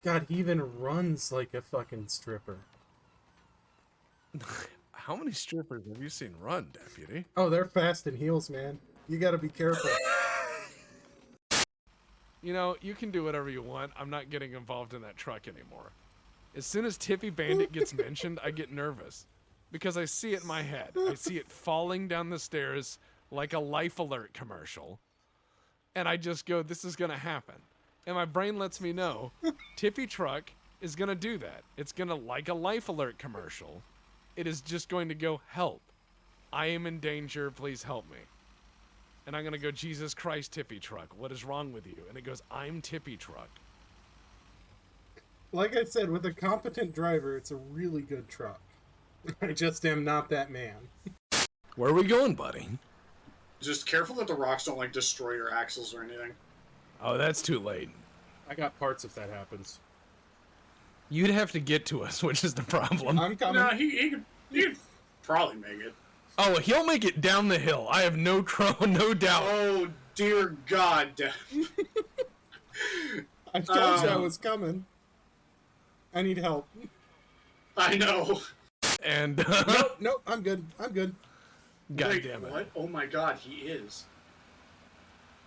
God, he even runs like a fucking stripper. How many strippers have you seen run, Deputy? Oh, they're fast in heels, man. You gotta be careful. You know, you can do whatever you want. I'm not getting involved in that truck anymore. As soon as Tippy Bandit gets mentioned, I get nervous. Because I see it in my head. I see it falling down the stairs like a Life Alert commercial. And I just go, this is gonna happen. And my brain lets me know, Tippy Truck is gonna do that. It's gonna, like a Life Alert commercial, it is just going to go, help. I am in danger, please help me. And I'm gonna go, Jesus Christ, Tippy Truck, what is wrong with you? And it goes, I'm Tippy Truck. Like I said, with a competent driver, it's a really good truck. I just am not that man. Where are we going, buddy? Just careful that the rocks don't, like, destroy your axles or anything. Oh, that's too late. I got parts if that happens. You'd have to get to us, which is the problem. I'm coming. Nah, he'd probably make it. Oh, he'll make it down the hill. I have no doubt. Oh, dear God. I told you I was coming. I need help. I know. And Nope, I'm good. I'm good. God Wait, damn it. what? Oh my God, he is.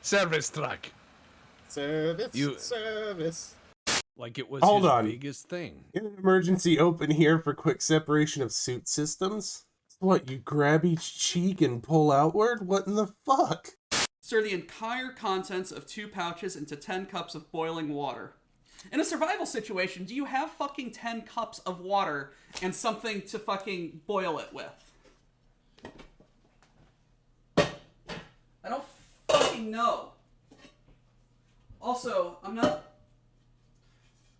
Service truck. Service. Like it was Hold his on. biggest thing. In an emergency, open here for quick separation of suit systems? What, you grab each cheek and pull outward? What in the fuck? Stir the entire contents of 2 pouches into 10 cups of boiling water. In a survival situation, do you have fucking 10 cups of water and something to fucking boil it with? I don't fucking know. Also, I know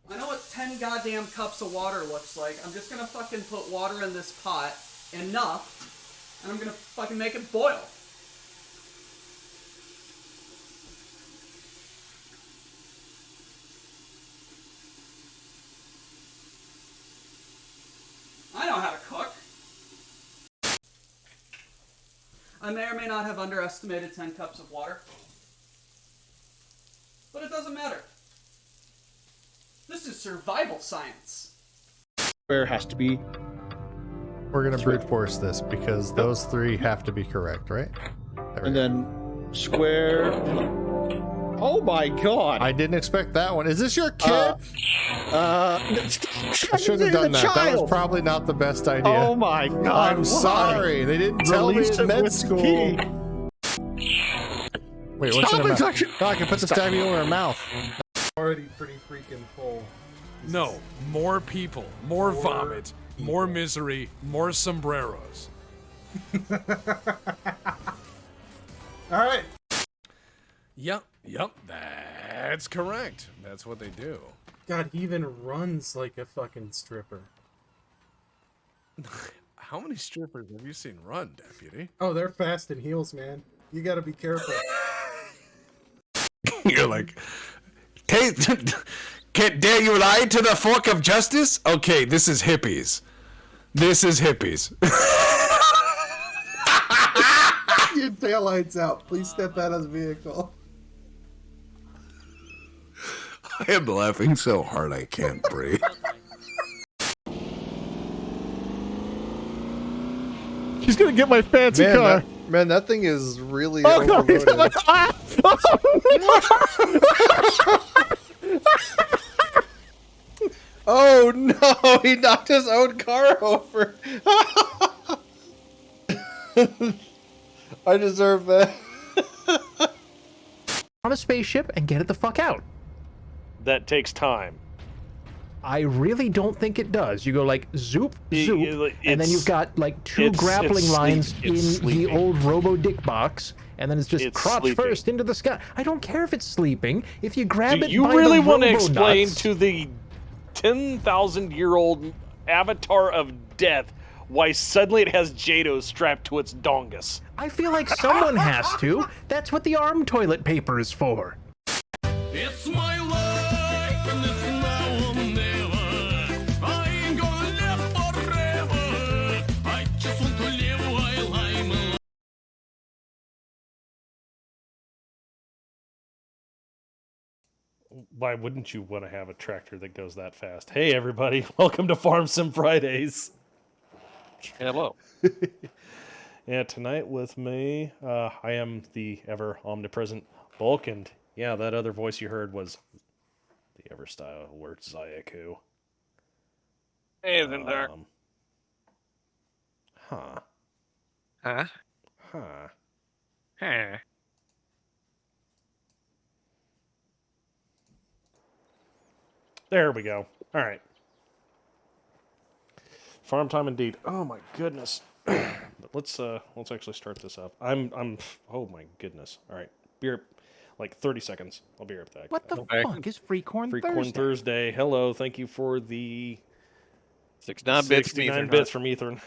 what 10 goddamn cups of water looks like. I'm just gonna fucking put water in this pot, enough, and I'm gonna fucking make it boil. I know how to cook. I may or may not have underestimated 10 cups of water. But it doesn't matter. This is survival science. Where has to be. We're gonna brute force this because those 3 have to be correct, right? And then square. Oh my God! I didn't expect that one. Is this your kid? I should have done that. That was probably not the best idea. Oh my God! I'm sorry. They didn't tell me in med school. Wait, what's in her mouth? Oh, I can put this diagonal in her mouth. Already pretty freaking full. No, more people, more vomit, more misery, more sombreros. Alright. Yep, that's correct. That's what they do. God, he even runs like a fucking stripper. How many strippers have you seen run, Deputy? Oh, they're fast in heels, man. You gotta be careful. You're like, dare you lie to the fork of justice? Okay, this is hippies. This is hippies. Your taillight's out. Please step out of the vehicle. I am laughing so hard I can't breathe. She's gonna get my fancy car. Man, that thing is really overloaded. Oh no, he knocked his own car over. I deserve that. On a spaceship and get it the fuck out. That takes time. I really don't think it does. You go like zoop, zoop, and then you've got like 2 grappling lines in the old Robo Dick box, and then it's just crotch first into the sky. I don't care if it's sleeping. If you grab it, you really want to explain to the 10,000-year-old avatar of death why suddenly it has Jado strapped to its dongus? I feel like someone has to. That's what the arm toilet paper is for. It's my life and it's now or never. I ain't gonna live forever. I just want to live while I'm alive. why wouldn't you want to have a tractor that goes that fast? Hey, everybody, welcome to Farmsimfridays. Hello. Yeah, tonight with me, I am the ever omnipresent Bulk, and yeah, that other voice you heard was the ever stalwart Zayaku. Hey, isn't there? Huh. Huh? Huh. Huh. There we go. All right. Farm time indeed. Oh my goodness. But let's actually start this up. Oh my goodness. All right. Beer, like 30 seconds. I'll be right back. What the fuck is Free Corn Free Thursday? Corn Thursday. Hello. Thank you for the 69 bits. 69 bits from Ethan.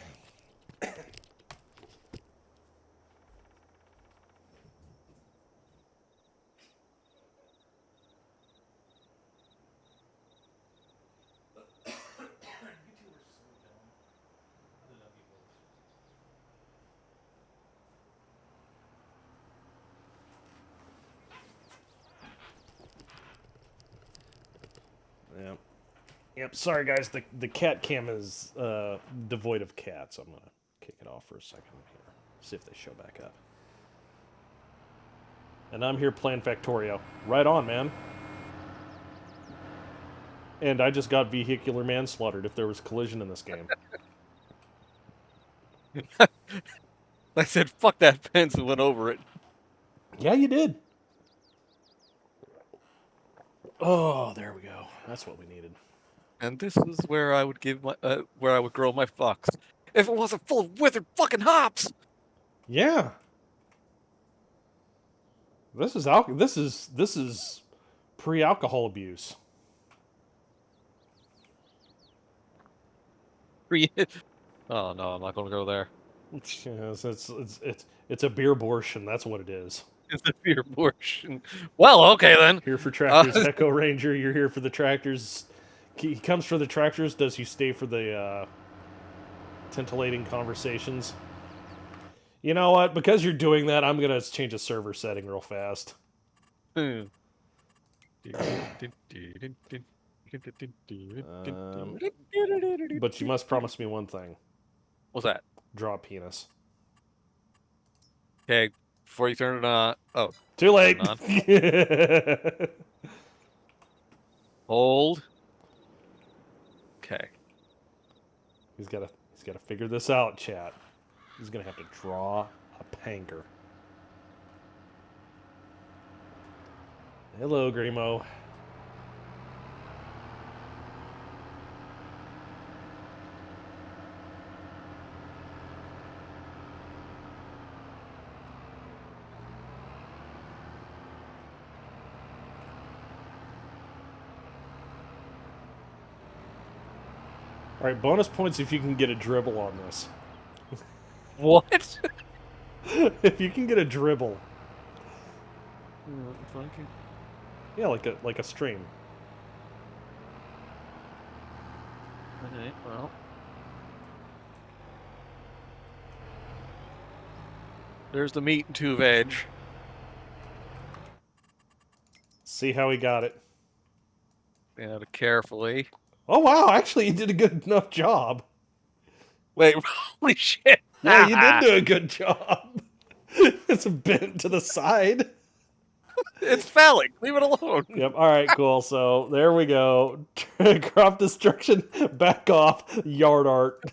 Yep. Yep. Sorry, guys. The cat cam is devoid of cats. I'm gonna kick it off for a second here. See if they show back up. And I'm here playing Factorio. Right on, man. And I just got vehicular manslaughtered if there was collision in this game. I said, fuck that fence and went over it. Yeah, you did. Oh, there we go. That's what we needed. And this is where I would give my, where I would grow my fox. If it wasn't full of withered fucking hops. Yeah. This is pre-alcohol abuse. Oh no, I'm not gonna go there. Yes, it's a beer abortion. That's what it is. It's a beer abortion. Well, okay then. Here for tractors, Echo Ranger. You're here for the tractors. He comes for the tractors. Does he stay for the titillating conversations? You know what? Because you're doing that, I'm gonna change a server setting real fast. But you must promise me one thing. What's that? Draw a penis. Okay, before you turn it on. Oh, too late. Hold. Okay. He's gotta figure this out, chat. He's gonna have to draw a panker. Hello, Grimo. Alright, bonus points if you can get a dribble on this. What? If you can get a dribble. Yeah, like a stream. Okay, well. There's the meat and 2 veg. See how he got it. Yeah, carefully. Oh wow, actually you did a good enough job. Wait, holy shit. Yeah, you did do a good job. It's bent to the side. It's phallic. Leave it alone. Yep. All right. Cool. So there we go. Crop destruction. Back off. Yard art.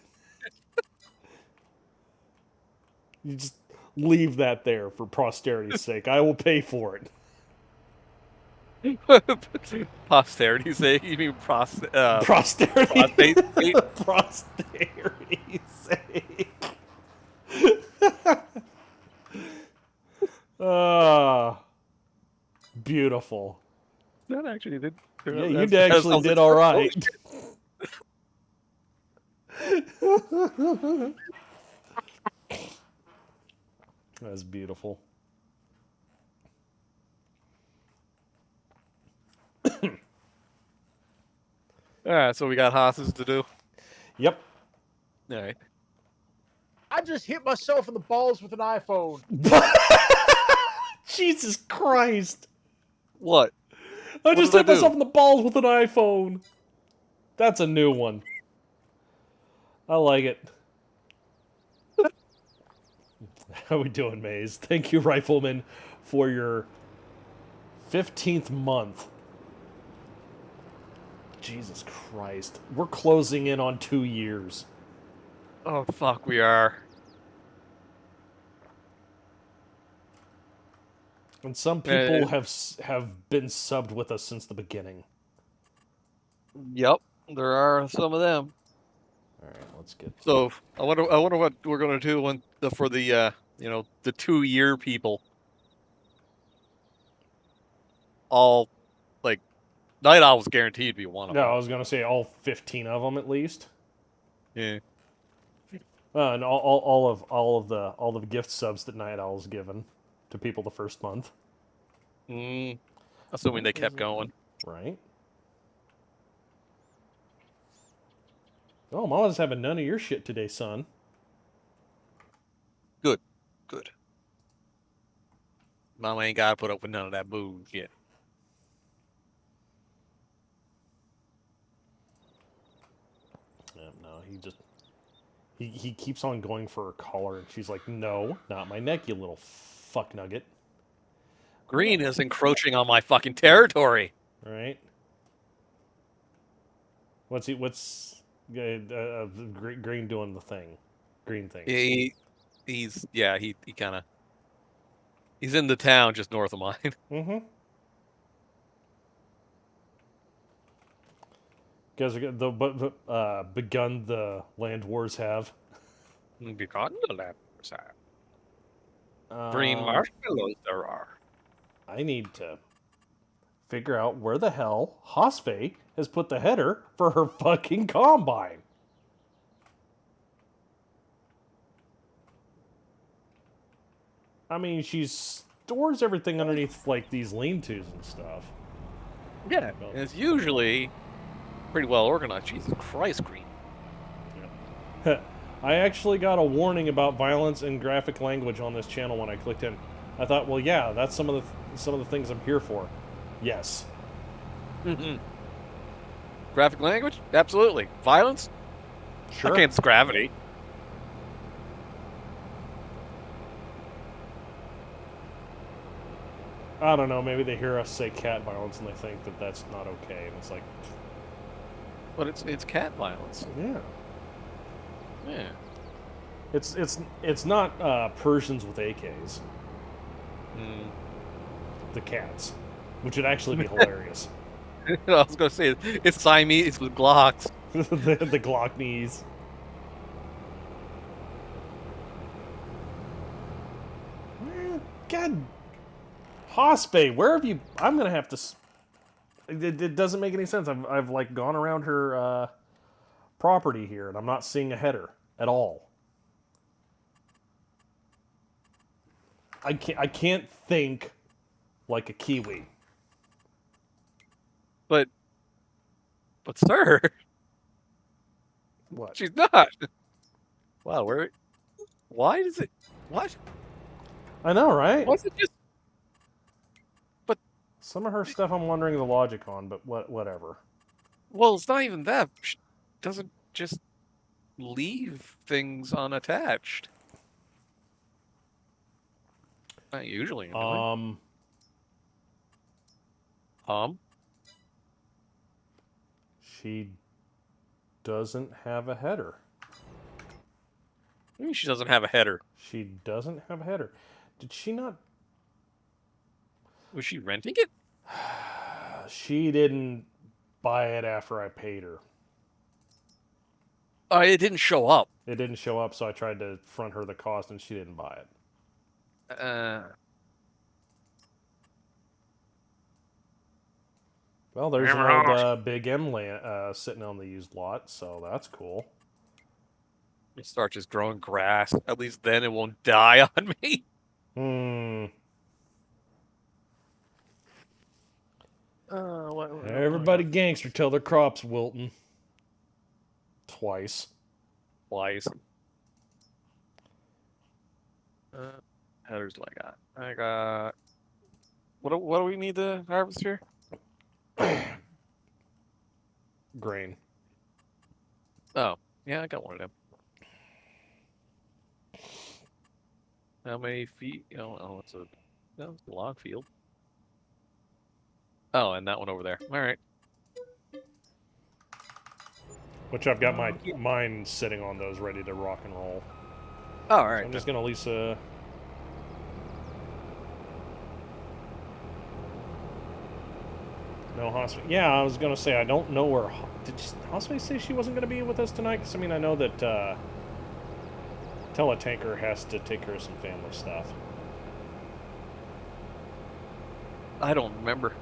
You just leave that there for posterity's sake. I will pay for it. Posterity's sake? You mean posterity? Posterity's sake. Beautiful. That actually did. Yeah, you actually did all right. That's beautiful. Alright, so we got hosses to do? Yep. Alright. I just hit myself in the balls with an iPhone. Jesus Christ. What? I just did I hit myself do? in the balls with an iPhone. That's a new one. I like it. How we doing, Maze? Thank you, Rifleman, for your 15th month. Jesus Christ. We're closing in on 2 years. Oh, fuck, we are. And some people have been subbed with us since the beginning. Yep, there are some of them. All right, let's get. So I wonder what we're gonna do for the the 2-year people. All like Night Owl's guaranteed to be one of No, them. I was gonna say all 15 of them at least. Yeah. And all of the gift subs that Night Owl's given to people the first month. Assuming they kept going. Right. Oh, Mama's having none of your shit today, son. Good. Mama ain't gotta put up with none of that booze yet. Yeah, no, he keeps on going for her collar, and she's like, "No, not my neck, you little fuck nugget." Green is encroaching on my fucking territory. Right. What's Green doing the thing? Green thing. He's kind of he's in the town just north of mine. Mm-hmm. Guys are begun the land wars have. Begun the land wars have. Green marshmallows there are. I need to figure out where the hell Hosfe has put the header for her fucking combine. I mean, she stores everything underneath, like, these lean-tos and stuff. Yeah, and it's usually pretty well organized. Jesus Christ, Green. Yeah. I actually got a warning about violence and graphic language on this channel when I clicked in. I thought, well, yeah, that's some of the things I'm here for. Yes. Mm-hmm. Graphic language? Absolutely. Violence? Sure. Against gravity. I don't know, maybe they hear us say cat violence and they think that that's not okay, and it's like... But it's cat violence. Yeah. Yeah. It's not Persians with AKs. The cats. Which would actually be hilarious. I was going to say, it's Siamese with Glocks. the Glock knees. God... Hospe, where have you... I'm going to have to... It doesn't make any sense. I've like gone around her property here, and I'm not seeing a header at all. I can't think like a Kiwi. But sir, what? She's not. Wow, why does it? What? I know, right? What's it just? But some of her stuff, I'm wondering the logic on, but whatever. Well, it's not even that. She doesn't just leave things unattached. Not usually. Anyway. She doesn't have a header. Maybe she doesn't have a header. She doesn't have a header. Did she not? Was she renting it? She didn't buy it after I paid her. It didn't show up. It didn't show up, so I tried to front her the cost, and she didn't buy it. Well, there's an old Big M land, sitting on the used lot, so that's cool. You start just growing grass. At least then it won't die on me. Everybody gangster till their crops wilting. Twice. Headers do I got? I got... What do we need to harvest here? grain. Oh, yeah, I got one of them. How many feet? Oh, it's a log field. Oh, and that one over there. All right. Which I've got mine sitting on those, ready to rock and roll. Oh, all right. So I'm just gonna Lisa. No hospital. Yeah, I was gonna say I don't know where. Did Hospital say she wasn't gonna be with us tonight? Because I mean, I know that Teletanker has to take care of some family stuff. I don't remember.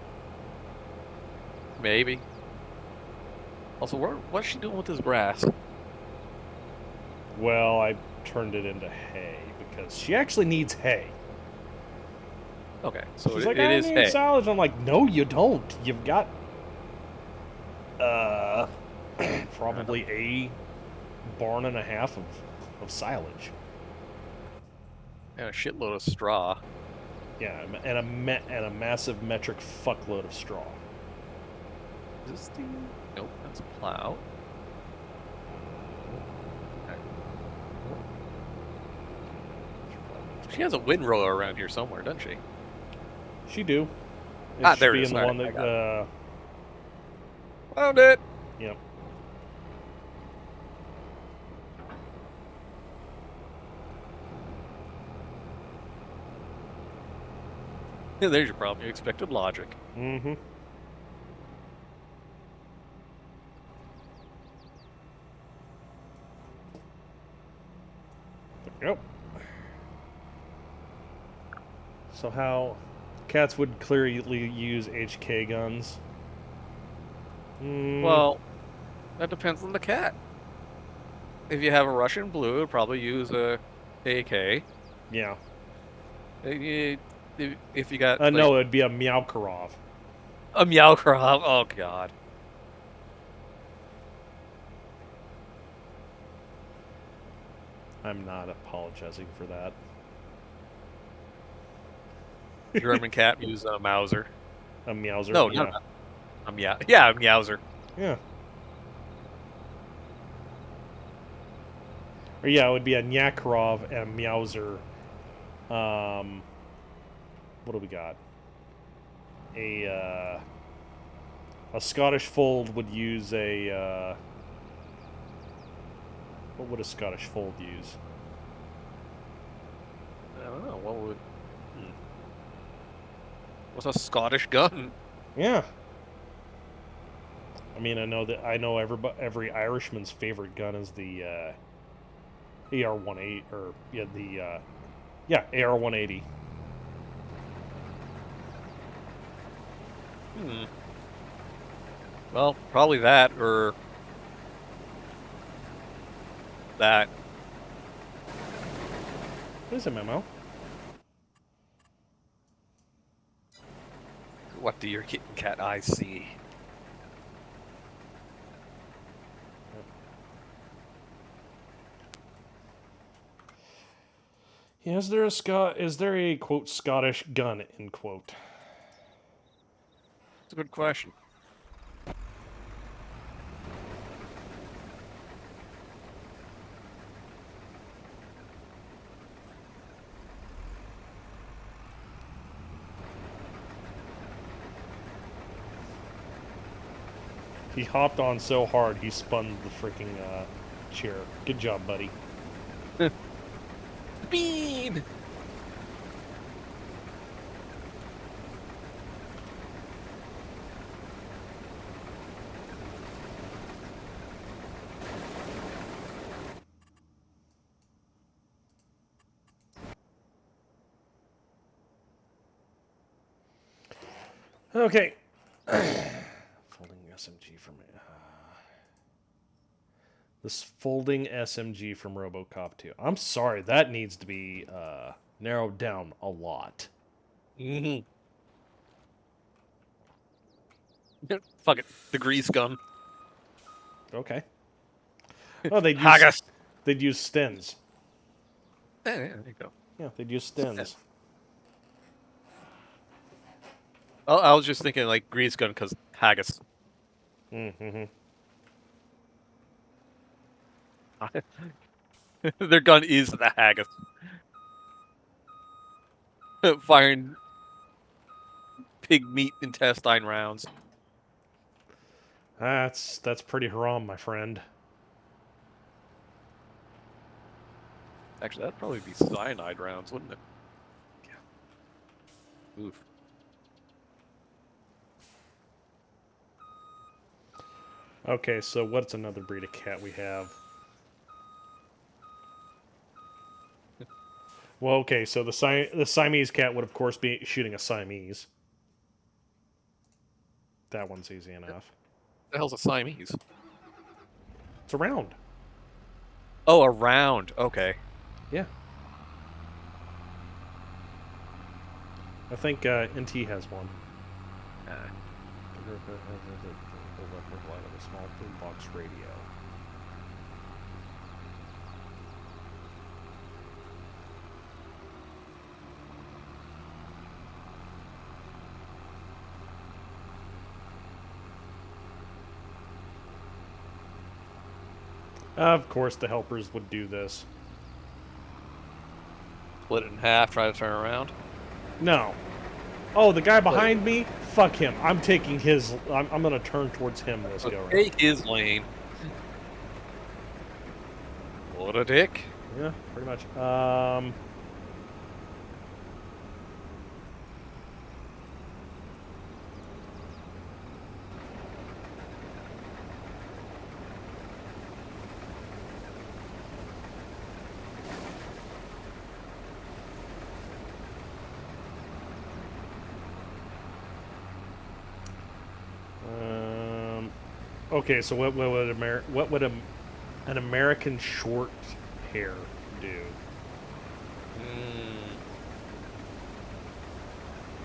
Maybe. Also, what's she doing with this grass? Well, I turned it into hay because she actually needs hay. Okay, so She's like, it I is need hay. silage. I'm like, no, you don't. You've got probably a barn and a half of silage. And a shitload of straw. Yeah, and a massive metric fuckload of straw. Is this the... Nope, that's a plow. She has a windrower around here somewhere, doesn't she? She do. Ah, should there be it is. in the All one right, that. Found it. Yep. Yeah, there's your problem. You expected logic. Mm-hmm. Yep. So how cats would clearly use HK guns? Well, that depends on the cat. If you have a Russian blue, it'll probably use a AK. Yeah. If you got no, it'd be a Meowkarov. A Meowkarov. Oh god. I'm not apologizing for that. German cat using a Mauser. A Meowser. No, yeah. no. A Meowser. Yeah. Or yeah, it would be a Nyakarov and a Meowser. What do we got? A Scottish Fold would use a. What would a Scottish Fold use? I don't know. What would? What's a Scottish gun? Yeah. I mean, I know every Irishman's favorite gun is the AR-18 or AR-180. Well, probably that or that. What is a memo? What do your kitten cat eyes see? Yeah, is there a quote Scottish gun end quote? That's a good question. He hopped on so hard he spun the freaking chair. Good job, buddy. Speed! Okay. Folding SMG from this folding SMG from RoboCop 2. I'm sorry, that needs to be narrowed down a lot. Mm-hmm. Fuck it. The grease gun. Okay. Oh, they'd use stins. Yeah, there you go. Yeah, they'd use stins. I was just thinking like grease gun because haggis. Mm-hmm. Their gun is the haggis. Firing pig meat intestine rounds. That's pretty haram, my friend. Actually, that'd probably be cyanide rounds, wouldn't it? Yeah. Oof. Okay, so what's another breed of cat we have? Well, okay, so the Siamese cat would, of course, be shooting a Siamese. That one's easy enough. The hell's a Siamese? It's a round. Oh, a round. Okay. Yeah. I think NT has one. A small boombox radio. Of course, the helpers would do this. Split it in half, try to turn around. No. Oh, the guy behind me? Fuck him. I'm taking his... I'm going to turn towards him this go around. Take his lane. What a dick. Yeah, pretty much. Okay, so what would an American short hair do?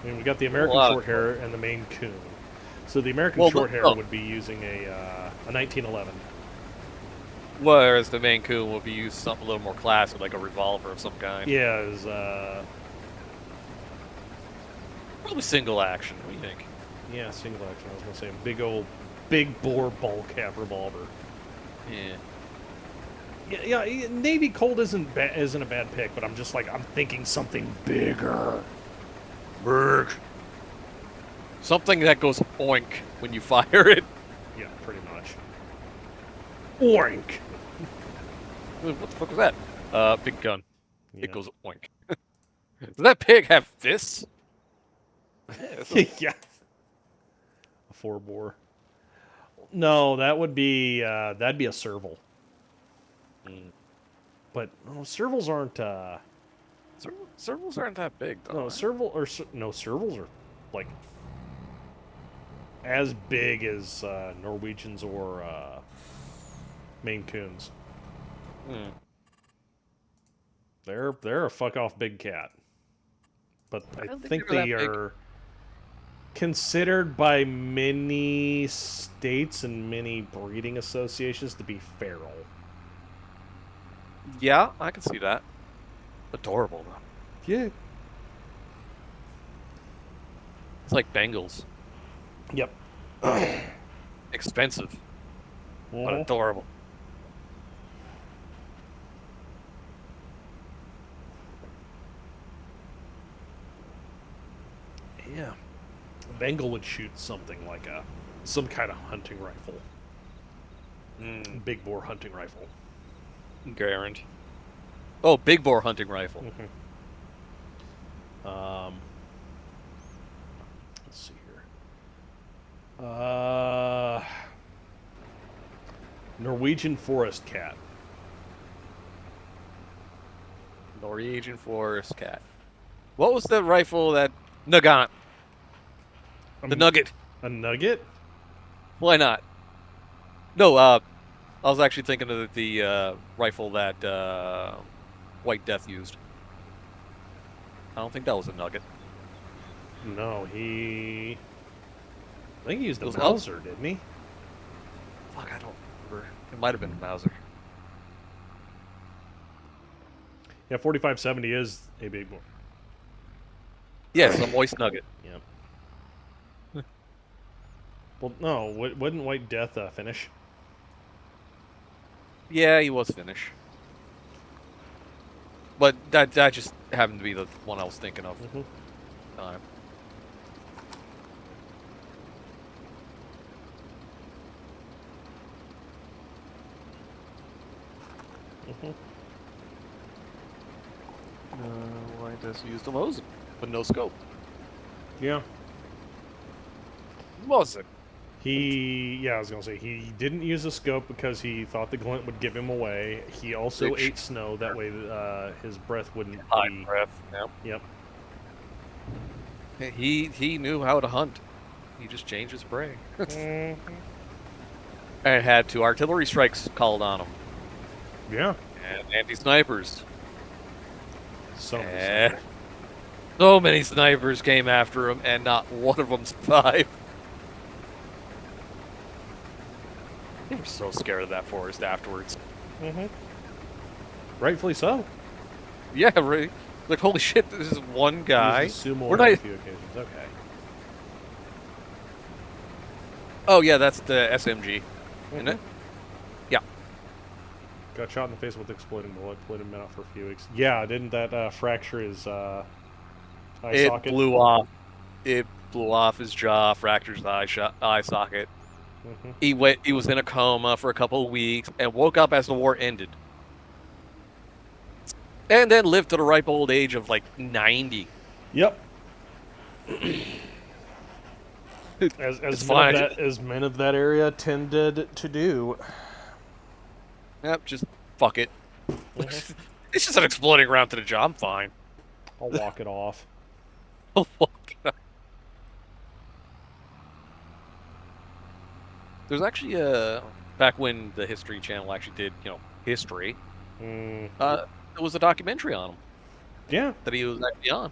I mean, we got the American short hair and the Maine Coon. So the American short hair would be using a 1911. Whereas the Maine Coon would be using something a little more classic, like a revolver of some kind. Yeah, it was, probably single action. What do you think? Yeah, single action. I was gonna say a big bore ball cap revolver. Yeah. Yeah. Navy Colt isn't a bad pick, but I'm just like I'm thinking something bigger. Berg. Something that goes oink when you fire it. Yeah, pretty much. Oink. What the fuck was that? Big gun. Yeah. It goes oink. Does that pig have fists? Yeah. A 4-bore. No, that would be that'd be a serval. But no, servals aren't. Servals aren't that big, though. No, servals are like as big as Norwegians or Maine Coons. They're a fuck off big cat, but I think they are considered by many states and many breeding associations to be feral. Yeah, I can see that. Adorable, though. Yeah. It's like Bengals. Yep. Expensive, but adorable. Yeah. A Bengal would shoot something like some kind of hunting rifle. Big bore hunting rifle. Guaranteed. Oh, big bore hunting rifle. Let's see here. Norwegian forest cat. Norwegian forest cat. What was the rifle that Nugget? The Nugget. A nugget? Why not? No, I was actually thinking of the rifle that White Death used. I don't think that was a Nugget. No, I think he used a Mauser, didn't he? Fuck, I don't remember. It might have been a Mauser. Yeah, 4570 is a big one. Yes, a moist nugget. Yep. Well, no, wouldn't White Death finish? Yeah, he was Finnish. But that just happened to be the one I was thinking of. Mm-hmm. Why does he use the Mosin, but no scope? Yeah. Mosin. I was gonna say he didn't use a scope because he thought the glint would give him away. He also ate snow that way his breath wouldn't be. Breath. Yep. He knew how to hunt. He just changed his prey. Mm-hmm. And had 2 artillery strikes called on him. Yeah. And anti-snipers. So many snipers came after him, and not one of them survived. They were so scared of that forest afterwards. Mm-hmm. Rightfully so. Yeah, right. Like, holy shit, this is one guy. Sumo on a few occasions. Okay. Oh, yeah, that's the SMG, isn't it? Yeah. Got shot in the face with exploding bullet. Put him out for a few weeks. Yeah, didn't that fracture his eye socket? Blew off. It blew off his jaw, fractured his eye socket. Mm-hmm. He was in a coma for a couple of weeks and woke up as the war ended. And then lived to the ripe old age of like 90. Yep. as men of that area tended to do. Yep, just fuck it. It's just an exploding round to the jaw. I'm fine. I'll walk it off. I'll walk it off. There's actually back when the History Channel actually did, history. There was a documentary on him. Yeah. That he was actually on.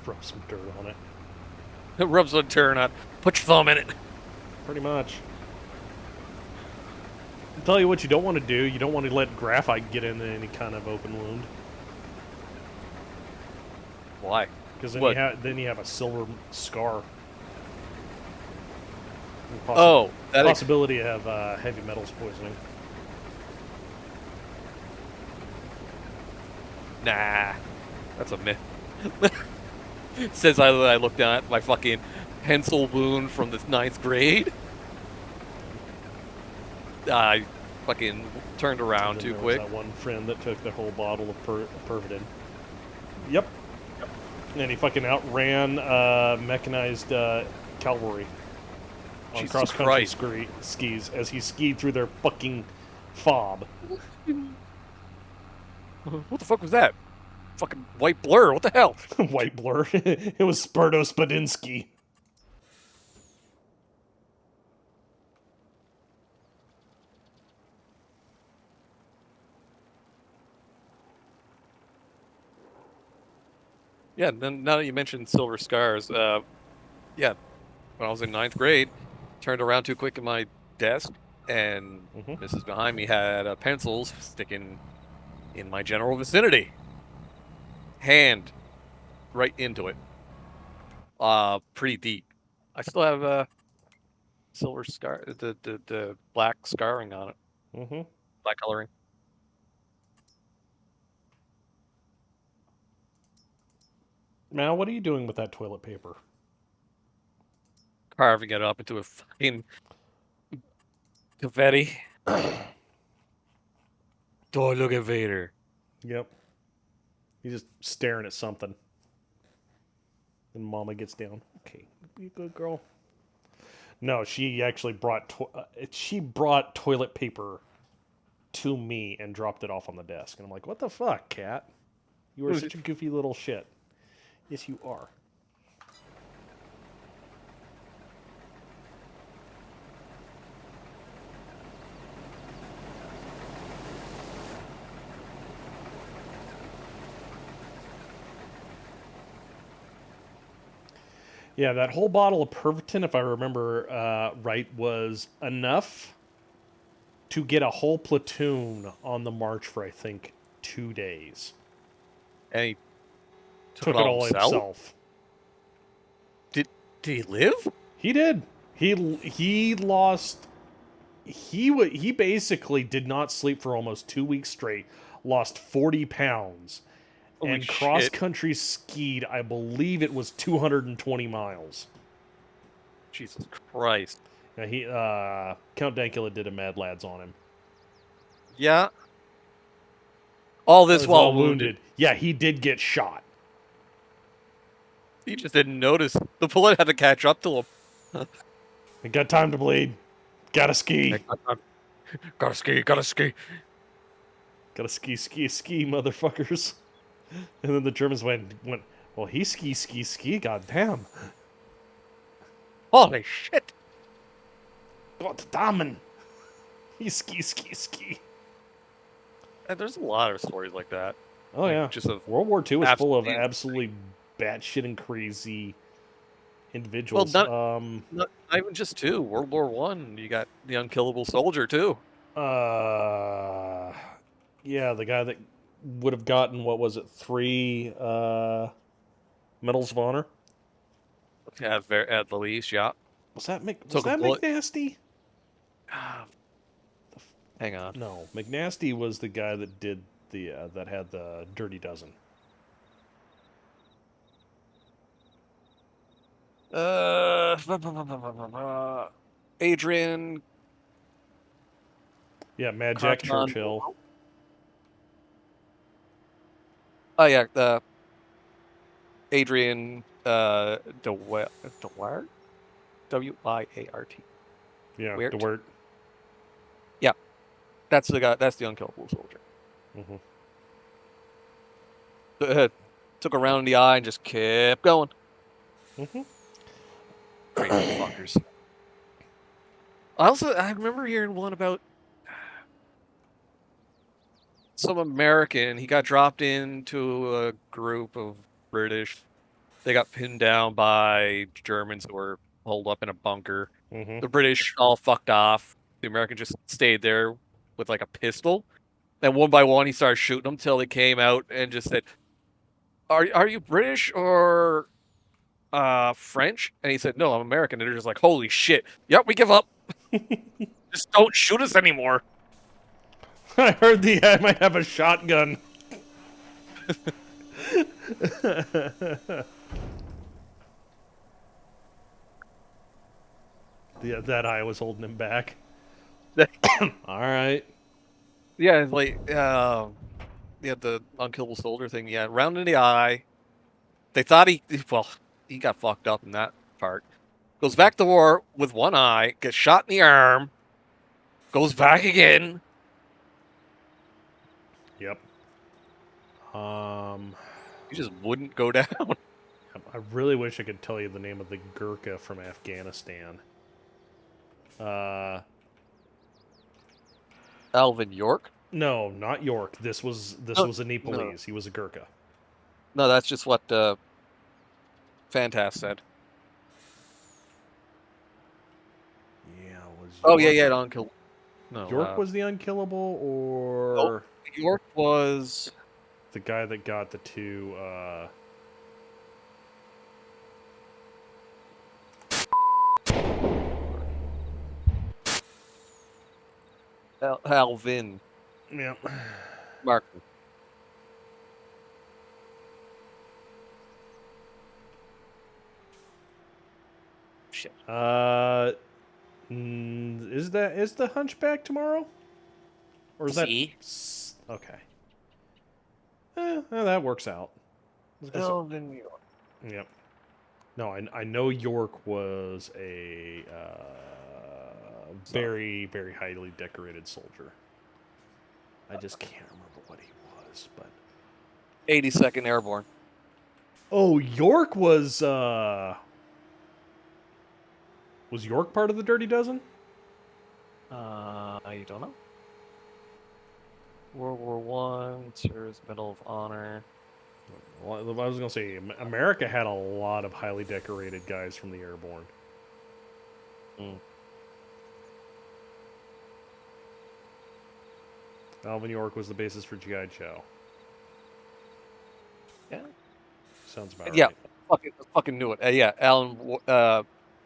Rub some dirt on it. Rub some dirt on it. Put your thumb in it. Pretty much. I'll tell you what you don't want to do. You don't want to let graphite get into any kind of open wound. Why? Because then you have a silver scar. Possibility of heavy metals poisoning. Nah, that's a myth. Says I looked down at my fucking pencil wound from the 9th grade. I fucking turned around too quick. That one friend that took the whole bottle of Pervitin. Yep. And he fucking outran mechanized cavalry on cross-country skis as he skied through their fucking fob. What the fuck was that? Fucking white blur. What the hell? White blur. It was Sparto Spadinsky. Yeah, then now that you mentioned silver scars, yeah, when I was in 9th grade, turned around too quick at my desk, and Mrs. behind me had pencils sticking in my general vicinity. Hand right into it. Pretty deep. I still have silver scar, the black scarring on it. Black coloring. Now, what are you doing with that toilet paper? Carving it up into a fucking confetti. Don't look at Vader. Yep. He's just staring at something. And Mama gets down. Okay, be a good girl. No, she actually brought toilet paper to me and dropped it off on the desk. And I'm like, what the fuck, cat? You are such a goofy little shit. Yes, you are. Yeah, that whole bottle of Pervitin, if I remember right, was enough to get a whole platoon on the march for, I think, 2 days. And he took it all himself. Did Did he live? He did. He lost. He basically did not sleep for almost 2 weeks straight. Lost 40 pounds, Holy and shit. cross country skied. I believe it was 220 miles. Jesus Christ. Now he Count Dankula did a Mad Lads on him. Yeah. All this He's while wounded. Yeah, he did get shot. He just didn't notice. The bullet had to catch up to him. He got time to bleed. Gotta ski. Gotta ski, gotta ski. Gotta ski, motherfuckers. And then the Germans went, well, he ski, goddamn. Holy shit. Goddammit. He ski. And there's a lot of stories like that. Oh, Like, yeah. just of World War II was full of absolutely absolutely batshit and crazy individuals. Well, not even just two. World War One, you got the unkillable soldier too. Yeah, the guy that would have gotten, what was it, 3 Medals of Honor? Yeah, at the least, yeah. Was that Took a bullet. McNasty? Hang on. No, McNasty was the guy that did the that had the Dirty Dozen. Adrian. Yeah, Mad Jack Carton. Churchill. Oh yeah, Adrian Dewart. W-I-A-R-T. Yeah, Weird. Dewart. Yeah, that's the guy. That's the unkillable soldier. Took a round in the eye and just kept going. Crazy fuckers. I remember hearing one about some American. He got dropped into a group of British. They got pinned down by Germans who were holed up in a bunker. The British all fucked off. The American just stayed there with like a pistol. And one by one, he started shooting them till they came out and just said, "Are you British or French?" And he said, "No, I'm American." And they're just like, "Holy shit! Yep, we give up. Just don't shoot us anymore." I heard the guy might have a shotgun. Yeah, that eye was holding him back. All right. Yeah, it's like the unkillable soldier thing. Yeah, round in the eye. They thought he got fucked up in that part. Goes back to war with one eye, gets shot in the arm, goes back again. Yep. He just wouldn't go down. I really wish I could tell you the name of the Gurkha from Afghanistan. Alvin York? No, not York. This was a Nepalese. No. He was a Gurkha. No, that's just what Fantas said. Yeah, was Oh York, yeah, unkillable. No, York was the unkillable, or nope. York was the guy that got the 2. Alvin. Yeah. Mark. Shit. Is the Hunchback tomorrow? Or is that okay? That works out. Alvin York. Yep. No, I know York was a very, very highly decorated soldier. I just can't remember what he was, but 82nd Airborne. oh, York was York part of the Dirty Dozen? I don't know. World War One, Service Medal of Honor. Well, I was gonna say America had a lot of highly decorated guys from the Airborne. Alvin York was the basis for G.I. Joe. Yeah. Sounds about Yeah. right. fucking knew it. Yeah,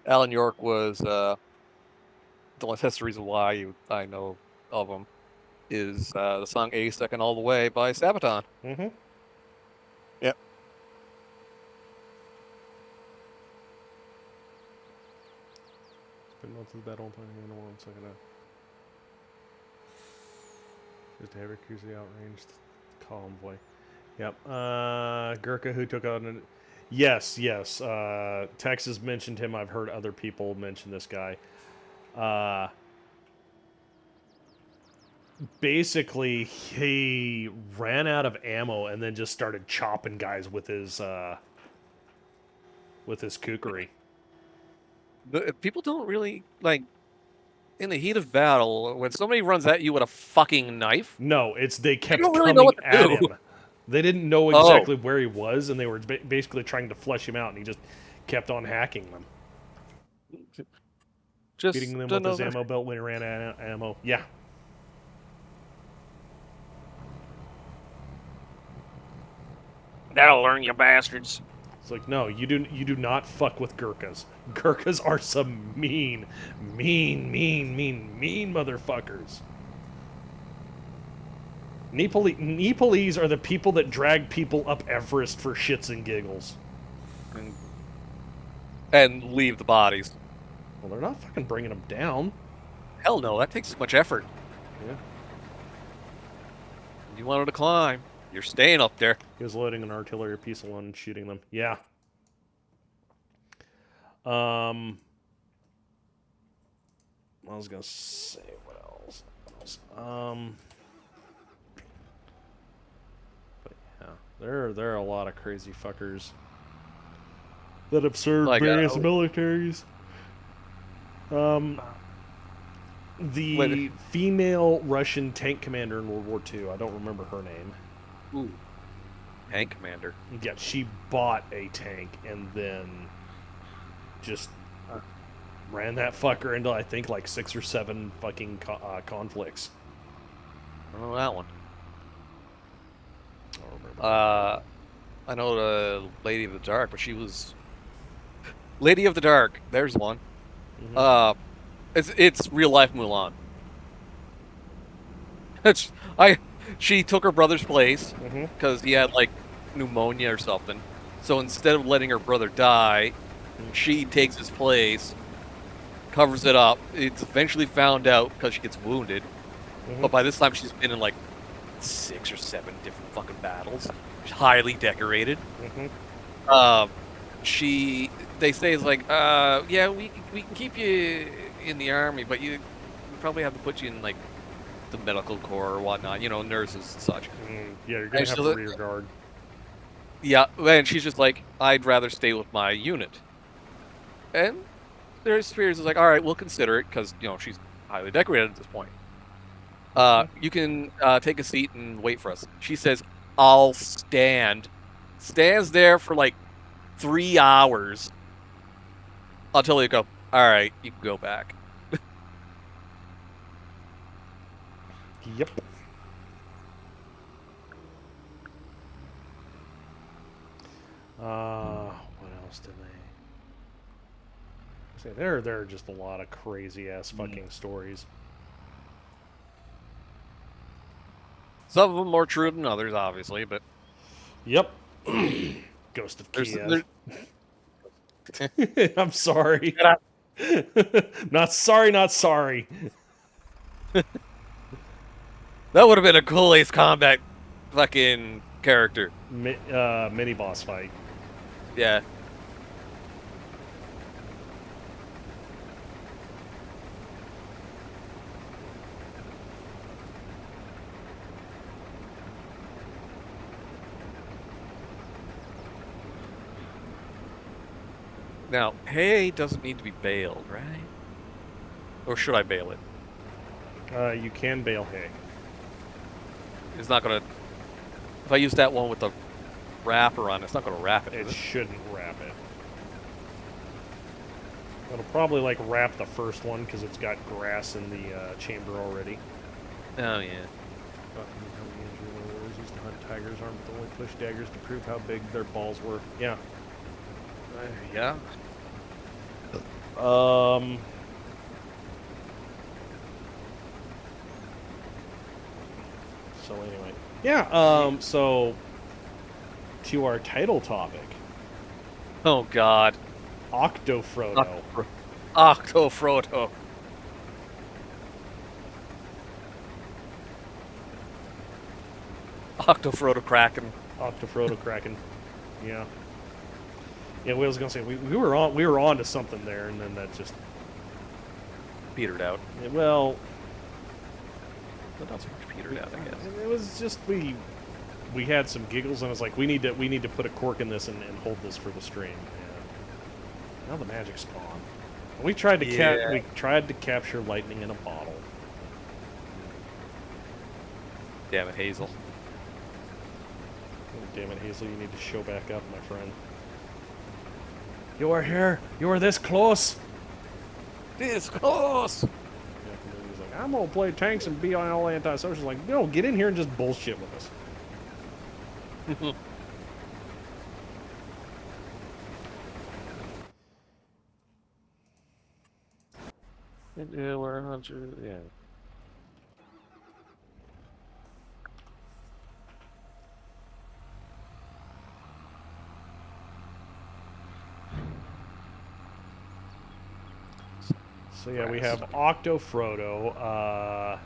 Alan York was that's the reason why I know of him is the song "A Second All the Way" by Sabaton. Mm-hmm. Yep. Spend months in battle playing in the world, so I gotta just have recuse the outranged convoy. Yep. Gurkha who took out an. Yes. Texas mentioned him. I've heard other people mention this guy. Basically, he ran out of ammo and then just started chopping guys with his kukri. People don't really like in the heat of battle when somebody runs at you with a fucking knife. No, they kept don't really coming know what to at do. him. They didn't know exactly where he was, and they were basically trying to flush him out, and he just kept on hacking them. Just beating them with his ammo belt when he ran out of ammo. Yeah. That'll learn, you bastards. It's like, no, you do not fuck with Gurkhas. Gurkhas are some mean motherfuckers. Nepalese are the people that drag people up Everest for shits and giggles. And leave the bodies. Well, they're not fucking bringing them down. Hell no, that takes too much effort. Yeah. You wanted to climb. You're staying up there. He was loading an artillery piece alone and shooting them. Yeah. I was gonna say what else? But yeah, there are a lot of crazy fuckers that have served various militaries. The female Russian tank commander in World War II. I don't remember her name. Ooh. Tank commander. Yeah, she bought a tank and then just ran that fucker into, I think, like 6 or 7 fucking conflicts. I don't know that one. I don't remember. I know the Lady of the Dark, but she was... Lady of the Dark, there's one. Mm-hmm. It's real life Mulan. She took her brother's place because he had like pneumonia or something. So instead of letting her brother die, she takes his place, covers it up. It's eventually found out because she gets wounded. But by this time, she's been in like 6 or 7 different fucking battles. She's highly decorated. They say it's like, yeah, we can keep you in the army, but we probably have to put you in like the medical corps or whatnot, nurses and such. Yeah, you're gonna have to rear guard. Yeah, and she's just like, I'd rather stay with my unit. And their superiors is like, all right, we'll consider it because she's highly decorated at this point. You can take a seat and wait for us. She says, I'll stand. Stands there for like 3 hours until they go, all right, you can go back. Yep. What else did they say? There are just a lot of crazy ass fucking stories. Some of them more true than others, obviously, but yep. Ghost of Kiev. I'm sorry. Not sorry. That would have been a cool Ace Combat fucking character. Mini boss fight. Yeah. Now, hay doesn't need to be baled, right? Or should I bale it? You can bale hay. It's not gonna... If I use that one with the wrapper on, it's not gonna wrap it. It shouldn't wrap it. It'll probably like wrap the first one because it's got grass in the chamber already. Oh yeah. Used to hunt tigers armed with only push daggers to prove how big their balls were. Yeah. Yeah. So anyway, yeah. So to our title topic. Oh God. OctoFrodo. OctoFrodo. OctoFrodo Kraken. OctoFrodo Kraken. Yeah. Yeah, we was gonna say we were on to something there, and then that just petered out. Yeah, well, But not so much petered out, I guess. it was just we had some giggles, and I was like, we need to put a cork in this and hold this for the stream. And now the magic's gone. We tried to capture lightning in a bottle. Damn it, Hazel. Oh, damn it, Hazel, you need to show back up, my friend. You are here. You are this close. This close. Yeah, he's like, I'm gonna play tanks and be on all anti-social. Like, no, get in here and just bullshit with us. Yeah, we're 100. Yeah. So yeah, we have OctoFrodo.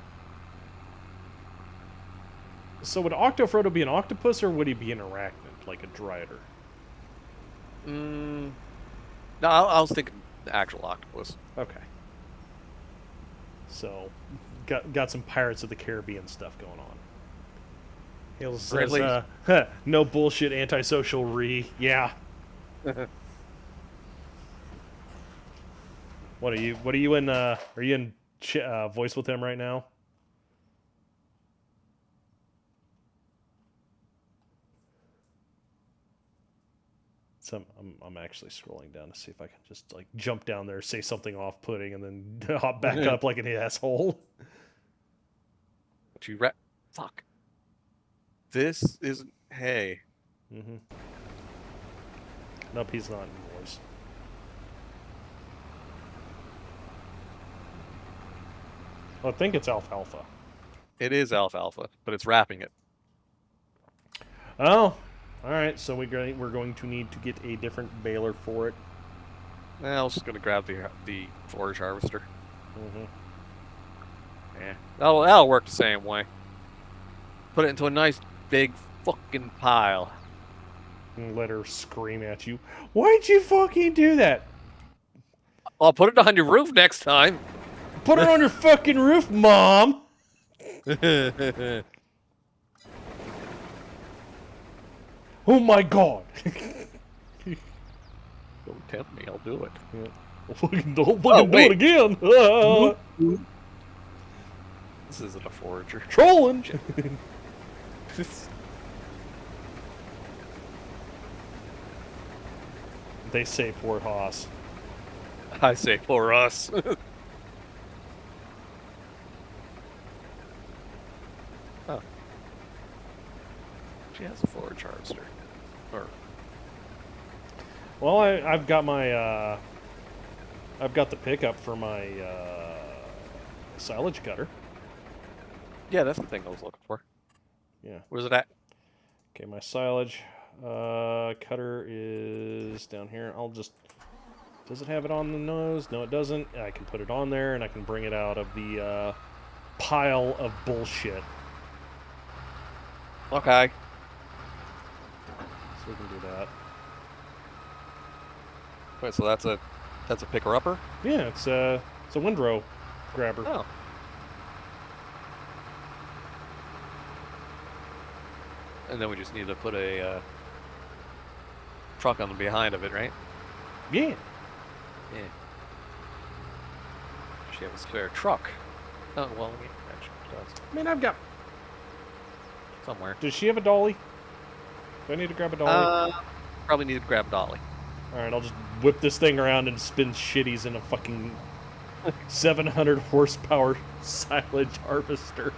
So would OctoFrodo be an octopus, or would he be an arachnid, like a drider? No, I was thinking the actual octopus. Okay. So, got some Pirates of the Caribbean stuff going on. Hales says, no bullshit, antisocial re. Yeah. What are you in? Are you in voice with him right now? So I'm actually scrolling down to see if I can just like jump down there, say something off-putting, and then hop back up like an asshole. But you fuck. This isn't. Hey. Mm-hmm. Nope, he's not in voice. Well, I think it's alfalfa. It is alfalfa, but it's wrapping it. Oh, all right. So we're going to need to get a different baler for it. I was just gonna grab the forage harvester. Mm-hmm. Yeah, that'll work the same way. Put it into a nice big fucking pile. And let her scream at you. Why'd you fucking do that? I'll put it on your roof next time. Put it on your fucking roof, Mom! Oh my god! Don't tempt me, I'll do it. Yeah. Don't fucking do it again! This isn't a forager. Trolling! They say poor Haas. I say poor us. Oh. She has a forage harvester. Or... Well, I've got my I've got the pickup for my silage cutter. Yeah, that's the thing I was looking for. Yeah. Where's it at? Okay, my silage cutter is down here. I'll just... Does it have it on the nose? No, it doesn't. I can put it on there, and I can bring it out of the pile of bullshit. Okay. So we can do that. Wait, so that's a picker-upper? Yeah, it's a windrow grabber. Oh. And then we just need to put a truck on the behind of it, right? Yeah. Yeah. She has a spare truck. Oh, well, actually, she does. I mean, I've got... Somewhere. Does she have a dolly? Do I need to grab a dolly? Probably need to grab a dolly. Alright, I'll just whip this thing around and spin shitties in a fucking 700 horsepower silage harvester.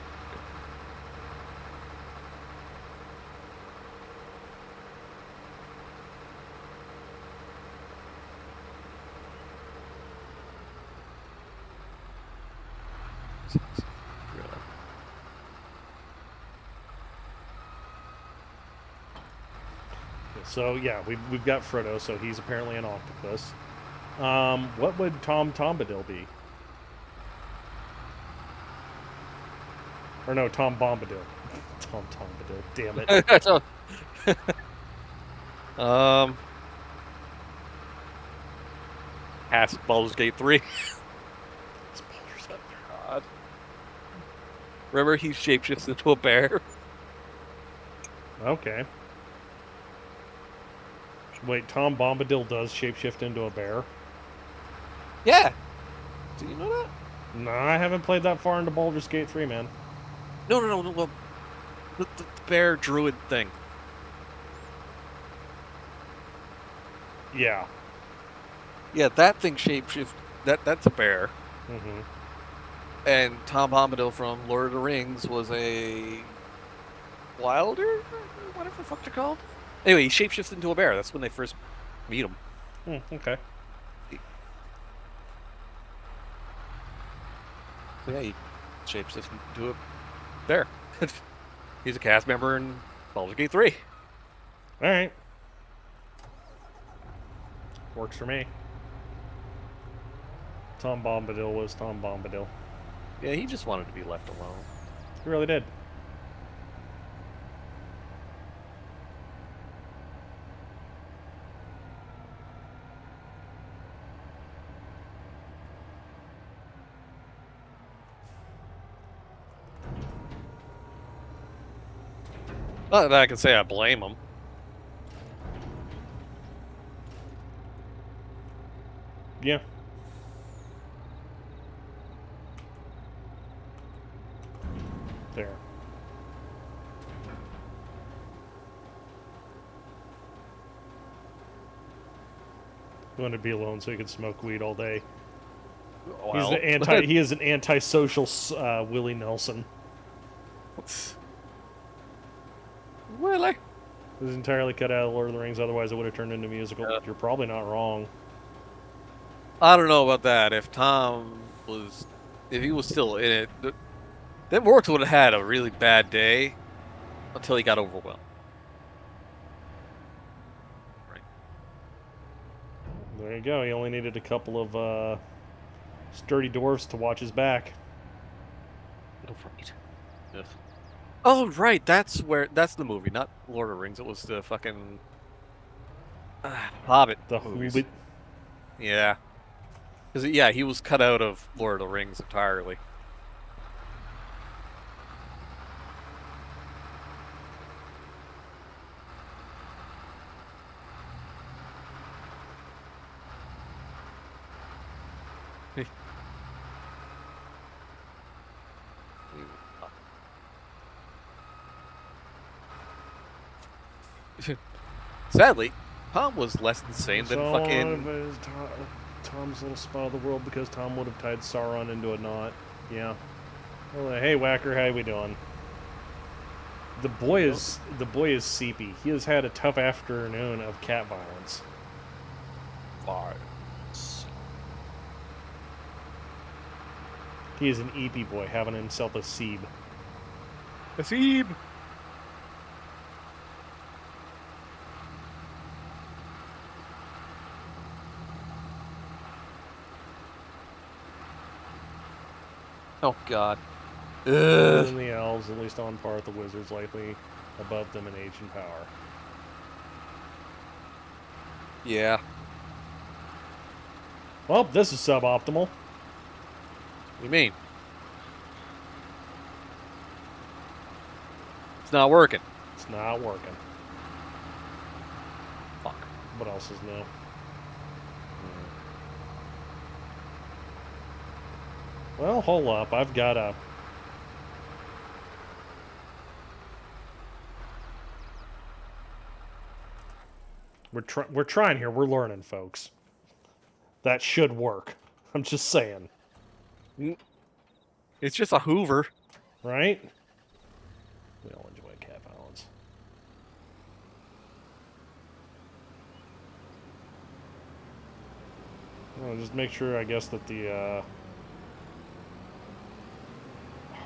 So yeah, we've got Frodo, so he's apparently an octopus. What would Tom Bombadil be? Or no, Tom Bombadil. Tom Bombadil. Damn it. Past Baldur's Gate 3. God. Remember, he shapeshifts into a bear. Okay. Wait, Tom Bombadil does shapeshift into a bear? Yeah. Do you know that? No, I haven't played that far into Baldur's Gate 3, man. No. Well, the bear druid thing. Yeah. Yeah, that thing shapeshift. That's a bear. Mm-hmm. And Tom Bombadil from Lord of the Rings was a wilder, or whatever the fuck they're called. Anyway, he shapeshifts into a bear. That's when they first meet him. Okay. So yeah, he shapeshifts into a bear. He's a cast member in Baldur's Gate 3. All right. Works for me. Tom Bombadil was Tom Bombadil. Yeah, he just wanted to be left alone. He really did. Not that I can say I blame him. Yeah. There. He wanted to be alone so he could smoke weed all day. Well, He is an antisocial Willie Nelson. Really? It was entirely cut out of Lord of the Rings, otherwise it would have turned into a musical. You're probably not wrong. I don't know about that. If he was still in it, them orcs would have had a really bad day until he got overwhelmed. Right. There you go. He only needed a couple of sturdy dwarves to watch his back. Oh, right. Yes. Oh, right. That's the movie, not Lord of the Rings. It was the fucking Hobbit The movies. Hobbit. Yeah. Because, yeah, he was cut out of Lord of the Rings entirely. Sadly, Tom was less insane than fucking... Tom's little spot of the world because Tom would have tied Sauron into a knot. Yeah. Well, hey, Whacker, how we doing? The boy is seepy. He has had a tough afternoon of cat violence. He is an EP boy, having himself a Seeb. A Seeb! Oh, God. And the elves, at least on par with the wizards, likely above them in age and power. Yeah. Well, this is suboptimal. What do you mean? It's not working. It's not working. Fuck. What else is new? Well, hold up. I've got a... We're trying here. We're learning, folks. That should work. I'm just saying. It's just a Hoover. Right? We all enjoy cat violence. Well, just make sure, I guess, that the...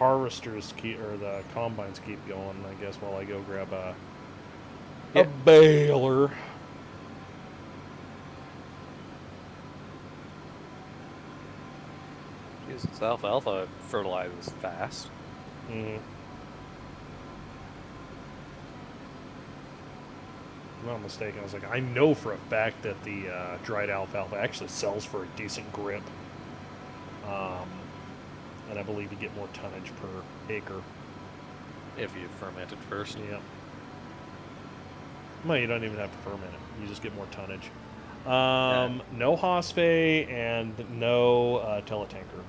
harvesters or the combines keep going, I guess, while I go grab a baler. Jesus, alfalfa fertilizes fast. Mm-hmm. If I'm not mistaken, I was like, I know for a fact that the dried alfalfa actually sells for a decent grip. And I believe you get more tonnage per acre. If you ferment it first. Yeah. Well, you don't even have to ferment it. You just get more tonnage. No Hosfey and no Teletanker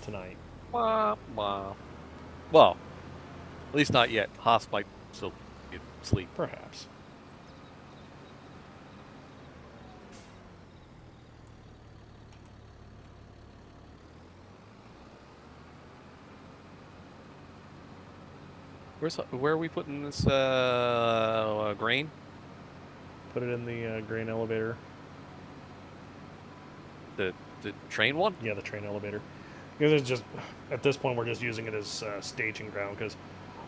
tonight. Wah, wah. Well, at least not yet. Haas might still be asleep. Perhaps. Where are we putting this grain? Put it in the grain elevator. The train one? Yeah, the train elevator. Because it's just, at this point, we're just using it as staging ground, because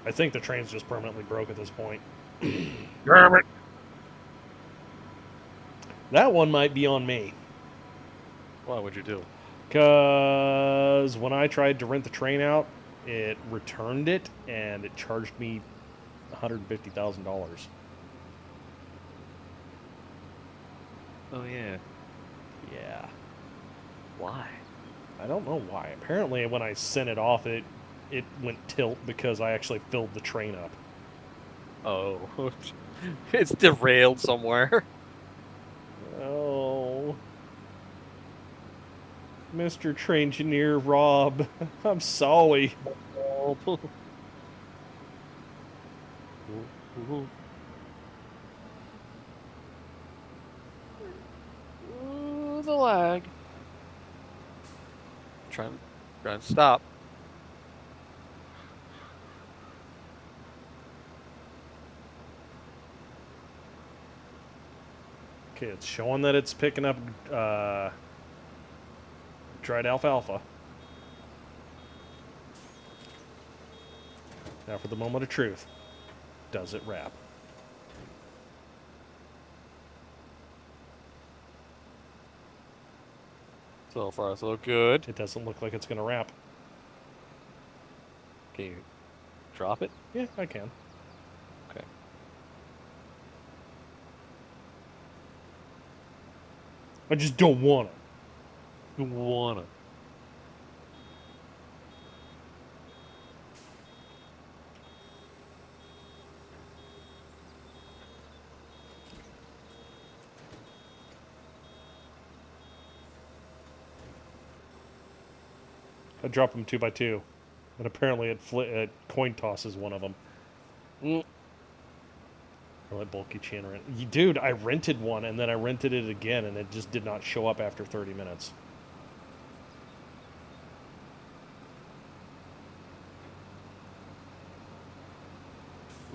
I think the train's just permanently broke at this point. Damn it! That one might be on me. What would you do? Because when I tried to rent the train out, it returned it, and it charged me $150,000. Oh, yeah. Yeah. Why? I don't know why. Apparently, when I sent it off, it went tilt because I actually filled the train up. Oh. It's derailed somewhere. Oh. Mr. Traingineer Rob, I'm sorry. Ooh, the lag. Try and stop. Okay, it's showing that it's picking up dried alfalfa. Now for the moment of truth. Does it wrap? So far, so good. It doesn't look like it's going to wrap. Can you drop it? Yeah, I can. Okay. I just don't want it. You wanna. I drop them 2 by 2, and apparently it coin tosses one of them. Mm. Or let bulky chin rent. Dude, I rented one and then I rented it again, and it just did not show up after 30 minutes.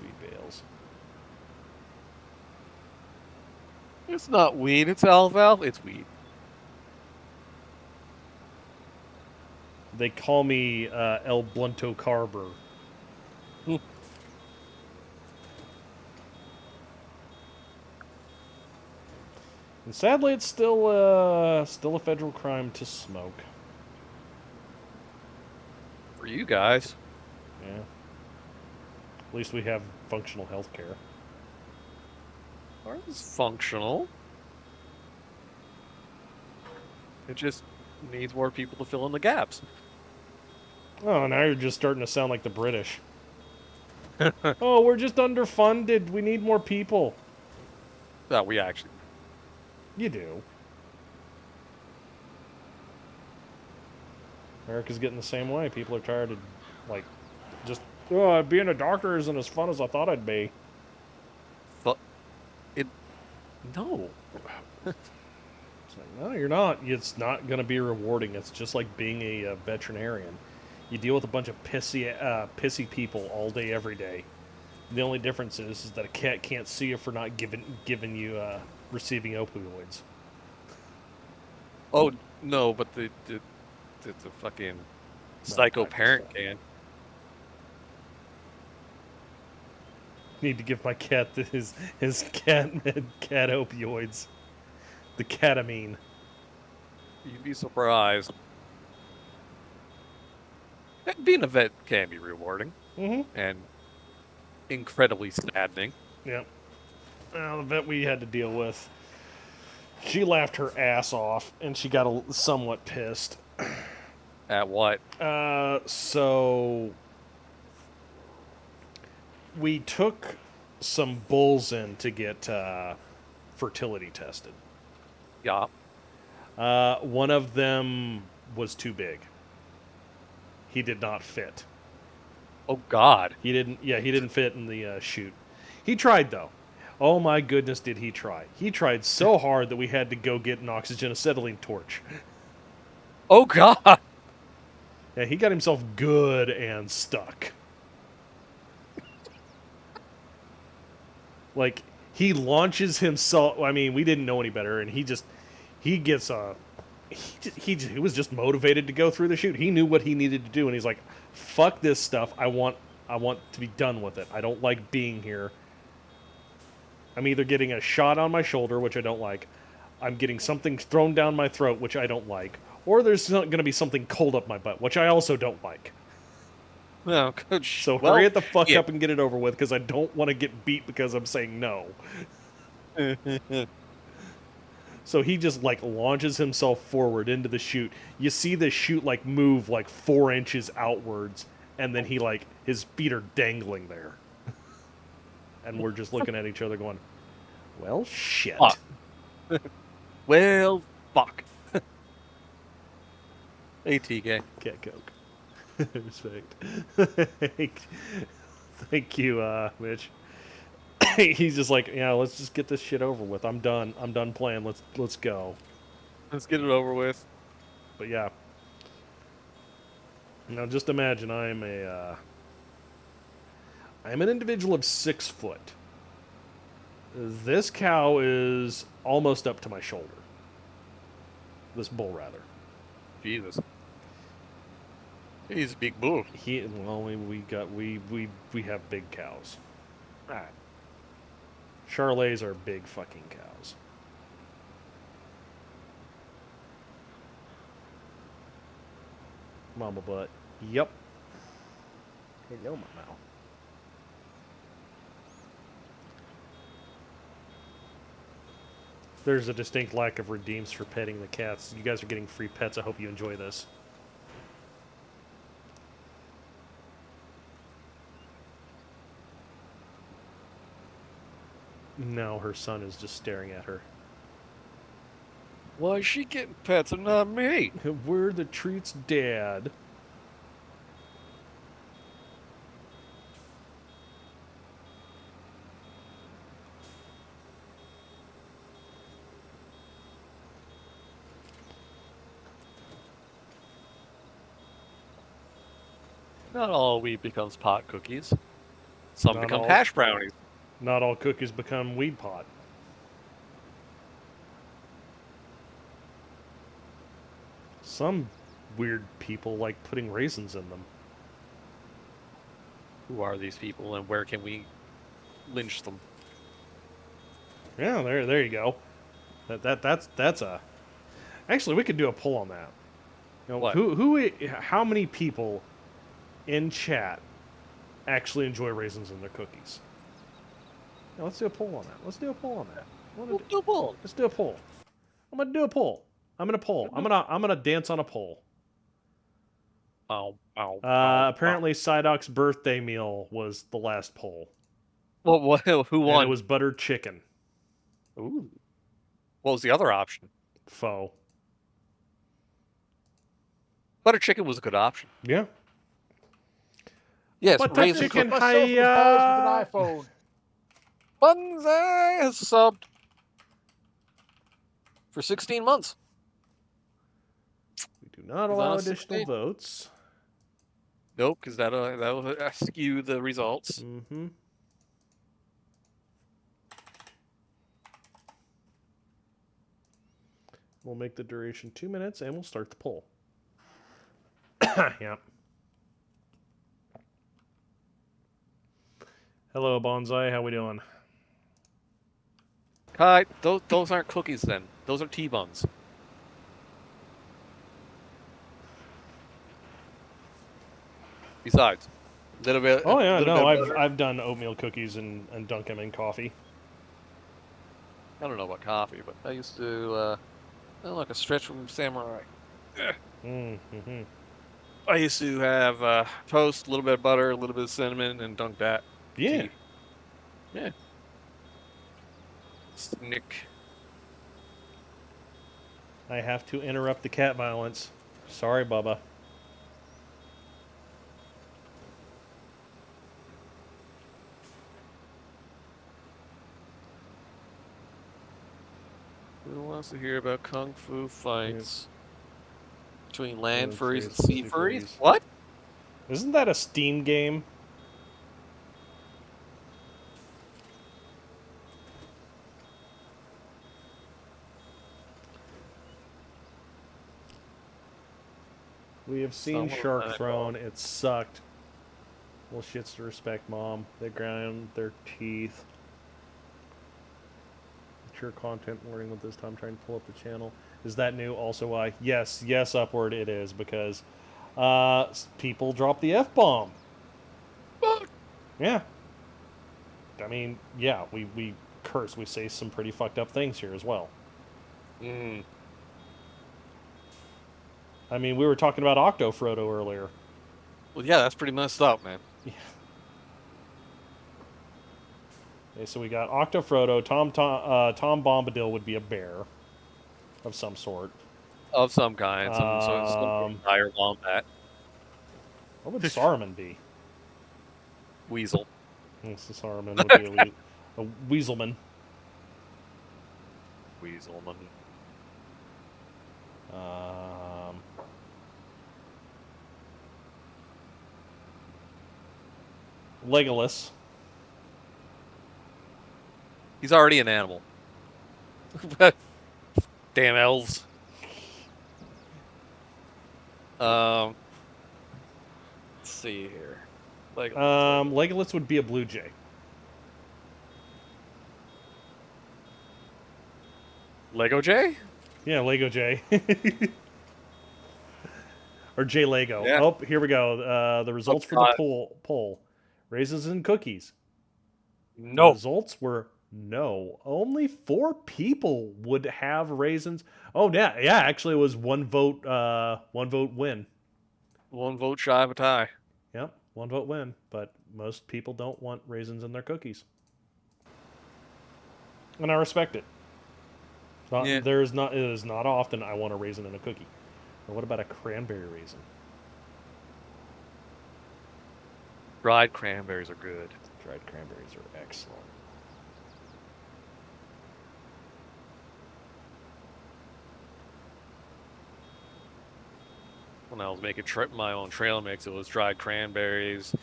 Wheat bales. It's not weed. It's alfalfa. It's weed. They call me El Blunto Carber. And sadly, it's still a federal crime to smoke. For you guys. Yeah. At least we have functional health care. Ours is functional. It just needs more people to fill in the gaps. Oh, now you're just starting to sound like the British. Oh, we're just underfunded. We need more people. No, we actually. You do. America's getting the same way. People are tired of, like, just, oh, being a doctor isn't as fun as I thought it'd be. No. It's like, no, you're not. It's not going to be rewarding. It's just like being a veterinarian. You deal with a bunch of pissy people all day, every day. And the only difference is that a cat can't see you for not giving you receiving opioids. Oh no, but the fucking psycho parent can. Need to give my cat his cat opioids. The ketamine. You'd be surprised. Being a vet can be rewarding. And incredibly saddening. Yep. Well, the vet we had to deal with, she laughed her ass off, and she got somewhat pissed. At what? So we took some bulls in to get fertility tested. Yeah. One of them was too big. He did not fit. Oh God. He didn't. Yeah, he didn't fit in the chute. He tried though. Oh my goodness, did he try? He tried so hard that we had to go get an oxygen acetylene torch. Oh God. Yeah, he got himself good and stuck. Like, he launches himself. I mean, we didn't know any better, and he gets he was just motivated to go through the chute. He knew what he needed to do, and he's like, "Fuck this stuff. I want to be done with it. I don't like being here. I'm either getting a shot on my shoulder, which I don't like. I'm getting something thrown down my throat, which I don't like, or there's going to be something cold up my butt, which I also don't like." No, coach. So hurry it the fuck up and get it over with, because I don't want to get beat because I'm saying no. So he just like launches himself forward into the chute. You see the chute like move like 4 inches outwards, and then he like his feet are dangling there. And we're just looking at each other going, well, shit. Well, fuck. Hey, TK. Cat Coke. Respect. Thank you, Mitch. He's just like, yeah, let's just get this shit over with. I'm done. I'm done playing. Let's go. Let's get it over with. But yeah. Now just imagine I'm an individual of 6 foot. This cow is almost up to my shoulder. This bull, rather. Jesus. He's a big bull. Well, we have big cows. Alright. Charolais are big fucking cows. Mama butt. Yep. Hello, my mouth. There's a distinct lack of redeems for petting the cats. You guys are getting free pets. I hope you enjoy this. No, her son is just staring at her. Why is she getting pets and not me? We're the treats, Dad. Not all wheat becomes pot cookies. Some Not become all. hash brownies. Not all cookies become weed pot. Some weird people like putting raisins in them. Who are these people and where can we lynch them? Yeah, there you go. That's a. Actually, we could do a poll on that. You know, What? how many people in chat actually enjoy raisins in their cookies? Yeah, let's do a poll on that. Let's do a poll on that. Let's do a poll. Let's do a poll. I'm gonna do a poll. I'm gonna poll. I'm gonna dance on a poll. Apparently, Psydoc's birthday meal was the last poll. Well, who won? And it was buttered chicken. Ooh. What was the other option? Pho. Butter chicken was a good option. Yeah. Yes, Butter raisin chicken, cookies. hiya! With an iPhone. Bunzai has subbed for 16 months. We do not allow additional votes. Nope, because that'll skew the results. Mm-hmm. We'll make the duration 2 minutes, and we'll start the poll. Yeah. Hello, Bonsai. How we doing? Kai, those aren't cookies then. Those are T-buns. Besides, little bit. Oh yeah, little no, bit better. I've done oatmeal cookies and dunk them in coffee. I don't know about coffee, but I used to. Like a stretch from Samurai. Mm-hmm. I used to have toast, a little bit of butter, a little bit of cinnamon, and dunk that. Yeah. Tea. Yeah. Snick. I have to interrupt the cat violence. Sorry, Bubba. Who wants to hear about kung fu fights between land Land furries and furries, sea sea furries? furries. What? Isn't that a Steam game? We have seen Someone Shark I Throne. It sucked. Well, shits to respect, Mom. They ground their teeth. Mature content warning with this time trying to pull up the channel. Is that new? Also, why? Yes, Upward it is because people drop the F-bomb. Yeah. I mean, yeah, we curse. We say some pretty fucked up things here as well. Mm. I mean, we were talking about OctoFrodo earlier. Well, yeah, that's pretty messed up, man. Yeah. Okay, so we got OctoFrodo. Tom Bombadil would be a bear of some sort. Of some kind. Some dire wombat. What would Saruman be? Weasel. Yes, Saruman would be a Weaselman. Weaselman. Legolas. He's already an animal. Damn elves. Let's see here. Legolas would be a blue jay. Lego Jay? Yeah, Lego Jay. Or Jay Lego. Yeah. Oh, here we go. The results for the poll. Raisins and cookies. No. The results were no. Only 4 people would have raisins. Oh yeah, actually it was one vote win. 1 vote shy of a tie. Yep, 1 vote win. But most people don't want raisins in their cookies. And I respect it. It is not often I want a raisin in a cookie. Or what about a cranberry raisin? Dried cranberries are good. Dried cranberries are excellent. When I was making my own trail mix, it was dried cranberries,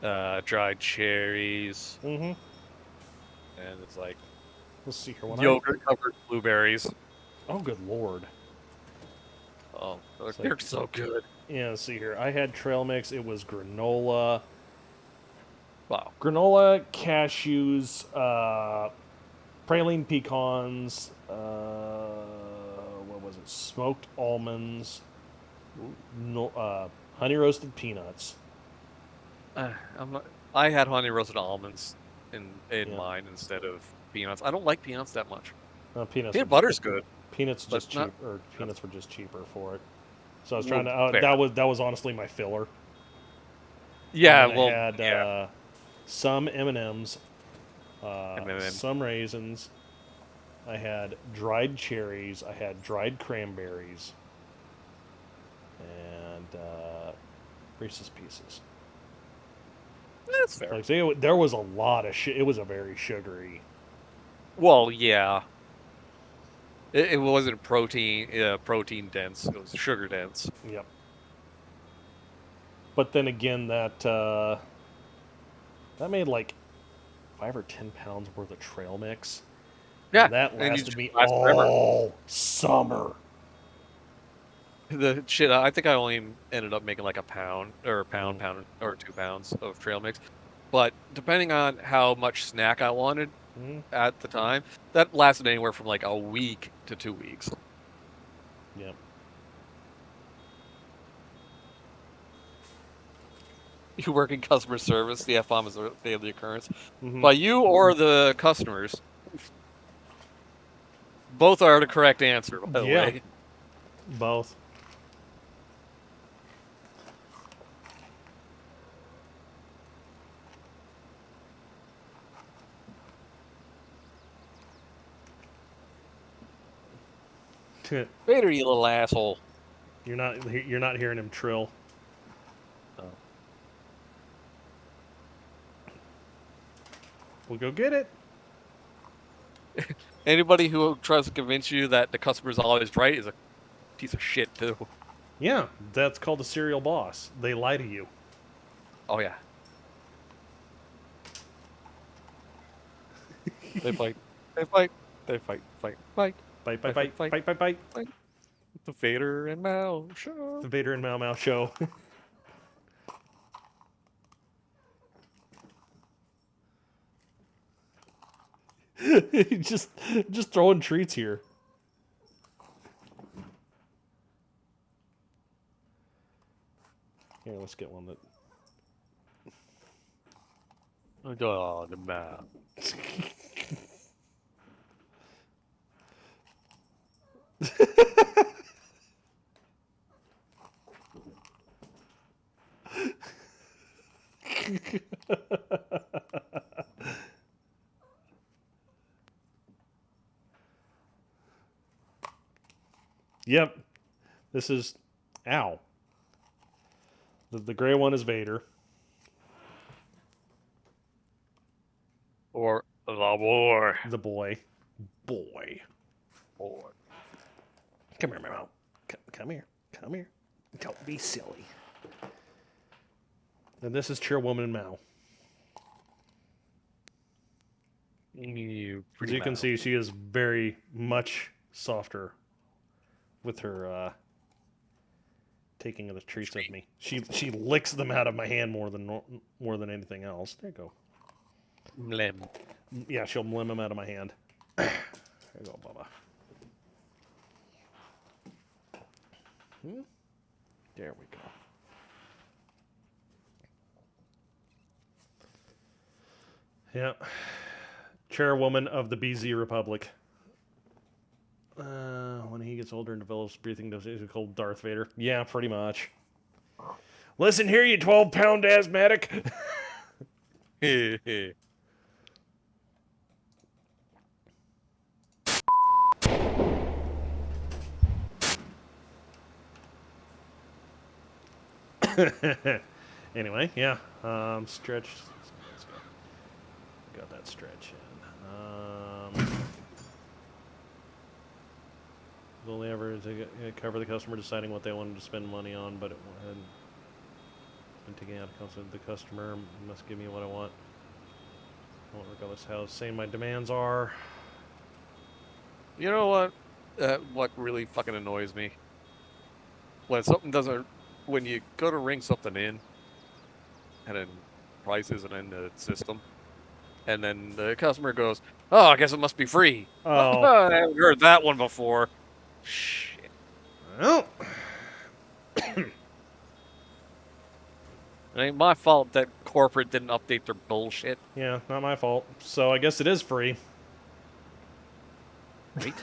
dried cherries, and it's like let's see here. Yogurt covered blueberries. Oh, good lord! Oh, they're so good. Yeah, let's see here. I had trail mix. It was granola. Wow. Granola, cashews, praline pecans. What was it? Smoked almonds. Honey roasted peanuts. I had honey roasted almonds in mine instead of peanuts. I don't like peanuts that much. Peanut butter's good. Peanuts just cheap, or peanuts were just cheaper for it. So I was trying to. Fair. That was honestly my filler. Yeah, I had some M&Ms, some raisins. I had dried cherries. I had dried cranberries. And Reese's Pieces. That's fair. Like, there was a lot of shit. It was a very sugary. Well, yeah. It wasn't protein dense. It was sugar dense. Yep. But then again, that made like 5 or 10 pounds worth of trail mix. Yeah, and that lasted me all forever. Summer. The shit, I think I only ended up making like a pound or 2 pounds of trail mix. but depending on how much snack I wanted at the time, that lasted anywhere from like a week to 2 weeks. Yep. You work in customer service, the F-bomb is a daily occurrence. By you or the customers. Both are the correct answer, by the way. Both. Vader, you little asshole. You're not hearing him trill. Oh. We'll go get it. Anybody who tries to convince you that the customer's always right is a piece of shit, too. Yeah, that's called a serial boss. They lie to you. Oh, yeah. They fight. They fight. They fight. Fight. Fight. Fight, fight, fight, fight, fight, fight, fight. The Vader and Mao show. The Vader and Mao show. just throwing treats here. Here, let's get one that. Oh, the Mao. Yep. This is... Ow. The gray one is Vader. Or the boy. The boy. Boy. Boy. Come here, Mao. Come here. Come here. Don't be silly. And this is Chairwoman Mao. As you can see, she is very much softer with her taking of the treats of me. She licks them out of my hand more than anything else. There you go. Mlem. Yeah, she'll mlim them out of my hand. There you go, Bubba. There we go. Yeah. Chairwoman of the BZ Republic. When he gets older and develops breathing disease called Darth Vader. Yeah, pretty much. Listen here, you 12-pound asthmatic. Anyway, yeah. Stretch. Let's go. Got that stretch in. Only ever to cover the customer deciding what they wanted to spend money on, but it had been taking out the customer must give me what I want. I won't regardless how insane my demands are. You know what? What really fucking annoys me? When something doesn't... When you go to ring something in, and then price isn't in the system, and then the customer goes, "Oh, I guess it must be free." Oh. I haven't heard that one before. Shit. Well. It ain't my fault that corporate didn't update their bullshit. Yeah, not my fault. So I guess it is free. Right?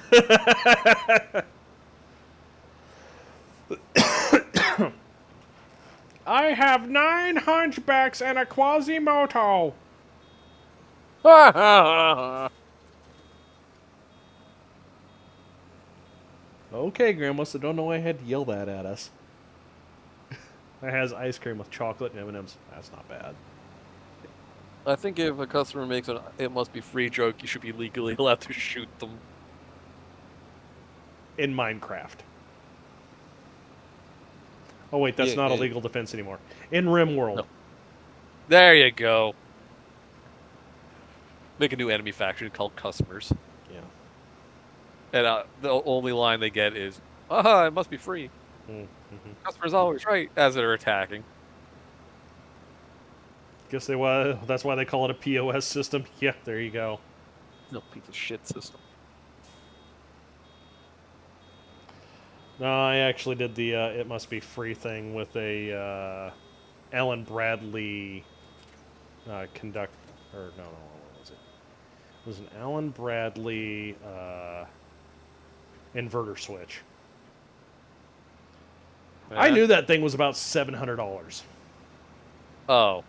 I have 9 hunchbacks and a Quasimodo. Okay, Grandma, so don't know why I had to yell that at us. It has ice cream with chocolate and M&M's. That's not bad. I think if a customer makes an "it must be free" joke, you should be legally allowed to shoot them. In Minecraft. Oh wait, that's not a legal defense anymore. In RimWorld. No. There you go. Make a new enemy faction called Customers. Yeah. And the only line they get is, "Aha, it must be free." Mm-hmm. Customer's always right as they're attacking. Guess they was. That's why they call it a POS system. Yeah, there you go. No piece of shit system. No, I actually did the it must be free thing with a Alan Bradley conduct. Or no, what was it? It was an Alan Bradley inverter switch. I knew that thing was about $700. Oh.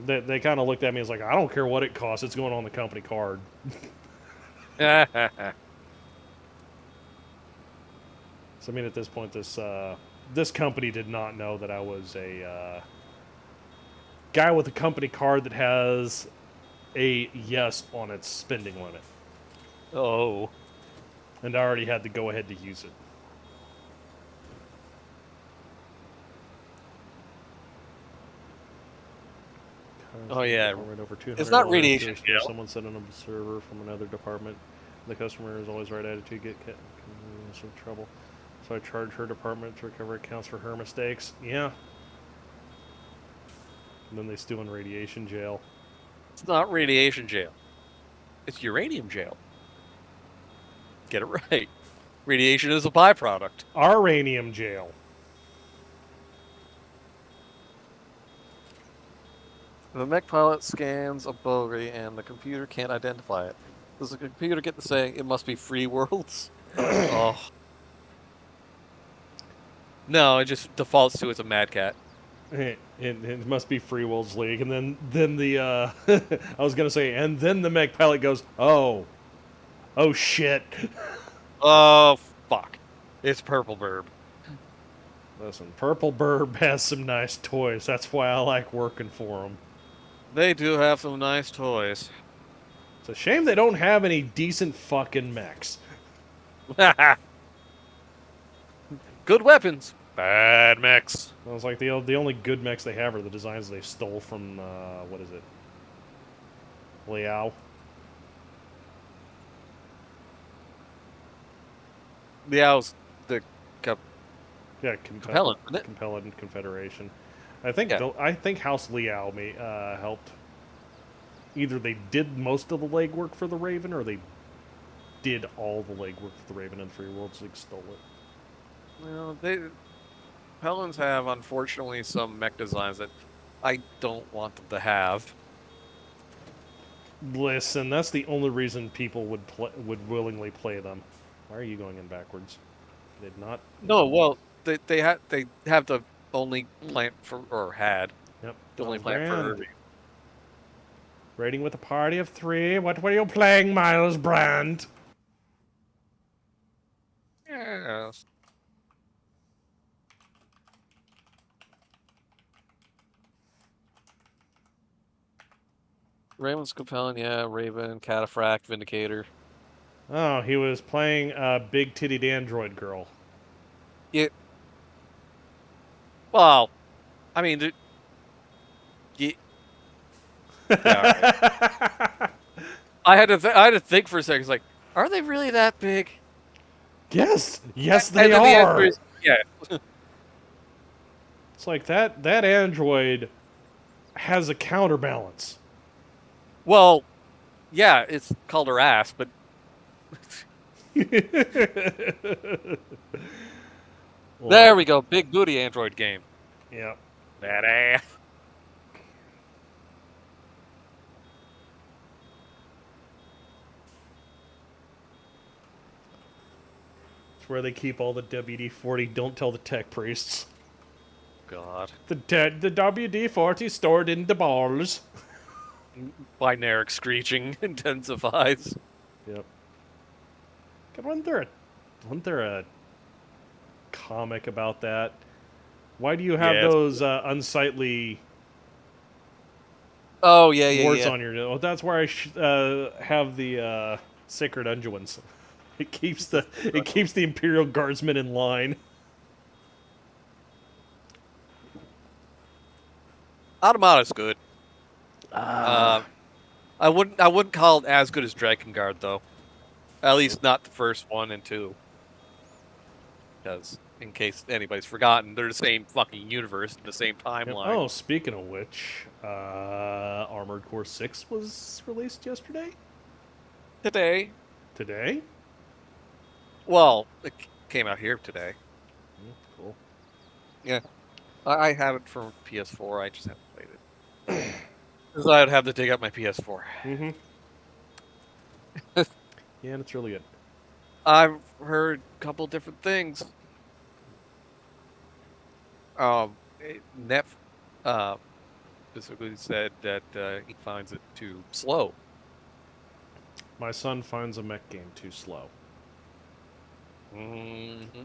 They kind of looked at me as like, I don't care what it costs, it's going on the company card. So I mean, at this point, this company did not know that I was a guy with a company card that has a yes on its spending limit. Oh. And I already had to go ahead to use it. Oh yeah, Right over it's not $200 radiation to jail. Someone sent an observer from another department. The customer is always right attitude, get some trouble. So I charge her department to recover accounts for her mistakes. Yeah. And then they steal in radiation jail. It's not radiation jail. It's uranium jail. Get it right. Radiation is a byproduct. Uranium jail. The mech pilot scans a bogey and the computer can't identify it. Does the computer get to saying it must be free worlds? Oh. No, it just defaults to it's a mad cat. It must be Free Worlds League. And then the, I was going to say, and then the mech pilot goes, oh shit. Oh, fuck. It's Purple Burb. Listen, Purple Burb has some nice toys. That's why I like working for them. They do have some nice toys. It's a shame they don't have any decent fucking mechs. Good weapons. Bad mechs. I was like, the only good mechs they have are the designs they stole from, what is it? Liao. Liao's the Compellant, isn't it? Compellant Confederation. I think I think House Liao helped. Either they did most of the legwork for the Raven, or they did all the legwork for the Raven, and Free Worlds League stole it. Well, Pelons have, unfortunately, some mech designs that I don't want them to have. Listen, that's the only reason people would willingly play them. Why are you going in backwards? Did not. No, well, they have the only plant for, or had. Yep. The only plant for. Raiding with a party of 3. What were you playing, Miles Brand? Yes. Raven's compelling, yeah. Raven, Cataphract, Vindicator. Oh, he was playing a big-tittied android girl. Yeah. Well, I mean, yeah. Right. I had to think for a second. It's like, are they really that big? Yes, they are. Yeah. It's like that android has a counterbalance. Well, yeah, it's called her ass, but there we go. Big booty android game. Yep. That ass. It's where they keep all the WD-40 don't tell the tech priests. God. The WD-40 stored in the balls. Binaric screeching intensifies. Yep. God, wasn't there a comic about that? Why do you have those unsightly words on your nose? Oh, that's where I have the sacred unguents. It keeps the Imperial Guardsmen in line. Automata's good. I wouldn't call it as good as Drakengard though. At least not the first 1 and 2. Because in case anybody's forgotten, they're the same fucking universe, the same timeline. Oh, speaking of which, Armored Core 6 was released yesterday? Today? Today? Well, it came out here today. Cool. Yeah. I have it for PS4, I just haven't played it. Because I'd have to dig up my PS4. Mm-hmm. Yeah, and it's really good. I've heard a couple different things. Neff specifically said that he finds it too slow. My son finds a mech game too slow. Mm-hmm.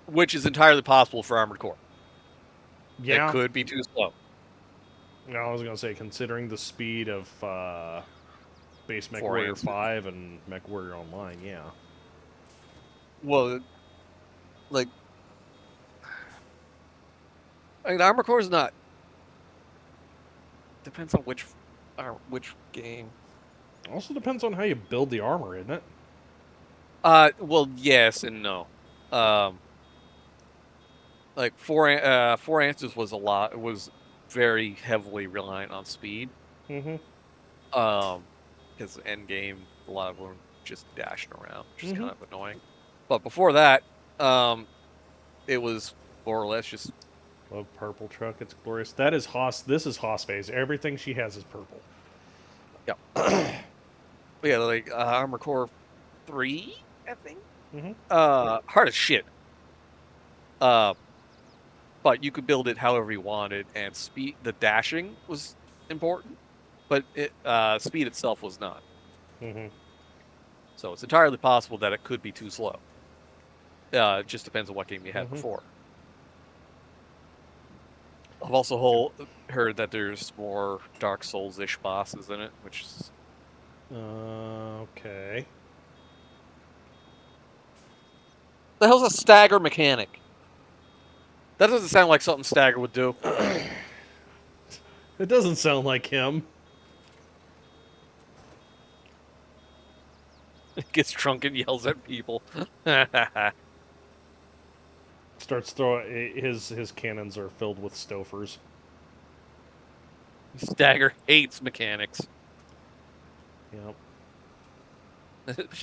Which is entirely possible for Armored Core. Yeah. It could be too slow. No, I was going to say, considering the speed of base Mech 4 Warrior amps. 5 and Mech Warrior Online, yeah. Well, like, I mean, Armored Core is not. Depends on which game. Also depends on how you build the armor, isn't it? Well, yes and no. Like four answers was was very heavily reliant on speed. Mm-hmm. Because end game, a lot of them were just dashing around, which is kind of annoying. But before that, it was more or less just. Love purple truck, it's glorious. That is Haas. This is Haas phase. Everything she has is purple. Yep. Yeah, like Armored Core 3, I think. Mm-hmm. Hard as shit. But you could build it however you wanted, and the dashing was important, but speed itself was not. Mm-hmm. So it's entirely possible that it could be too slow. It just depends on what game you had before. I've also heard that there's more Dark Souls-ish bosses in it, which is... Okay. The hell's a stagger mechanic? That doesn't sound like something Stagger would do. It doesn't sound like him. Gets drunk and yells at people. Starts throwing his cannons are filled with Stofers. Stagger hates mechanics. Yep.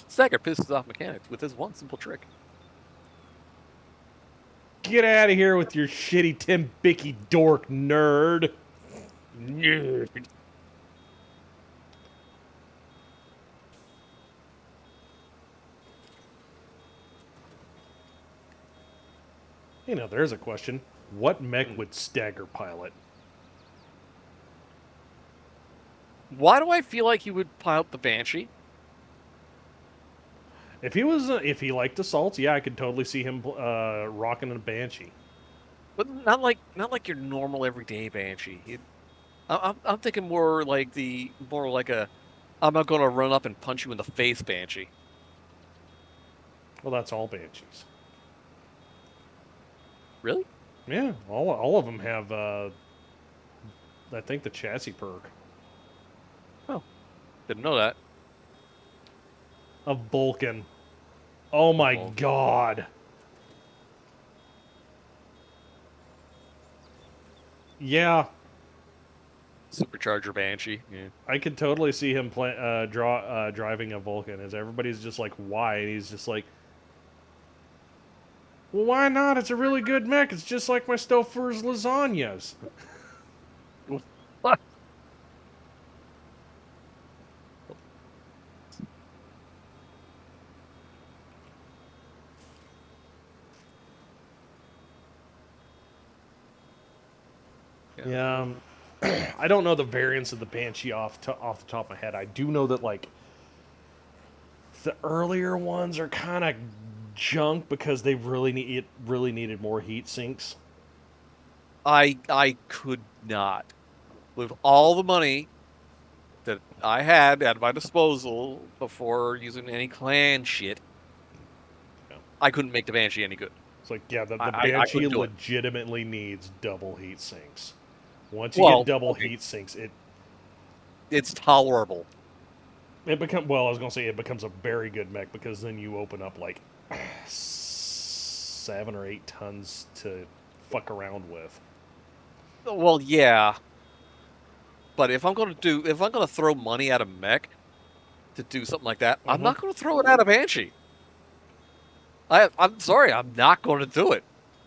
Stagger pisses off mechanics with his one simple trick. Get out of here with your shitty Tim Bicky dork, nerd. Nerd. You know, there's a question. What mech would Stagger pilot? Why do I feel like he would pilot the Banshee? If he liked assaults, yeah, I could totally see him rocking a Banshee. But not like your normal everyday Banshee. I'm thinking more like I'm not going to run up and punch you in the face Banshee. Well, that's all Banshees. Really? Yeah, all of them have. I think the chassis perk. Oh, didn't know that. A Vulcan. Oh my god. Yeah. Supercharger Banshee. Yeah. I could totally see him driving a Vulcan. As everybody's just like, why? And he's just like, well, why not? It's a really good mech. It's just like my Stouffer's lasagnas. What? Yeah, I don't know the variants of the Banshee off the top of my head. I do know that like the earlier ones are kind of junk because they really needed more heat sinks. I could not, with all the money that I had at my disposal before using any clan shit, I couldn't make the Banshee any good. It's like, yeah, the Banshee legitimately needs double heat sinks. Once you get double heat sinks, it's tolerable. I was gonna say it becomes a very good mech because then you open up like 7 or 8 tons to fuck around with. Well, yeah. But if I'm gonna throw money at a mech to do something like that, I'm not gonna throw it at a Banshee. I'm sorry, I'm not going to do it.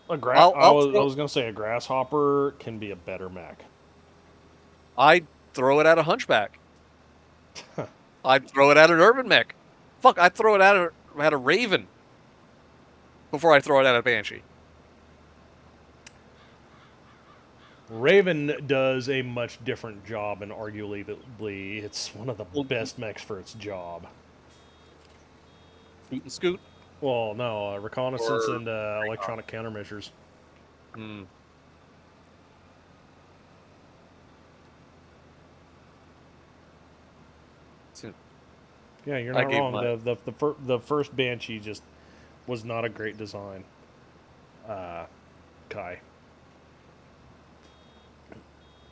I was gonna say a Grasshopper can be a better mech. I'd throw it at a Hunchback. I'd throw it at an Urban Mech. Fuck, I'd throw it at a Raven before I throw it at a Banshee. Raven does a much different job, and arguably it's one of the best mechs for its job. Boot and scoot? Well, no, reconnaissance and electronic countermeasures. Hmm. Yeah, you're not wrong. The first Banshee just was not a great design. Kai.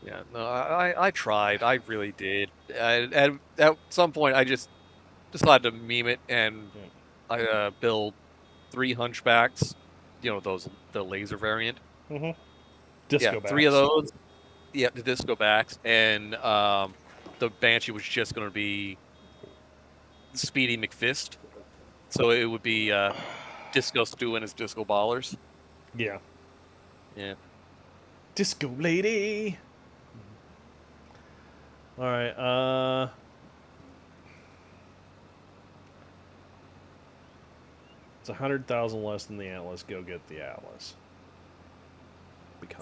Yeah, no, I tried. I really did. And at some point, I just decided to meme it, and I build 3 Hunchbacks. You know, the laser variant. Mm-hmm. Yeah, 3 of those. Yeah, the disco backs, and the Banshee was just going to be Speedy McFist. So it would be Disco Stu and his Disco Ballers. Yeah. Yeah. Disco Lady. All right. It's 100,000 less than the Atlas. Go get the Atlas.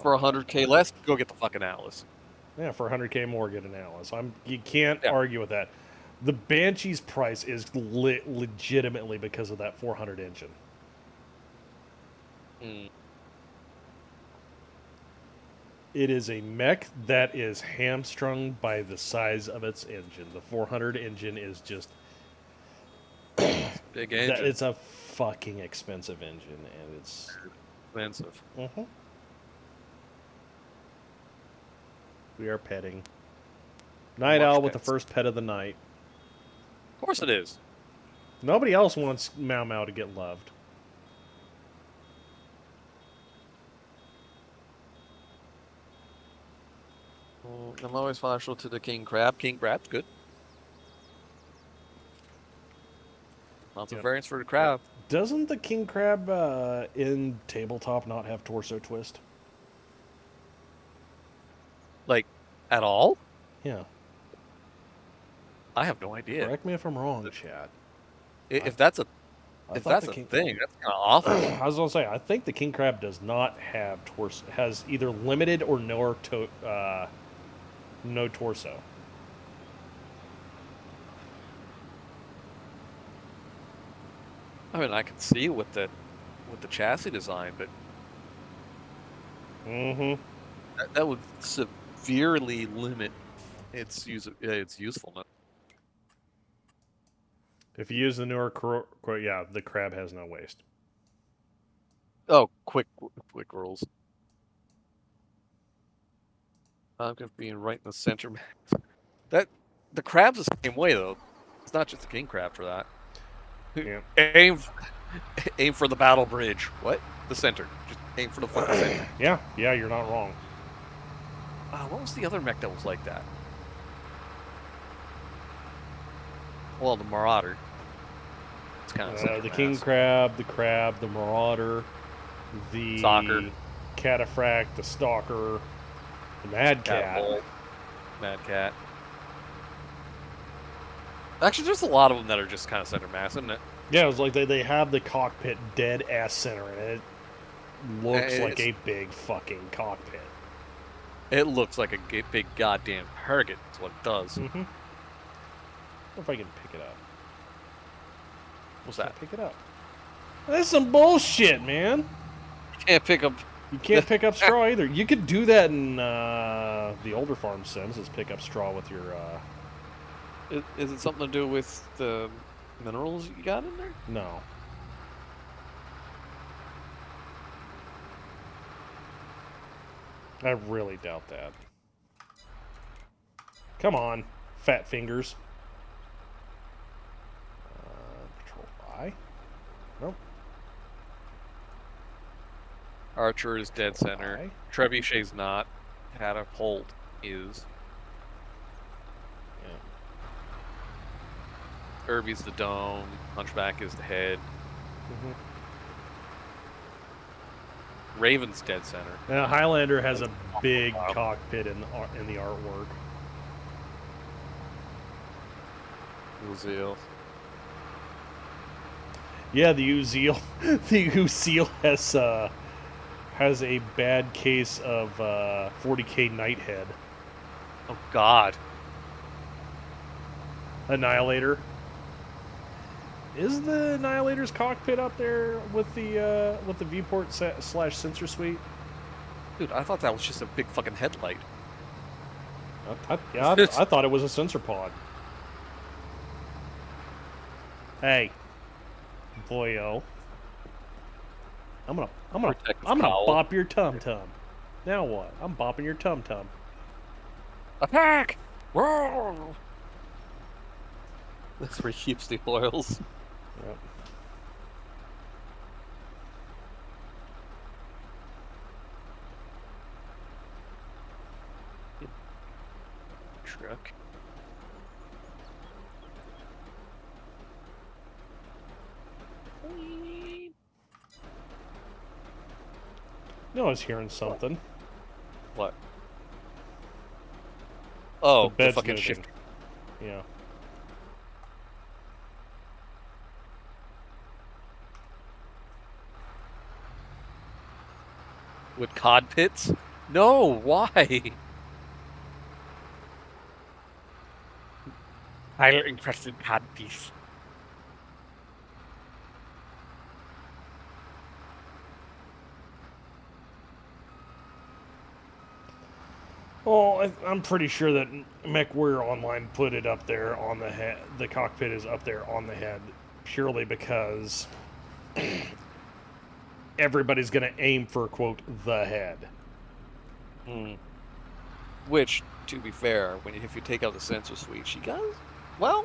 For 100K less, go get the fucking Atlas. Yeah, for 100K more, get an Atlas. You can't argue with that. The Banshee's price is legitimately because of that 400 engine. Mm. It is a mech that is hamstrung by the size of its engine. The 400 engine is just big engine. It's a fucking expensive engine, and it's expensive. Mm-hmm. We are petting. Night Owl with the first pet of the night. Of course it is. Nobody else wants Mau Mau to get loved. I'm always partial to the King Crab. King Crab's good. Lots of variants for the crab. Doesn't the King Crab in tabletop not have torso twist? Like, at all? Yeah. I have no idea. Correct me if I'm wrong, Chad. If that's a thing, that's kind of awful. I was gonna say, I think the King Crab does not have torso. Has either limited or no torso. I mean, I can see it with the chassis design, but that would severely limit its usefulness. If you use the newer, the Crab has no waist. Oh, quick rules. I'm gonna be right in the center. The Crab's the same way though. It's not just the King Crab for that. Yeah. Aim for the battle bridge. What? The center. Just aim for the fucking center. Yeah, you're not wrong. What was the other mech that was like that? Well, the Marauder. It's kind of the King Crab, the Marauder, the Stalker, Cataphract, the Stalker, the Mad Cat. Mad Cat. Actually, there's a lot of them that are just kind of center mass, isn't it? Yeah, it's like they have the cockpit dead ass center, and it looks like a big fucking cockpit. It looks like a big goddamn target. That's what it does. Mm-hmm. I wonder if I can pick it up. What's that? Pick it up. That's some bullshit, man. You can't pick up. You can't pick up straw either. You could do that in the older farm sims. Is pick up straw with your. Is it something to do with the minerals you got in there? No. I really doubt that. Come on, fat fingers. Control I. Nope. Archer is dead center. Aye. Trebuchet's not. Catapult is. Yeah. Kirby's the dome. Hunchback is the head. Mm-hmm. Raven's dead center. Now, Highlander has a big cockpit in the artwork. Uziel. Yeah, the Uziel, the Uziel has a bad case of 40k Nighthead. Oh God. Annihilator. Is the Annihilator's cockpit up there with the viewport slash sensor suite? Dude, I thought that was just a big fucking headlight. I thought it was a sensor pod. Hey, boyo. I'm gonna bop your tum tum. Now what? I'm bopping your tum tum. Attack! Whoa! That's where he keeps the oils. Yep. Truck. No, I was hearing something. What? Oh, the bed's fucking moving. shift. Yeah. With cod pits? No, why? Highly encrusted cod piece. Well, I'm pretty sure that MechWarrior Online put it up there on the head. The cockpit is up there on the head purely because everybody's going to aim for, quote, the head. Hmm. Which, to be fair, if you take out the sensor suite, she goes, well...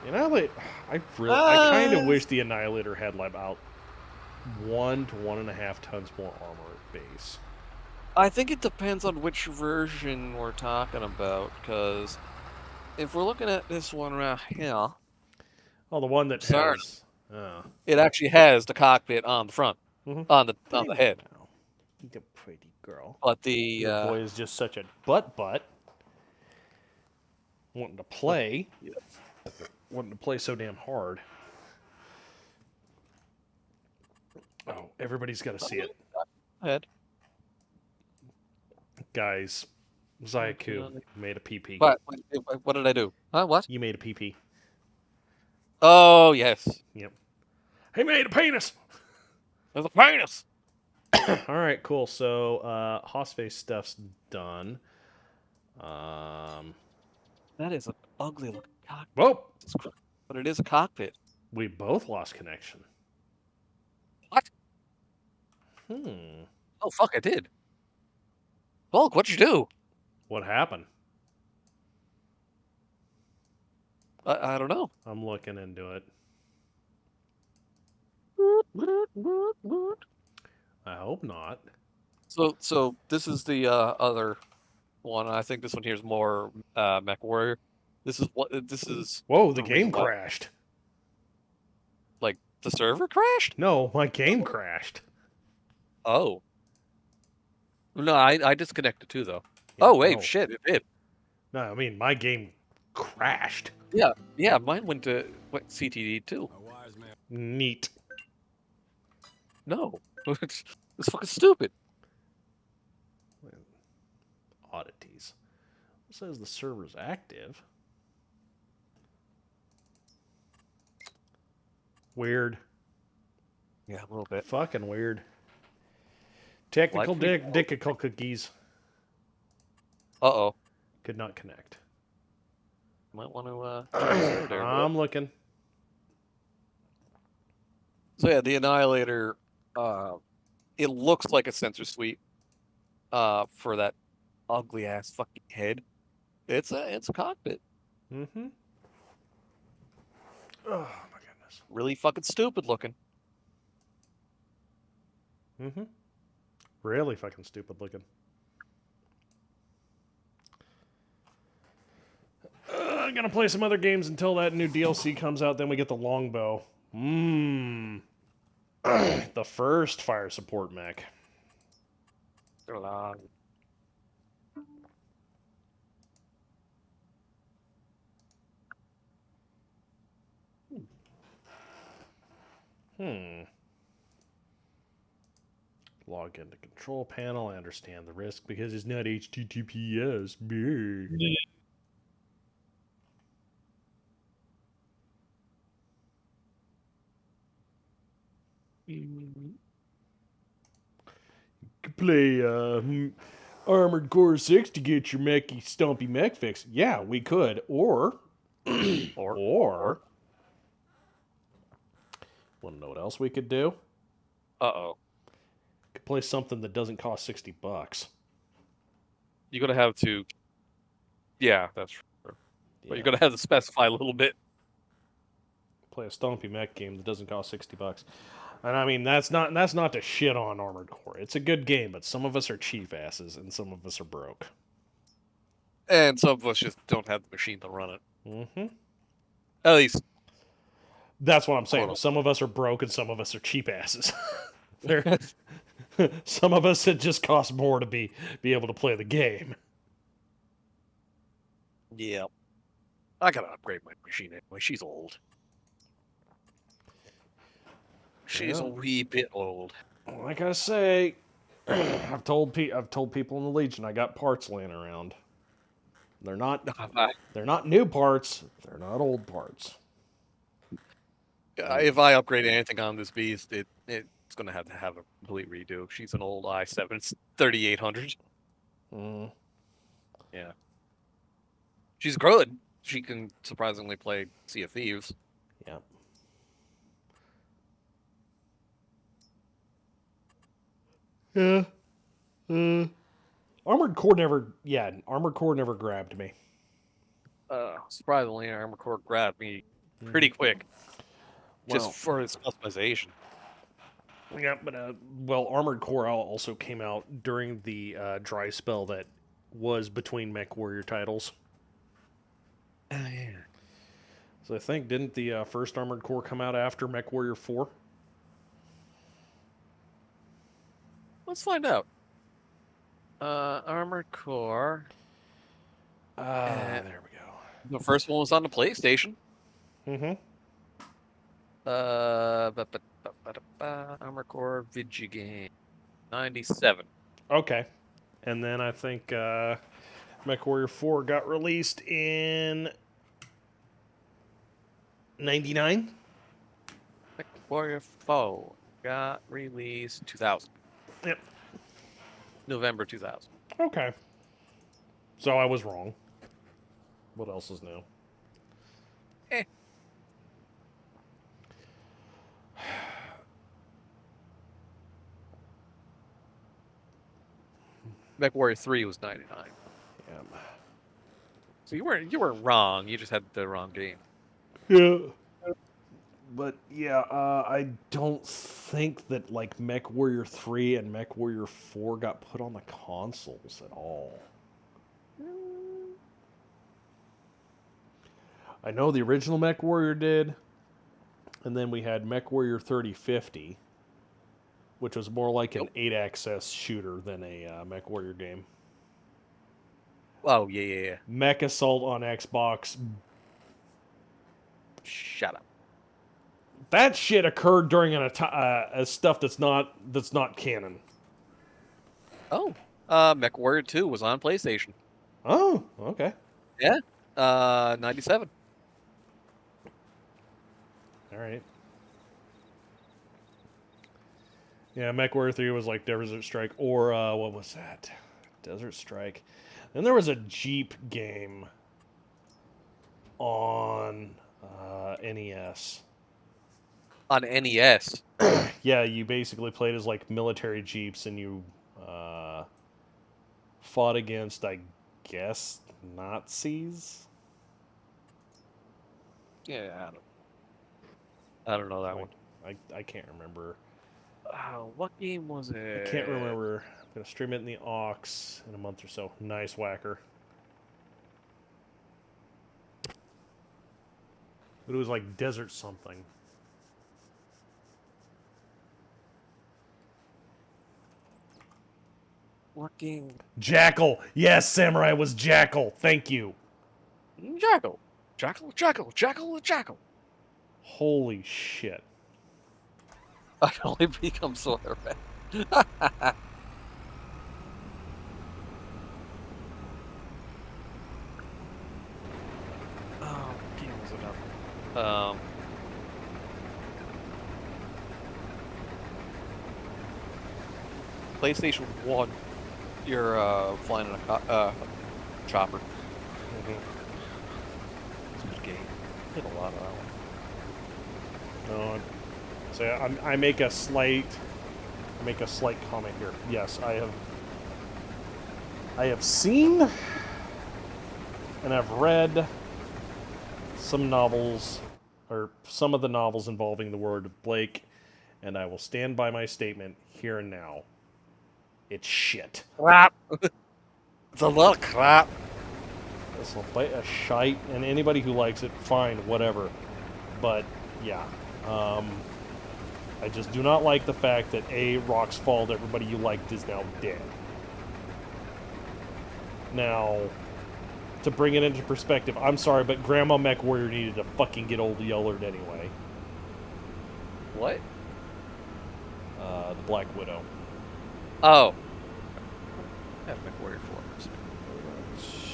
I kind of wish the Annihilator had like about 1 to 1.5 tons more armor at base. I think it depends on which version we're talking about, because if we're looking at this one right here... Oh, the one that has... It actually has the cockpit on the front, on the head. Now. You pretty girl. But the... Your boy is just such a butt. Wanting to play. Wanting to play so damn hard. Oh, everybody's got to see it. Head. Guys, Zayaku made a PP. What did I do? Huh? What? You made a PP. Oh, yes. Yep. He made a penis! There's a penis! Alright, cool. So, Hossface stuff's done. That is an ugly looking cockpit. Whoa! But it is a cockpit. We both lost connection. What? Oh, fuck, I did. Bulk, what'd you do? What happened? I don't know. I'm looking into it. I hope not. So this is the other one. I think this one here is more MechWarrior. This is. Whoa! The game crashed. Like the server crashed? No, my game crashed. Oh. No, I disconnected too though. Yeah, oh wait, no. shit! It did. No, I mean my game crashed. Yeah. Mine went to CTD too. Neat. No, it's fucking stupid. Oddities. It says the server's active. Weird. Yeah, a little bit. Fucking weird. Technical dickical cookies. Uh-oh. Could not connect. Might want to... I'm looking. So yeah, the Annihilator, it looks like a sensor suite for that ugly-ass fucking head. It's a cockpit. Mm-hmm. Oh, my goodness. Really fucking stupid looking. Mm-hmm. Really fucking stupid looking. I'm gonna play some other games until that new DLC comes out. Then we get the longbow. The first fire support mech. Log into control panel. I understand the risk because it's not HTTPS. You could play Armored Core 6 to get your mechy stumpy mech fix. Yeah, we could. Or want to know what else we could do? Uh-oh. Could play something that doesn't cost $60. You're going to have to... Yeah, that's true. But Yeah. you're going to have to specify a little bit. Play a stompy mech game that doesn't cost $60. And I mean, that's not to shit on Armored Core. It's a good game, but some of us are cheap asses and some of us are broke. And some of us just don't have the machine to run it. Mm-hmm. At least... That's what I'm saying. Some of us are broke and some of us are cheap asses. Some of us, it just costs more to be able to play the game. Yeah. I gotta upgrade my machine anyway. She's old. She's a wee bit old. Like I say, I've told people in the Legion I got parts laying around. They're not new parts. They're not old parts. If I upgrade anything on this beast, it's gonna have to have a complete redo. She's an old i7. It's 3800. Yeah. She's good. She can surprisingly play Sea of Thieves. Yeah. Yeah. Armored Core never grabbed me. Surprisingly, Armored Core grabbed me pretty quick. Just for its customization. Yeah, but Armored Core also came out during the dry spell that was between Mech Warrior titles. Oh, yeah. So I think, didn't the first Armored Core come out after Mech Warrior 4? Let's find out. Armored Core. There we go. The first one was on the PlayStation. Mm-hmm. Armored Core video game. 97. Okay. And then I think Mech Warrior 4 got released in 99? Mech Warrior 4 got released 2000. Yep. November 2000. Okay. So I was wrong. What else is new? Mech Warrior 3 was 99. Yeah. So you weren't wrong. You just had the wrong game. Yeah. But yeah, I don't think that like Mech Warrior 3 and Mech Warrior 4 got put on the consoles at all. I know the original Mech Warrior did, and then we had Mech Warrior 3050, which was more like an 8-access shooter than a Mech Warrior game. Oh, yeah. Mech Assault on Xbox. Shut up. That shit occurred during a stuff that's not canon. Oh, Mech Warrior 2 was on PlayStation. Oh, okay. Yeah, 97. All right. Yeah, Mech Warrior 3 was like Desert Strike, or what was that? Desert Strike. Then there was a Jeep game on NES. On NES? Yeah, you basically played as like military Jeeps, and you fought against, I guess, Nazis? Yeah, I don't know that one. I can't remember. What game was it? I can't remember. I'm gonna stream it in the aux in a month or so. Nice whacker. But it was like desert something. What game? Jackal. Yes, Samurai was Jackal. Thank you. Jackal. Jackal. Holy shit. I can only become so red. Oh, what game was it up? PlayStation 1. You're flying in a chopper. It's a good game. Did a lot of that one. No, so I make a slight comment here. Yes, I have seen and I've read some novels, or some of the novels involving the word of Blake, and I will stand by my statement here and now. It's shit. Crap. It's a lot of crap. It's a shite, and anybody who likes it, fine, whatever. But yeah, I just do not like the fact that Rock's Fault, everybody you liked is now dead. Now, to bring it into perspective, I'm sorry, but Grandma Mech Warrior needed to fucking get old Yellard anyway. What? The Black Widow. Oh. I have MechWarrior 4.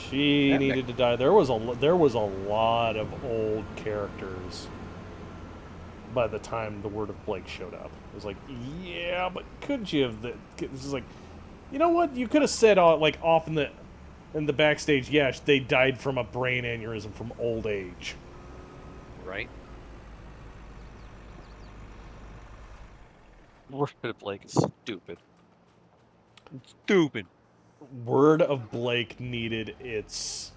She needed to die. There was a lot of old characters by the time the Word of Blake showed up. It was like, yeah, but could you have? This is like, you know what? You could have said like off in the backstage, yeah, they died from a brain aneurysm from old age. Right. Word of Blake is stupid. Stupid. Word of Blake needed its...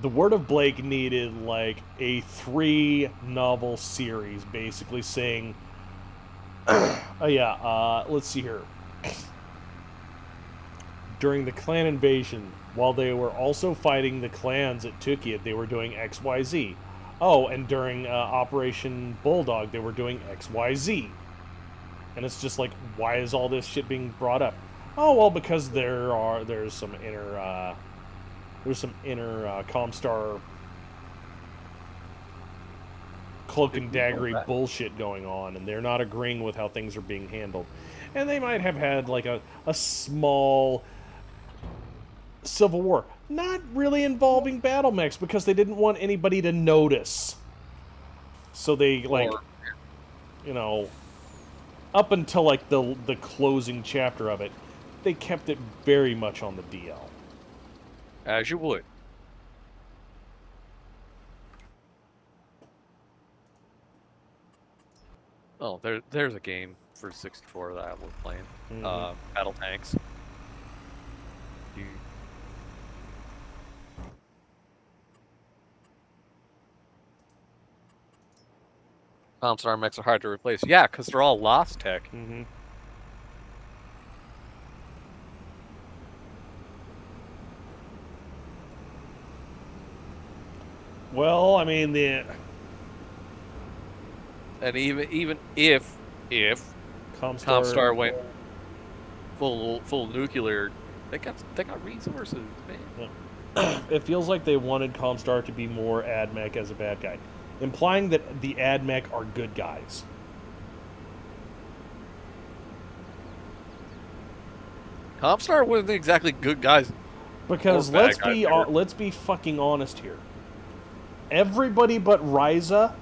The Word of Blake needed, like, a 3-novel series, basically saying... let's see here. During the clan invasion, while they were also fighting the clans that took it, they were doing XYZ. Oh, and during Operation Bulldog, they were doing XYZ. And it's just like, why is all this shit being brought up? Oh, well, because there's some inner Comstar cloak and daggery bullshit going on, and they're not agreeing with how things are being handled. And they might have had like a small civil war, not really involving battle mechs, because they didn't want anybody to notice. So they up until like the closing chapter of it, they kept it very much on the DL. As you would. Oh, there's a game for 64 that I was playing. Battle Tanks. Comstar mechs are hard to replace. Yeah, because they're all lost tech. Mm-hmm. Well, I mean, and even if Comstar went full nuclear, they got resources, man. Yeah. It feels like they wanted Comstar to be more AdMech as a bad guy, implying that the AdMech are good guys. Comstar wasn't exactly good guys. Because let's be fucking honest here. Everybody but Ryza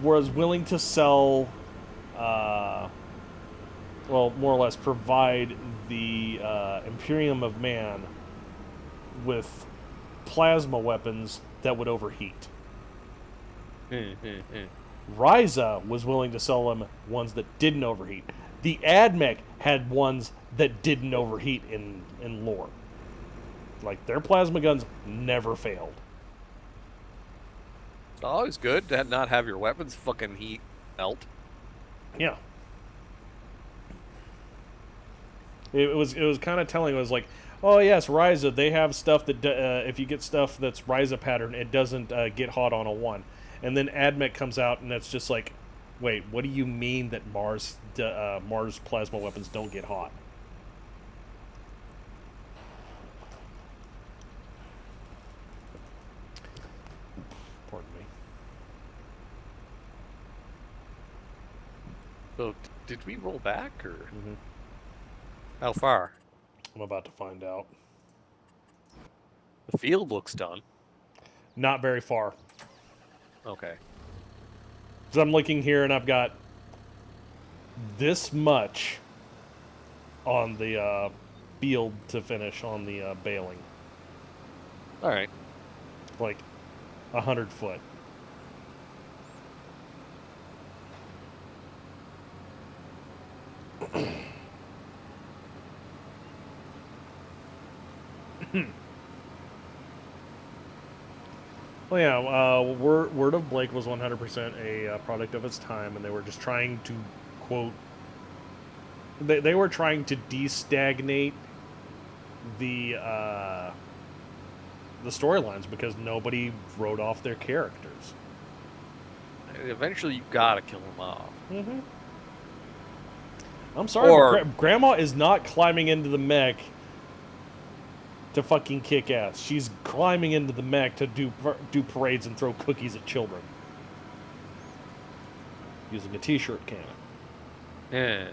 was willing to sell, more or less provide the Imperium of Man with plasma weapons that would overheat. Ryza was willing to sell them ones that didn't overheat. The AdMech had ones that didn't overheat in lore. Like, their plasma guns never failed. It's always good to not have your weapons fucking heat melt. Yeah. It was kind of telling. It was like, oh yes, Ryza, they have stuff that if you get stuff that's Ryza pattern, it doesn't get hot on a 1. And then AdMech comes out, and that's just like, wait, what do you mean that Mars plasma weapons don't get hot? Pardon me. So, did we roll back, or how far? I'm about to find out. The field looks done. Not very far. Okay. So I'm looking here, and I've got this much on the field to finish on the baling. All right. Like 100 foot. Well, yeah, Word of Blake was 100% a product of its time, and they were just trying to, quote, they were trying to destagnate the storylines because nobody wrote off their characters. Eventually, you gotta kill them off. Mm-hmm. I'm sorry, but Grandma is not climbing into the mech to fucking kick ass. She's climbing into the mech to do parades and throw cookies at children. Using a t-shirt cannon. Yeah.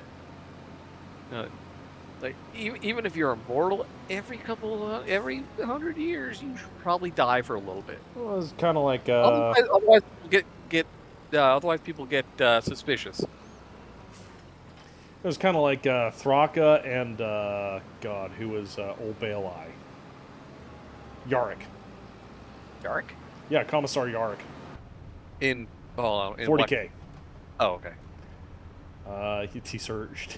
Like, even if you're immortal, every 100 years, you should probably die for a little bit. Well, it's kind of like... Otherwise, people get suspicious. It was kind of like Thraka and, God, who was Old Bale Eye? Yarick. Yarick? Yeah, Commissar Yarick. In 40K. Oh, okay. He searched.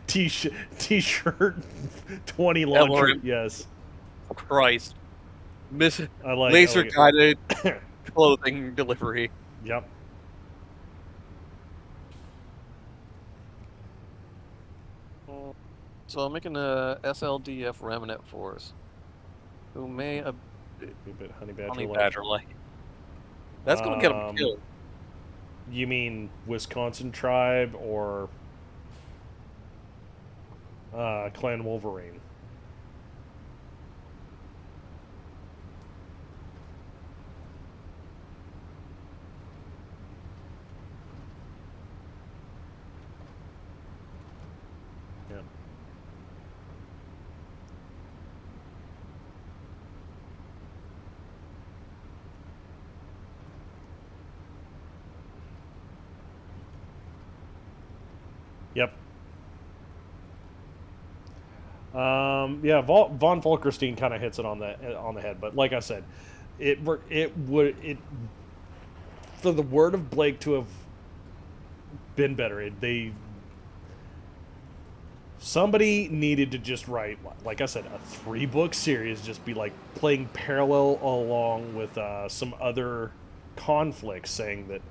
T-shirt 20 launcher. Yes. Christ. Laser guided clothing delivery. Yep. So I'm making a SLDF remnant force, who may a bit honey badger like. That's gonna get them killed. You mean Wisconsin tribe or Clan Wolverine? Yeah. Yep. Yeah, Von Volkerstein kind of hits it on the head, but like I said, it for the Word of Blake to have been better. Somebody needed to just write, like I said, a 3-book series, just be like playing parallel along with some other conflicts, saying that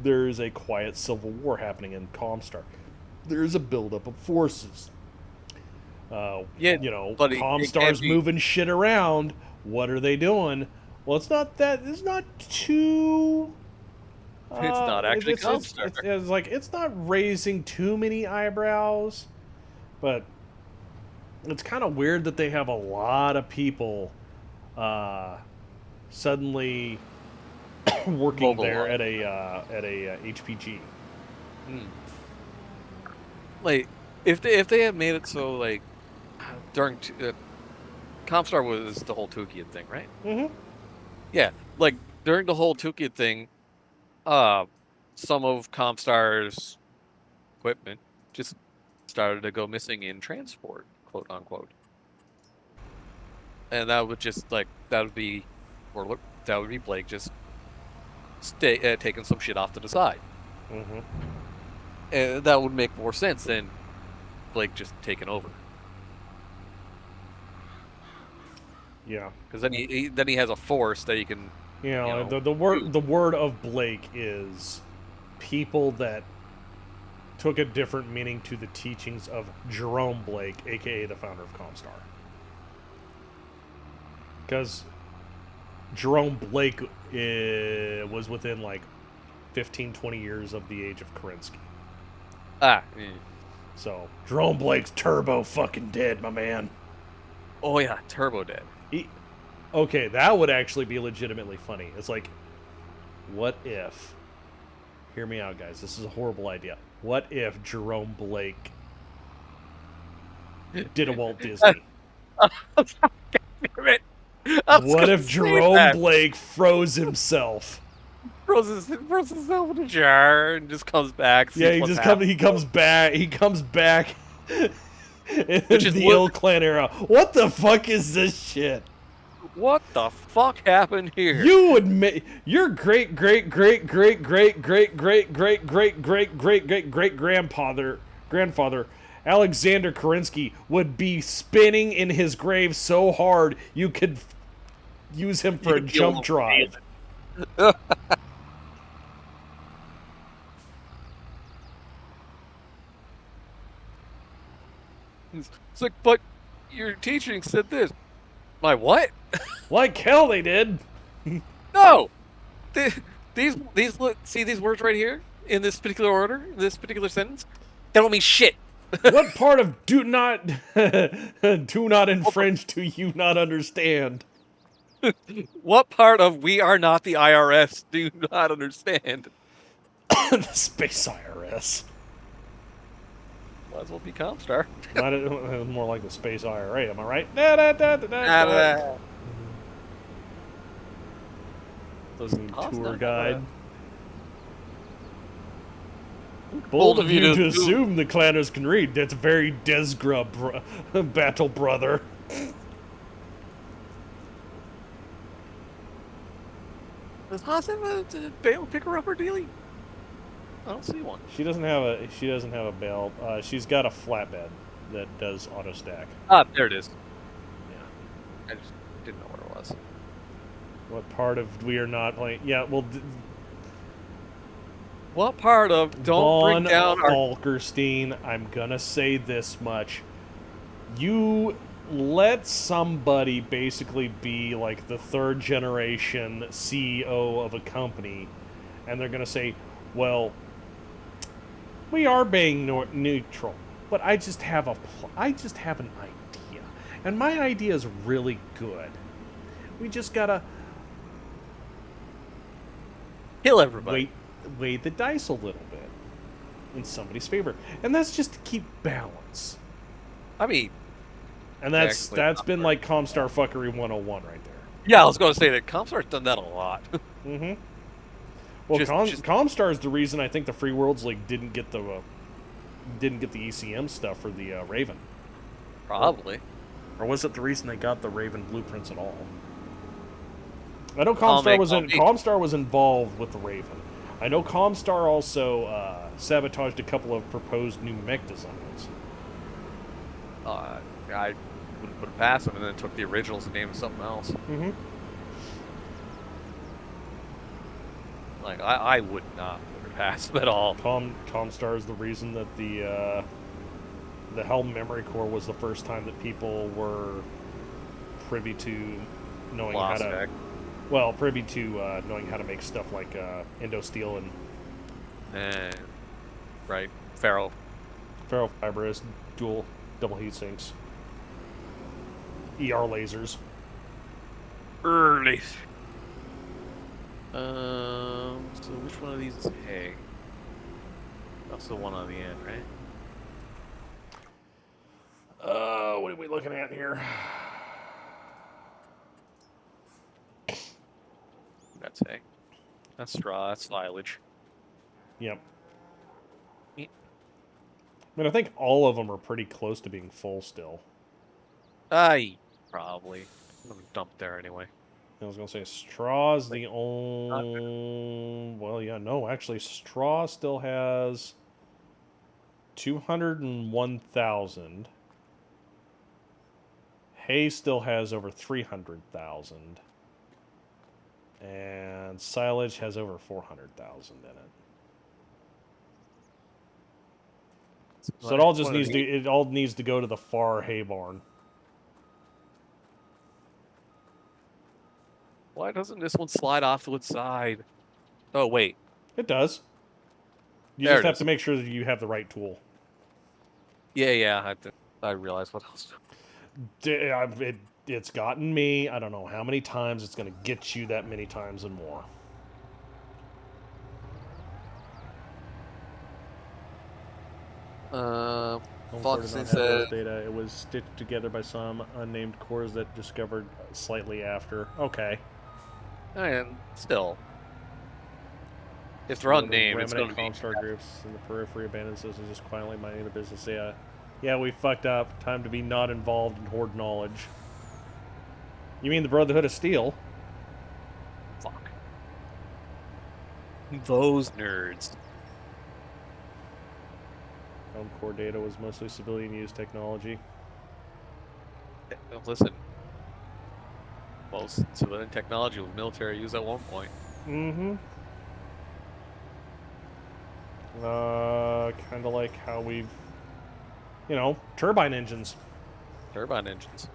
there is a quiet civil war happening in Comstar. There's a buildup of forces. Comstar's moving shit around. What are they doing? Well, it's not too... it's not actually Comstar. It's like, it's not raising too many eyebrows, but it's kind of weird that they have a lot of people suddenly working there at a HPG. Like, if they had made it so, like, during Comstar was the whole Tukian thing, right? Mm-hmm. Yeah, like during the whole Tukian thing, some of Comstar's equipment just started to go missing in transport, quote unquote, and that would be Blake just taking some shit off to the side. Mm-hmm. And that would make more sense than Blake just taking over. Yeah, because then he has a force that he can You know, the word of Blake is people that took a different meaning to the teachings of Jerome Blake, aka the founder of Comstar. Because Jerome Blake was within like 15, 20 years of the age of Kerensky. So Jerome Blake's turbo fucking dead, my man. Oh yeah, turbo dead. Okay, that would actually be legitimately funny. It's like, what if... Hear me out, guys. This is a horrible idea. What if Jerome Blake did a Walt Disney? What if Jerome Blake froze himself? Froze himself in a jar and just comes back. Yeah, he comes back. He comes back in the Ill Clan era. What the fuck is this shit? What the fuck happened here? You admit your great grandfather Alexander Kerensky would be spinning in his grave so hard you could use him for a jump drive. It's like, but your teaching said this. My what? Like hell they did. No! These see these words right here? In this particular order? In this particular sentence? They don't mean shit. What part of do not infringe do you not understand? What part of we are not the IRS do you not understand? The space IRS. Might as well be Comstar. More like the space IRA, am I right? Tour guide. Bold of you to assume the clanners can read. That's very Desgra battle brother. Does Haas have a bail picker upper dealie? I don't see one. She doesn't have a bail. She's got a flatbed that does auto stack. Ah, there it is. Yeah. I just didn't know what it was. What part of we are not playing? Yeah, well. What part of don't bring down our Falkerstein, I'm gonna say this much. You let somebody basically be like the third generation CEO of a company, and they're gonna say, well, we are being neutral, but I just have an idea, and my idea is really good. We just gotta kill everybody. Weigh the dice a little bit in somebody's favor, and that's just to keep balance. I mean, and that's been like Comstar fuckery 101 right there. Yeah, I was going to say that Comstar's done that a lot. Mm-hmm. Well, Comstar is the reason I think the Free Worlds League didn't get the ECM stuff for the Raven. Probably. Or was it the reason they got the Raven blueprints at all? I know Comstar was involved with the Raven. I know Comstar also sabotaged a couple of proposed new mech designs. I wouldn't put it past them, and then took the originals and named them something else. Mm-hmm. Like, I would not put it past them at all. Comstar is the reason that the Helm Memory Core was the first time that people were privy to knowing how to... Well, privy to knowing how to make stuff like Indosteel and... right. Ferro Fibrous, double heat sinks. ER lasers. Early. So which one of these is Hay? That's the one on the end, right? What are we looking at here? That's Hay. That's straw. That's silage. Yep. I mean, I think all of them are pretty close to being full still. Probably. I'm gonna dump there anyway. I was gonna say straw is the only. Well, yeah, no, actually, straw still has 201,000. Hay still has over 300,000. And silage has over 400,000 in it. So it all just needs to go to the far hay barn. Why doesn't this one slide off to its side? Oh wait, It does. You There just it have is. to make sure that you have the right tool. yeah. I realized what else. It's gotten me. I don't know how many times. It's going to get you that many times and more. Foxy Says says data. It was stitched together by some unnamed cores that discovered slightly after. Okay. and still. If they're unnamed, it's going to be... Comstar groups in the periphery abandoned systems just quietly minding their business. Yeah, we fucked up. Time to be not involved in Horde knowledge. You mean the Brotherhood of Steel? Fuck. Those nerds. Home core data was mostly civilian-used technology. Listen. Most civilian technology was military use at one point. Mm-hmm. Kind of like how we've, turbine engines. Turbine engines.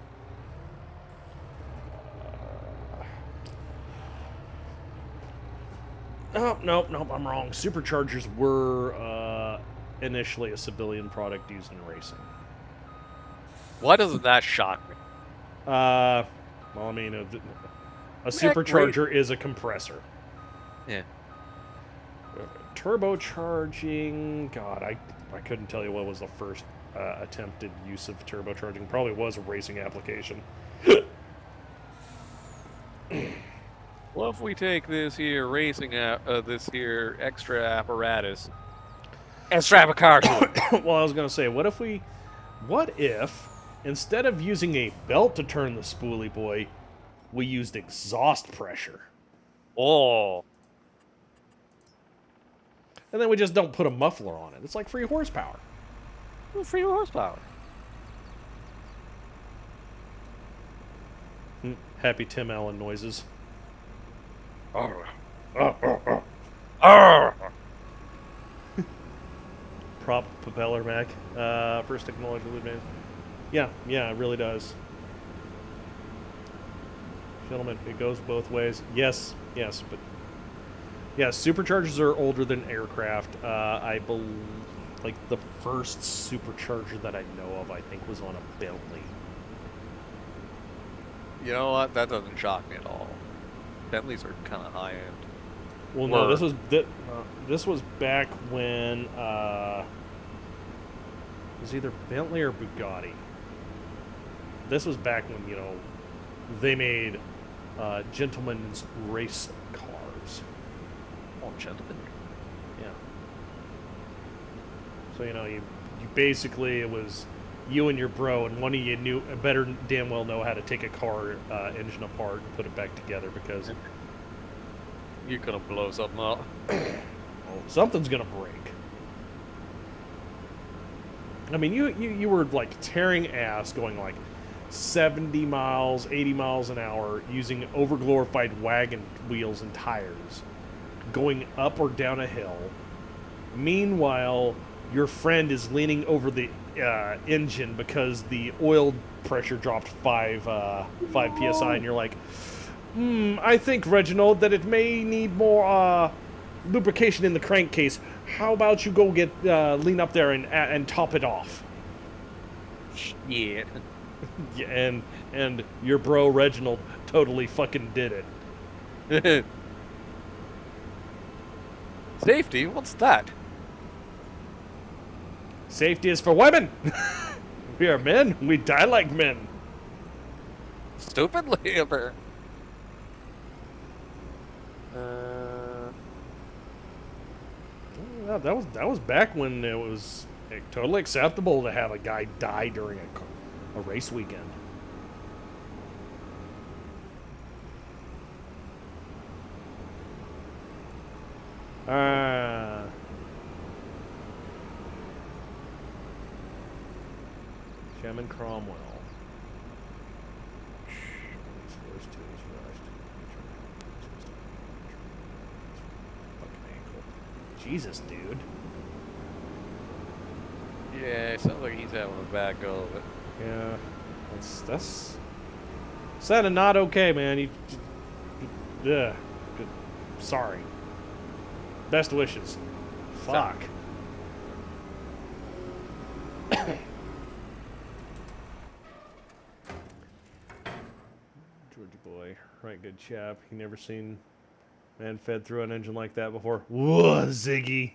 Oh, nope, I'm wrong. Superchargers were initially a civilian product used in racing. Why doesn't that shock me? Well, I mean, a supercharger is a compressor. Yeah. Turbocharging, God, I couldn't tell you what was the first attempted use of turbocharging. Probably was a racing application. Well, if we take this here racing this here extra apparatus and strap a car to it. Well, I was gonna say, what if instead of using a belt to turn the spoolie boy, we used exhaust pressure? Oh. And then we just don't put a muffler on it. It's like free horsepower. Free horsepower. Happy Tim Allen noises. Prop propeller Mac. First technological advance. Yeah, it really does. Gentlemen, it goes both ways. Yes, but yeah, superchargers are older than aircraft. I believe, like, the first supercharger that I know of, I think, was on a Bentley. You know what? That doesn't shock me at all. Bentleys are kind of high end. Well, no, this was back when it was either Bentley or Bugatti. This was back when they made gentlemen's race cars. Oh, gentlemen. Yeah. So you basically, it was you and your bro, and one of you better damn well know how to take a car engine apart and put it back together, because you're gonna blow something up. Something's gonna break. I mean, you were like tearing ass going like 70 miles, 80 miles an hour using overglorified wagon wheels and tires, going up or down a hill. Meanwhile, your friend is leaning over the engine because the oil pressure dropped 5 psi, and you're like, I think, Reginald, that it may need more lubrication in the crankcase. How about you go get lean up there and top it off? Yeah. Yeah, and your bro Reginald totally fucking did it. Safety? What's that? Safety is for women. We are men. We die like men. Stupidly, Yeah, that was back when it was totally acceptable to have a guy die during a race weekend. Shaman Cromwell. Jesus, dude. Yeah, it sounds like he's having a bad go of it. Yeah, that's sad and not okay, man. Yeah, sorry. Best wishes. Fuck. Georgia boy, right, good chap. He never seen man fed through an engine like that before. Whoa, Ziggy,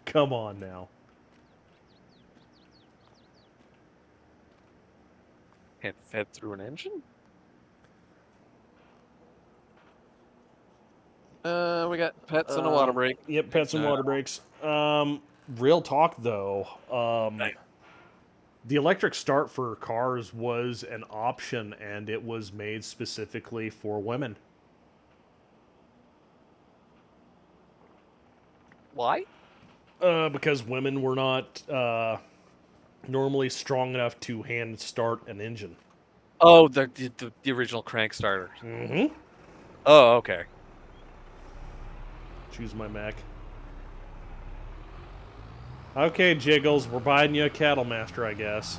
come on now. Can't fed through an engine? We got pets and a water break. Yep, pets and water breaks. Real talk though. The electric start for cars was an option, and it was made specifically for women. Why? Because women were not normally strong enough to hand start an engine. Oh, the original crank starter. Mm-hmm. Oh, okay. Choose my Mac. Okay, Jiggles, we're buying you a Cattle Master, I guess.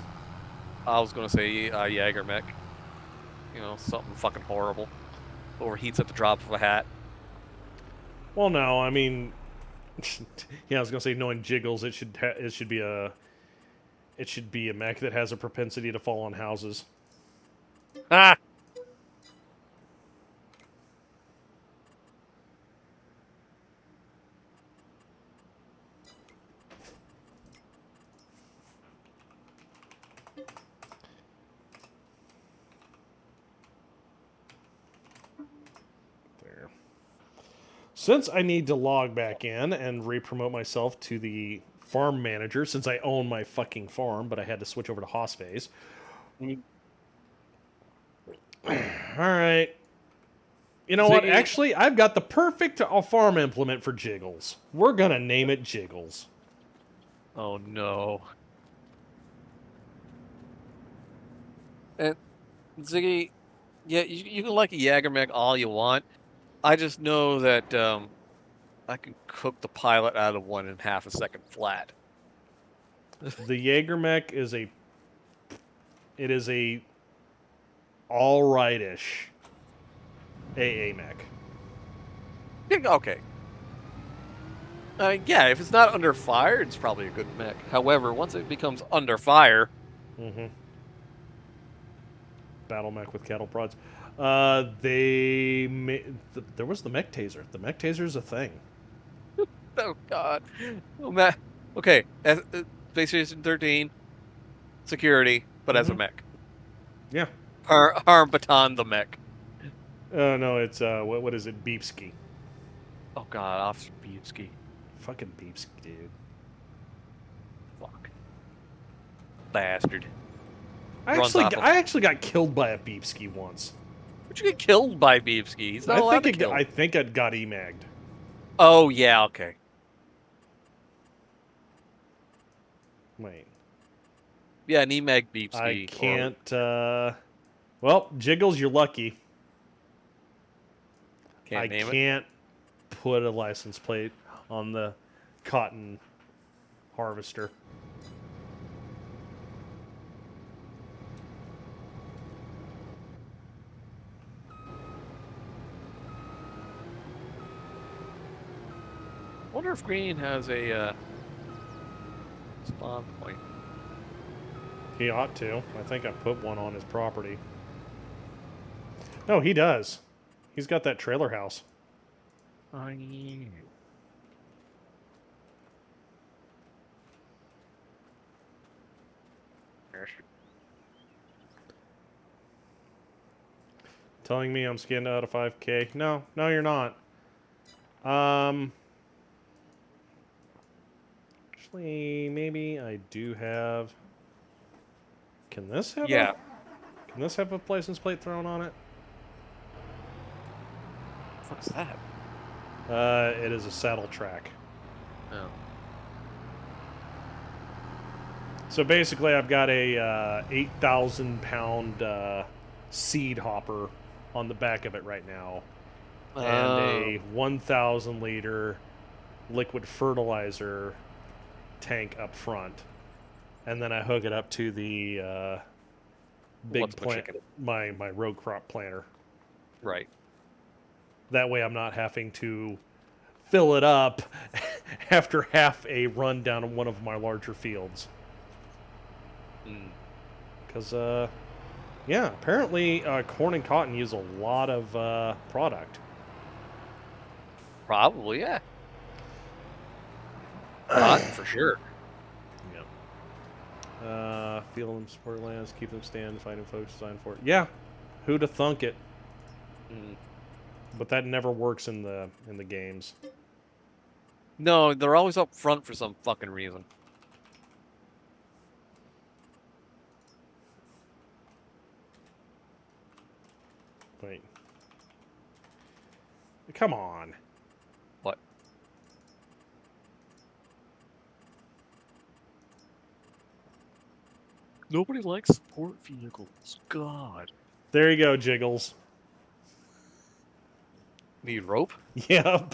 I was gonna say Jaeger mech. You know, something fucking horrible. Overheats at the drop of a hat. Well, no, I mean, yeah, I was gonna say, knowing Jiggles, it should be a mech that has a propensity to fall on houses. Ah. There. Since I need to log back in and re-promote myself to the farm manager, since I own my fucking farm, but I had to switch over to Hoss phase. Alright. You know what? Actually, I've got the perfect farm implement for Jiggles. We're gonna name it Jiggles. Oh no. And Ziggy, yeah, you can like a Jaeger mech all you want. I just know that I can cook the pilot out of one in half a second flat. The Jaeger mech is a all-right-ish AA mech. Okay. Yeah, if it's not under fire, it's probably a good mech. However, once it becomes under fire... Mm-hmm. Battle mech with cattle prods. There was the mech taser. The mech taser's a thing. Oh, God. Oh, okay, Space Station 13, security, but as a mech. Yeah. Harm Baton the mech. No, it's, what is it? Beepski. Oh, God, Officer Beepski. Fucking Beepski, dude. Fuck. Bastard. I actually got killed by a Beepski once. Would you get killed by Beepski? He's not allowed to kill. I think it got emagged. Oh, yeah, okay. Wait. Yeah, an emag Beepski. I can't, well, Jiggles, you're lucky. I can't put a license plate on the cotton harvester. I wonder if Green has a spawn point. He ought to. I think I put one on his property. No, he does. He's got that trailer house. Oh, yeah. Telling me I'm scanned out of 5K? No, you're not. Actually, maybe I do have. Can this have? Yeah. Can this have a license plate thrown on it? What's that? It is a saddle track. Oh. So basically, I've got a 8,000-pound seed hopper on the back of it right now, and a 1,000-liter liquid fertilizer tank up front, and then I hook it up to the big plant, my row crop planter. Right. That way I'm not having to fill it up after half a run down one of my larger fields. Because, yeah, apparently corn and cotton use a lot of product. Probably, yeah. Cotton for sure. Yeah. Field them, support lands, keep them stand, finding folks designed for it. Yeah, who'd have thunk it? But that never works in the games. No, they're always up front for some fucking reason. Wait. Come on. What? Nobody likes support vehicles. God. There you go, Jiggles. Need rope? Yep.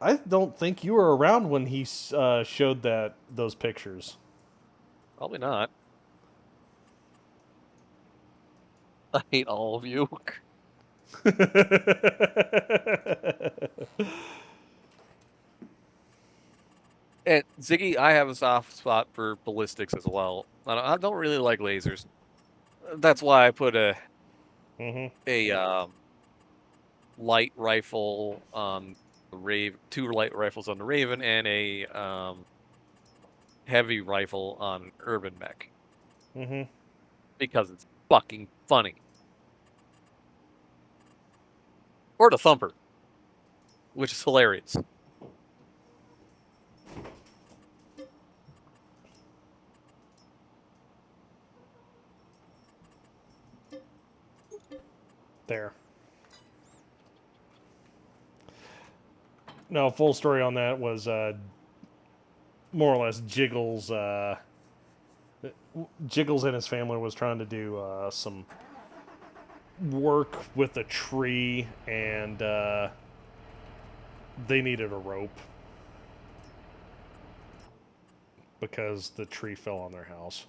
I don't think you were around when he showed those pictures. Probably not. I hate all of you. And Ziggy, I have a soft spot for ballistics as well. I don't really like lasers. That's why I put a light rifle on the two light rifles on the Raven, and a heavy rifle on Urban Mech. Because it's fucking funny. Or the Thumper, which is hilarious. There. No, full story on that was more or less Jiggles. Jiggles and his family was trying to do some work with a tree, and they needed a rope because the tree fell on their house.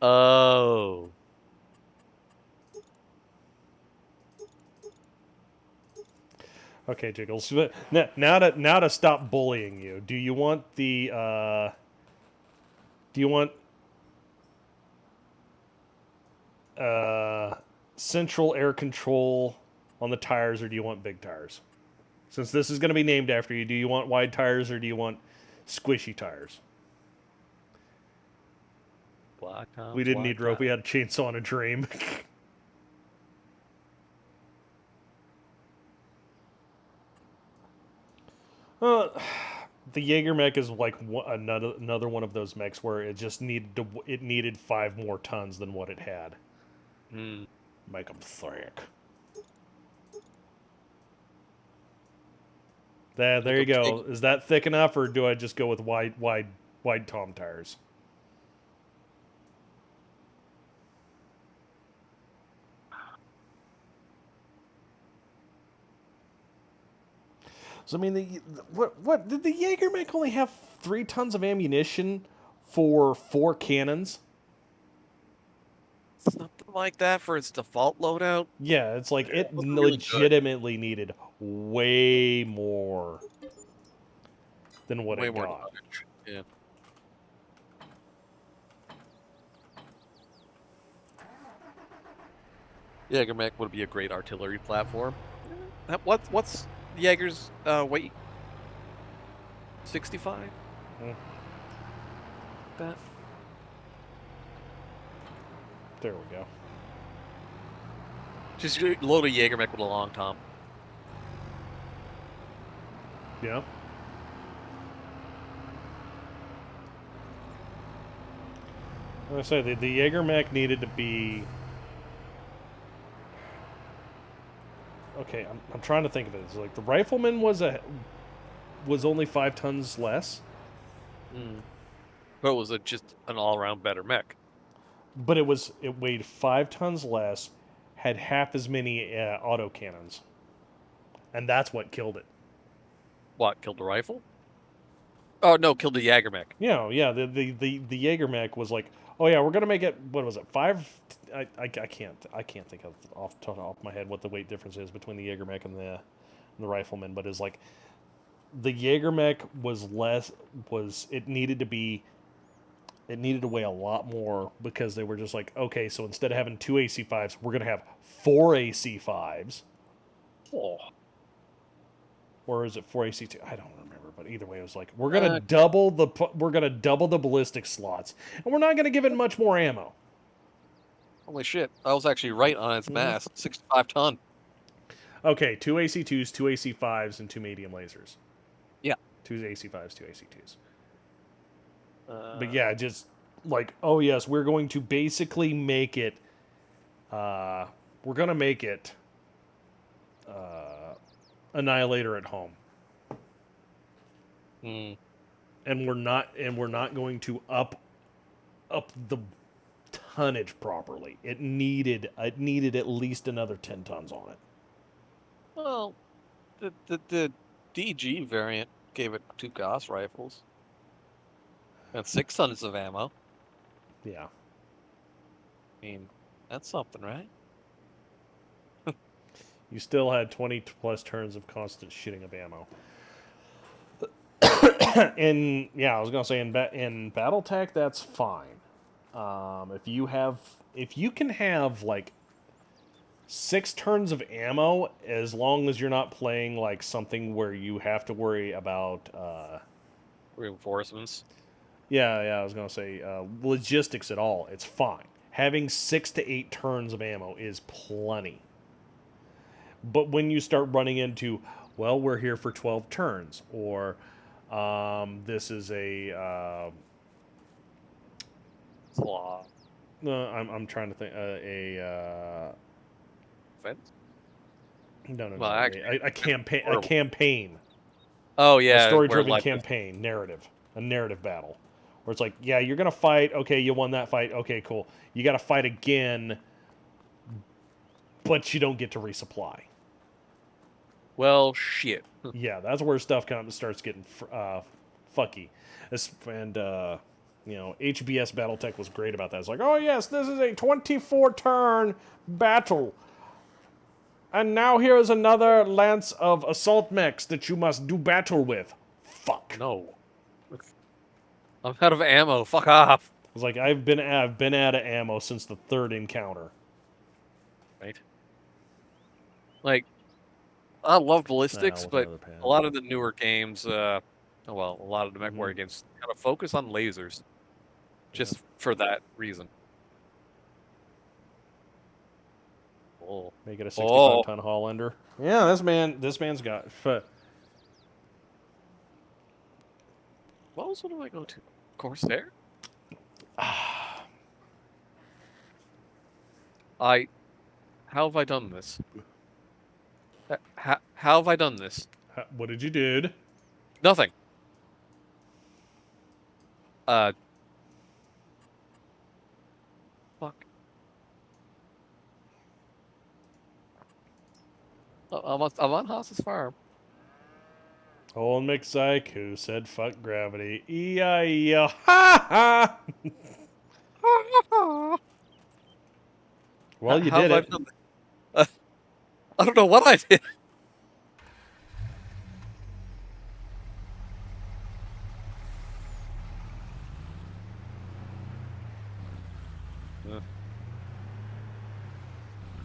Oh. Okay, Jiggles. But now to stop bullying you, do you want the central air control on the tires, or do you want big tires? Since this is going to be named after you, do you want wide tires or do you want squishy tires? We didn't need rope. We had a chainsaw and a dream. The Jaeger mech is like another one of those mechs where it just needed 5 more tons than what it had. Make them thick. There you go. Is that thick enough, or do I just go with wide tom tires? So I mean, what did the Jaeger mech only have 3 tons of ammunition for 4 cannons? Something like that for its default loadout? Yeah, it's like it legitimately needed way more than what it got. Yeah. Jaeger mech would be a great artillery platform. What's Jaeger's weight? 65? That. There we go. Just load a Jaeger mech with a long tom. Yeah. Like I say, the Jaeger mech needed to be... Okay, I'm trying to think of it. It's like the Rifleman was only 5 tons less. But it was just an all-around better mech. But it weighed 5 tons less, had half as many autocannons, and that's what killed it. What, killed the rifle? Oh no, killed the Jaeger mech. Yeah. The Jaeger mech was like, oh yeah, we're gonna make it. What was it? 5? I can't think of off the top of my head what the weight difference is between the Jaeger mech and the rifleman. But it's like the Jaeger mech was less. It needed to weigh a lot more because they were just like, okay, so instead of having 2 AC5s, we're gonna have 4 AC5s. Oh. Or is it 4 AC2? I don't remember, but either way, it was like we're gonna double the ballistic slots, and we're not gonna give it much more ammo. Holy shit! I was actually right on its mass. 65 ton. Okay, 2 AC2s, 2 AC5s, and 2 medium lasers. Yeah. 2 AC5s, 2 AC2s. But yeah, just like, oh yes, we're going to basically make it. We're gonna make it. Annihilator at home. Mm. And we're not going to up the tonnage properly. It needed at least another 10 tons on it. Well, the DG variant gave it 2 Gauss rifles and 6 tons of ammo. Yeah. I mean, that's something, right? You still had 20 plus turns of constant shooting of ammo. And yeah, I was gonna say in BattleTech that's fine. If you can have like 6 turns of ammo, as long as you're not playing like something where you have to worry about reinforcements. Yeah, I was gonna say logistics at all. It's fine. Having 6 to 8 turns of ammo is plenty. But when you start running into, well, we're here for 12 turns, or this is a Slaw. I'm trying to think Fence? No. Well, actually, a campaign. Oh yeah, a story-driven campaign narrative, a narrative battle, where it's like, yeah, you're gonna fight. Okay, you won that fight. Okay, cool. You got to fight again, but you don't get to resupply. Well, shit. Yeah, that's where stuff starts getting fucky. And HBS BattleTech was great about that. It's like, oh yes, this is a 24-turn battle. And now here is another lance of assault mechs that you must do battle with. Fuck. No. I'm out of ammo. Fuck off. It's like I've been out of ammo since the 3rd encounter. Right. Like, I love ballistics, but a lot of the newer games, a lot of the MechWarrior games kind of focus on lasers, just for that reason. Oh. Make it a 65-ton Hollander. Yeah, this man's got. What else would I go to? Corsair? How have I done this? How have I done this? What did you do? Nothing. Fuck. I'm on Haas's farm. Old McPsych who said fuck gravity. E-I-E-O. Ha ha! Well, you did it. I don't know what I did.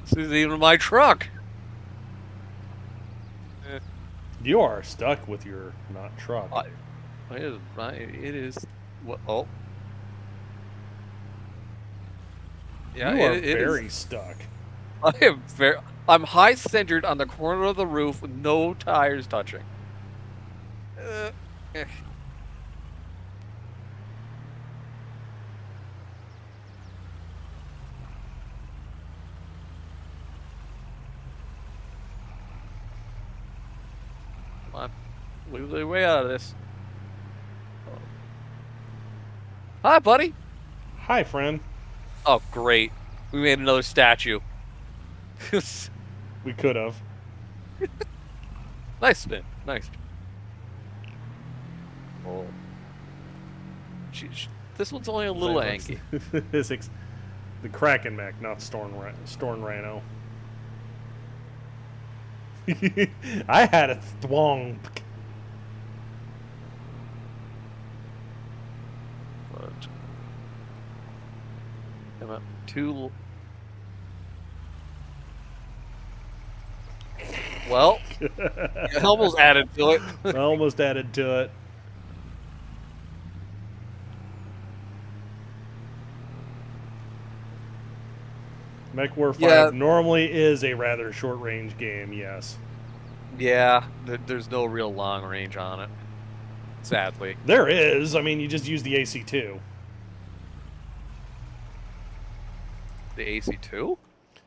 This isn't even my truck. You are stuck with your not truck. It is. What? Oh. Yeah, you are it very is. Stuck. I'm high centered on the corner of the roof with no tires touching. Come on, we're way out of this. Hi, buddy. Hi, friend. Oh, great. We made another statue. We could have. Nice spin. Nice. Oh. This one's only a little anky. Physics. The Kraken mech, not Storm Rhino. I had a thwong. Come on. Two. Well, you almost added to it. Almost added to it. MechWar 5 normally is a rather short-range game, yes. Yeah, there's no real long range on it, sadly. There is. I mean, you just use the AC-2. The AC-2?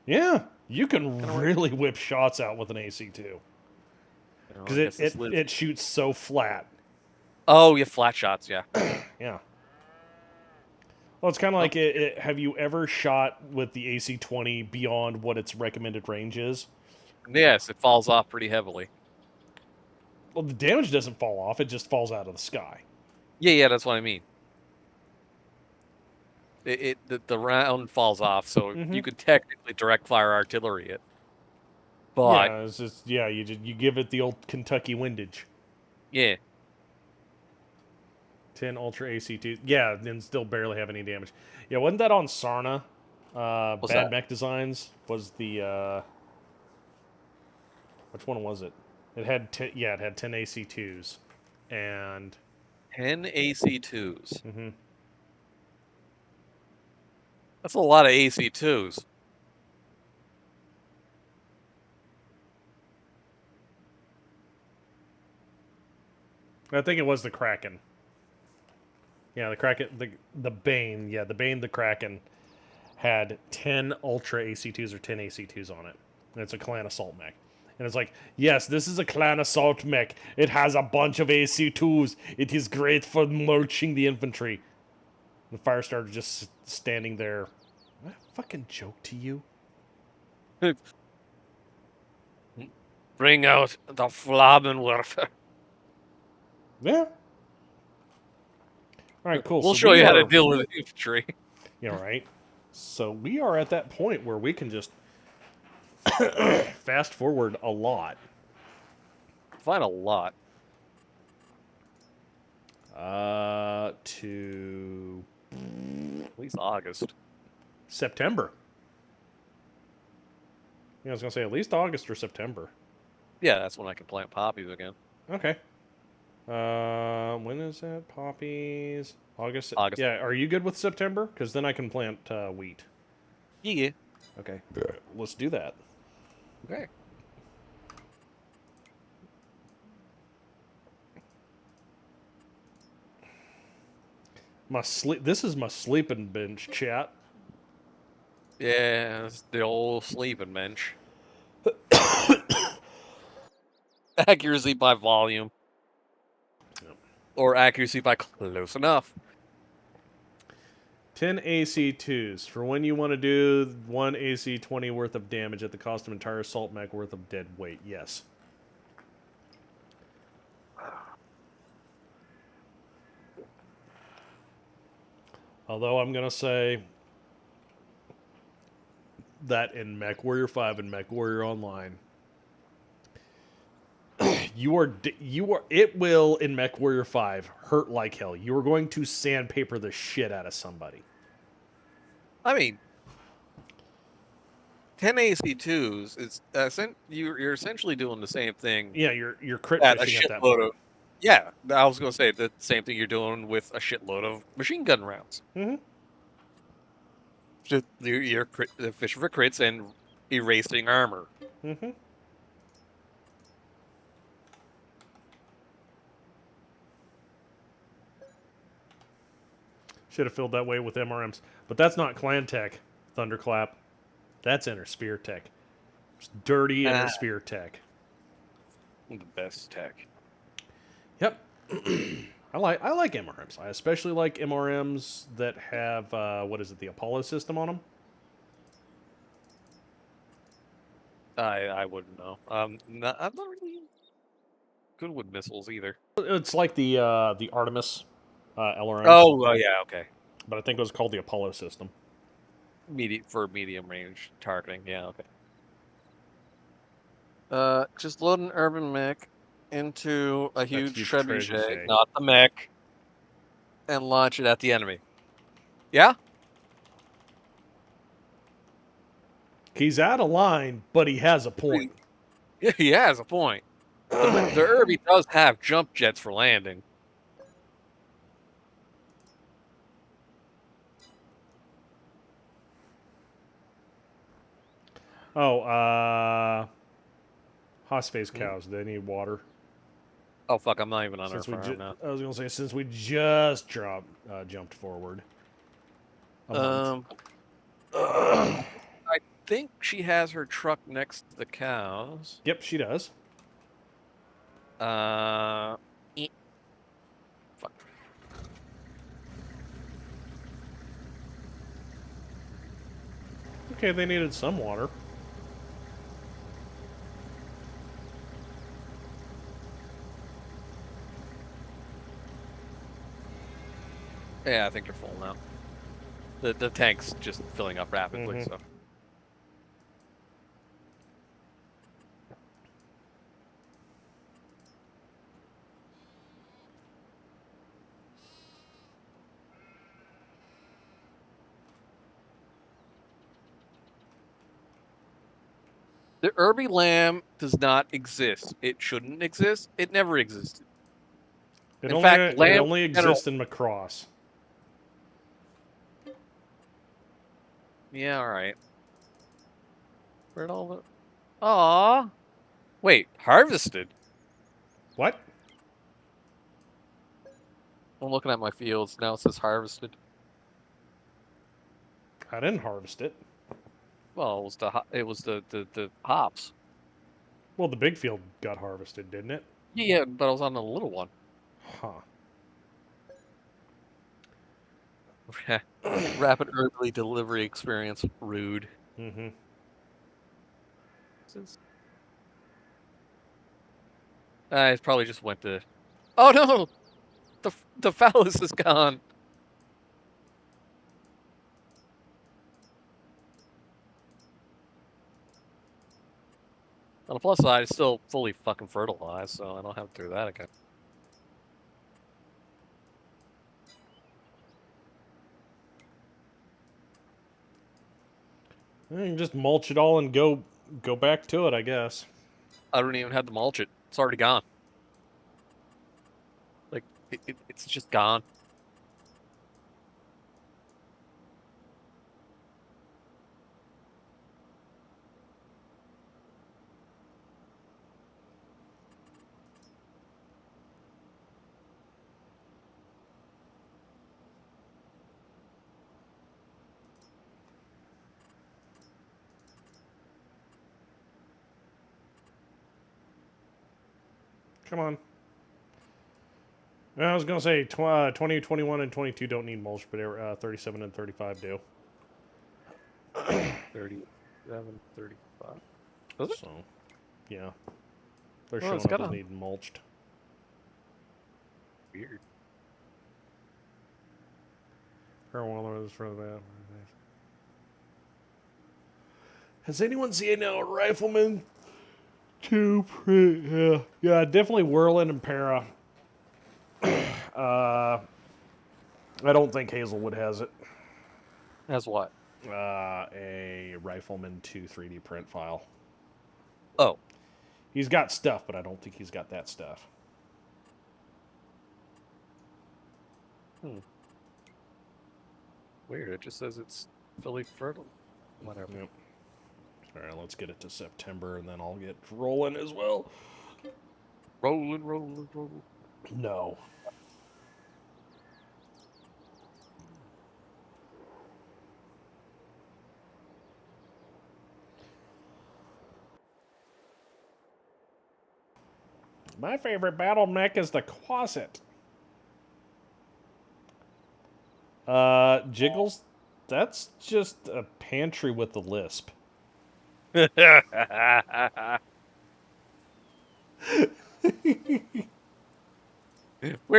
Yeah, you can really whip shots out with an AC-2. Because it shoots so flat. Oh, yeah, flat shots, yeah. Yeah. Well, it's kind of like have you ever shot with the AC-20 beyond what its recommended range is? Yes, it falls off pretty heavily. Well, the damage doesn't fall off; it just falls out of the sky. Yeah, that's what I mean. The round falls off, so you could technically direct fire artillery it. But yeah, it's just you give it the old Kentucky windage. Yeah. 10 Ultra AC2. Yeah, and still barely have any damage. Yeah, wasn't that on Sarna? Bad Mech Designs was the... which one was it? It had 10 AC2s. And... 10 AC2s? Mm-hmm. That's a lot of AC2s. I think it was the Kraken. Yeah, the Kraken, the Bane, the Bane, the Kraken had 10 Ultra AC2s or 10 AC2s on it. And it's a Clan Assault mech. And it's like, yes, this is a Clan Assault mech. It has a bunch of AC2s. It is great for mulching the infantry. The Firestarter just standing there. What a fucking joke to you? Bring out the Flammenwerfer. Yeah. All right, cool. We'll show you how to deal with infantry. Yeah, right. So we are at that point where we can just fast forward a lot. Find a lot. To at least August. September. Yeah, I was gonna say at least August or September. Yeah, that's when I can plant poppies again. Okay. When is that? Poppies. August. August. Yeah, are you good with September? Because then I can plant wheat. Yeah. Okay. Let's do that. Okay. This is my sleeping bench, chat. Yeah, it's the old sleeping bench. Accuracy by volume. Or accuracy by close enough. 10 AC2s for when you want to do 1 AC20 worth of damage at the cost of entire assault mech worth of dead weight. Yes. Although I'm going to say that in MechWarrior 5 and MechWarrior Online, it will in MechWarrior 5 hurt like hell. You are going to sandpaper the shit out of somebody. I mean, 10 AC2s is you're essentially doing the same thing. Yeah, you're crit fishing at that point. Yeah, I was going to say the same thing you're doing with a shitload of machine gun rounds. Mm-hmm. Just you're fishing for crits and erasing armor. Mm-hmm. Should have filled that way with MRMs. But that's not clan tech, Thunderclap. That's Inner Sphere tech. It's dirty Inner Sphere tech. The best tech. Yep. I I like MRMs. I especially like MRMs that have what is it, the Apollo system on them. I wouldn't know. I'm not really good with missiles either. It's like the Artemis LRMs. Oh, yeah, okay. But I think it was called the Apollo system. For medium range targeting, yeah, okay. Just load an urban mech into a huge trebuchet, not the mech, and launch it at the enemy. Yeah? He's out of line, but he has a point. Yeah, he has a point. The Irby does have jump jets for landing. Oh, Hoss-faced cows. They need water. Oh fuck! I'm not even on our farm now. I was gonna say since we just jumped forward. I think she has her truck next to the cows. Yep, she does. Fuck. Okay, they needed some water. Yeah, I think they're full now. The tank's just filling up rapidly, so. The Irby Lamb does not exist. It shouldn't exist. It never existed. It only exists in Macross. Yeah, all right. Where'd all the... Aww. Wait, harvested? What? I'm looking at my fields. Now it says harvested. I didn't harvest it. Well, it was the hops. Well, the big field got harvested, didn't it? Yeah, but I was on the little one. Huh. Rapid early delivery experience. Rude. Mm-hmm. I probably just went to... Oh no! The phallus is gone. On the plus side, it's still fully fucking fertilized, so I don't have to do that again. You can just mulch it all and go back to it, I guess. I don't even have to mulch it. It's already gone. Like, it's just gone. Come on. I was going to say 20, 21, and 22 don't need mulch, but 37 and 35 do. 37, 35. Does it? So, yeah. They're Well, showing up as needing mulched. Weird. Has anyone seen a Rifleman 2 print? Yeah, definitely Whirlin and Para. I don't think Hazelwood has it. Has what? A Rifleman 2 3D print file. Oh. He's got stuff, but I don't think he's got that stuff. Weird. It just says it's fully fertile. Whatever. Yep. All right, let's get it to September, and then I'll get rolling as well. Rolling. No. My favorite battle mech is the Quasit. Jiggles, that's just a pantry with a lisp. We're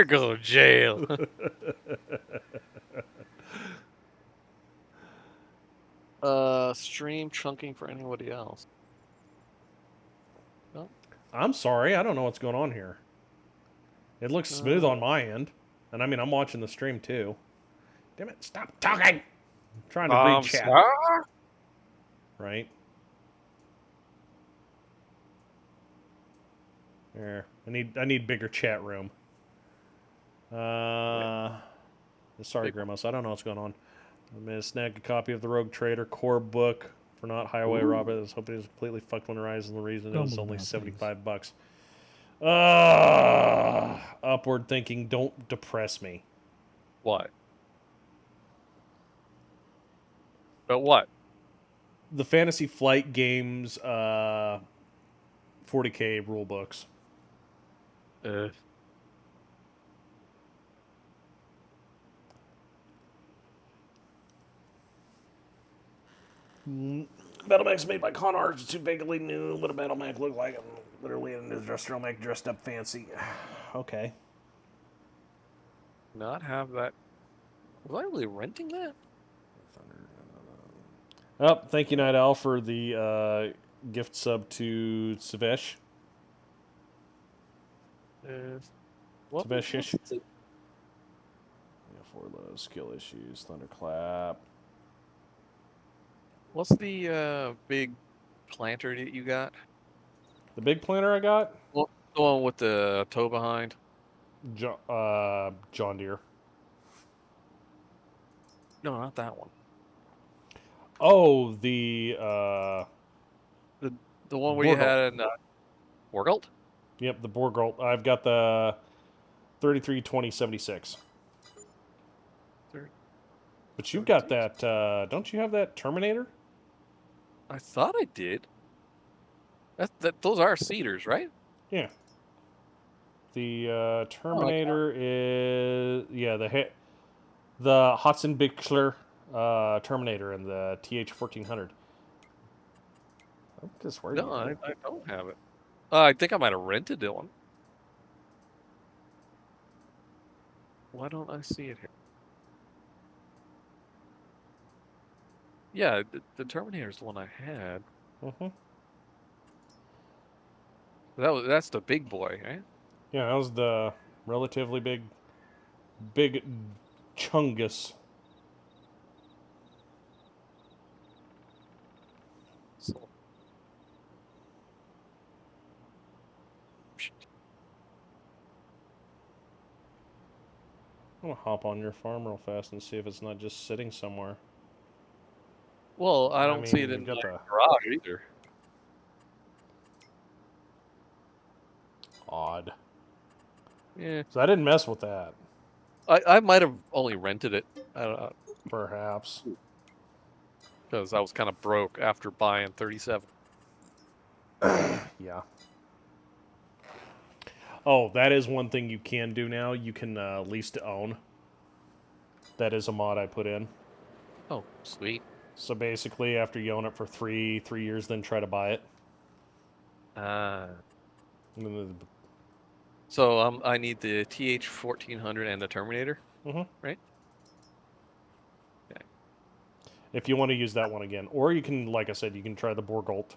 going to jail. Stream chunking for anybody else. No? I'm sorry, I don't know what's going on here. It looks smooth on my end. And I mean, I'm watching the stream too. Damn it, stop talking! I'm trying to read chat. Sorry? Right? There. I need bigger chat room. Sorry, Grimace. I don't know what's going on. I'm gonna snag a copy of the Rogue Trader core book for not Highway Robert. I was hoping it was completely fucked when Rise, and the reason it was only $75. Upward thinking. Don't depress me. What? But what? The Fantasy Flight Games 40K rule books. Battlemech's made by Conarch. It's too vaguely new. What a Battlemech look like? Literally an industrial mech dressed up fancy. Okay. Not have that. Was I really renting that? Oh, thank you, Night Owl, for the gift sub to Savesh. Savesh-ish. Yeah, for the skill issues, Thunderclap. What's the big planter that you got? The big planter I got? Well, the one with the toe behind. John Deere. No, not that one. Oh, the one where you had in Borgalt? Yep, the Borgalt. I've got the 332076. But you've got that. Don't you have that Terminator? I thought I did. Those are cedars, right? Yeah. The Terminator is the Hudson Bichler Terminator and the TH1400. I'm just worried. No, I don't have it. I think I might have rented it one. Why don't I see it here? Yeah, the Terminator is the one I had. Mm-hmm. That's the big boy, right? Yeah, that was the relatively big Chungus. So. I'm gonna hop on your farm real fast and see if it's not just sitting somewhere. Well, I don't see it in the garage either. Odd. Yeah. So I didn't mess with that. I might have only rented it. I don't know. Perhaps. Because I was kind of broke after buying 37. Yeah. Oh, that is one thing you can do now. You can lease to own. That is a mod I put in. Oh, sweet. So basically, after you own it for three years, then try to buy it. So I need the TH1400 and the Terminator, right? Okay. If you want to use that one again, or you can, like I said, you can try the Borgalt.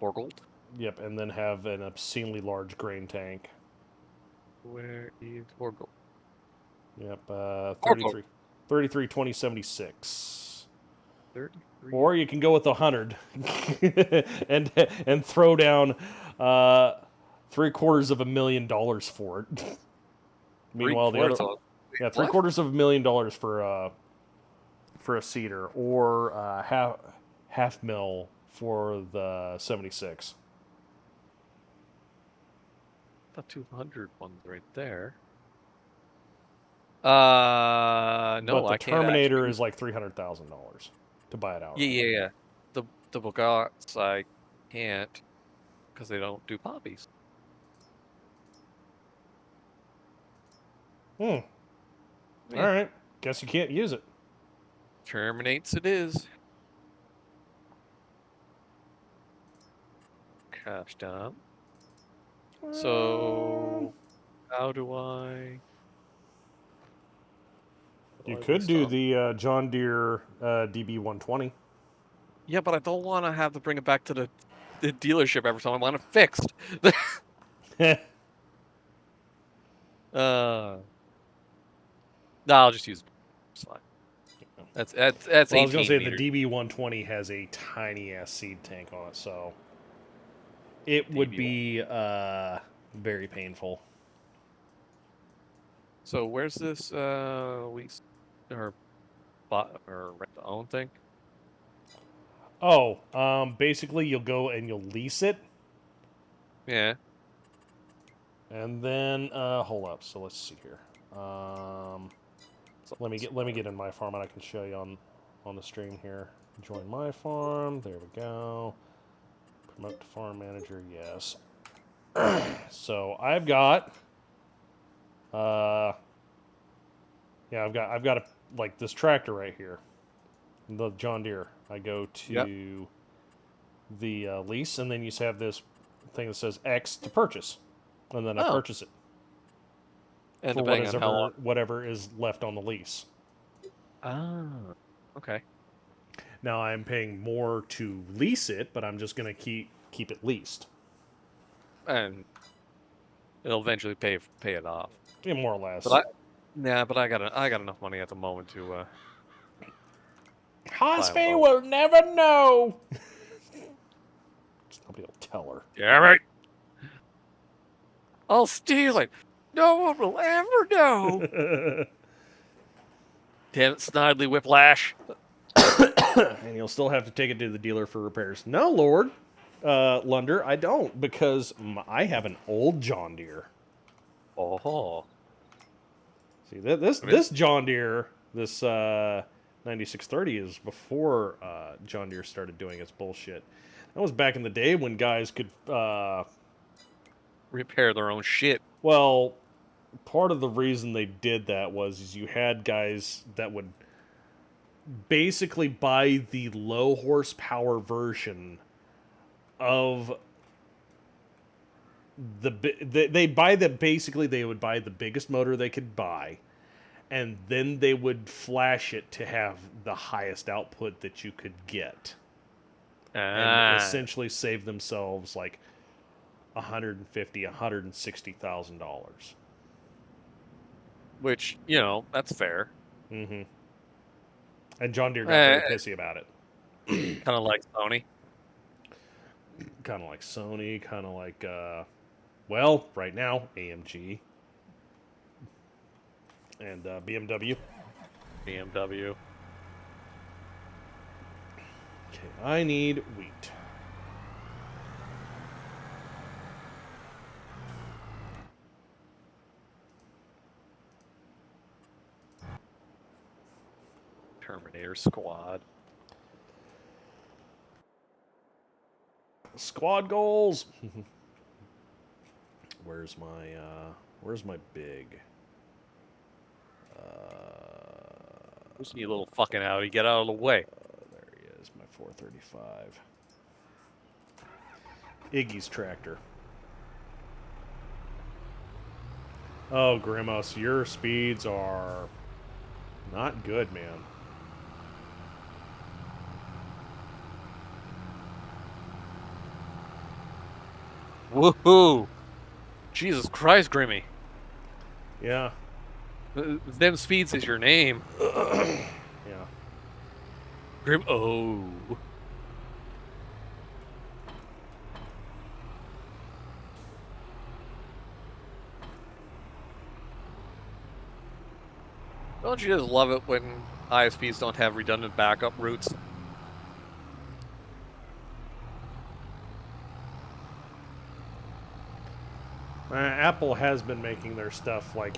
Borgalt. Yep, and then have an obscenely large grain tank. Where is Borgalt? Yep, 332076. 33. Or you can go with 100 and throw down $750,000 for it. Meanwhile, the other $750,000 for a cedar, or half mil for the 76. The 200 one's right there. No, but the I can't. Terminator is like $300,000 to buy it out. Yeah. The Bogarts I can't because they don't do poppies. Yeah. All right. Guess you can't use it. Terminates it is. Cash down. So, how do I... You could do the John Deere DB120. Yeah, but I don't want to have to bring it back to the dealership every time I want it fixed. No, I'll just use. It's fine. That's Well, 18 I was gonna say meters. the DB120 has a tiny ass seed tank on it, so it would be very painful. So where's this lease or rent to own thing? Oh, basically you'll go and you'll lease it. Yeah. And then hold up. So let's see here. Let me get in my farm and I can show you on the stream here. Join my farm. There we go. Promote to farm manager. Yes. So I've got I've got like this tractor right here, the John Deere. I go to the lease, and then you have this thing that says X to purchase, and then I purchase it. And for whatever is left on the lease. Ah, okay. Now I'm paying more to lease it, but I'm just going to keep it leased. And it'll eventually pay it off. Yeah, more or less. But I got enough money at the moment to. Hosfey will never know. Nobody will tell her. Yeah, right. I'll steal it. No one will ever know. Damn it, Snidely Whiplash. And you'll still have to take it to the dealer for repairs. No, Lord Lunder, I don't, because I have an old John Deere. Oh. See, this John Deere, this 9630 is before John Deere started doing its bullshit. That was back in the day when guys could repair their own shit. Well, part of the reason they did that was you had guys that would basically buy the low horsepower version of they would buy the biggest motor they could buy, and then they would flash it to have the highest output that you could get, and essentially save themselves like $150,000-$160,000. Which, that's fair. Mm-hmm. And John Deere got very pissy about it. Kind of like Sony. Kind of like Sony, kind of like, right now, AMG. And BMW. BMW. Okay, I need wheat. Terminator Squad. Squad goals. Where's my big? Who's you little fucking Audi? Get out of the way. There he is, my 435. Iggy's tractor. Oh, Grimos, your speeds are not good, man. Woohoo! Jesus Christ, Grimmy. Yeah. Them speeds is your name. Yeah. Grim. Oh. Don't you just love it when ISPs don't have redundant backup routes? Apple has been making their stuff like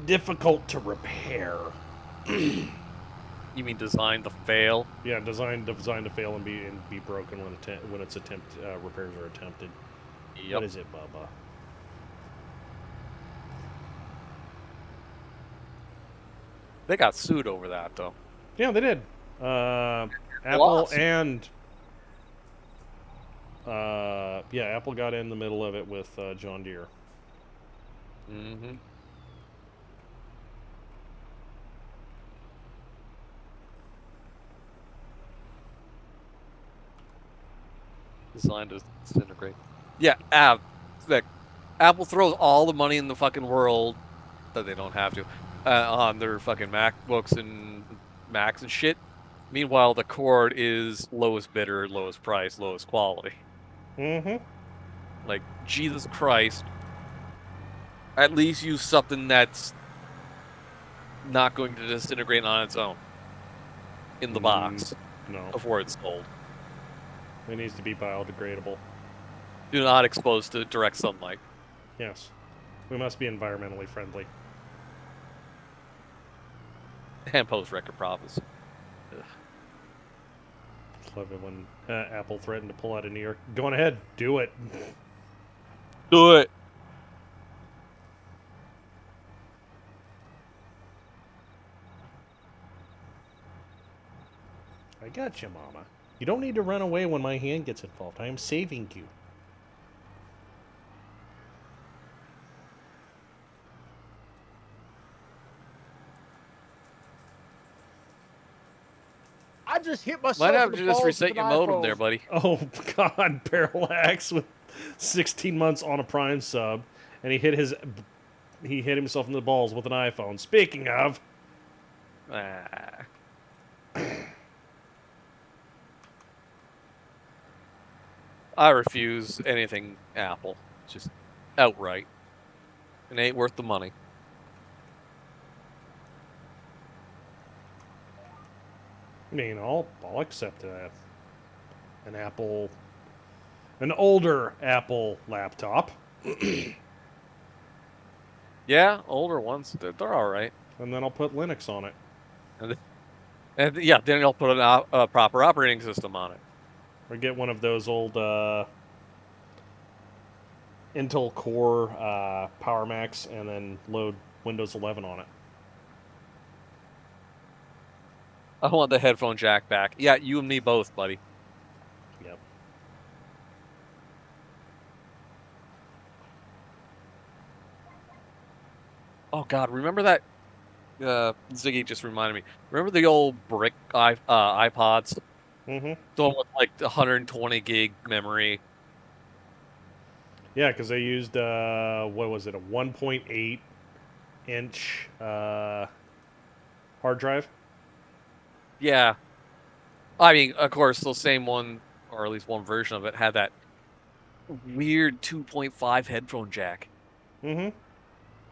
difficult to repair. You mean designed to fail? Yeah, designed to fail and be broken when its repairs are attempted. Yep. What is it, Bubba? They got sued over that, though. Yeah, they did. Apple lost. and yeah, Apple got in the middle of it with John Deere. Mm-hmm. Designed to disintegrate. Yeah, Apple throws all the money in the fucking world that they don't have to on their fucking MacBooks and Macs and shit. Meanwhile, the cord is lowest bidder, lowest price, lowest quality. Mm-hmm. Like, Jesus Christ. At least use something that's not going to disintegrate on its own in the box No. before it's sold. It needs to be biodegradable. Do not expose to direct sunlight. Yes. We must be environmentally friendly. And post record profits. Ugh. Love it when Apple threatened to pull out of New York. Go on ahead, do it. Do it. I got you, Mama. You don't need to run away when my hand gets involved. I am saving you. I just hit myself. Might have in to the just balls reset with your an modem iPhone. there, buddy. Oh, God. Parallax with 16 months on a Prime sub. And he hit himself in the balls with an iPhone. Speaking of... I refuse anything Apple. Just outright. It ain't worth the money. I mean, I'll accept that. An older Apple laptop. Yeah, older ones, they're all right. And then I'll put Linux on it. And yeah, then I'll put a proper operating system on it. Or get one of those old Intel Core Power Macs and then load Windows 11 on it. I want the headphone jack back. Yeah, you and me both, buddy. Yep. Oh God, remember that? Ziggy just reminded me. Remember the old brick iPods? Mm-hmm. The one with like 120 gig memory. Yeah, because they used what was it, a 1.8 inch hard drive? Yeah. I mean, of course, the same one, or at least one version of it, had that weird 2.5 headphone jack. Mm-hmm.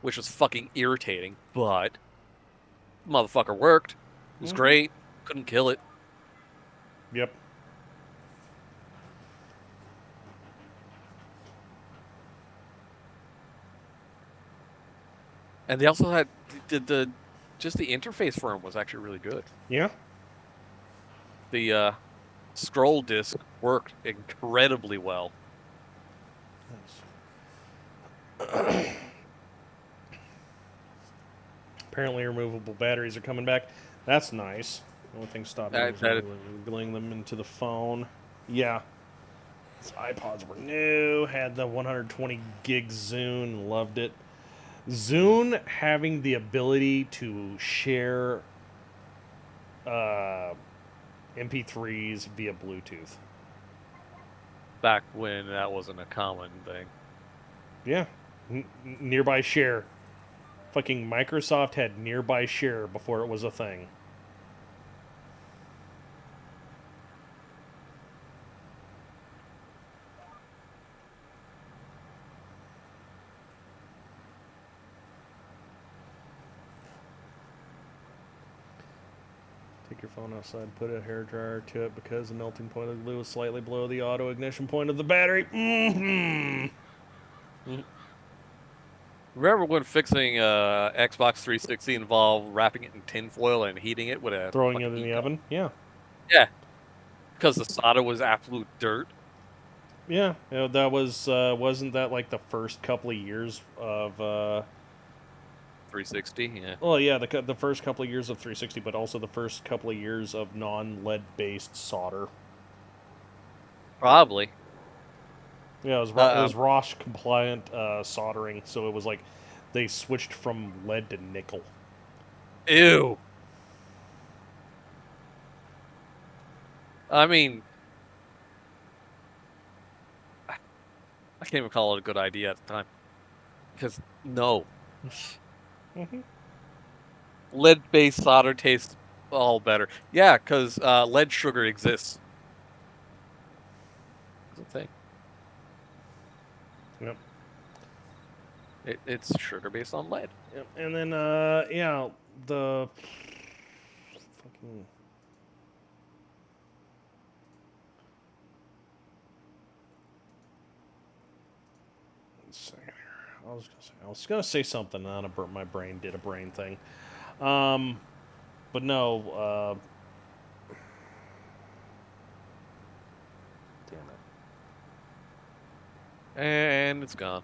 Which was fucking irritating, but motherfucker worked. It was great. Couldn't kill it. Yep. And they also had just the interface for them was actually really good. Yeah. The scroll disc worked incredibly well. Nice. Apparently removable batteries are coming back. That's nice. The only thing stopping me is wiggling them into the phone. Yeah. These iPods were new, had the 120 gig Zune, loved it. Zune having the ability to share MP3s via Bluetooth. Back when that wasn't a common thing. Yeah. Nearby share. Fucking Microsoft had nearby share before it was a thing. Take your phone outside, put a hairdryer to it because the melting point of the glue is slightly below the auto ignition point of the battery. Remember when fixing Xbox 360 involved wrapping it in tinfoil and heating it with a throwing it in the oven? Yeah. Yeah. Because the solder was absolute dirt. Yeah, that was wasn't that like the first couple of years of 360, yeah. Well, yeah, the first couple of years of 360, but also the first couple of years of non-lead based solder. Probably. Yeah, it was ROS compliant soldering, so it was like they switched from lead to nickel. Ew. I mean, I can't even call it a good idea at the time. Because, no. Mm-hmm. Lead-based solder tastes all better. Yeah, because lead sugar exists. That's a thing. Yep. It's sugar based on lead. Yep. And then, yeah, the fucking. I was gonna say something, and then my brain did a brain thing. But no. Damn it. And it's gone.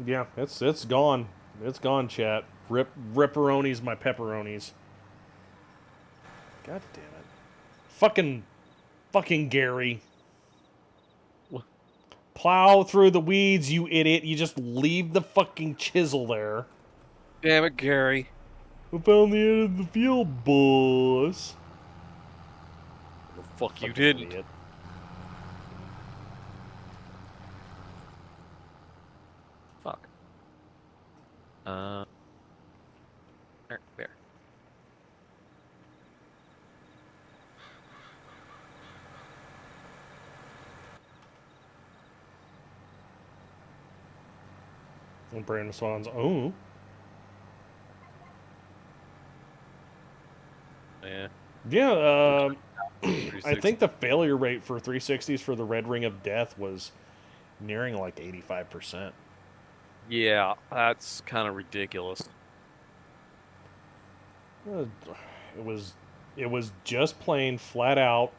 Yeah, it's gone. It's gone, chat. Ripperonis, my pepperonis. God damn it. Fucking Gary. Plow through the weeds, you idiot. You just leave the fucking chisel there. Damn it, Gary. We found the end of the field, boss. The fuck you didn't. Idiot. Fuck. There. And Brandon responds, oh. Yeah. Yeah, I think the failure rate for 360s for the Red Ring of Death was nearing like 85%. Yeah, that's kind of ridiculous. It was just plain flat out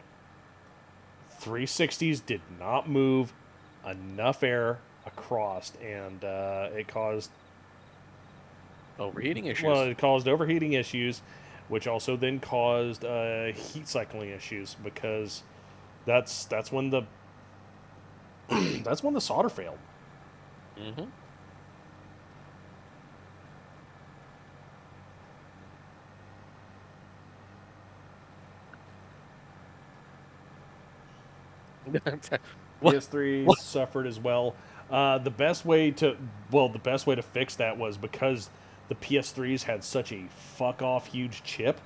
360s did not move enough air across, and it caused overheating issues. Well, it caused overheating issues, which also then caused heat cycling issues, because that's when the that's when the solder failed. Mm-hmm. PS3 suffered as well. The best way to fix that was, because the PS3s had such a fuck off huge chip,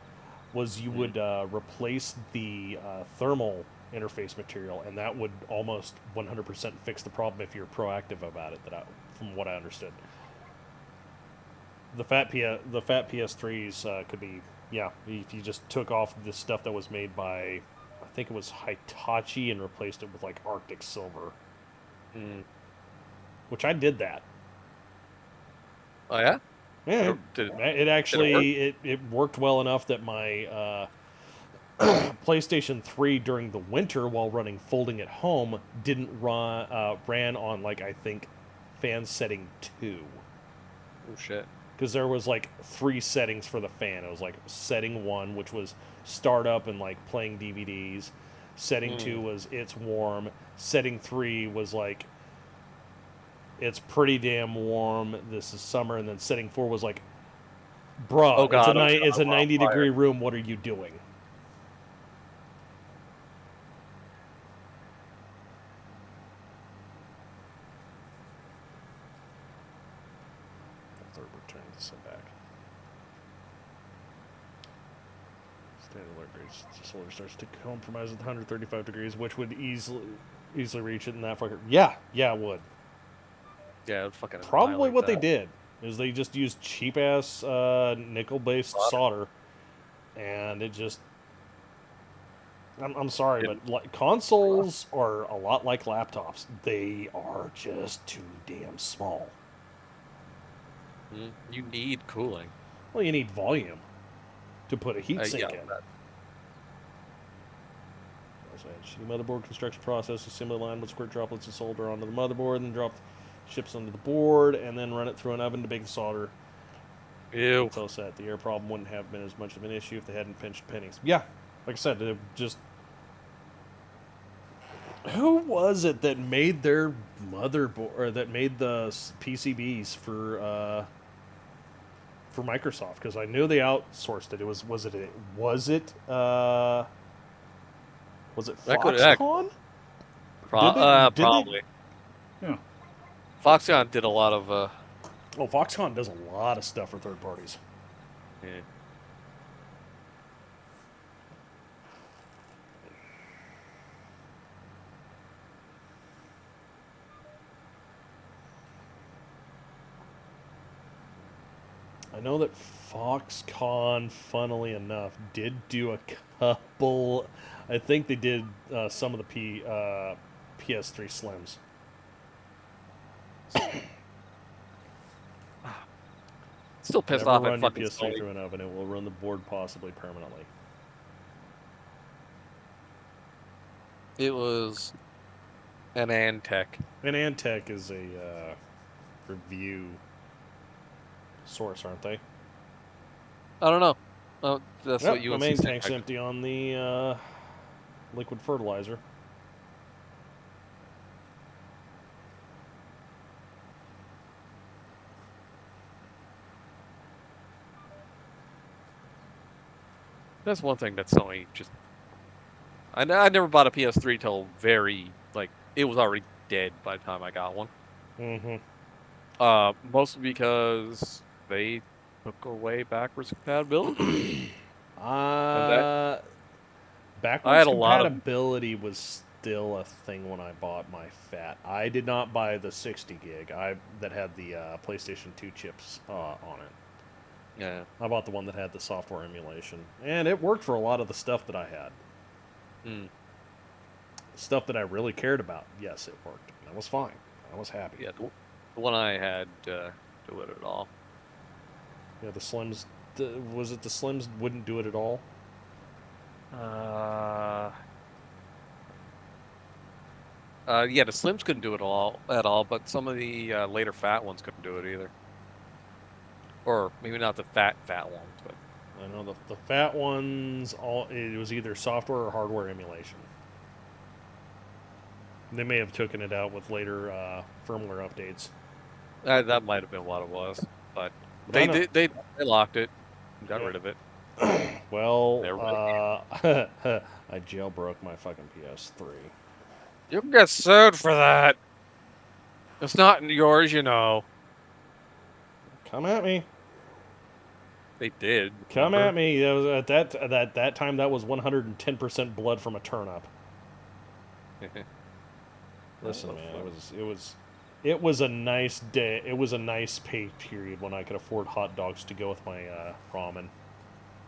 was you would replace the thermal interface material, and that would almost 100% fix the problem if you're proactive about it. From what I understood, the fat PS3s could be, yeah, if you just took off the stuff that was made by, I think it was Hitachi, and replaced it with like Arctic silver. Which I did that. Oh yeah? Yeah, it actually it worked well enough that my PlayStation 3 during the winter, while running Folding at Home, didn't ran on, like, I think fan setting 2. Oh shit. Because there was like 3 settings for the fan. It was like setting 1, which was startup and like playing DVDs. Setting 2 was it's warm. Setting 3 was like it's pretty damn warm. This is summer. And then setting 4 was like, bruh, oh God, it's a 90-degree room. What are you doing? Third return to send back. Standard alert rates. Solar starts to compromise at 135 degrees, which would easily reach it in that fucker. Yeah, it would. Yeah, it would fucking probably what that. they did is they just used cheap ass nickel-based solder, and it just. I'm sorry, but consoles are a lot like laptops. They are just too damn small. You need cooling. Well, you need volume to put a heatsink in. Motherboard construction process: assembly line with squirt droplets of solder onto the motherboard, and drop chips onto the board, and then run it through an oven to bake the solder. Ew. So sad. The air problem wouldn't have been as much of an issue if they hadn't pinched pennies. Yeah, like I said, it just. Who was it that made their motherboard, or that made the PCBs for Microsoft? Because I knew they outsourced it. Was it That could heck. Foxconn? Did Probably. They? Yeah. Foxconn did a lot of. Oh, Foxconn does a lot of stuff for third parties. Yeah. I know that Foxconn, funnily enough, did do a couple. I think they did some of the PS3 Slims. Still pissed Never off run at your fucking PS3 Sony. through an oven. It will run the board possibly permanently. It was an Antec. And Antec is a review source, aren't they? I don't know. Oh, that's Yep, what you my and main C tank's empty on the liquid fertilizer. That's one thing that Sony just. I never bought a PS3 till it was already dead by the time I got one. Mm-hmm. Mostly because they took away backwards compatibility. Backwards I had a lot of. compatibility was still a thing when I bought my FAT. I did not buy the 60 gig that had the PlayStation 2 chips on it. Yeah. I bought the one that had the software emulation, and it worked for a lot of the stuff that I had. Stuff that I really cared about, yes, it worked. I was fine. I was happy. Yeah, the one I had do it at all. Yeah, the Slims. Was it the Slims wouldn't do it at all? Yeah, the Slims couldn't do it at all, but some of the later fat ones couldn't do it either. Or maybe not the fat ones, but I know the fat ones. It was either software or hardware emulation. They may have taken it out with later firmware updates. that might have been what it was. But they locked it, and got rid of it. Well, I jailbroke my fucking PS3. You can get sued for that. It's not yours, you know. Come at me. They did. Come at me. That was at that time. That was 110% blood from a turnip. Listen, man, it was a nice day. It was a nice pay period when I could afford hot dogs to go with my ramen.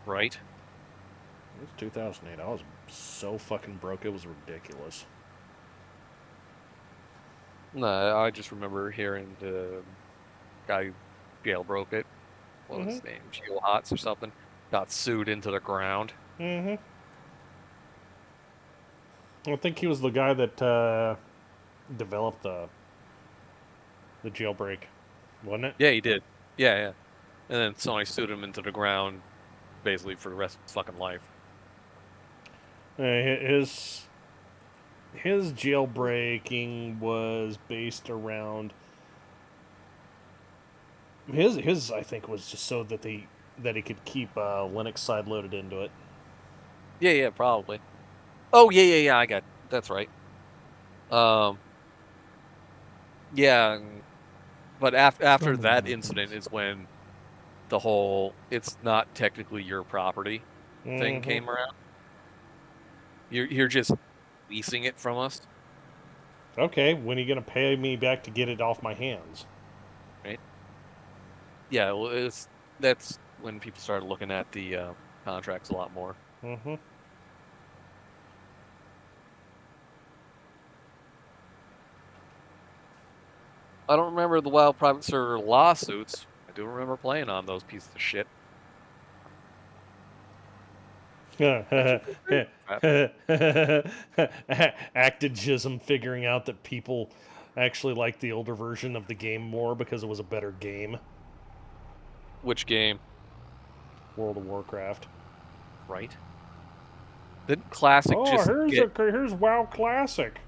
Right. It was 2008. I was so fucking broke. It was ridiculous. No, I just remember hearing the guy who jailbroke it. What was his name? Geo Hots or something. Got sued into the ground. I think he was the guy that developed the jailbreak, wasn't it? Yeah, he did. Yeah. And then Sony sued him into the ground, basically for the rest of his fucking life. His jailbreaking was based around his I think was just so that he could keep Linux side loaded into it. Yeah, probably. Oh yeah, I got that's right. Yeah, but after that incident is when the whole "it's not technically your property" thing came around. You're just leasing it from us. Okay, when are you gonna pay me back to get it off my hands? Right. Yeah, well, that's when people started looking at the contracts a lot more. I don't remember the Wild Private Server lawsuits. I do remember playing on those pieces of shit. Actigism figuring out that people actually like the older version of the game more because it was a better game. Which game? World of Warcraft. Right. Didn't Classic Oh, just here's WoW Classic.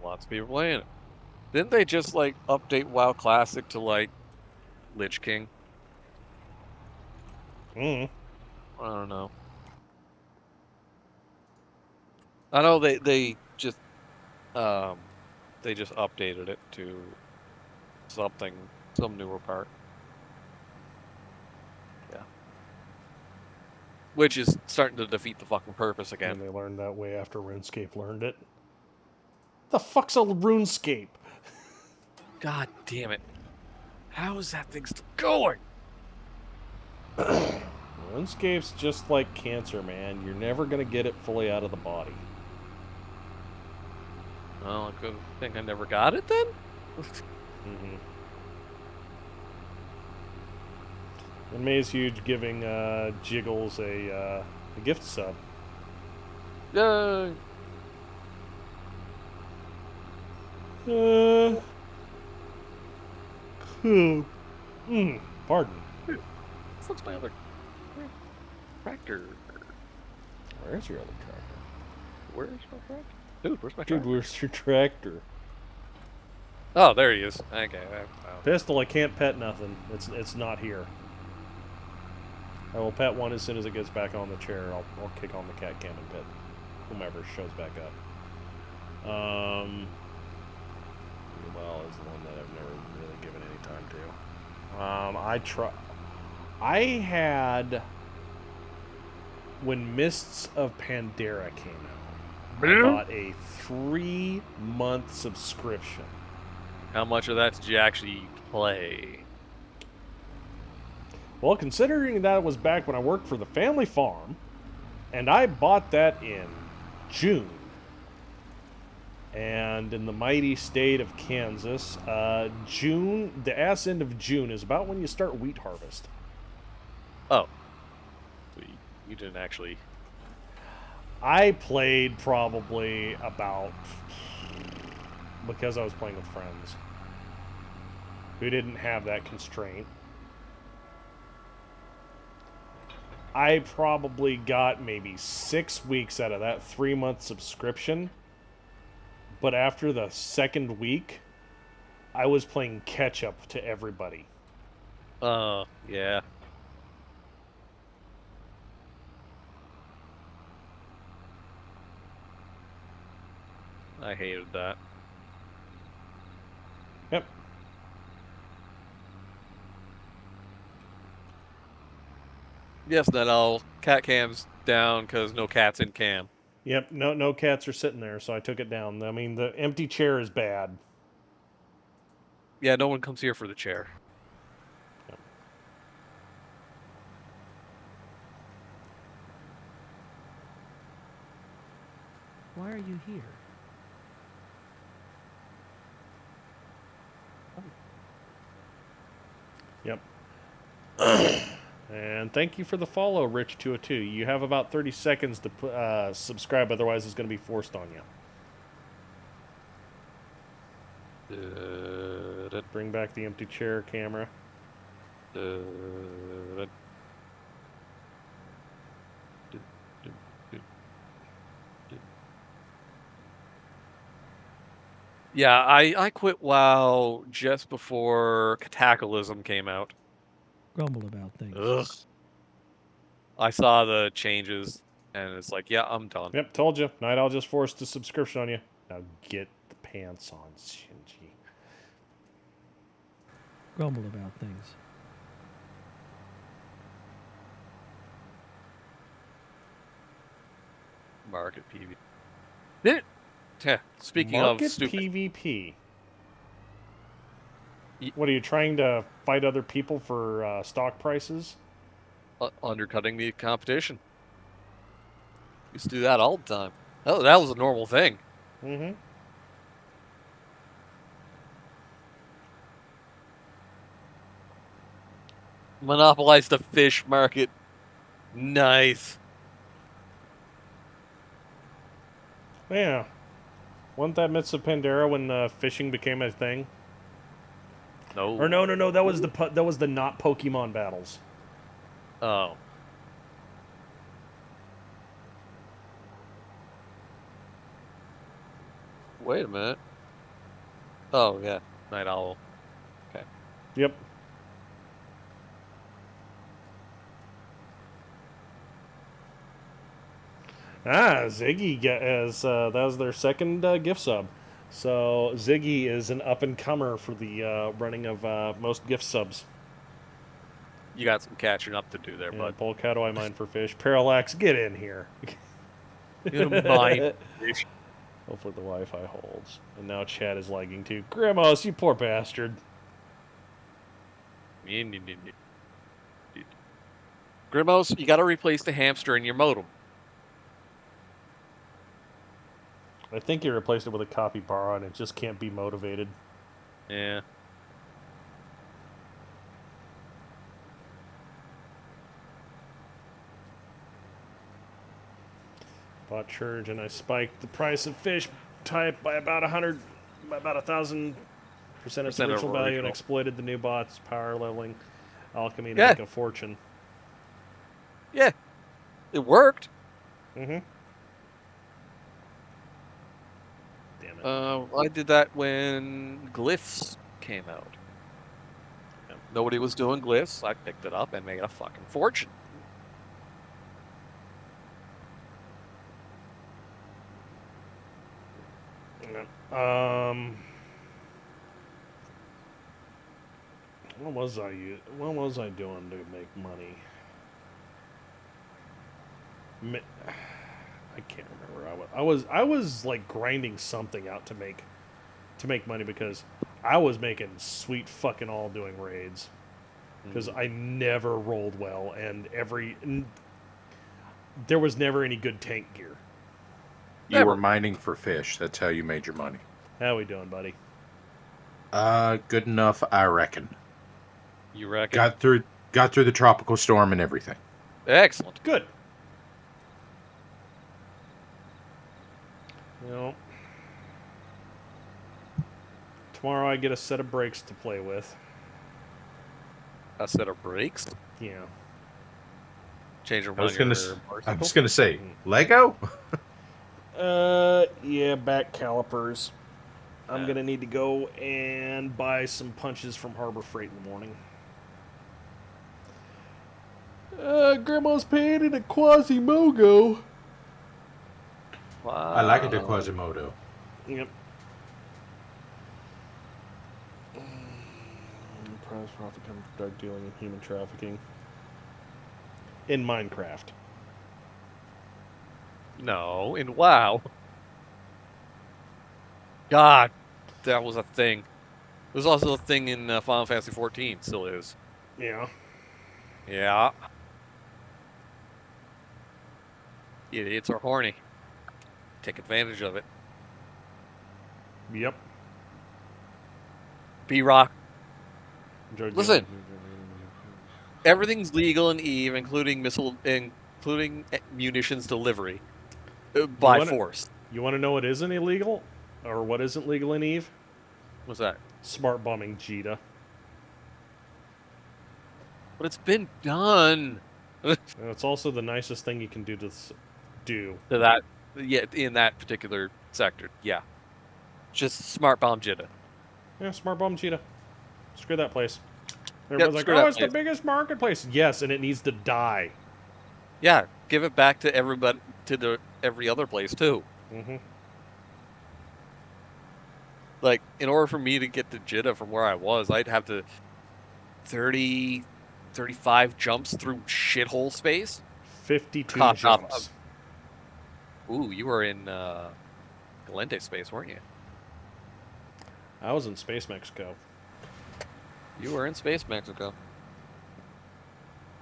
Lots of people playing it. Didn't they just like update WoW Classic to like Lich King? I don't know. I know they just updated it to some newer part. Yeah. Which is starting to defeat the fucking purpose again. And they learned that way after RuneScape learned it. The fuck's a RuneScape? God damn it. How is that thing still going? RuneScape's just like cancer, man. You're never gonna get it fully out of the body. Oh, I think I never got it then? And May's huge giving Jiggles a gift sub. Yay! Pardon. What's my other tractor? Where's your other tractor? Where's my tractor? Dude, where's my Dude, tractor? where's your tractor? Oh, there he is. Okay. Pistol, I can't pet nothing. It's not here. I will pet one as soon as it gets back on the chair. I'll kick on the cat cam and pet whomever shows back up. Well, is the one that I've never really given any time to. I had when Mists of Pandaria came out. I bought a 3-month subscription. How much of that did you actually play? Well, considering that it was back when I worked for the family farm, and I bought that in June, and in the mighty state of Kansas, June, the ass end of June is about when you start wheat harvest. Oh. So you didn't actually... I played probably about... because I was playing with friends who didn't have that constraint. I probably got maybe 6 weeks out of that 3-month subscription. But after the second week, I was playing catch up to everybody. Yeah. I hated that. Yep. Yes, then all cat cams down because no cats in cam. Yep, no cats are sitting there, so I took it down. I mean, the empty chair is bad. Yeah, no one comes here for the chair. Yep. Why are you here? Yep. And thank you for the follow, Rich202. You have about 30 seconds to subscribe, otherwise it's going to be forced on you. Bring back the empty chair camera. Yeah, I quit WoW just before Cataclysm came out. Grumble about things. Ugh. I saw the changes, and it's like, yeah, I'm done. Yep, told you. Night Owl just forced a subscription on you. Now get the pants on, Shinji. Grumble about things. Market PvP. Speaking Market of stupid PvP. What are you trying to fight other people for stock prices? Undercutting the competition. Used to do that all the time. Oh, that was a normal thing. Mm-hmm. Monopolize the fish market. Nice. Yeah. Wasn't that Mists of Pandaria when fishing became a thing? No. Or no, that was the not Pokemon battles. Oh. Wait a minute. Oh yeah, Night Owl. Okay. Yep. Ziggy that was their second gift sub. So Ziggy is an up and comer for the running of most gift subs. You got some catching up to do there, Yeah, bud. Bulk, how do I mine for fish? Parallax, get in here. You mine fish. Hopefully the Wi-Fi holds. And now chat is lagging too. Grimmos, you poor bastard. Grimmos, you got to replace the hamster in your modem. I think you replaced it with a capybara and it just can't be motivated. Yeah. Bought Church and I spiked the price of fish type by about 1,000% of its original value and exploited the new bots, power leveling, alchemy to make a fortune. Yeah. It worked. Mm-hmm. Damn it. I did that when glyphs came out. Nobody was doing glyphs. I picked it up and made a fucking fortune. What was I doing to make money? I can't remember. I was like grinding something out to make money because I was making sweet fucking all doing raids because I never rolled well and there was never any good tank gear. You were mining for fish. That's how you made your money. How we doing, buddy? Good enough, I reckon. You reckon? Got through the tropical storm and everything. Excellent. Good. Well, tomorrow I get a set of brakes to play with. A set of brakes? Yeah. Change your I was gonna say Lego. Yeah, back calipers. I'm gonna need to go and buy some punches from Harbor Freight in the morning. Grandma's painted a Quasimodo. Wow. I like it, the Quasimodo. Yep. Prize profit coming from drug dealing and human trafficking. In Minecraft. No, in WoW. God, that was a thing. There's also a thing in Final Fantasy 14. Still is. Yeah. Yeah. Idiots are horny. Take advantage of it. Yep. B-Rock. Listen. Everything's legal in EVE, including munitions delivery by force. You want to know what isn't illegal, or what isn't legal in EVE? What's that? Smart bombing Jita. But it's been done. It's also the nicest thing you can do to that. Yeah, in that particular sector. Yeah. Just smart bomb Jita. Yeah, smart bomb Jita. Screw that place. Everyone's like, oh, it's the biggest marketplace. Yes, and it needs to die. Yeah, give it back to everybody, every other place too. Mm-hmm. Like, in order for me to get to Jita from where I was, I'd have to 35 jumps through shithole space. 52 jumps. Ooh, you were in Galente space, weren't you? I was in Space Mexico. You were in Space Mexico.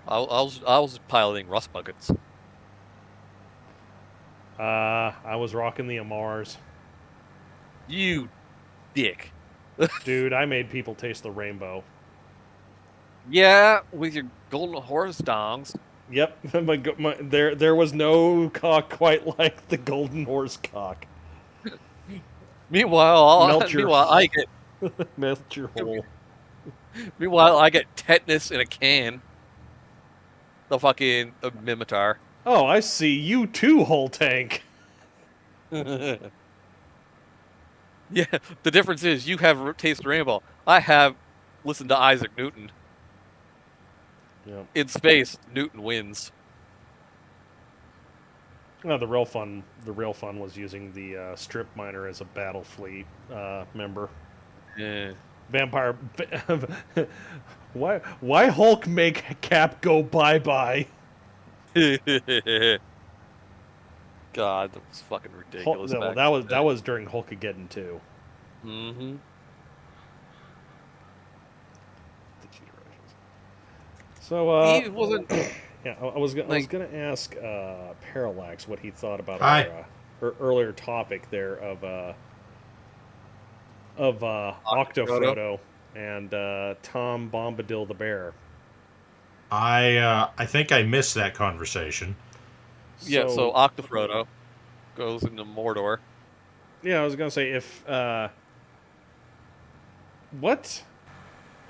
I was piloting rust buckets. I was rocking the Amars. You dick. Dude, I made people taste the rainbow. Yeah, with your golden horse dongs. Yep, there was no cock quite like the golden horse cock. Meanwhile, I get melt your hole. Meanwhile, I get tetanus in a can. The fucking Mimitar. Oh, I see. You too, whole tank. Yeah, the difference is you have tasted Rainbow. I have listened to Isaac Newton. Yep. In space, Newton wins. No, the real fun was using the strip miner as a battle fleet member. Yeah. Vampire. Why Hulk make Cap go bye bye? God, that was fucking ridiculous. Well, that was during Hulkageddon too. Mm-hmm. So he wasn't. Yeah, I was gonna ask Parallax what he thought about Hi. our earlier topic there of OctoFrodo and Tom Bombadil the bear. I think I missed that conversation. Yeah, so OctoFrodo goes into Mordor. Yeah, I was gonna say if what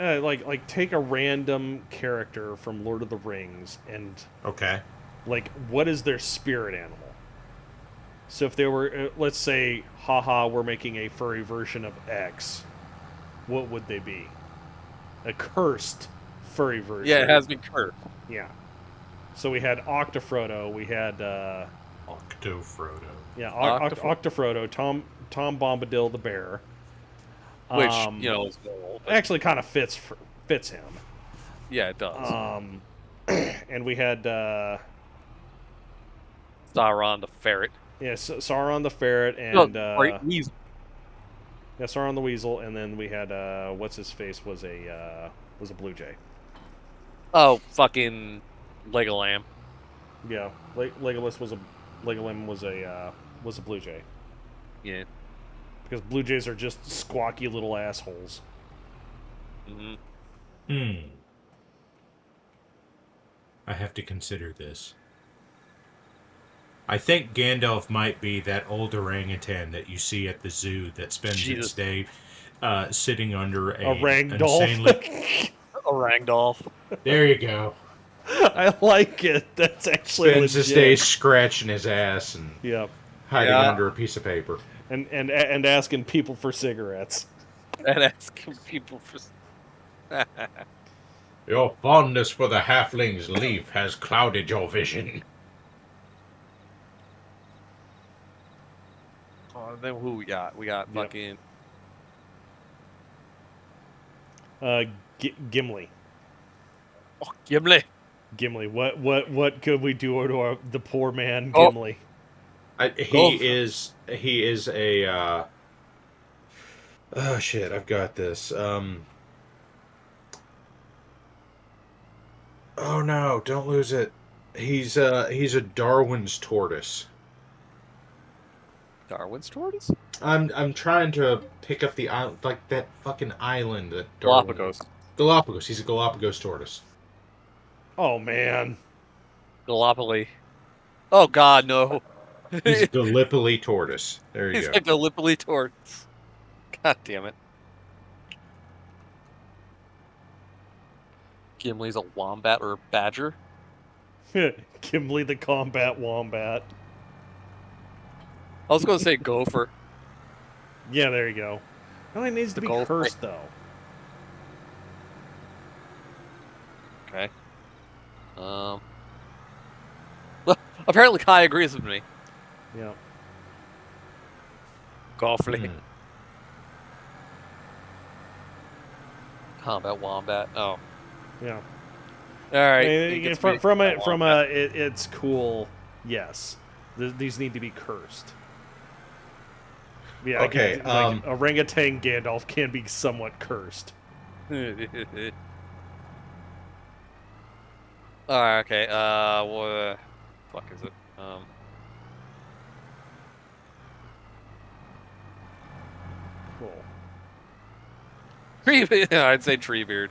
like take a random character from Lord of the Rings and Okay. like what is their spirit animal? So if they were let's say haha we're making a furry version of X, what would they be? A cursed furry version. Yeah, it has been cursed. Yeah. So we had OctoFrodo, we had OctoFrodo. Yeah, OctoFrodo, Tom Bombadil the bear. Which, you know, is actually kind of fits him. Yeah, it does. And we had Sauron the ferret. Yeah, Sauron the ferret and Weasel. Yeah, Sauron the weasel, and then we had what's his face was a blue jay. Oh, fucking Legolam. Yeah, Legolam was a blue jay. Yeah. Because blue jays are just squawky little assholes. Mm-hmm. I have to consider this. I think Gandalf might be that old orangutan that you see at the zoo that spends its day sitting under a ragdoll. A ragdoll. There you go. I like it. That's actually spends legit. his day scratching his ass and hiding Yeah. under a piece of paper. And asking people for cigarettes. And asking people for... Your fondness for the halfling's leaf has clouded your vision. Oh, then who we got? We got fucking... Gimli. Oh, Gimli. Gimli. What could we do to the poor man Oh. Gimli? He is a oh shit, I've got this. Oh no, don't lose it. He's a Darwin's tortoise. Darwin's tortoise? I'm trying to pick up the island, like that fucking island that Darwin... Galapagos. He's a Galapagos tortoise. Oh man. Gallipoli. Oh god, no. He's a Gallipoli tortoise. There you He's go. a Gallipoli tortoise. God damn it. Gimli's a wombat or a badger. Gimli the combat wombat. I was going to say gopher. Yeah, there you go. Well, it needs to be cursed though. Okay. Well, apparently Kai agrees with me. Yeah. Golfly. Combat wombat. Oh. Yeah. All right. It's cool. Yes. These need to be cursed. Yeah. Okay. Orangutan Gandalf can be somewhat cursed. Alright, okay, what fuck is it? Cool. Treebeard, I'd say Treebeard.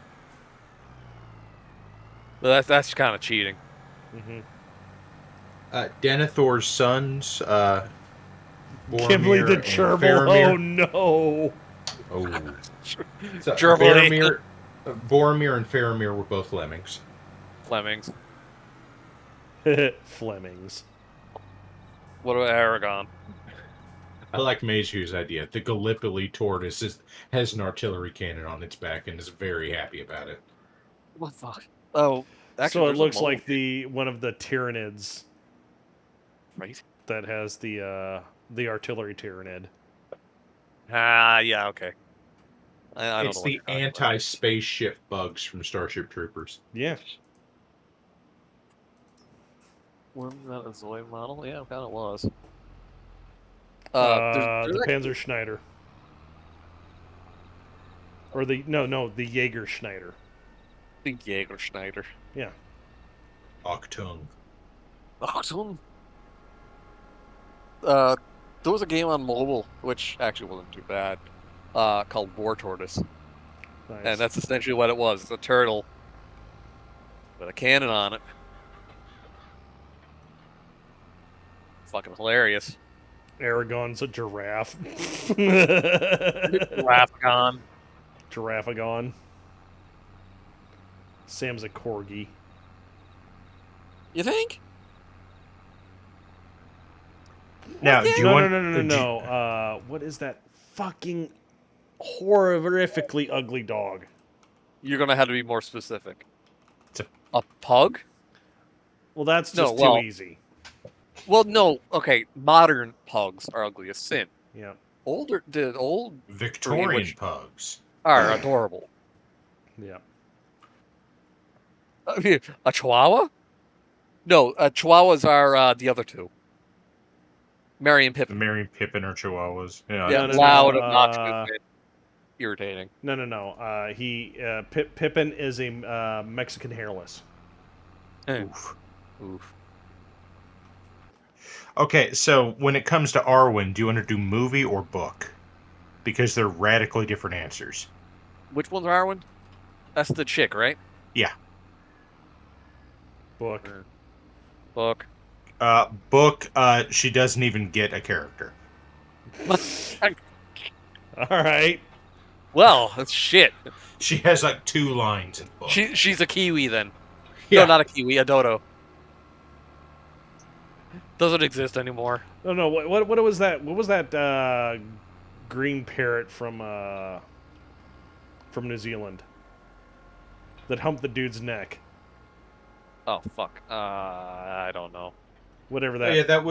But that's kind of cheating. Denethor's sons, Gimli the Boromir and gerbil. Faramir. Oh no. Oh. Gerbil. Boromir and Faramir were both lemmings. Flemings. Flemings. What about Aragon? I like Mayhew's idea. The Gallipoli tortoise has an artillery cannon on its back and is very happy about it. What the fuck? Oh, actually, So it there's a looks like mole. one of the Tyranids. Right. That has the artillery Tyranid. Ah, yeah, okay. I don't It's know what the you're talking about. anti-spaceship bugs from Starship Troopers. Yeah. Wasn't that a Zoid model? Yeah, it kind of was. The Panzer Schneider. Or the the Jaeger Schneider. The Jaeger Schneider. Yeah. Octung. Octung. There was a game on mobile, which actually wasn't too bad, called War Tortoise. Nice. And that's essentially what it was. It's a turtle with a cannon on it. Fucking hilarious. Aragon's a giraffe. Giraffegon. Giraffegon. Sam's a corgi. You think? Now, do you want... No. What is that fucking horrifically ugly dog? You're gonna have to be more specific. It's a pug? Well, that's just too easy. Well, no. Okay, modern pugs are ugly as sin. Yeah. The old Victorian pugs are adorable. Yeah. I mean, a Chihuahua? No, Chihuahuas are the other two. Mary and Pippin. Mary and Pippin are Chihuahuas. Yeah, loud, obnoxious, and irritating. No. Pippin is a Mexican hairless. Oof. Oof. Okay, so when it comes to Arwen, do you want to do movie or book? Because they're radically different answers. Which one's Arwen? That's the chick, right? Yeah. Book. Book. Book, she doesn't even get a character. Alright. Well, that's shit. She has like 2 lines in book. She's a Kiwi then. Yeah. No, not a Kiwi, a Dodo. Doesn't exist anymore. No. What was that? What was that green parrot from New Zealand that humped the dude's neck? Oh fuck. I don't know. Whatever that. Oh, yeah, that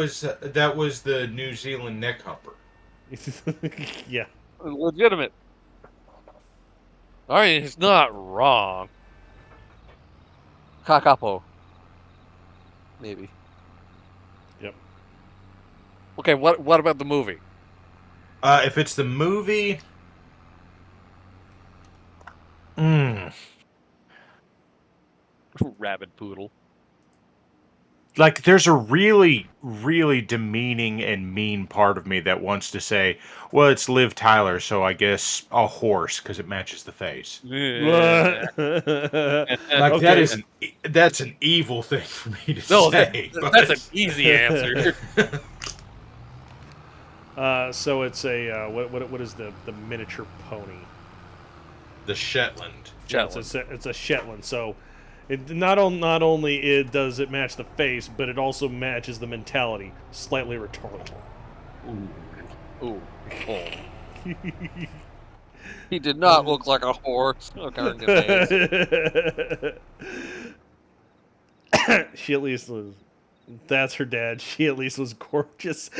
was the New Zealand neck humper. Yeah. Legitimate. I mean, it's not wrong. Kakapo. Maybe. Yep. Okay, what about the movie? If it's the movie... Rabid poodle. Like, there's a really, really demeaning and mean part of me that wants to say, well, it's Liv Tyler, so I guess a horse, because it matches the face. Yeah. Like, Okay. that's an evil thing for me to say. That's an easy answer. So it's a what is the miniature pony? The Shetland. Yeah, it's a Shetland. So it not only does it match the face, but it also matches the mentality. Slightly retarded. Ooh. Oh. He did not look like a horse. She at least was. That's her dad. She at least was gorgeous.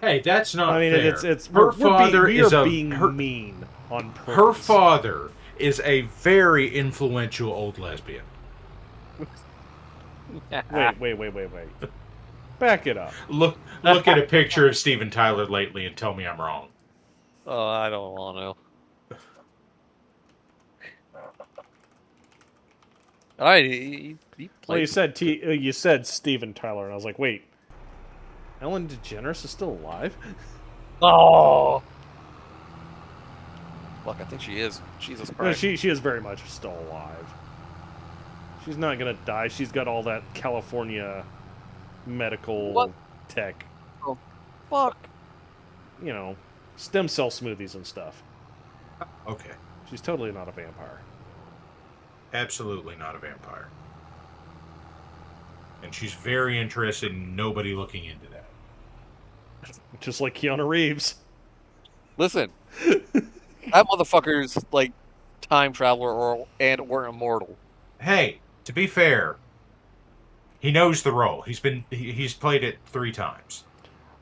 Hey, that's not I mean, fair. it's her father is being mean on purpose. Her father is a very influential old lesbian. Wait. Back it up. Look at a picture of Steven Tyler lately and tell me I'm wrong. Oh, I don't want to. All right, he Well, you said Steven Tyler, and I was like, wait, Ellen DeGeneres is still alive? Oh, fuck! I think she is. Jesus No, Christ. she is very much still alive. She's not gonna die. She's got all that California medical tech. Oh, fuck! You know, stem cell smoothies and stuff. Okay. She's totally not a vampire. Absolutely not a vampire. And she's very interested in nobody looking into that. Just like Keanu Reeves. Listen, that motherfucker's like time traveler or immortal. Hey, to be fair, he knows the role. He's played it 3 times.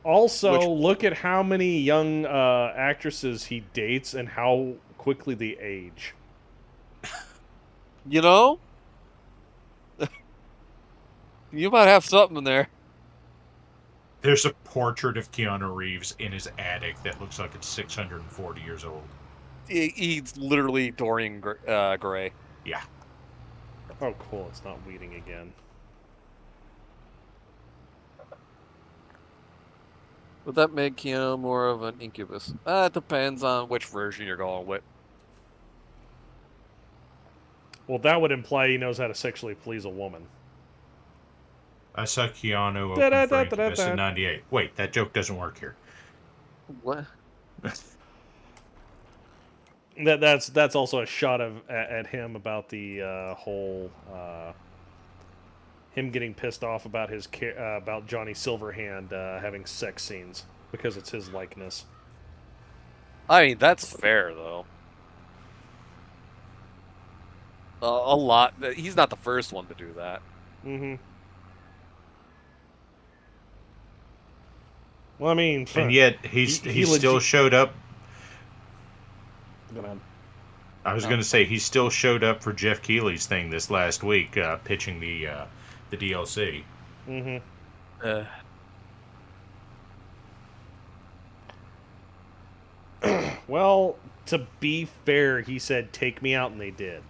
Also, look at how many young actresses he dates and how quickly they age. You know, you might have something in there. There's a portrait of Keanu Reeves in his attic that looks like it's 640 years old. He's literally Dorian Gray. Yeah. Oh, cool. It's not weeding again. Would that make Keanu more of an incubus? It depends on which version you're going with. Well, that would imply he knows how to sexually please a woman. I saw Keanu open for Incubus in 98. Wait, that joke doesn't work here. What? That's also a shot at him about the whole him getting pissed off about about Johnny Silverhand having sex scenes because it's his likeness. I mean, that's fair though. A lot. He's not the first one to do that. Mm-hmm. Well, I mean, and yet he still showed up. Go ahead. I was going to say he still showed up for Jeff Keighley's thing this last week, pitching the DLC. Mm-hmm. Well, to be fair, he said, "Take me out," and they did.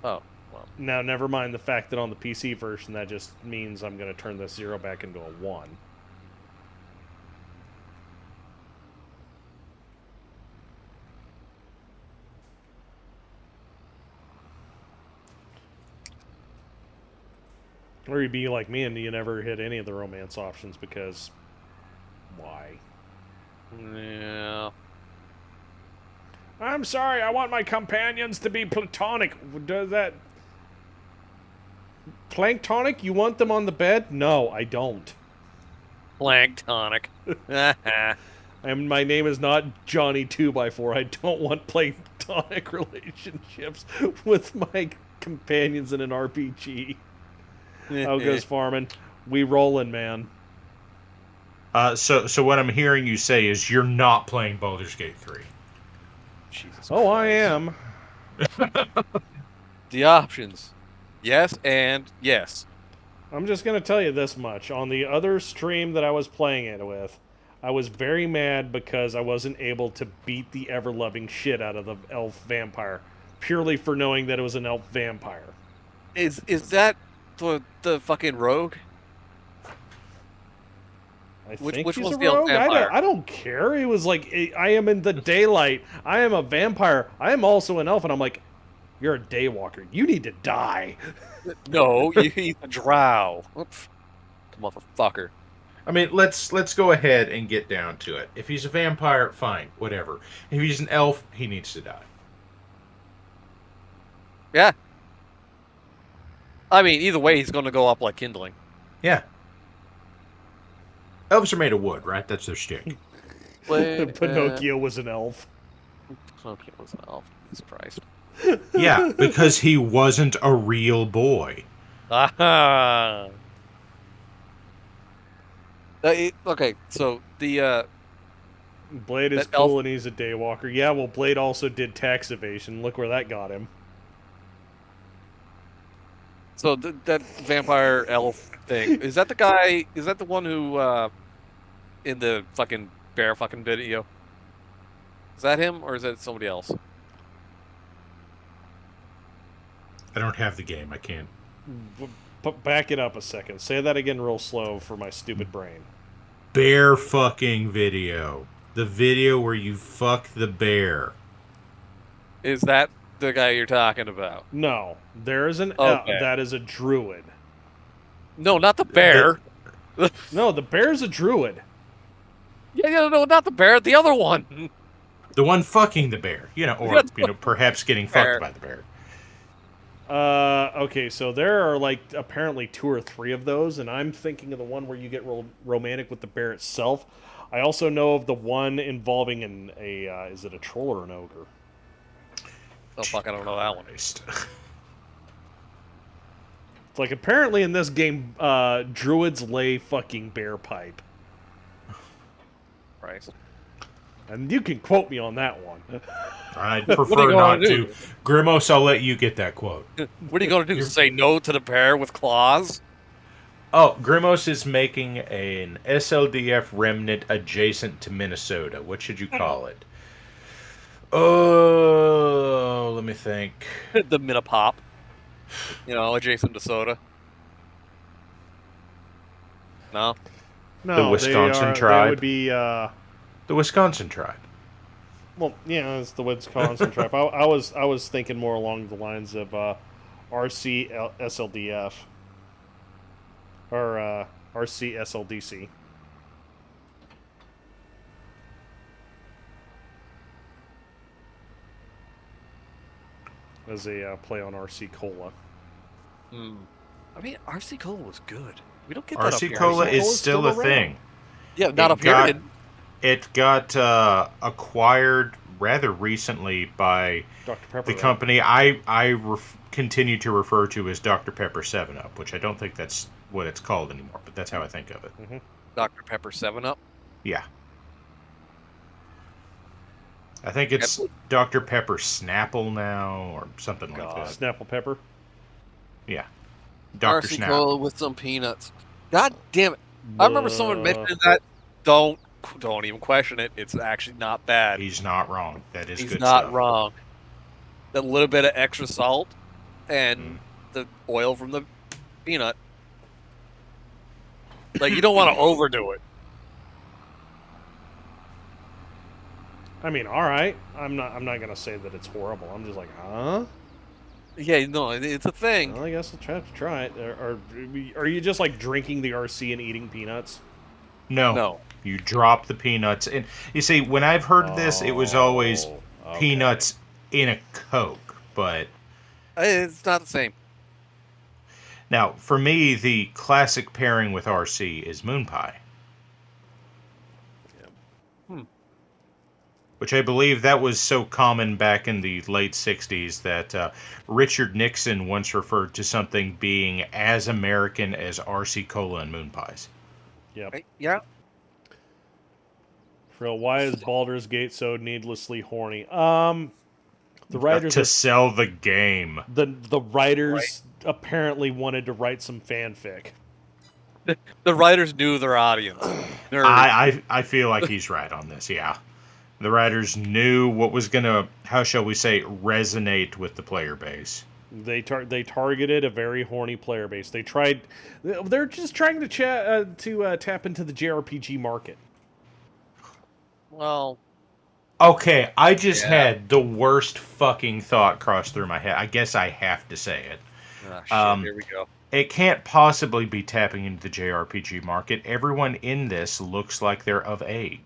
Oh, well. Now, never mind the fact that on the PC version, that just means I'm going to turn the 0 back into a 1. Or you'd be like me and you never hit any of the romance options because why? Yeah. I'm sorry, I want my companions to be platonic. Does that... Planktonic? You want them on the bed? No, I don't. Planktonic. And my name is not Johnny 2x4. I don't want planktonic relationships with my companions in an RPG. How goes farming? We rollin', man. So what I'm hearing you say is you're not playing Baldur's Gate 3. Jesus Christ. I am. The options. Yes and yes. I'm just going to tell you this much. On the other stream that I was playing it with, I was very mad because I wasn't able to beat the ever-loving shit out of the elf vampire, purely for knowing that it was an elf vampire. Is that the fucking rogue? Which one's he's a the elf rogue? vampire? I don't care. He was like, I am in the daylight. I am a vampire. I am also an elf. And I'm like, you're a daywalker. You need to die. No, he's a drow. Motherfucker. I mean, let's go ahead and get down to it. If he's a vampire, fine, whatever. If he's an elf, he needs to die. Yeah. I mean, either way, he's going to go up like kindling. Yeah. Elves are made of wood, right? That's their shtick. Pinocchio was an elf. Pinocchio was an elf. Jesus Christ. Yeah, because he wasn't a real boy. Aha. Okay, so the Blade is cool and he's a daywalker. Yeah, well, Blade also did tax evasion. Look where that got him. So that vampire elf thing, is that the guy? Is that the one who in the fucking bear fucking video? Is that him or is that somebody else? I don't have the game. I can't. Back it up a second. Say that again real slow for my stupid brain. Bear fucking video. The video where you fuck the bear. Is that the guy you're talking about? No, there is an Okay. that is a druid. No, not the bear. No, the bear's a druid. Yeah, no, not the bear. The other one. The one fucking the bear, or perhaps getting fucked by the bear. Okay, so there are like apparently 2 or 3 of those, and I'm thinking of the one where you get romantic with the bear itself. I also know of the one involving is it a troll or an ogre? Oh fuck, I don't know that one. It's like apparently in this game, druids lay fucking bear pipe. Right. And you can quote me on that one. I'd prefer not to. Grimos, I'll let you get that quote. What are you going to do? Say no to the bear with claws? Oh, Grimos is making an SLDF remnant adjacent to Minnesota. What should you call it? Oh, let me think. The Minipop. Adjacent to soda. No? No, the Wisconsin tribe. They would be, the Wisconsin tribe. Well, yeah, it's the Wisconsin tribe. I was thinking more along the lines of RC SLDF. Or RC SLDC. As a play on RC Cola. I mean, RC Cola was good. We don't get that up here. RC Cola is still a thing. Yeah, not up here. It got acquired rather recently by Dr. Pepper, the company I continue to refer to as Dr. Pepper 7-Up, which I don't think that's what it's called anymore, but that's how I think of it. Dr. Pepper 7-Up? Yeah. I think it's Dr. Pepper Snapple now, or something like that. Snapple Pepper? Yeah. Dr. RC Snapple. Cola with some peanuts. God damn it. I remember someone mentioning that. Don't even question it. It's actually not bad. He's not wrong. That is good stuff. He's not wrong. That little bit of extra salt and the oil from the peanut. Like, you don't want to overdo it. I mean, all right. I'm not gonna say that it's horrible. I'm just like, huh? Yeah, no, it's a thing. Well, I guess I'll have to try it. Or are you just like drinking the RC and eating peanuts? No. You drop the peanuts. And you see, when I've heard of this, it was always peanuts in a Coke, but it's not the same. Now, for me, the classic pairing with RC is moon pie. Which I believe that was so common back in the late 60s that Richard Nixon once referred to something being as American as RC Cola and moon pies. Yep. Yeah. Frill, why is Baldur's Gate so needlessly horny? The writers to sell the game. The writers apparently wanted to write some fanfic. The writers knew their audience. I feel like he's right on this, yeah. The writers knew what was going to, how shall we say, resonate with the player base. They targeted a very horny player base. They're just trying to tap into the JRPG market. Well, okay, I just had the worst fucking thought cross through my head. I guess I have to say it. Oh, shit, here we go. It can't possibly be tapping into the JRPG market. Everyone in this looks like they're of age.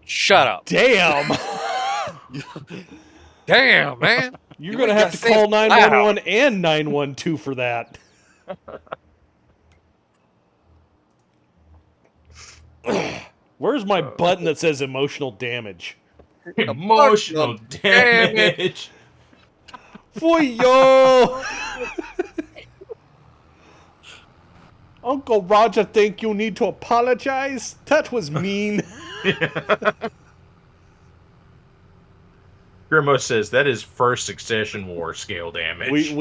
Shut up. Damn. Damn, man. You're going to have to call 911 and 912 for that. Where's my button that says emotional damage? Emotional damage. For yo. Uncle Roger think you need to apologize? That was mean. Grimo says that is first Succession War scale damage.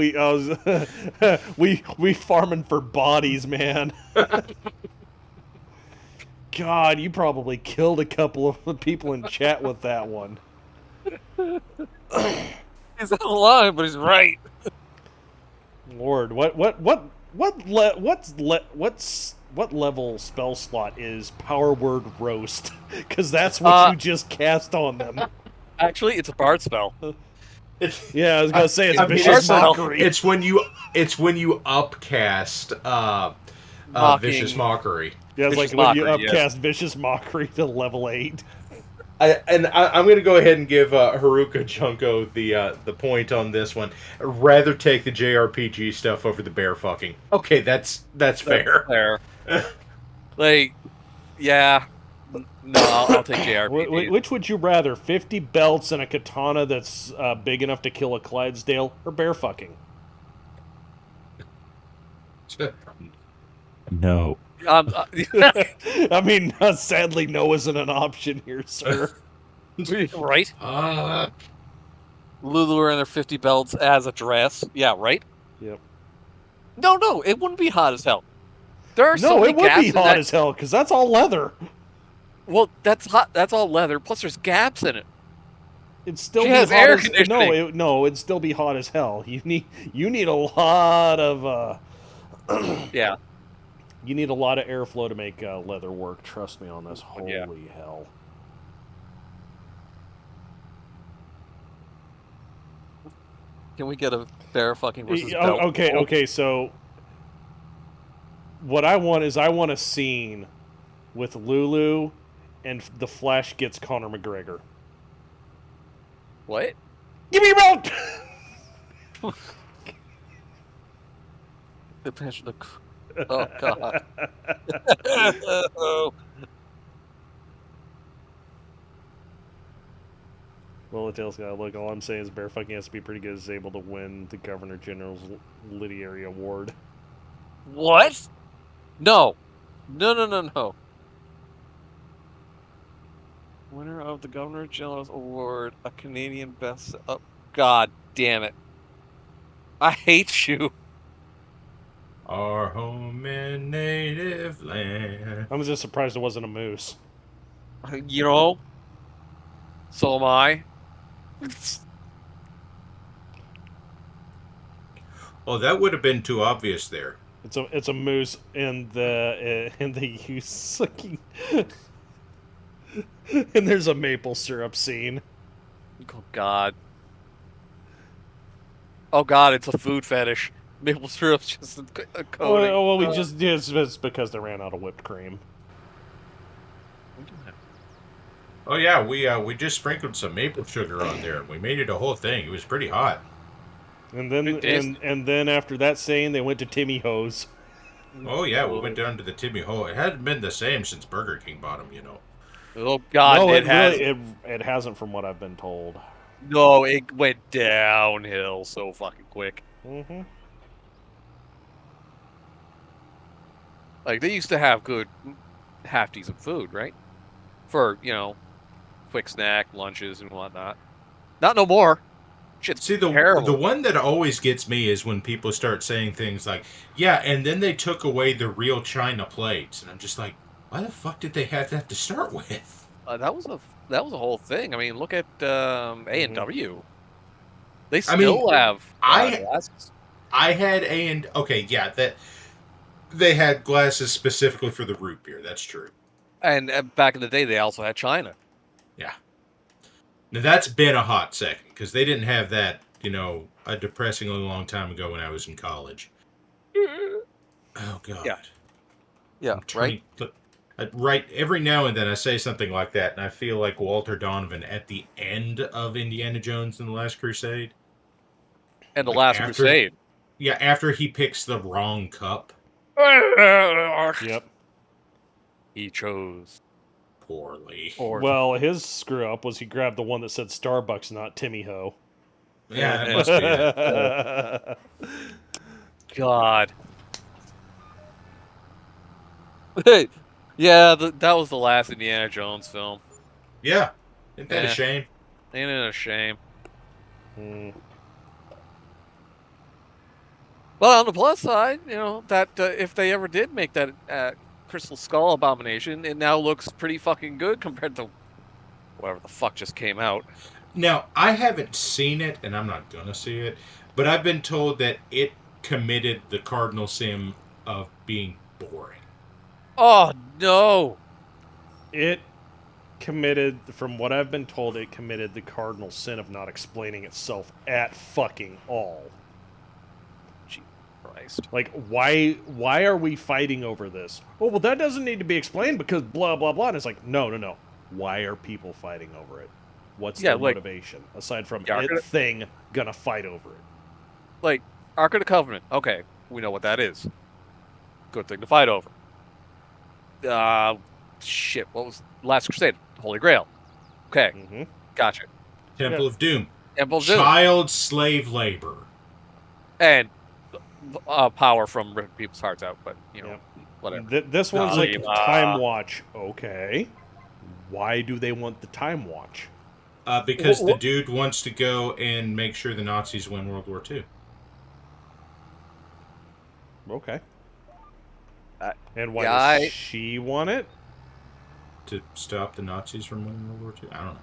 We farming for bodies, man. God, you probably killed a couple of people in chat with that one. He's not lying, but he's right. Lord, what level spell slot is Power Word Roast? Because that's what you just cast on them. Actually, it's a bard spell. Yeah, I was gonna say it's Vicious Mockery. It's when you upcast Vicious Mockery. Yeah, it's like when you upcast Vicious Mockery to level 8. I'm going to go ahead and give Haruka Junko the point on this one. Rather take the JRPG stuff over the bear fucking. Okay, that's fair. Fair. Like, yeah. No, I'll take JRPG. Which would you rather, 50 belts and a katana that's big enough to kill a Clydesdale, or bear fucking? No. I mean, sadly, no isn't an option here, sir. Right? Lulu wearing their 50 belts as a dress. Yeah, right? Yep. No, it wouldn't be hot as hell. There are so No, many it would gaps be in hot that. as hell, because that's all leather. Well, that's hot. That's all leather. Plus, there's gaps in it. It'd still She be has hot air as conditioning. no, it'd still be hot as hell. You need a lot of Yeah. You need a lot of airflow to make leather work. Trust me on this. Holy Yeah. hell! Can we get a bear fucking versus belt? Okay. So what I want is a scene with Lulu and the Flash gets Conor McGregor. What? Give me your belt. The passion of. Oh god. Well, the tail's got to look. All I'm saying is bear fucking has to be pretty good. Is able to win the Governor General's Literary Award. What? No. No. Winner of the Governor General's Award, a Canadian best. Oh, god damn it! I hate you. Our home and native land. I'm just surprised it wasn't a moose. You know. So am I. Oh, that would have been too obvious there. It's a moose and they use sucking. And there's a maple syrup scene. Oh god. Oh god, it's a food fetish. Maple syrup's just a coating. Well, we just it's because they ran out of whipped cream. Oh yeah, we just sprinkled some maple sugar on there and we made it a whole thing. It was pretty hot. And then and then after that saying, they went to Timmy Ho's. Oh yeah, we went down to the Timmy Ho. It hadn't been the same since Burger King bought them, you know. Oh god, no, it has. It hasn't, from what I've been told. No, it went downhill so fucking quick. Mm-hmm. Like, they used to have good, half decent food, right? For, quick snack, lunches, and whatnot. Not no more. Shit's See, terrible. the one that always gets me is when people start saying things like, yeah, and then they took away the real China plates. And I'm just like, why the fuck did they have that to start with? That was a whole thing. I mean, look at A&W. They still have glasses. I had okay, yeah, that they had glasses specifically for the root beer. That's true. And back in the day, they also had China. Yeah. Now that's been a hot second because they didn't have that, a depressingly long time ago when I was in college. Oh god. Yeah. Right. Right. Every now and then I say something like that, and I feel like Walter Donovan at the end of Indiana Jones and the Last Crusade. And the Last Crusade. Yeah, after he picks the wrong cup. Yep. He chose poorly. Well, his screw up was he grabbed the one that said Starbucks, not Timmy Ho. Yeah, that must be it. God. Hey, yeah, that was the last Indiana Jones film. Yeah, isn't that a shame? Ain't it a shame? Well, on the plus side, that if they ever did make that Crystal Skull abomination, it now looks pretty fucking good compared to whatever the fuck just came out. Now, I haven't seen it, and I'm not gonna see it, but I've been told that it committed the cardinal sin of being boring. Oh, no! It committed, from what I've been told, it committed the cardinal sin of not explaining itself at fucking all. Jesus Christ. Like, why are we fighting over this? Oh, well, that doesn't need to be explained because blah, blah, blah. And it's like, no. Why are people fighting over it? What's Yeah, their like- motivation aside from Yeah, it thing gonna fight over it? Like, Ark of the Covenant. Okay, we know what that is. Good thing to fight over. Shit, what was Last Crusade? Holy Grail. Okay, gotcha. Temple of Doom. Temple of Doom. Child slave labor. And power from ripping people's hearts out, but, you know, whatever. This one's like Nah. Time Watch. Okay. Why do they want the Time Watch? Because the dude wants to go and make sure the Nazis win World War II. Okay. And why yeah, does she want it? To stop the Nazis from winning World War II? I don't know.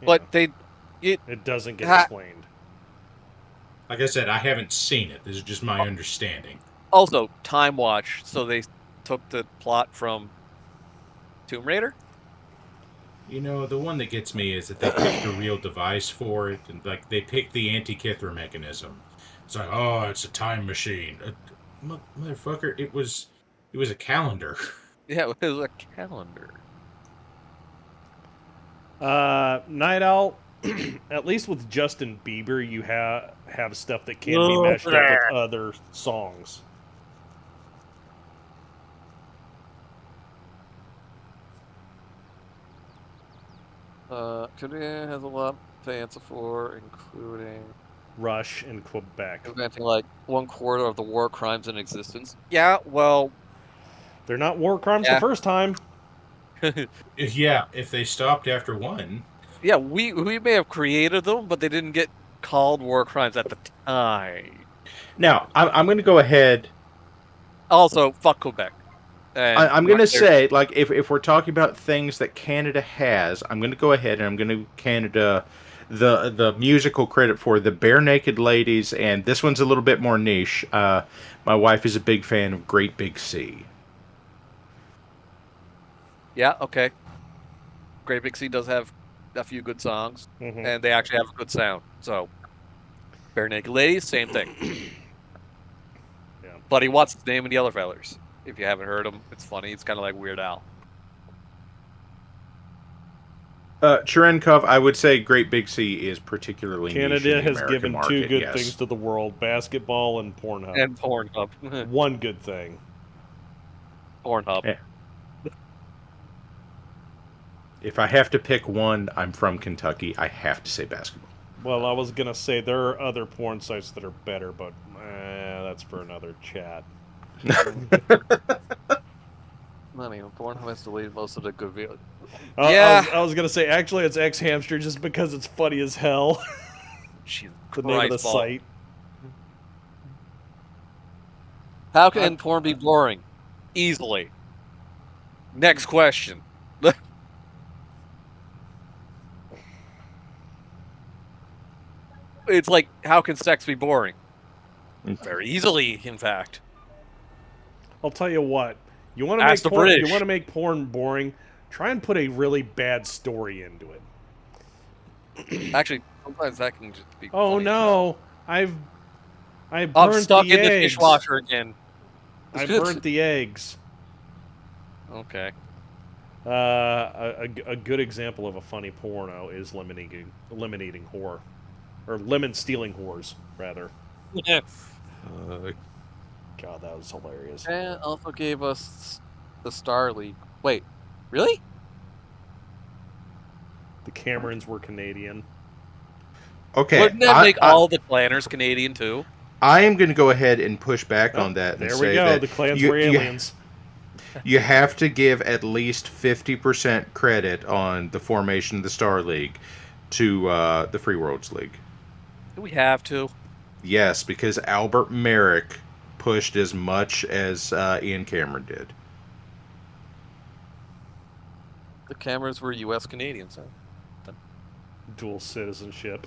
But it doesn't get explained. Like I said, I haven't seen it. This is just my understanding. Also, Time Watch, so they took the plot from Tomb Raider? You know, the one that gets me is that they picked a real device for it, and like they picked the Antikythera mechanism. It's like, oh, it's a time machine. Motherfucker, it was a calendar. Yeah, it was a calendar. Night Owl, at least with Justin Bieber, you have stuff that can be mashed up with other songs. Quebec has a lot to answer for, including Rush in Quebec. Preventing like 1/4 of the war crimes in existence. Yeah, well, they're not war crimes the first time. Yeah, if they stopped after one. Yeah, we may have created them, but they didn't get called war crimes at the time. Now, I'm going to go ahead. Also, fuck Quebec. I'm going to say, like, if we're talking about things that Canada has, I'm going to go ahead and I'm going to Canada the musical credit for the Bare Naked Ladies, and this one's a little bit more niche. My wife is a big fan of Great Big Sea. Yeah, okay. Great Big Sea does have a few good songs, and they actually have a good sound. So, Bare Naked Ladies, same thing. Yeah. Buddy Watts' Name and the Other Fellers. If you haven't heard him, it's funny. It's kind of like Weird Al. Cherenkov, I would say Great Big Sea is particularly niche in Canada the has American given market, two good yes. things to the world: basketball and Pornhub. And Pornhub. One good thing. Pornhub. Yeah. If I have to pick one, I'm from Kentucky. I have to say basketball. Well, I was gonna say there are other porn sites that are better, but that's for another chat. Not even Pornhub has deleted most of the good videos. Yeah, I was gonna say actually it's X Hamster just because it's funny as hell. The name of the site. How can porn be boring? Easily. Next question. It's like, how can sex be boring? Very easily, in fact. I'll tell you what. You want Ask the to make porn, British. you want to make porn boring? Try and put a really bad story into it. Actually, sometimes that can just be. Oh funny. no! I burnt I'm stuck the in the eggs. dishwasher again. I burnt the eggs. Okay. A good example of a funny porno is lemon eating whore, or lemon stealing whores rather. Yeah. God, that was hilarious. And also gave us the Star League. Wait, really? The Camerons were Canadian. Okay. Wouldn't that make all the Clanners Canadian too? I am going to go ahead and push back on that. And There say we go. that The clans were aliens. You have to give at least 50% credit on the formation of the Star League to the Free Worlds League. Do we have to? Yes, because Albert Merrick pushed as much as Ian Cameron did. The Camerons were U.S. Canadians, huh? Dual citizenship.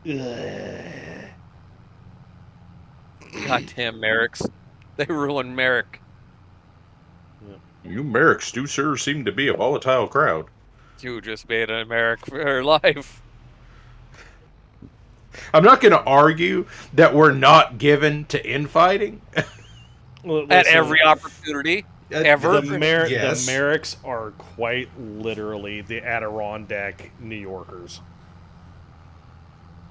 Goddamn Merricks. They ruined Merrick. You Merricks do sure seem to be a volatile crowd. You just made an Merrick for her life. I'm not going to argue that we're not given to infighting. Well, At every opportunity. Ever? The Merricks are quite literally the Adirondack New Yorkers.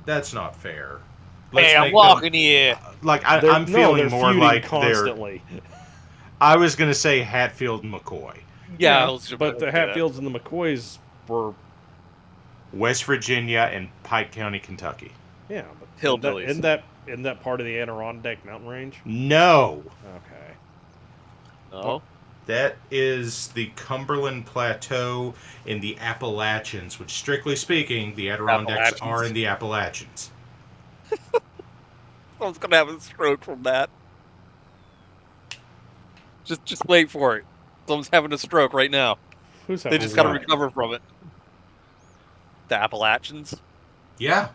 That's not fair. Hey, I'm walking here. Like I'm feeling more feuding like constantly. I was gonna say Hatfield and McCoy. Yeah, but the Hatfields and the McCoys were West Virginia and Pike County, Kentucky. Yeah, but hillbillies. In that part of the Adirondack mountain range? No. Okay. No. That is the Cumberland Plateau in the Appalachians, which, strictly speaking, the Adirondacks are in the Appalachians. Someone's gonna have a stroke from that. Just wait for it. Someone's having a stroke right now. Who's They having just gotta what? recover from it. The Appalachians. Yeah.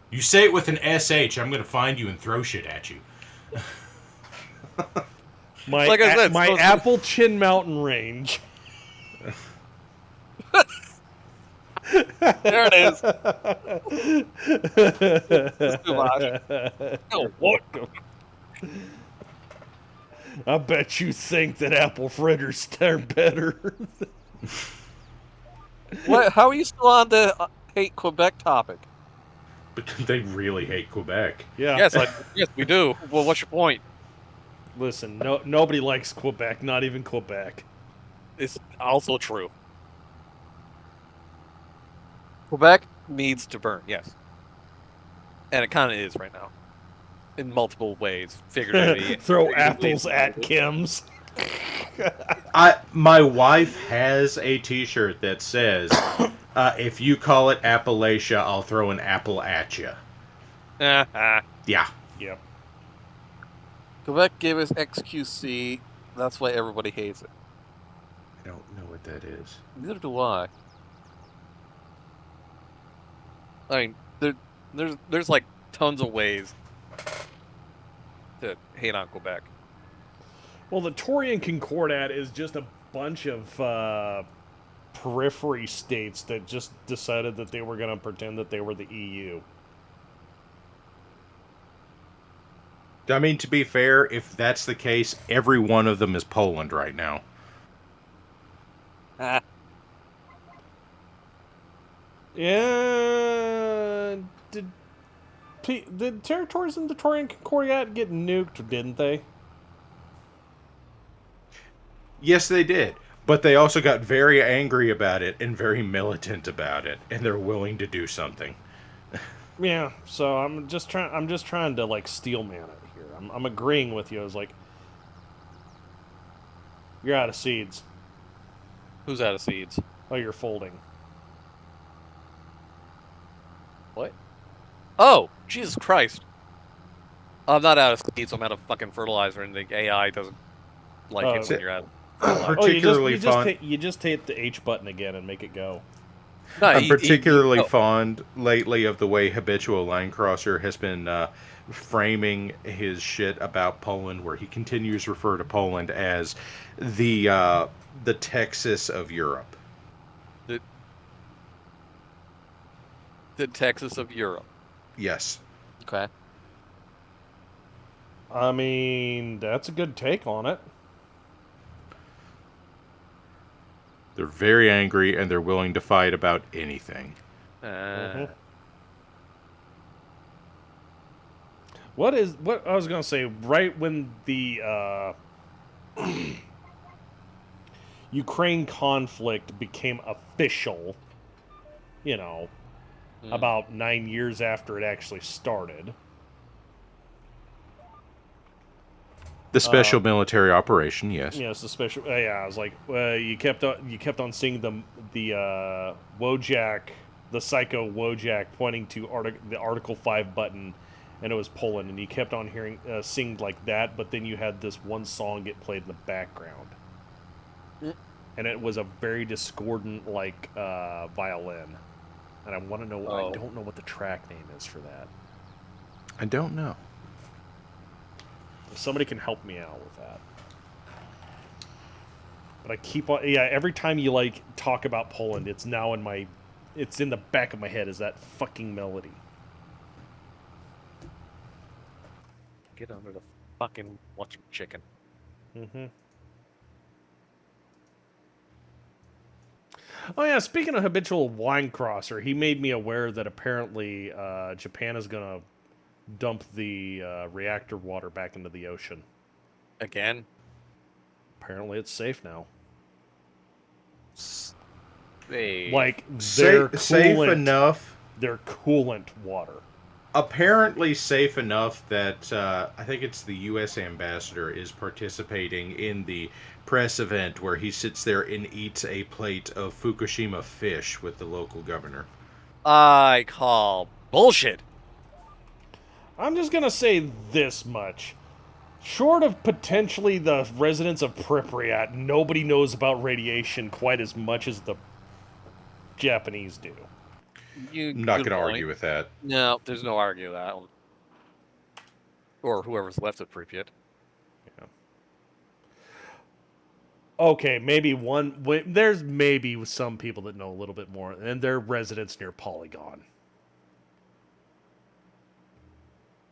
You say it with an SH, I'm going to find you and throw shit at you. Like I said, my Appalachian Mountain Range. There it is. That's too much. No, what? I bet you think that apple fritters are better. What? How are you still on the hate Quebec topic? Because they really hate Quebec. Yeah. Yes, we do. Well, what's your point? Listen, nobody likes Quebec, not even Quebec. It's also true. Quebec needs to burn, yes. And it kind of is right now. In multiple ways, figuratively. Throw apples at Kim's. My wife has a T-shirt that says, "If you call it Appalachia, I'll throw an apple at you." Yeah. Yep. Quebec gave us XQC. That's why everybody hates it. I don't know what that is. Neither do I. I mean, there's like tons of ways to hate on Quebec. Well, the Tory and Concordat is just a bunch of periphery states that just decided that they were going to pretend that they were the EU. I mean, to be fair, if that's the case, every one of them is Poland right now. Yeah. Did territories in the Tory and Concordat get nuked, didn't they? Yes, they did. But they also got very angry about it and very militant about it, and they're willing to do something. Yeah, so I'm just trying to like steelman it here. I'm agreeing with you. I was like, you're out of seeds. Who's out of seeds? Oh, you're folding. What? Oh, Jesus Christ. I'm not out of seeds, I'm out of fucking fertilizer, and the AI doesn't like it when you're out of fertilizer. Particularly you just hit the H button again and make it go. No, I'm particularly fond lately of the way Habitual Line Crosser has been framing his shit about Poland, where he continues to refer to Poland as the Texas of Europe. The Texas of Europe. Yes. Okay. I mean, that's a good take on it. They're very angry, and they're willing to fight about anything. What I was gonna say, right when the Ukraine conflict became official, about 9 years after it actually started. The special military operation, yes. Yes, the special. Yeah, I was like, you kept on seeing the Wojak, the psycho Wojak, pointing to the Article 5 button, and it was Poland, and you kept on hearing seeing like that, but then you had this one song get played in the background, and it was a very discordant violin, and I want to know. I don't know what the track name is for that. I don't know. If somebody can help me out with that. But I keep on... Yeah, every time you, talk about Poland, it's now it's in the back of my head, is that fucking melody. Get under the fucking watch chicken. Mm-hmm. Oh yeah, speaking of habitual wine crosser, he made me aware that apparently Japan is gonna dump the reactor water back into the ocean. Again? Apparently it's safe now. Safe. Like their coolant, safe enough. Their coolant water. Apparently safe enough that I think it's the U.S. ambassador is participating in the press event where he sits there and eats a plate of Fukushima fish with the local governor. I call bullshit. I'm just gonna say this much. Short of potentially the residents of Pripyat, nobody knows about radiation quite as much as the Japanese do. I'm not going to argue with that. No, there's no arguing that one. Or whoever's left of Pripyat. Yeah. Okay, maybe there's maybe some people that know a little bit more, and they're residents near Polygon.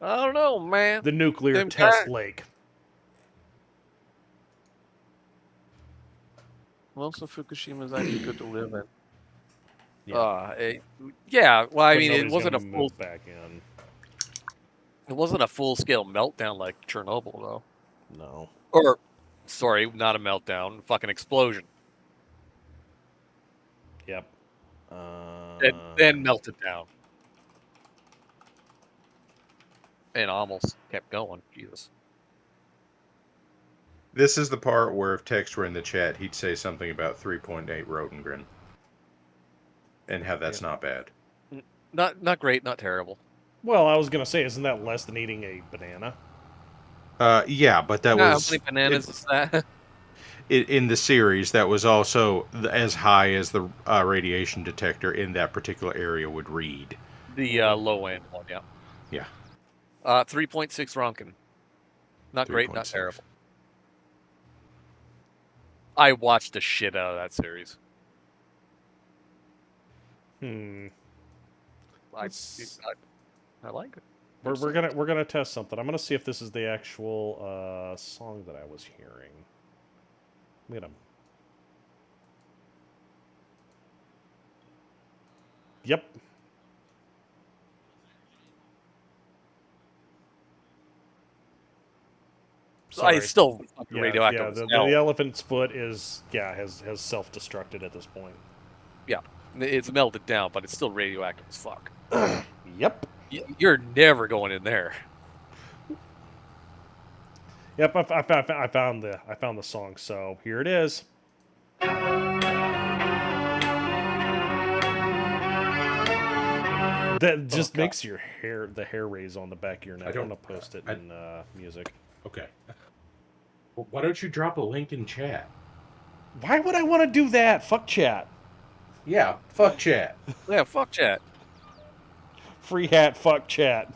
I don't know, man. The nuclear test lake. Most of Fukushima is actually good to live in. Yeah. Yeah. Well, I But mean, it nobody's wasn't a gonna full move back in. It wasn't a full-scale meltdown like Chernobyl, though. No. Or, sorry, not a meltdown. Fucking explosion. Yep. Then melted down. And almost kept going. Jesus. This is the part where if Tex were in the chat, he'd say something about 3.8 Rotengren. And how that's not bad. Not great, not terrible. Well, I was gonna say, isn't that less than eating a banana? Yeah, but that was... How many bananas is that? In the series, that was also as high as the radiation detector in that particular area would read. The low-end one, yeah. Yeah. 3.6 Ronkin. Not great, not 3.6. terrible. I watched the shit out of that series. I like it. We're gonna test something. I'm gonna see if this is the actual song that I was hearing. I'm gonna. Yep. I still radioactive. Yeah, the elephant's foot is has self-destructed at this point. Yeah, it's melted down, but it's still radioactive as fuck. Yep. You're never going in there. Yep, I found the song. So here it is. That just makes your the hair raise on the back of your neck. I'm gonna post it in music. Okay. Well, why don't you drop a link in chat? Why would I want to do that? Fuck chat. Yeah, fuck chat. Yeah, fuck chat. Free hat, fuck chat.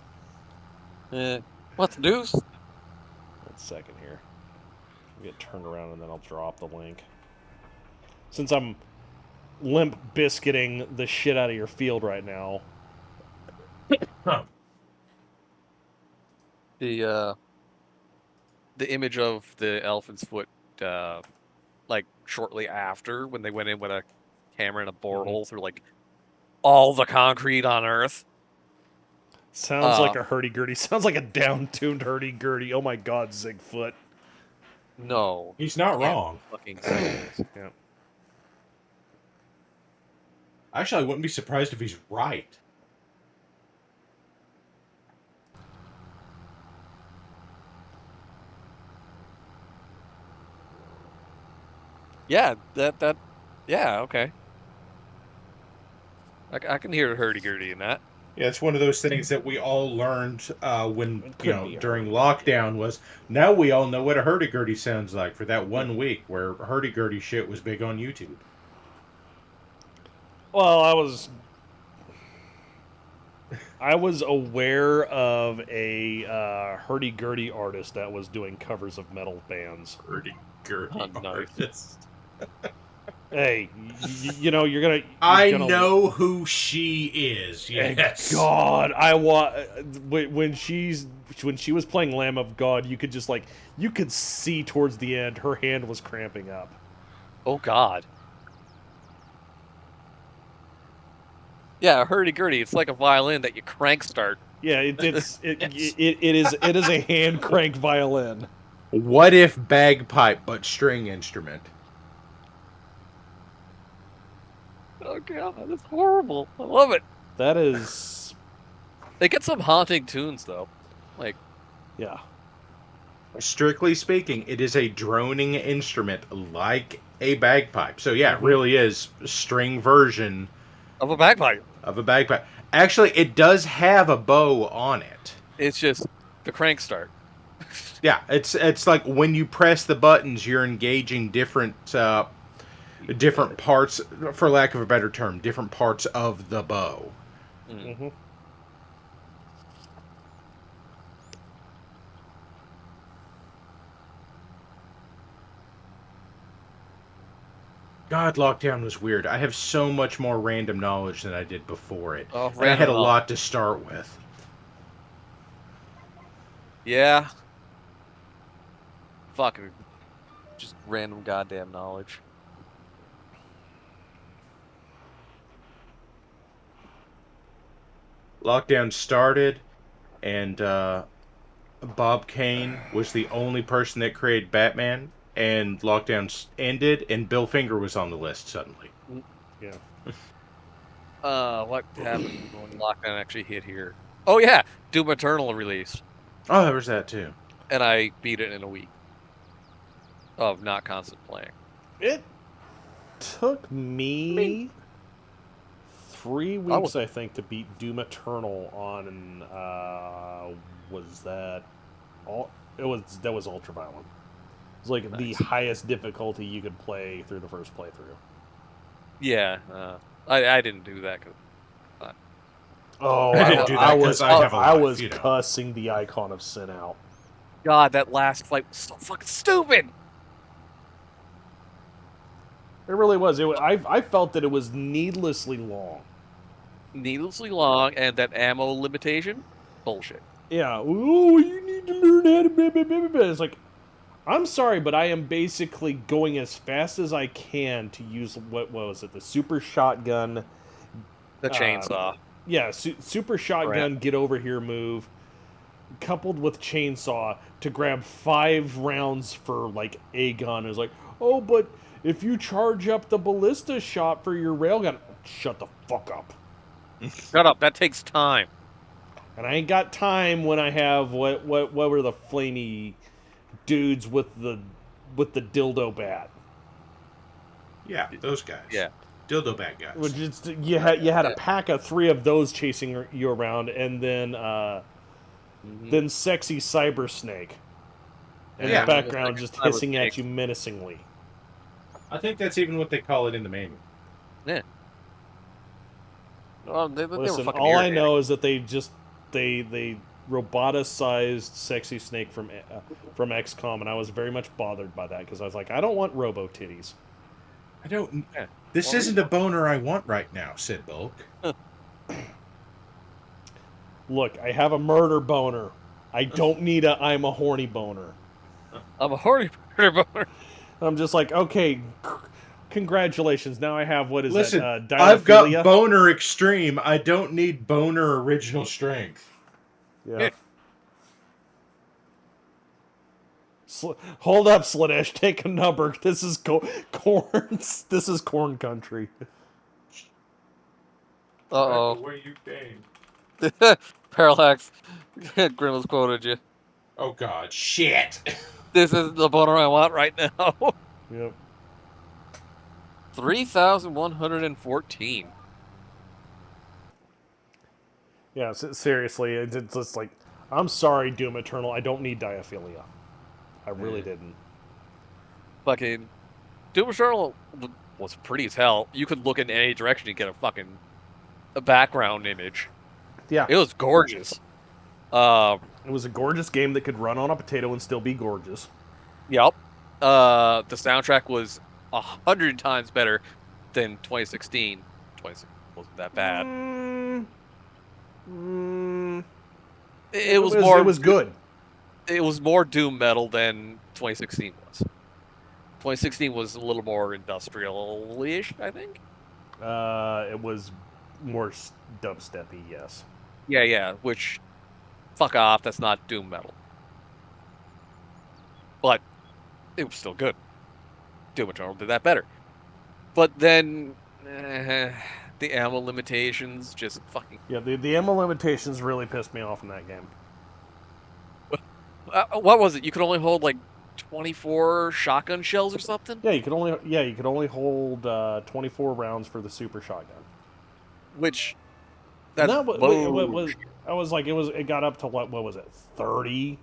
What the deuce? 1 second here. I'll get turned around and then I'll drop the link. Since I'm limp biscuiting the shit out of your field right now. The image of the elephant's foot, like shortly after when they went in with a camera and a borehole through like all the concrete on Earth. Sounds like a hurdy-gurdy. Sounds like a down-tuned hurdy-gurdy. Oh my god, Zigfoot. No. He's not wrong. Fucking yeah. Actually, I wouldn't be surprised if he's right. Yeah, yeah, okay. I can hear hurdy-gurdy in that. Yeah, it's one of those things that we all learned when, during lockdown was, now we all know what a hurdy-gurdy sounds like for that 1 week where hurdy-gurdy shit was big on YouTube. Well, I was aware of a hurdy-gurdy artist that was doing covers of metal bands. Hurdy-gurdy artist. Hey, you know you're gonna. I know who she is. Yes. God, when she was playing Lamb of God, you could see towards the end her hand was cramping up. Oh God. Yeah, hurdy-gurdy. It's like a violin that you crank start. Yeah, it is a hand crank violin. What if bagpipe but string instrument? Oh god, that's horrible. I love it. That is. They get some haunting tunes though, like. Yeah. Strictly speaking, it is a droning instrument like a bagpipe. So yeah, it really is a string version of a bagpipe. Actually, it does have a bow on it. It's just the crank start. Yeah, it's like when you press the buttons, you're engaging different parts, for lack of a better term, different parts of the bow. Mm-hmm. God, lockdown was weird. I have so much more random knowledge than I did before it. Oh, and I had a lot to start with. Yeah. Fuck. Just random goddamn knowledge. Lockdown started, and Bob Kane was the only person that created Batman, and lockdown ended, and Bill Finger was on the list suddenly. Yeah. What happened when lockdown actually hit here? Oh yeah, Doom Eternal released. Oh, there was that too. And I beat it in a week of not constant playing. It took me 3 weeks, I think, to beat Doom Eternal on. Was that all? That was ultraviolent. It was like the highest difficulty you could play through the first playthrough. Yeah, I didn't do that. I was cussing the icon of sin out. God, that last fight was so fucking stupid. It really was. I felt that it was needlessly long. Needlessly long, and that ammo limitation, bullshit. Yeah. Oh, you need to learn how to. Blah, blah, blah, blah. It's like, I'm sorry, but I am basically going as fast as I can to use what was it? The super shotgun. The chainsaw. Yeah, super shotgun. Get over here move, coupled with chainsaw to grab 5 rounds for like a gun. It's like, oh, but if you charge up the ballista shot for your railgun, shut the fuck up. Shut up. That takes time. And I ain't got time when I have what were the flamey dudes with the dildo bat. Yeah, those guys. Yeah. Dildo bat guys. Which is, you had a pack of 3 of those chasing you around, and then sexy Cyber Snake in the background just hissing at you menacingly. I think that's even what they call it in the manual. Yeah. Well, they Listen, were fucking all I irritating. know is that they roboticized Sexy Snake from XCOM, and I was very much bothered by that because I was like, I don't want robo titties. I don't. This isn't a boner I want right now, said Bulk. Look, I have a murder boner. I don't need I'm a horny boner. I'm a horny murder boner. I'm just like, okay, congratulations. Now I have, what is Listen, that? I've got boner extreme. I don't need boner original strength. Yeah. Hold up, Slanesh. Take a number. This is corn. This is corn country. Uh-oh. Where you came? Parallax. Grimmel's quoted you. Oh, God. Shit. This is the boner I want right now. Yep. 3,114. Yeah, seriously. It's just like, I'm sorry, Doom Eternal. I don't need diaphilia. I really didn't. Fucking Doom Eternal was pretty as hell. You could look in any direction and get a background image. Yeah. It was gorgeous. It was a gorgeous game that could run on a potato and still be gorgeous. Yep. The soundtrack was 100 times better than 2016. 2016 wasn't that bad. It was good. It was more doom metal than 2016 was. 2016 was a little more industrial-ish, I think. It was more dubsteppy, yes. Yeah, which, fuck off, that's not doom metal. But it was still good. Doom Eternal did that better. But then, the ammo limitations just fucking... Yeah, the ammo limitations really pissed me off in that game. what was it? You could only hold, like, 24 shotgun shells or something? Yeah, you could only hold 24 rounds for the super shotgun. Which... That's it got up to what was it, 30?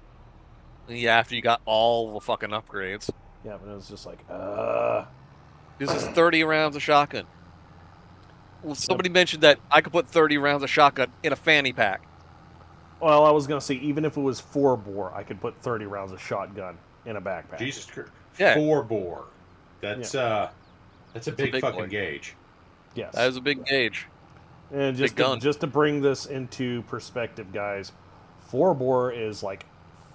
Yeah, after you got all the fucking upgrades. Yeah, but it was just like, This is 30 rounds of shotgun. Well, somebody mentioned that I could put 30 rounds of shotgun in a fanny pack. Well, I was gonna say, even if it was 4-bore, I could put 30 rounds of shotgun in a backpack. Jesus Christ. Yeah. 4-bore. That's a big fucking boy. gauge. Yes. That is a big gauge. And just to bring this into perspective, guys, 4-bore is like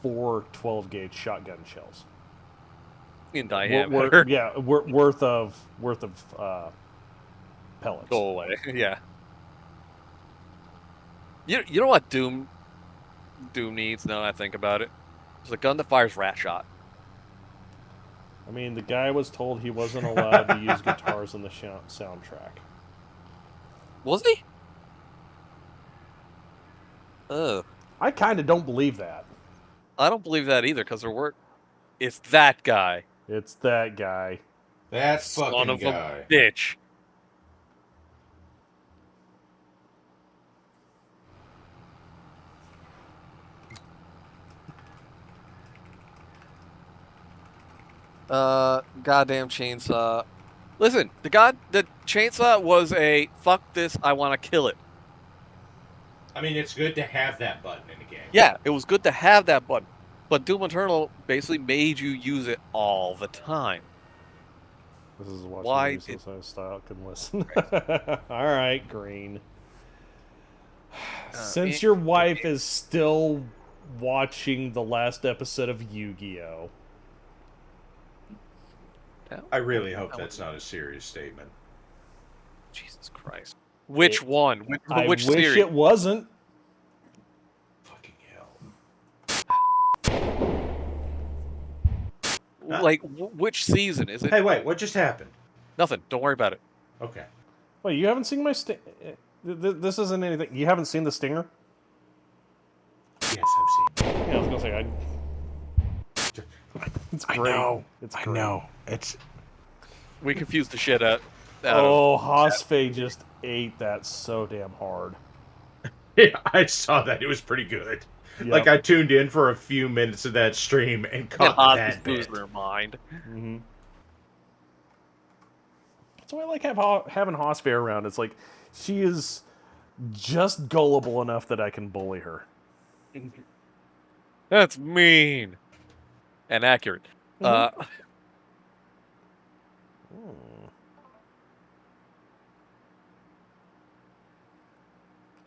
4 12-gauge shotgun shells. In diameter. Worth of pellets. Go away. Yeah. You know what Doom needs now that I think about it? It's a gun that fires rat shot. I mean, the guy was told he wasn't allowed to use guitars in the soundtrack. Was he? Ugh. I kind of don't believe that. I don't believe that either, because there were... It's that guy. It's that guy. That Son fucking of guy. a bitch. Goddamn chainsaw. Listen, the chainsaw was a fuck this, I want to kill it. I mean, it's good to have that button in the game. Yeah, it was good to have that button, but Doom Eternal basically made you use it all the time. This is watching Why movies so I stop and listen. All right, Green. Since your wife is still watching the last episode of Yu-Gi-Oh! I really hope that's not a serious statement. Jesus Christ. Which one? Which I wish series? it wasn't. Fucking hell. Like, which season is it? Hey, wait, what just happened? Nothing. Don't worry about it. Okay. Wait, you haven't seen my this isn't anything. You haven't seen the Stinger? Yes, I've seen it. Yeah, I was gonna say it's great. I know. It's I great. know. It's... We confused the shit out Oh, of... Hosfei just ate that so damn hard. Yeah, I saw that. It was pretty good. Yep. Like, I tuned in for a few minutes of that stream and caught that lose bit. their mind. Mm-hmm. That's why I like having Hosfei around. It's like, she is just gullible enough that I can bully her. That's mean. And accurate. Mm-hmm.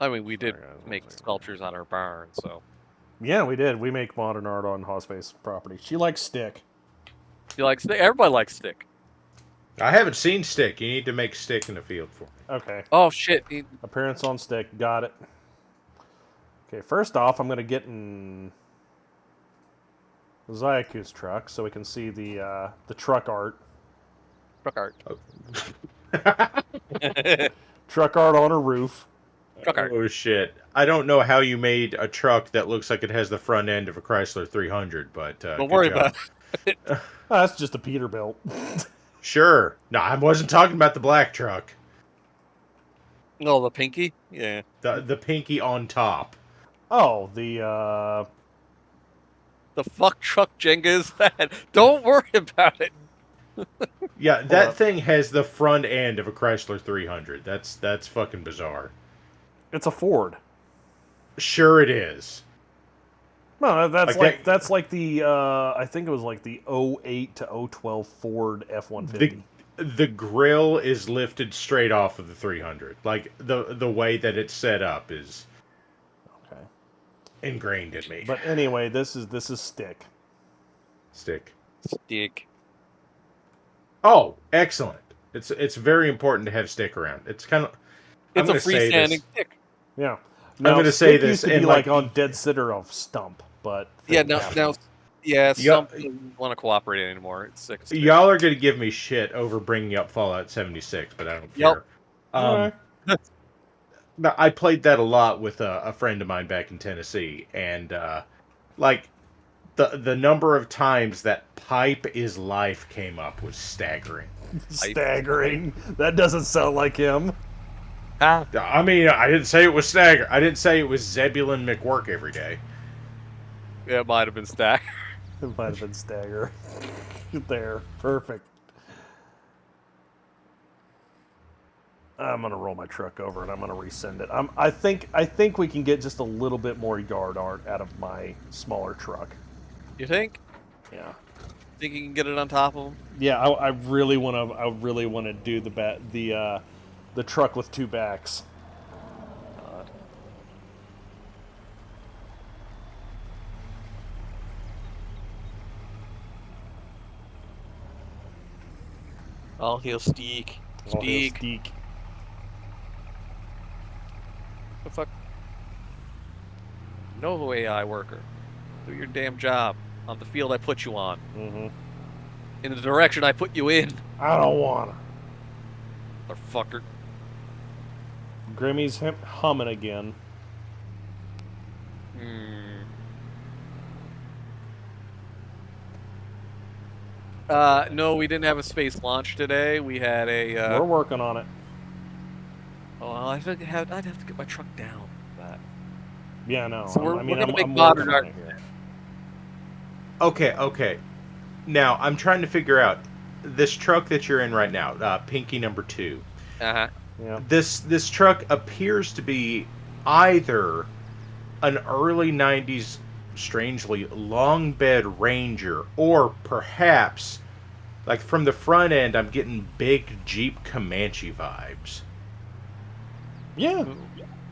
I mean, we did make sculptures on our barn, so... Yeah, we did. We make modern art on Hosfei's property. She likes stick. She likes stick. Everybody likes stick. I haven't seen Stick. You need to make Stick in the field for me. Okay. Oh, shit. Appearance on stick. Got it. Okay, first off, I'm going to get in Zayaku's truck so we can see the truck art. Truck art. Truck art on a roof. Truck art. Oh, shit. I don't know how you made a truck that looks like it has the front end of a Chrysler 300, but... Don't worry about it. That's just a Peterbilt. Sure. No, I wasn't talking about the black truck. No, the pinky? Yeah. The pinky on top. Oh, the fuck truck Jenga is that? Don't worry about it. Yeah, that thing has the front end of a Chrysler 300. That's fucking bizarre. It's a Ford. Sure it is. No, that's like the I think it was like the 08 to 012 Ford F-150. The grill is lifted straight off of the 300. Like the way that it's set up is okay. Ingrained in me. But anyway, this is Stick. Stick. Oh, excellent. It's very important to have Stick around. It's kind of It's a gonna say freestanding this. stick. Yeah. I'm Now, going to say stick this used to be and like on dead center of stump, but Yeah, things now, happen. yeah, Yup. Stump doesn't want to cooperate anymore. It's sick. Of stick. Y'all are going to give me shit over bringing up Fallout 76, but I don't Yep. care. Now, I played that a lot with a friend of mine back in Tennessee, and like the number of times that pipe is life came up was staggering. Staggering. That doesn't sound like him. I mean, I didn't say it was stagger. I didn't say it was Zebulon McWork every day. Yeah, it might have been Stagger. It might have been Stagger. There. Perfect. I'm gonna roll my truck over and I'm gonna resend it. I think we can get just a little bit more yard art out of my smaller truck. You think? Yeah. Think you can get it on top of him? Yeah, I really want to. I really want to do the truck with two backs. All hail Steak. All hail Steak. Steak. The fuck? No AI worker. Do your damn job on the field I put you on. Mm-hmm. In the direction I put you in. I don't wanna. Motherfucker. Grimmy's humming again. No, we didn't have a space launch today. We had a. We're working on it. Oh, I'd have to get my truck down for that. Yeah, no. So we're gonna make I'm modern working on art it here. Okay. Now, I'm trying to figure out this truck that you're in right now, Pinky number 2. Uh-huh. Yeah. This truck appears to be either an early 90s, strangely, long bed Ranger, or perhaps, like from the front end, I'm getting big Jeep Comanche vibes. Yeah.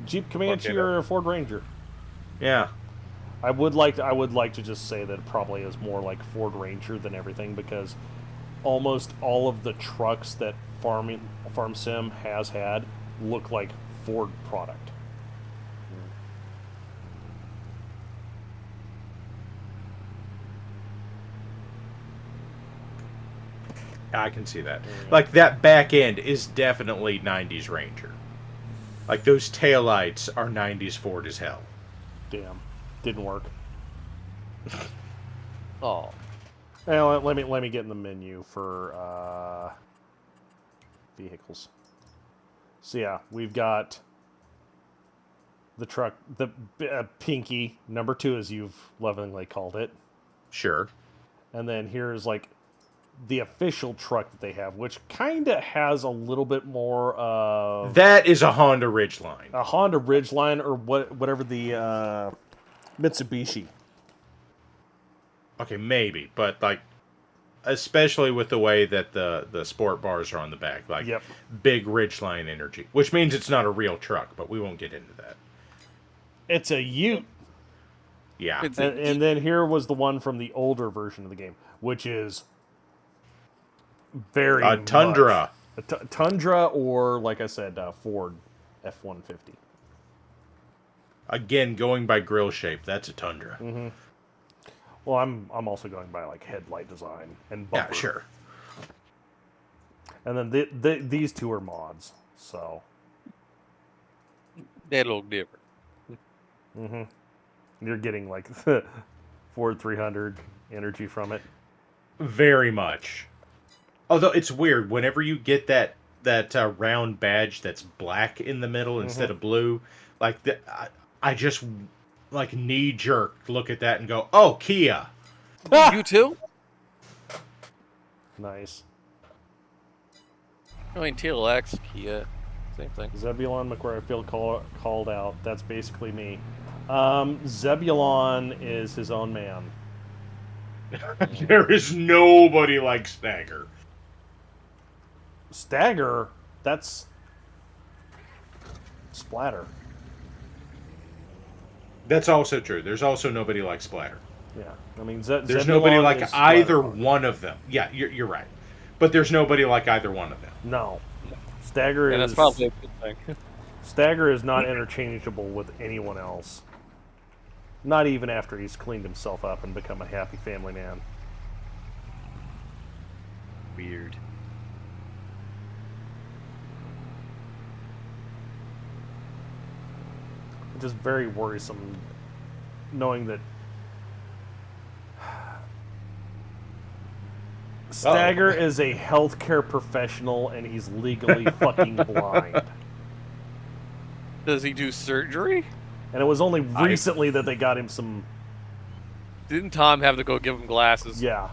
Jeep Comanche or a Ford Ranger. Yeah. I would like to just say that it probably is more like Ford Ranger than everything, because almost all of the trucks that Farm Sim has had look like Ford product. I can see that. Like, that back end is definitely 90s Ranger. Like, those taillights are 90s Ford as hell. Damn. Didn't work. Oh. Well, let me get in the menu for vehicles. So yeah, we've got the truck, the Pinky number 2, as you've lovingly called it. Sure. And then here's like the official truck that they have, which kind of has a little bit more of... That is a Honda Ridgeline. A Honda Ridgeline, or whatever the Mitsubishi. Okay, maybe, but like, especially with the way that the sport bars are on the back, like big Ridgeline energy, which means it's not a real truck, but we won't get into that. It's a Ute. Yeah. And then here was the one from the older version of the game, which is very Tundra. Tundra, or like I said, Ford F-150. Again, going by grill shape, that's a Tundra. Mm-hmm. Well, I'm also going by like headlight design and bumper. Yeah, sure. And then these two are mods, so They look different. Mm-hmm. You're getting like the Ford 300 energy from it. Very much. Although it's weird, whenever you get that round badge that's black in the middle instead of blue, like I just like knee jerk look at that and go, "Oh, Kia." You too? Nice. I mean, TLX, Kia, same thing. Zebulon McQuarrie Field called out. That's basically me. Zebulon is his own man. There is nobody like Stagger. Stagger? That's Splatter. That's also true. There's also nobody like Splatter. Yeah, I mean, there's Zebulon nobody like is either Splatter. one of them. Yeah, you're right. But there's nobody like either one of them. No. Stagger And is... that's probably a good thing. Stagger is not interchangeable with anyone else. Not even after he's cleaned himself up and become a happy family man. Weird. It's just very worrisome knowing that Stagger is a healthcare professional and he's legally fucking blind. Does he do surgery? And it was only recently that they got him some... Didn't Tom have to go give him glasses? Yeah.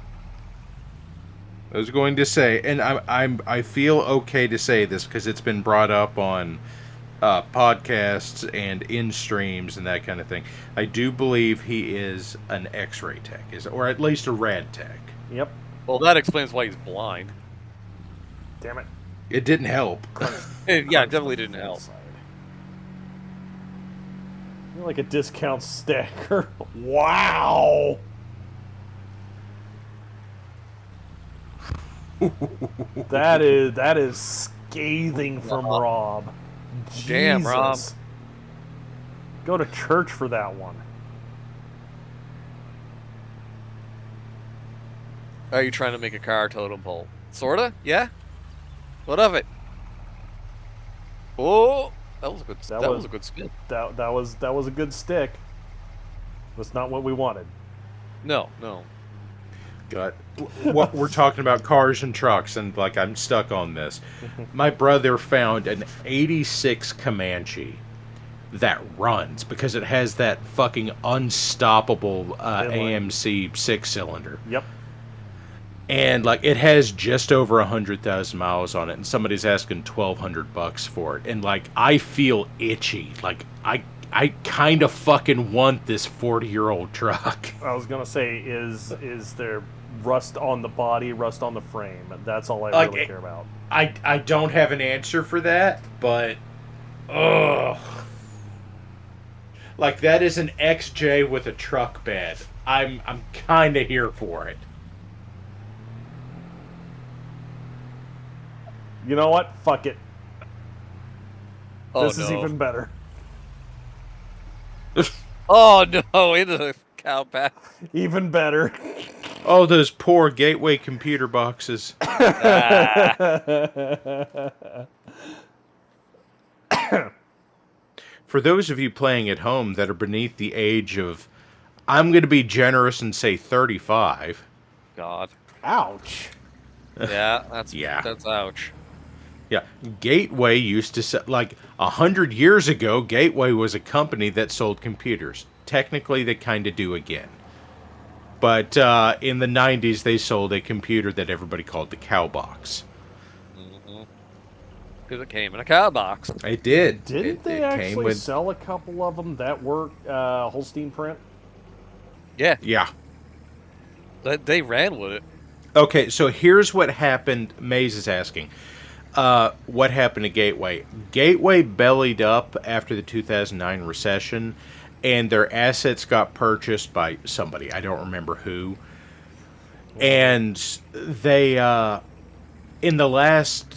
I was going to say, and I feel okay to say this because it's been brought up on podcasts and in streams and that kind of thing. I do believe he is an X-ray tech, or at least a rad tech. Yep. Well, that explains why he's blind. Damn it. It didn't help. Yeah, it definitely didn't help. You're like a discount Stagger. Wow. That is scathing from Rob. Damn, Jesus. Rob. Go to church for that one. Are you trying to make a car totem pole? Sorta? Yeah? What of it? Oh, that was a good. That was a good spin. That was a good stick. That's not what we wanted. No. Got what we're talking about, cars and trucks, and like I'm stuck on this. My brother found an '86 Comanche that runs because it has that fucking unstoppable AMC 6-cylinder. Yep. And like it has just over 100,000 miles on it, and somebody's asking $1,200 for it, and like I feel itchy. Like I kind of fucking want this 40-year-old truck. I was gonna say, is there rust on the body, rust on the frame? That's all I really care about. I don't have an answer for that, but like that is an XJ with a truck bed. I'm kind of here for it. You know what? Fuck it. Oh, this is even better. Oh no, into the cow path. Even better. Oh, those poor Gateway computer boxes. For those of you playing at home that are beneath the age of, I'm going to be generous and say 35. God. Ouch. Yeah, that's ouch. Yeah, Gateway used to sell, like 100 years ago, Gateway was a company that sold computers. Technically, they kind of do again. But in the 90s, they sold a computer that everybody called the cow box. Because it came in a cow box. It did. Didn't they actually sell a couple of them that were Holstein print? Yeah. Yeah. They ran with it. Okay, so here's what happened. Maze is asking. What happened to Gateway? Gateway bellied up after the 2009 recession, and their assets got purchased by somebody. I don't remember who. And they, in the last,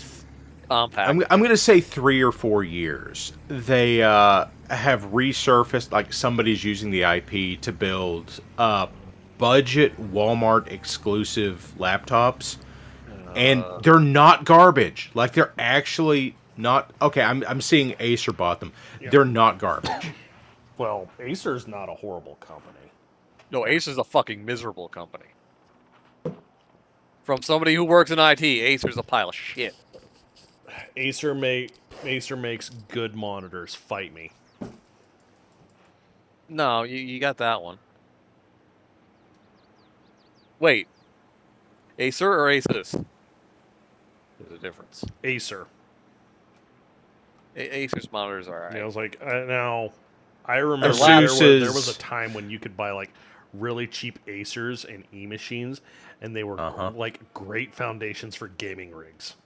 I'm going to say 3 or 4 years, they have resurfaced, like somebody's using the IP to build budget Walmart exclusive laptops. And they're not garbage. Like, they're actually not... Okay, I'm seeing Acer bought them. Yeah. They're not garbage. Well, Acer's not a horrible company. No, Acer's a fucking miserable company. From somebody who works in IT, Acer's a pile of shit. Acer makes good monitors. Fight me. No, you got that one. Wait. Acer or Asus? There's a difference. Acer. Acer's monitors are alright. Yeah, I was like, now, I remember there was a time when you could buy like really cheap Acers and E-machines, and they were like great foundations for gaming rigs.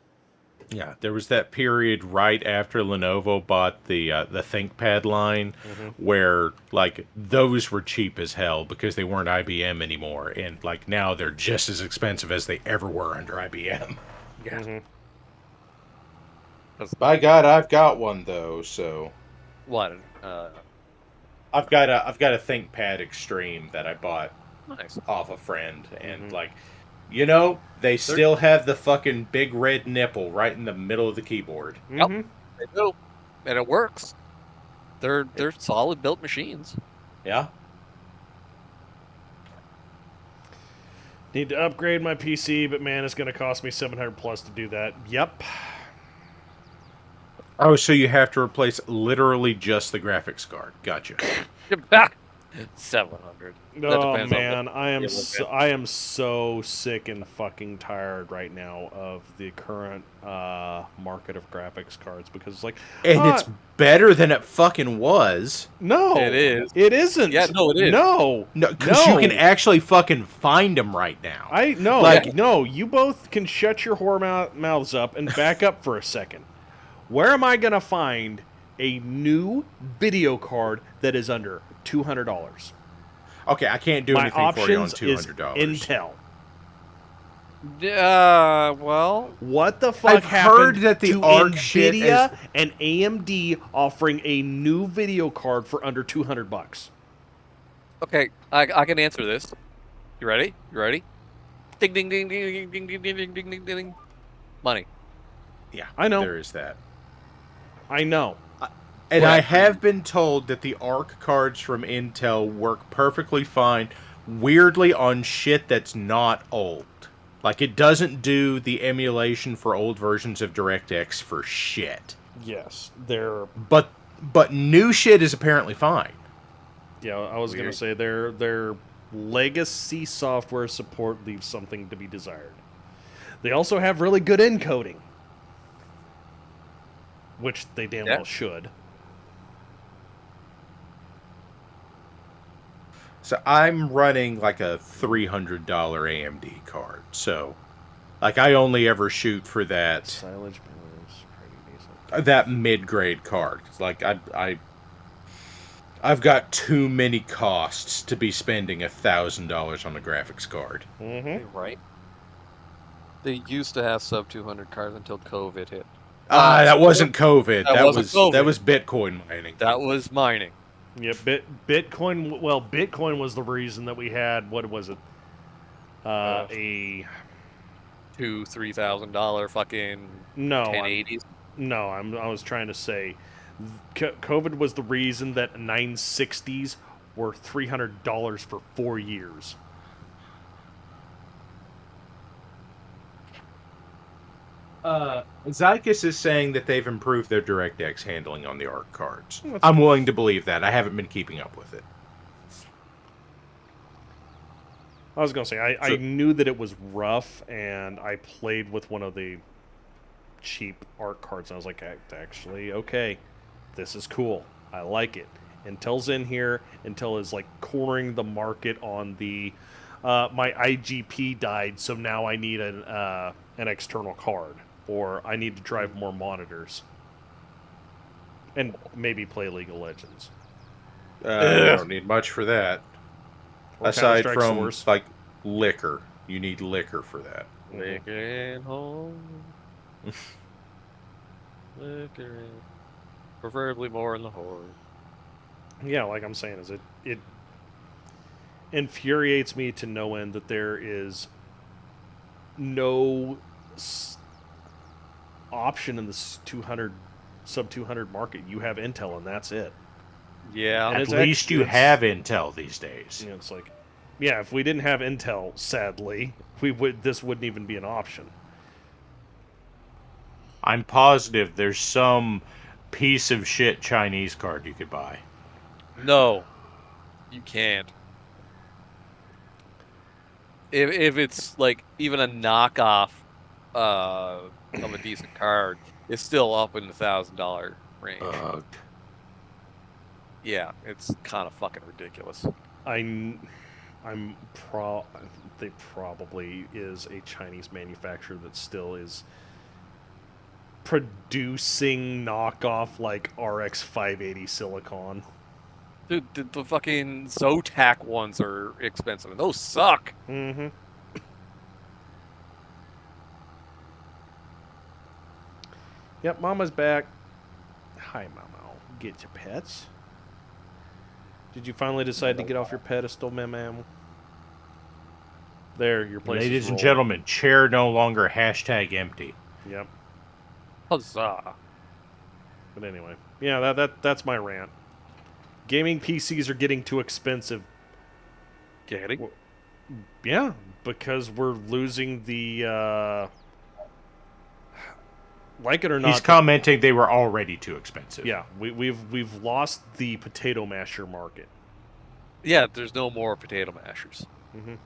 Yeah, there was that period right after Lenovo bought the ThinkPad line, where like those were cheap as hell because they weren't IBM anymore, and like now they're just as expensive as they ever were under IBM. Yeah. By God, I've got one though. So what? I've got a ThinkPad Extreme that I bought Nice. off a friend, and you know, they still have the fucking big red nipple right in the middle of the keyboard. Yep, they do, and it works. They're solid built machines. Yeah. Need to upgrade my PC, but man, it's going to cost me $700 plus to do that. Yep. Oh, so you have to replace literally just the graphics card. Gotcha. 700. Oh man, I am so sick and fucking tired right now of the current market of graphics cards, because it's like, and it's better than it fucking was. No, it is. It isn't. Yeah, no, it is. No, because you can actually fucking find them right now. No, you both can shut your whore mouths up and back up for a second. Where am I gonna find a new video card that is under $200? Okay, I can't do anything for you on $200. Intel. Well, what the fuck I've heard happened that the to ARC shit NVIDIA and AMD offering a new video card for under $200? Okay, I can answer this. You ready? You ready? Ding ding ding ding ding ding ding ding ding ding ding. Money. Yeah, I know. There is that. I know. And I have been told that the ARC cards from Intel work perfectly fine, weirdly on shit that's not old. Like, it doesn't do the emulation for old versions of DirectX for shit. Yes, they're... But new shit is apparently fine. Yeah, I was going to say their legacy software support leaves something to be desired. They also have really good encoding, which they damn well should. So I'm running like a $300 AMD card. So, like, I only ever shoot for that silage pretty that mid-grade card. Like, I've got too many costs to be spending $1,000 on a graphics card. Mm-hmm. Right. They used to have sub 200 cards until COVID hit. That wasn't COVID. That wasn't was COVID. That was Bitcoin mining. That was mining. Yeah, Bitcoin. Well, Bitcoin was the reason that we had, what was it? A $2,000-$3,000 fucking 1080s. I was trying to say, COVID was the reason that 960s were $300 for 4 years. Zykus is saying that they've improved their DirectX handling on the ARC cards. I'm willing to believe that. I haven't been keeping up with it. I was going to say, I knew that it was rough, and I played with one of the cheap ARC cards, and I was like, actually, okay, this is cool. I like it. Intel's in here. Intel is, like, cornering the market on the... my IGP died, so now I need an external card. Or I need to drive more monitors. And maybe play League of Legends. I don't need much for that. Or Aside Counter-Strike from, Source. like, liquor. You need liquor for that. Liquor and home. Liquor and... Preferably more in the horde. Yeah, like I'm saying, is it infuriates me to no end that there is no option in this sub 200 market. You have Intel, and that's it. Yeah, at least you have Intel these days. You know, it's like, yeah, if we didn't have Intel, sadly, this wouldn't even be an option. I'm positive there's some piece of shit Chinese card you could buy. No, you can't. If it's like even a knockoff of a decent card, it's still up in the $1,000 range. Yeah, it's kind of fucking ridiculous. There probably is a Chinese manufacturer that still is producing knockoff like RX 580 silicon. Dude, the fucking Zotac ones are expensive, and those suck. Mm-hmm. Yep, Mama's back. Hi, Mama. Get your pets. Did you finally decide to get off your pedestal, ma'am? There, your place Ladies is and rolling. gentlemen, chair no longer #empty. Yep. Huzzah. But anyway, yeah, that's my rant. Gaming PCs are getting too expensive. Getting? Yeah, because we're losing the. Like it or not, He's commenting they were already too expensive. Yeah, we've lost the potato masher market. Yeah, there's no more potato mashers. Mm-hmm.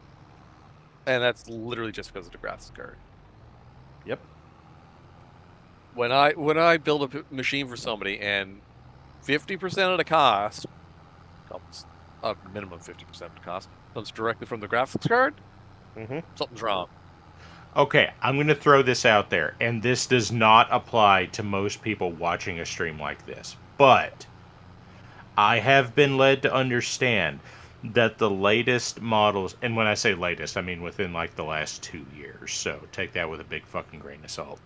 And that's literally just because of the graphics card. Yep. When I build a machine for somebody and 50% of the cost comes, a minimum 50% of the cost comes directly from the graphics card, something's wrong. Okay, I'm going to throw this out there, and this does not apply to most people watching a stream like this, but I have been led to understand that the latest models, and when I say latest, I mean within like the last 2 years, so take that with a big fucking grain of salt.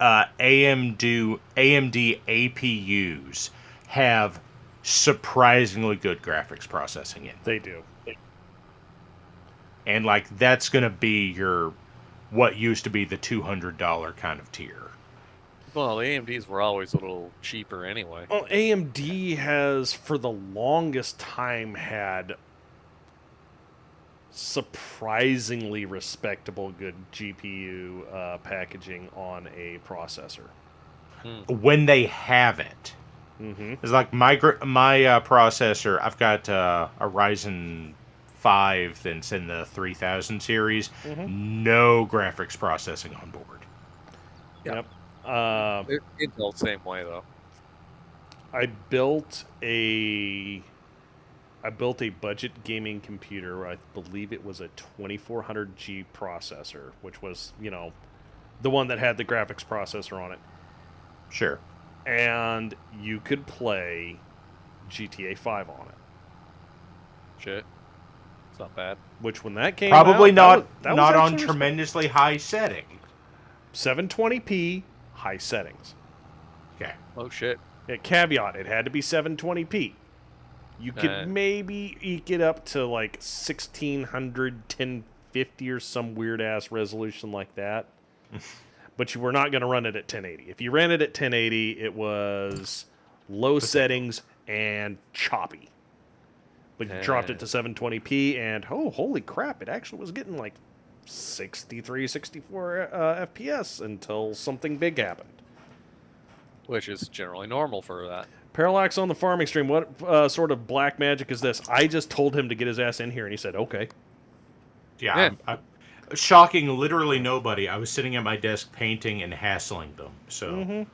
AMD APUs have surprisingly good graphics processing in them. They do. And like that's going to be your what used to be the $200 kind of tier. Well, the AMDs were always a little cheaper anyway. Well, AMD has, for the longest time, had surprisingly respectable good GPU packaging on a processor. When they have it. It's like my processor, I've got a Ryzen 5 that's in the 3000 series. No graphics processing on board. Yep. Intel's the same way though. I built a budget gaming computer. I believe it was a 2400G processor, which was, the one that had the graphics processor on it. Sure. And you could play GTA 5 on it. Shit. It's not bad. Which when that came Probably out, not on tremendously high setting. 720p, high settings. Okay. Oh shit. Yeah, caveat, it had to be 720p. You could maybe eke it up to like 1600, 1050 or some weird ass resolution like that. But you were not going to run it at 1080. If you ran it at 1080, it was low settings and choppy. But you dropped it to 720p and holy crap, it actually was getting like 63, 64 FPS until something big happened. Which is generally normal for that. Parallax on the farming stream, what sort of black magic is this? I just told him to get his ass in here and he said, okay. Yeah. Shocking literally nobody. I was sitting at my desk painting and hassling them. So.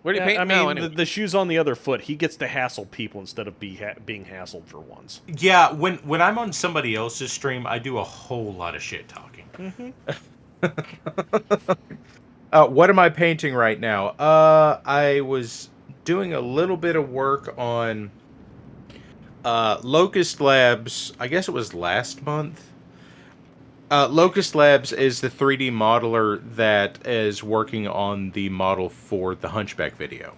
What are you painting now, anyway? The shoe's on the other foot. He gets to hassle people instead of being hassled for once. Yeah, when I'm on somebody else's stream, I do a whole lot of shit talking. What am I painting right now? I was doing a little bit of work on Locust Labs. I guess it was last month. Locust Labs is the 3D modeler that is working on the model for the Hunchback video.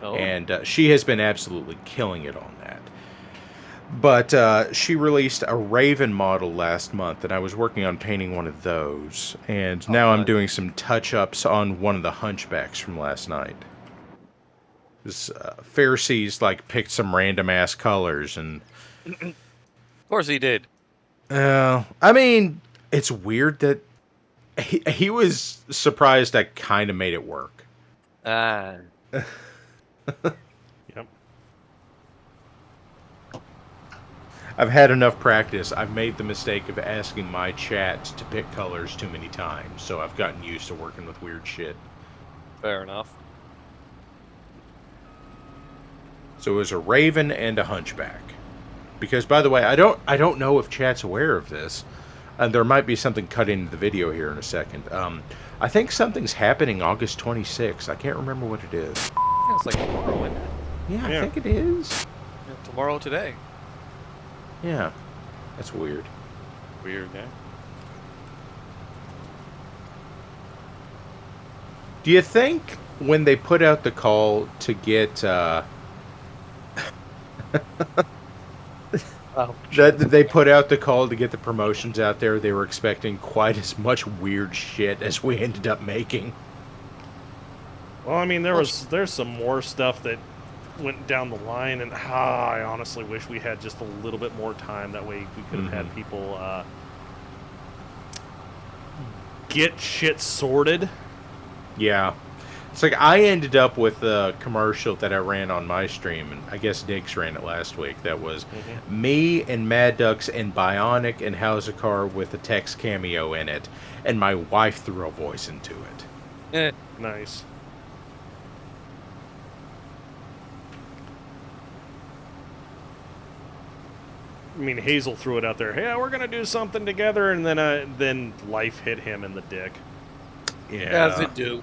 Oh. And she has been absolutely killing it on that. But she released a Raven model last month, and I was working on painting one of those. And now I'm doing some touch-ups on one of the Hunchbacks from last night. Pharisees picked some random-ass colors, and... Of course he did. I mean... It's weird that he was surprised I kind of made it work. Yep. I've had enough practice. I've made the mistake of asking my chat to pick colors too many times, so I've gotten used to working with weird shit. Fair enough. So it was a Raven and a Hunchback. Because, by the way, I don't know if chat's aware of this. And there might be something cut into the video here in a second. I think something's happening August 26th. I can't remember what it is. Yeah, it's like tomorrow, isn't it? Yeah, I think it is. Yeah, tomorrow today. Yeah. That's weird. Weird, yeah. Do you think when they put out the call to get that they put out the call to get the promotions out there, they were expecting quite as much weird shit as we ended up making? Well, I mean, there's some more stuff that went down the line, and I honestly wish we had just a little bit more time. That way we could have had people get shit sorted. Yeah. It's like I ended up with a commercial that I ran on my stream, and I guess Diggs ran it last week. That was me and Mad Ducks and Bionic and Housecar with a text cameo in it, and my wife threw a voice into it. Nice. I mean, Hazel threw it out there. Hey, we're gonna do something together, and then life hit him in the dick. Yeah, as it do.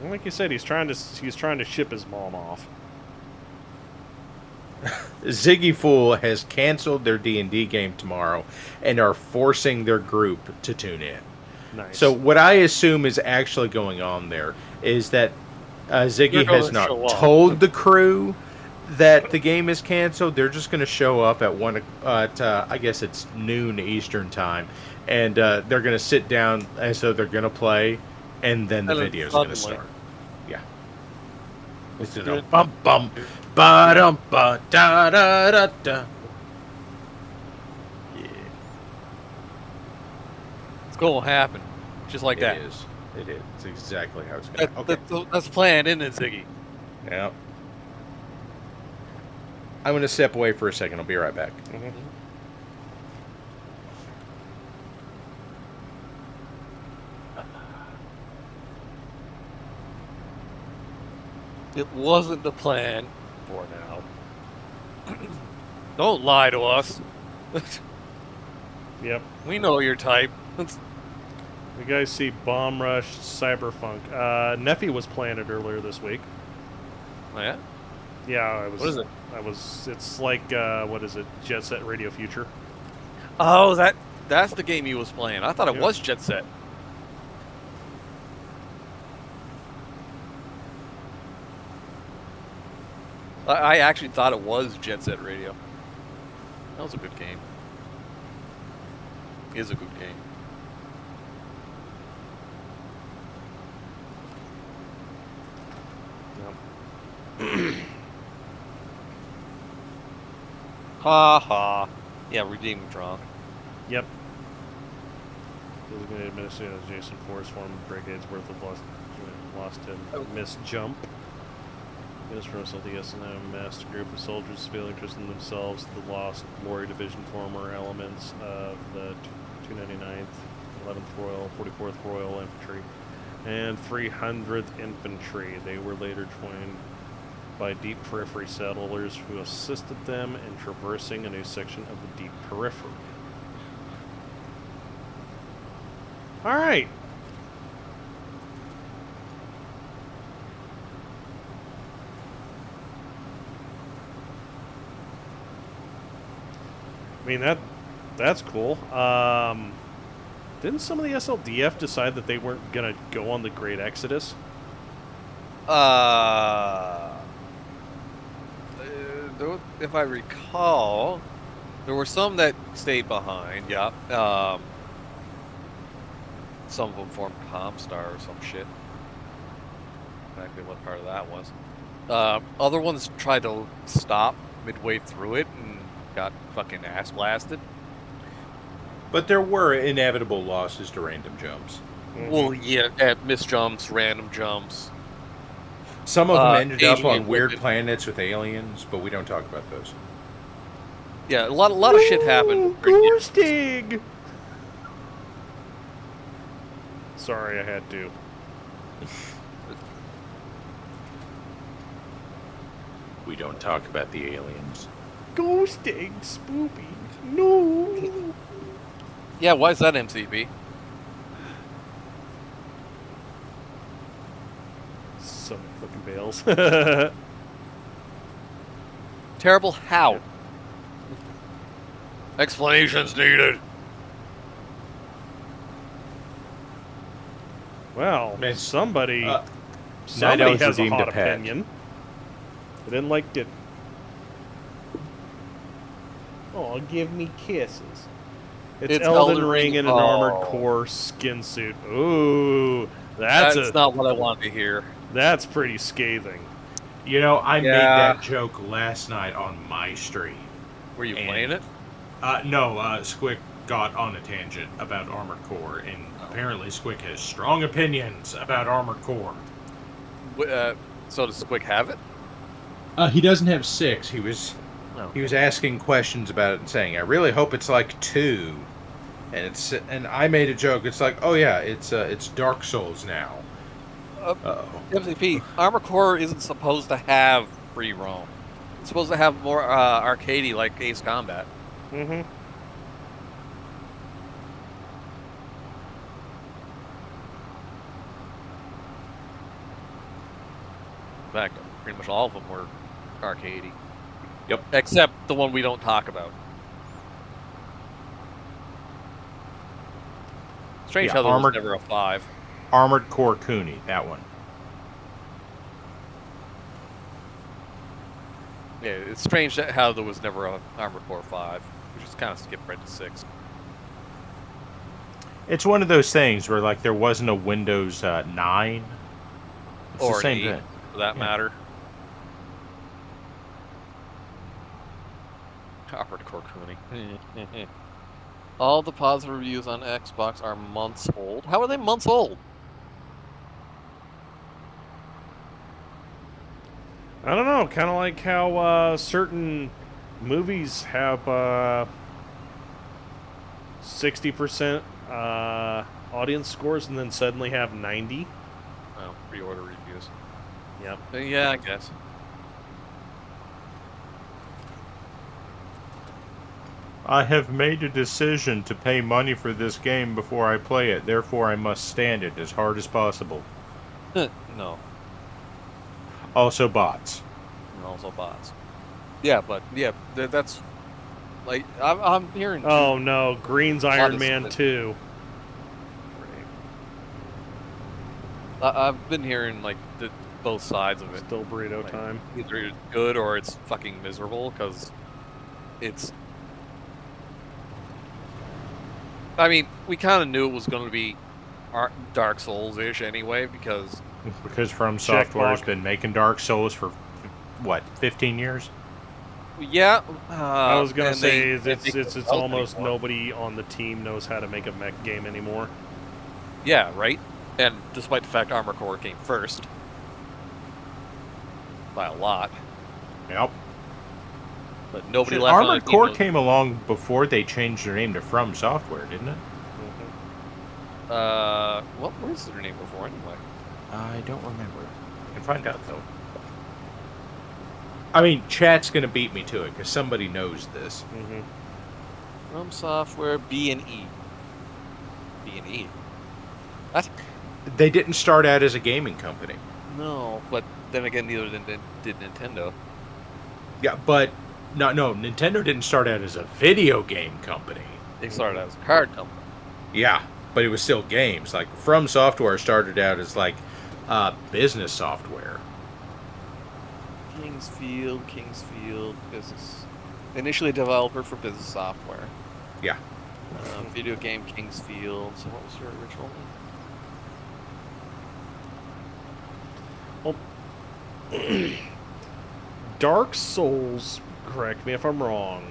Like you said, he's trying to ship his mom off. Ziggy Fool has canceled their D&D game tomorrow and are forcing their group to tune in. Nice. So what I assume is actually going on there is that Ziggy has not told the crew that the game is canceled. They're just going to show up at I guess it's noon Eastern time, and they're going to sit down as though they're going to play, and then the video's going to start. Yeah. It's gonna bum bum ba dum ba da da da da. Yeah. It's gonna happen, just like that. It is. It is. It's exactly how it's going. That's planned, isn't it, Ziggy? Yeah. I'm going to step away for a second. I'll be right back. It wasn't the plan for now. Don't lie to us. Yep. We know your type. You guys see Bomb Rush Cyberpunk. Neffy was playing it earlier this week. Oh, yeah? Yeah, I was. What is it? It's like, what is it? Jet Set Radio Future. Oh, that's the game he was playing. I thought it was Jet Set. I actually thought it was Jet Set Radio. That was a good game. It is a good game. Ha ha. Yeah, redeeming drunk. Yep. Designated administrator Jason Forrest formed brigades worth of lost and missed jump. Yes, for us, the S&M master group of soldiers feel interest in themselves, the Lost Glory Division former elements of the 299th, 11th Royal, 44th Royal Infantry, and 300th Infantry. They were later joined by Deep Periphery settlers who assisted them in traversing a new section of the Deep Periphery. All right. I mean, that's cool. Didn't some of the SLDF decide that they weren't going to go on the Great Exodus? If I recall, there were some that stayed behind, yeah. Some of them formed Comstar or some shit. Exactly what part of that was. Other ones tried to stop midway through it and got fucking ass blasted. But there were inevitable losses to random jumps. Well, yeah, at missed jumps, random jumps. Some of them ended up on weird planets with aliens, but we don't talk about those. Yeah, a lot of shit happened. Ghosting! Sorry, I had to. We don't talk about the aliens. Ghosting, spoopy. No. Yeah, why is that MCB? So many fucking bales. Terrible how? Explanations needed. Well, somebody Night has a redeemed hot a pet. opinion. They didn't like it. Oh, give me kisses. It's Elden Ring in an armored core skin suit. Ooh, that's not what I wanted to hear. That's pretty scathing. You know, I made that joke last night on my stream. Were you playing it? No, Squick got on a tangent about Armored Core, and apparently Squick has strong opinions about Armored Core. So does Squick have it? He doesn't have 6. He was asking questions about it and saying, "I really hope it's like 2." And I made a joke. It's like, "Oh yeah, it's Dark Souls now." MCP, Armored Core isn't supposed to have free roam. It's supposed to have more arcadey like Ace Combat. Mm-hmm. In fact, pretty much all of them were arcadey. Yep. Except the one we don't talk about. Strange how there was never a 5. Armored Core Cooney, that one. Yeah, it's strange how there was never a Armored Core 5. We just kind of skipped right to 6. It's one of those things where, like, there wasn't a Windows 9. It's Or the same 8, thing. for that matter. Armored Core Cooney. All the positive reviews on Xbox are months old. How are they months old? I don't know. Kind of like how certain movies have 60% audience scores and then suddenly have 90. Oh, pre-order reviews. Yep. Yeah, I guess. I have made a decision to pay money for this game before I play it, therefore I must stand it as hard as possible. No. Also bots. And also bots. Yeah, but yeah, that's like I'm hearing. Oh no, Green's Iron Man 2. I've been hearing like both sides of it. Still burrito like, time. Either it's good or it's fucking miserable because it's. I mean, we kind of knew it was going to be Dark Souls-ish anyway because From Software has been making Dark Souls for what, 15 years? Yeah. I was gonna say it's almost nobody on the team knows how to make a mech game anymore. Yeah, right. And despite the fact Armored Core came first by a lot. Yep. But nobody left. Armored Core came along before they changed their name to From Software, didn't it? What was their name before anyway? I don't remember. I can find out though. I mean, chat's gonna beat me to it because somebody knows this. From Software, B&E. B&E. What? They didn't start out as a gaming company. No, but then again, neither did Nintendo. Yeah, but no, Nintendo didn't start out as a video game company. They started out as a card company. Yeah, but it was still games. Like From Software started out as like business software. Kingsfield, business. Initially a developer for business software. Yeah. Video game Kingsfield. So what was your original one? Dark Souls, correct me if I'm wrong,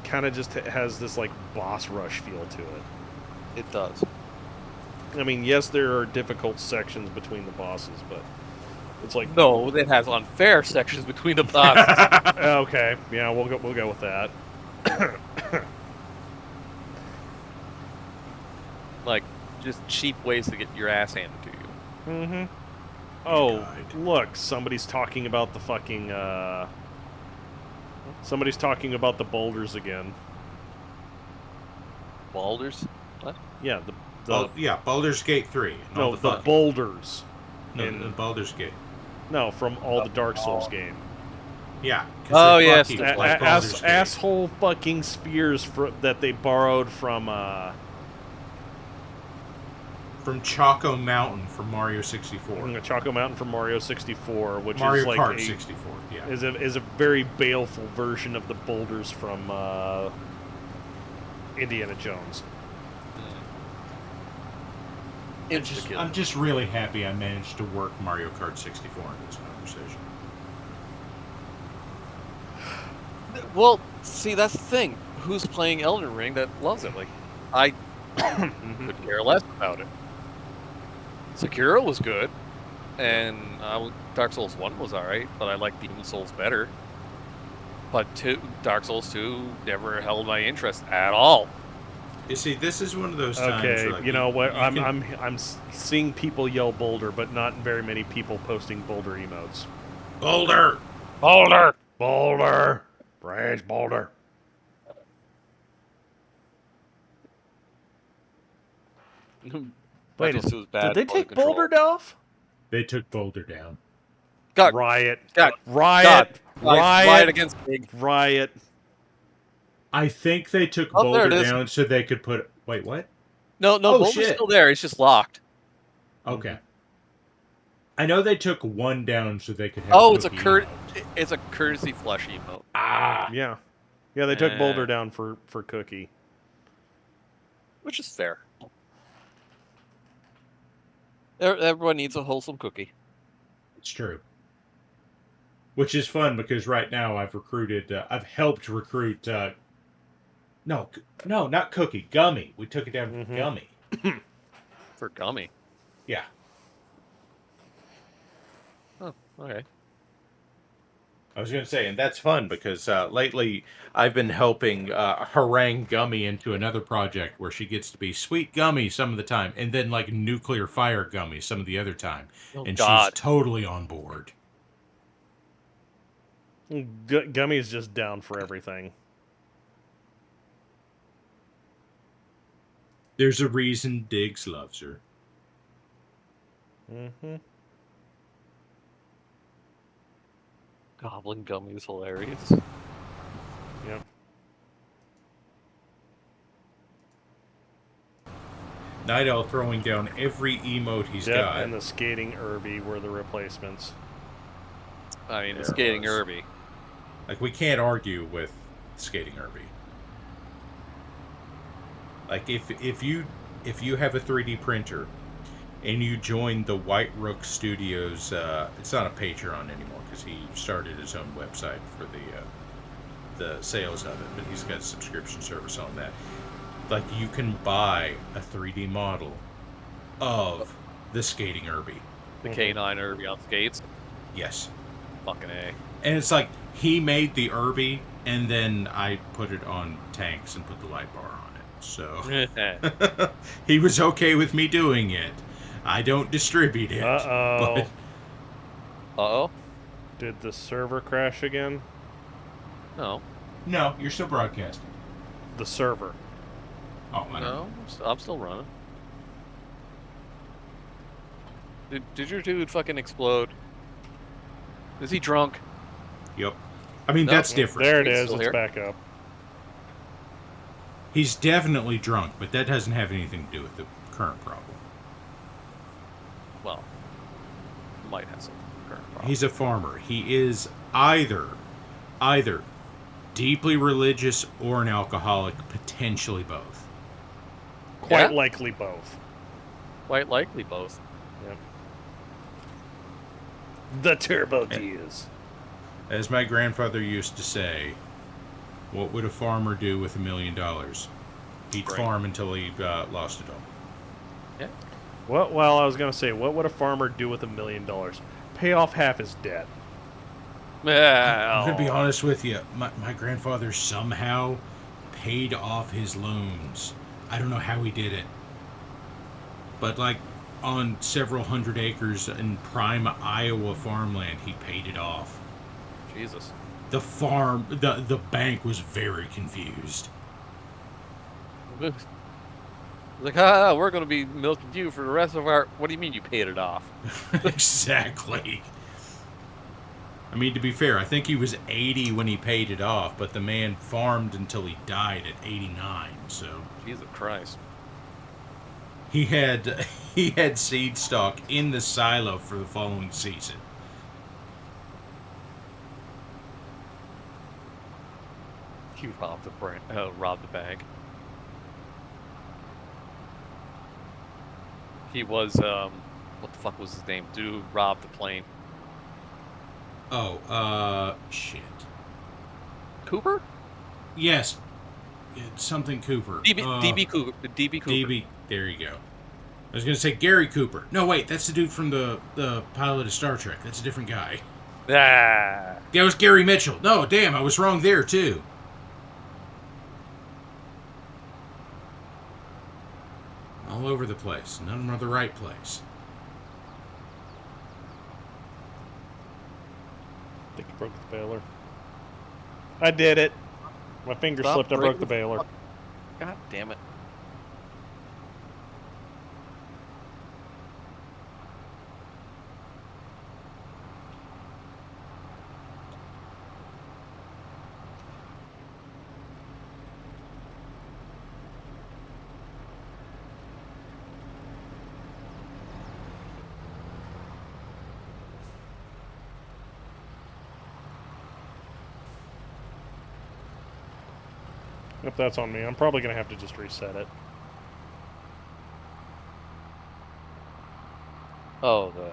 kind of just has this like boss rush feel to it. It does. I mean, yes, there are difficult sections between the bosses, but it's like no, it has unfair sections between the bosses. Okay, yeah, we'll go with that. Like just cheap ways to get your ass handed to you. Mm-hmm. Oh, look, somebody's talking about the fucking somebody's talking about the boulders again. Boulders? What? Yeah, yeah, Baldur's Gate 3. No, the boulders. No, the Baldur's Gate. No, from all the Dark Souls game. Yeah. Oh yes, like asshole fucking spears that they borrowed from From Choco Mountain from Mario 64. Choco Mountain from Mario 64, which Mario is like Kart 64. Yeah, is a very baleful version of the boulders from Indiana Jones. I'm just really happy I managed to work Mario Kart 64 in this conversation. Well, see, that's the thing. Who's playing Elden Ring that loves it? Like, I could care less about it. Sekiro was good, and Dark Souls 1 was alright, but I like Demon Souls better. But Dark Souls 2 never held my interest at all. You see, this is one of those times. Okay, where, like, you know what? can- I'm seeing people yell Boulder, but not very many people posting Boulder emotes. Boulder! Boulder! Boulder! Branch Boulder! Wait, did they take Boulder off? They took Boulder down. God, Riot! God, Riot! God, Riot against Big. Riot! I think they took Oh, there Boulder it is. down so they could put. Wait, what? No, Boulder's shit. still there. It's just locked. Okay. I know they took one down so they could have. Oh, it's Cookie a courtesy flush emote. Yeah. Yeah, they took Boulder down for Cookie. Which is fair. Everyone needs a wholesome cookie. It's true. Which is fun because right now I've helped recruit. No, not Cookie. Gummy. We took it down for Gummy. For Gummy. Yeah. Oh, okay. I was going to say, and that's fun because lately I've been helping harangue Gummy into another project where she gets to be Sweet Gummy some of the time, and then like Nuclear Fire Gummy some of the other time, and she's totally on board. Gummy's just down for everything. There's a reason Diggs loves her. Mm-hmm. Goblin Gummy is hilarious. Yep. Night Owl throwing down every emote he's got. And the Skating Irby were the replacements. I mean, the Skating Irby. Like, we can't argue with Skating Irby. Like, if you have a 3D printer and you join the White Rook Studios, it's not a Patreon anymore because he started his own website for the sales of it, but he's got a subscription service on that. Like, you can buy a 3D model of the Skating Irby. The K9 Irby on skates? Yes. Fucking A. And it's like, he made the Irby, and then I put it on tanks and put the light bar on it. So, he was okay with me doing it. I don't distribute it. Uh-oh. But... Uh-oh? Did the server crash again? No. No, you're still broadcasting. The server. Oh, I don't know. I'm still running. Did your dude fucking explode? Is he drunk? Yep. I mean, that's different. There it is. It's back up. He's definitely drunk, but that doesn't have anything to do with the current problem. Well, might have some current problem. He's a farmer. He is either deeply religious or an alcoholic, potentially both. Quite likely both. Quite likely both. Yep. The turbo gears. As my grandfather used to say, what would a farmer do with $1 million? He'd farm until he lost it all. Yeah. Well, I was going to say, what would a farmer do with $1 million? Pay off half his debt. I'm going to be honest with you. My grandfather somehow paid off his loans. I don't know how he did it. But, like, on several hundred acres in prime Iowa farmland, he paid it off. Jesus. The bank was very confused. Like, we're going to be milking you for the rest of our... What do you mean you paid it off? Exactly. I mean, to be fair, I think he was 80 when he paid it off, but the man farmed until he died at 89, so... Jesus Christ. He had seed stock in the silo for the following season. You robbed the bank. He was what the fuck was his name? Dude robbed the plane. Oh, shit. Cooper? Yes. It's something Cooper. DB Cooper. DB Cooper. DB, there you go. I was going to say Gary Cooper. No, wait, that's the dude from the pilot of Star Trek. That's a different guy. Ah. That was Gary Mitchell. No, damn, I was wrong there, too. All over the place. None of them are the right place. I think you broke the baler. I did it. My finger slipped. I broke the baler. God damn it. If that's on me, I'm probably going to have to just reset it. Oh, the...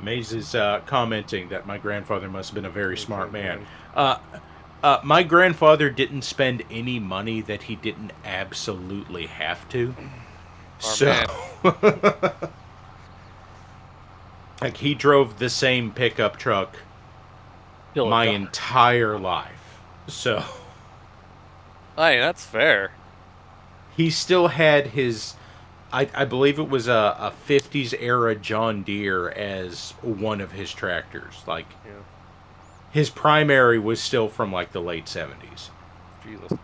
Maze is commenting that my grandfather must have been a very smart man. My grandfather didn't spend any money that he didn't absolutely have to. Like, he drove the same pickup truck my entire life. So... Hey, that's fair. He still had his... I believe it was a 50s era John Deere as one of his tractors. Like, his primary was still from like the late 70s. Jesus.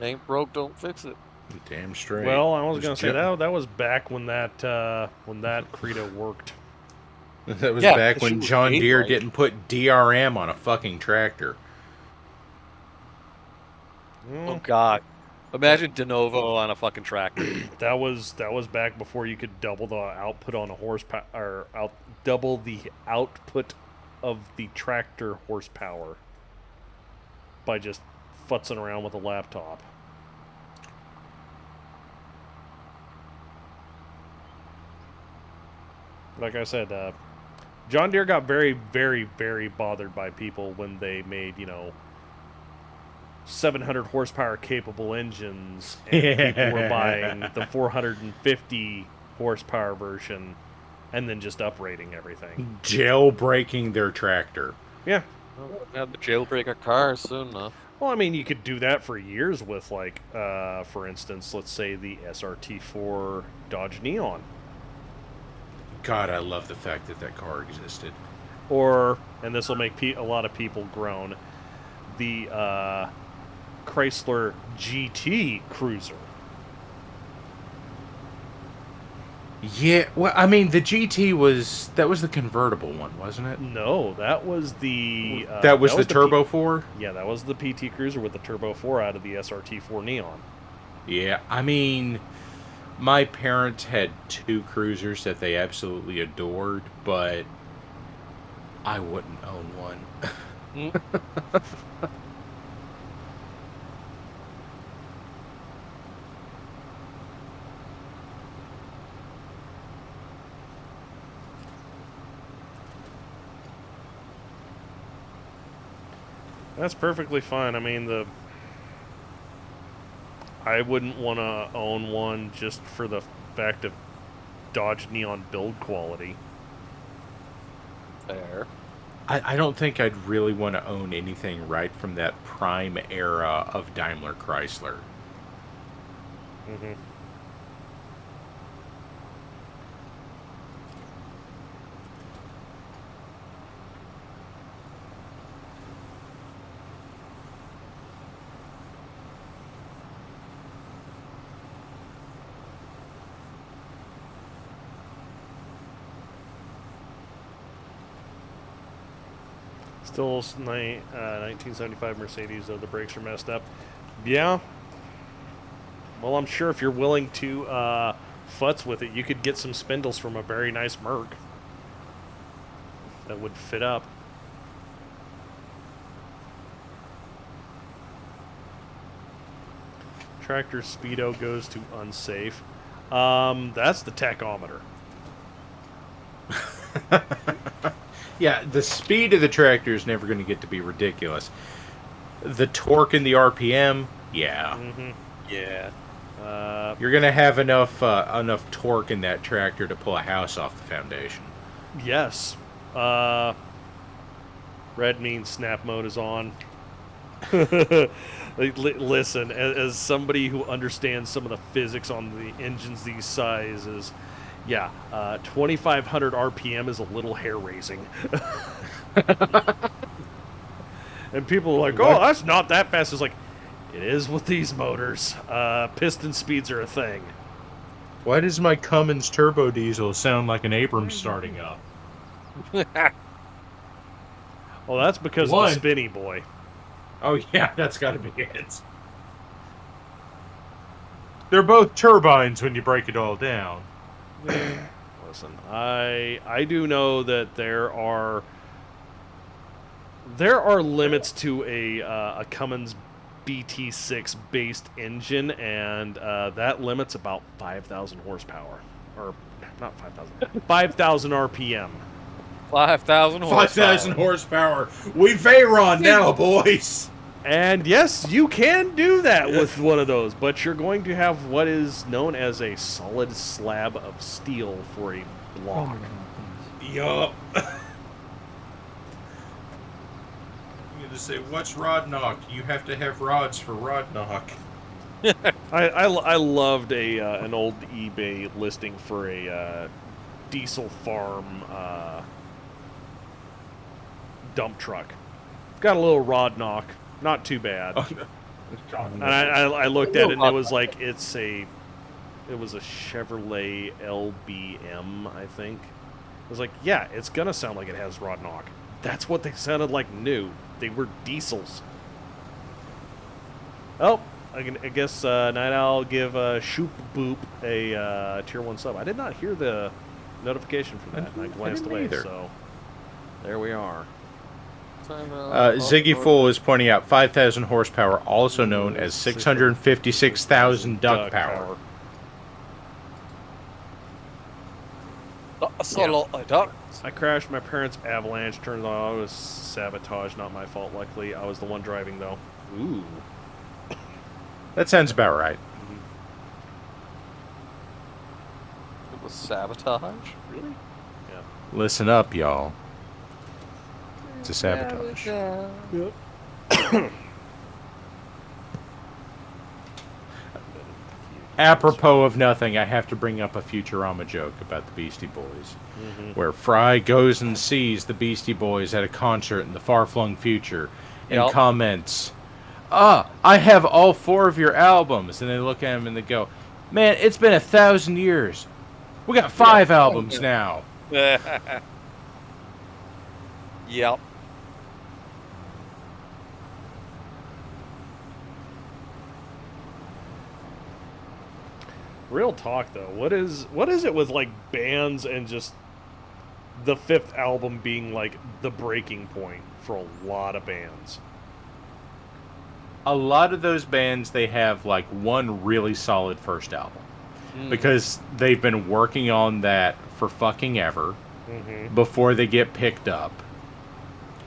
Ain't broke, don't fix it. Damn straight. Well, I was going to say that was back when that credo worked. That was back when John Deere didn't put DRM on a fucking tractor. Oh God! Imagine de novo on a fucking tractor. That was back before you could double the output on a horsepower, or double the output of the tractor horsepower by just futzing around with a laptop. Like I said, John Deere got very, very, very bothered by people when they made, 700 horsepower capable engines, and people were buying the 450 horsepower version and then just uprating everything. Jailbreaking their tractor. Yeah. Well, have to jailbreak our cars soon enough. Well, I mean, you could do that for years with, like, for instance, let's say the SRT4 Dodge Neon. God, I love the fact that that car existed. Or, and this will make a lot of people groan, the Chrysler GT Cruiser. Yeah, well, I mean, the GT was the convertible one, wasn't it? No, that was the... that was the Turbo 4? Yeah, that was the PT Cruiser with the Turbo 4 out of the SRT4 Neon. Yeah, I mean, my parents had two cruisers that they absolutely adored, but I wouldn't own one. That's perfectly fine. I mean, I wouldn't want to own one just for the fact of Dodge Neon build quality. Fair. I don't think I'd really want to own anything right from that prime era of Daimler Chrysler. Mm-hmm. Still 1975 Mercedes, though the brakes are messed up. Yeah. Well, I'm sure if you're willing to futz with it, you could get some spindles from a very nice Merc that would fit up. Tractor speedo goes to unsafe. That's the tachometer. Yeah, the speed of the tractor is never going to get to be ridiculous. The torque and the RPM, yeah. Yeah. You're going to have enough torque in that tractor to pull a house off the foundation. Yes. Red means snap mode is on. Listen, as somebody who understands some of the physics on the engines these sizes, yeah, 2,500 RPM is a little hair-raising. And people are like, oh, that's not that fast. It's like, it is with these motors. Piston speeds are a thing. Why does my Cummins turbo diesel sound like an Abrams starting up? Well, that's because of the spinny boy. Oh, yeah, that's got to be it. They're both turbines when you break it all down. Listen, I do know that there are limits to a Cummins BT6 based engine, and that limit's about 5,000 horsepower, or not 5,000, 5,000 RPM. 5,000 horsepower. 5,000 horsepower. We Veyron now, boys. And yes, you can do that with one of those, but you're going to have what is known as a solid slab of steel for a block. Yup. I'm going to say, what's rod knock? You have to have rods for rod knock. I loved an old eBay listing for a diesel farm dump truck. It's got a little rod knock. Not too bad. And I looked at it and it was like it was a Chevrolet LBM, I think. I was like, yeah, it's gonna sound like it has rod knock. That's what they sounded like new. They were diesels. Oh, I guess Night Owl give Shoop Boop a tier 1 sub. I did not hear the notification for that, and I glanced away. Either. So there we are. Ziggy Fool is pointing out 5,000 horsepower, also known as 656,000 duck power. That's a lot of ducks. I crashed my parents' Avalanche. Turns out it was sabotage, not my fault. Luckily, I was the one driving, though. Ooh. That sounds about right. It was sabotage? Really? Yeah. Listen up, y'all. It's a sabotage. Yep. Apropos of nothing, I have to bring up a Futurama joke about the Beastie Boys, where Fry goes and sees the Beastie Boys at a concert in the far-flung future and comments, I have all 4 of your albums. And they look at him and they go, man, it's been 1,000 years. We got 5 albums now. Yep. Real talk though, what is it with like bands and just the 5th album being like the breaking point for a lot of bands? A lot of those bands, they have like one really solid first album because they've been working on that for fucking ever before they get picked up.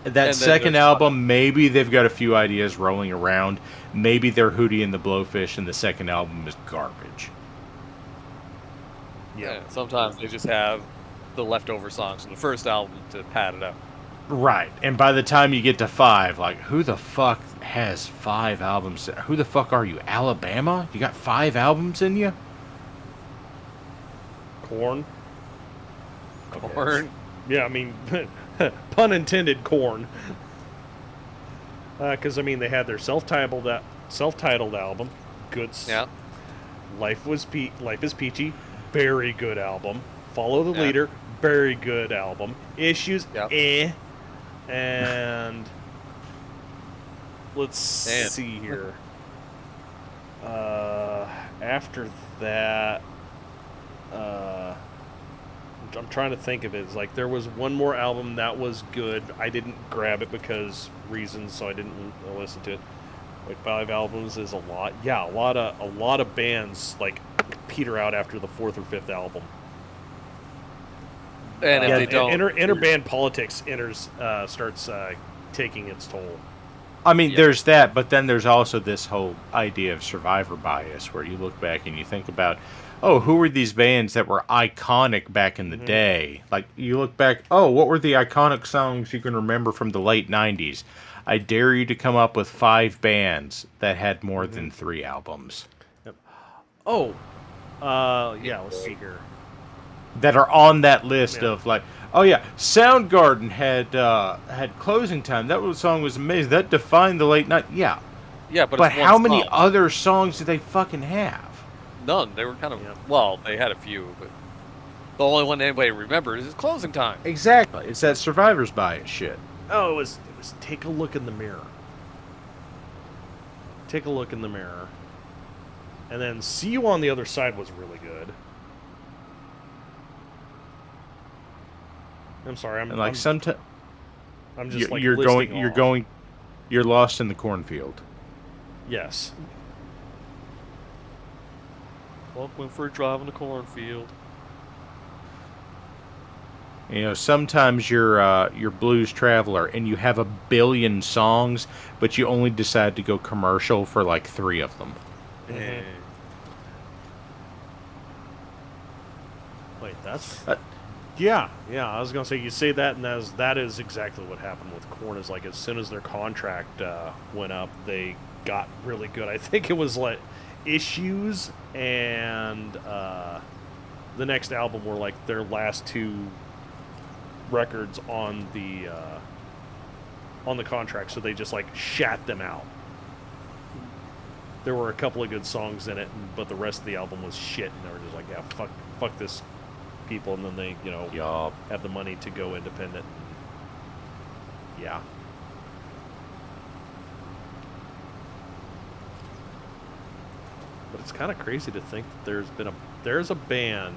That second album, maybe they've got a few ideas rolling around. Maybe they're Hootie and the Blowfish, and the second album is garbage. Yeah, sometimes they just have the leftover songs from the first album to pad it up. Right, and by the time you get to 5, like, who the fuck has 5 albums? Who the fuck are you, Alabama? You got 5 albums in you? Korn. Korn. Yeah, I mean, pun intended, Korn. Because I mean, they had their self-titled album, Goods. Yeah. Life is Peachy, very good album. Follow the Leader, very good album. Issues, And let's see here. After that, I'm trying to think of it. It's like there was one more album that was good. I didn't grab it because reasons, so I didn't listen to it. Like 5 albums is a lot. Yeah, a lot of bands like peter out after the 4th or 5th album. And if they don't, interband politics starts taking its toll. I mean, there's that, but then there's also this whole idea of survivor bias, where you look back and you think about, oh, who were these bands that were iconic back in the day? Like, you look back, oh, what were the iconic songs you can remember from the late 90s? I dare you to come up with 5 bands that had more than 3 albums. Yep. Oh, yeah, let's see here. That are on that list of, like, oh yeah, Soundgarden had Closing Time. That song was amazing. That defined the late night. Yeah. Yeah, but but it's one how many song. other songs did they fucking have? None. They were kind of well, they had a few, but the only one anybody remembers is Closing Time. Exactly. It's that survivor's bias shit. Oh, it was take a look in the mirror. Take a look in the mirror. And then See You on the Other Side was really good. I'm sorry, I'm like sometimes I'm just like you're lost in the cornfield. Yes. Welcome for a drive in the cornfield. You know, sometimes you're blues traveler and you have 1 billion songs, but you only decide to go commercial for like 3 of them. Mm-hmm. Wait, that's yeah. I was gonna say you say that, and that is exactly what happened with Korn. Is like as soon as their contract went up, they got really good. I think it was like Issues and the next album were like their last 2 records on the contract, so they just like shat them out. There were a couple of good songs in it, but the rest of the album was shit, and they were just like, yeah, fuck this, people, and then they have the money to go independent. Yeah. But it's kind of crazy to think that there's a band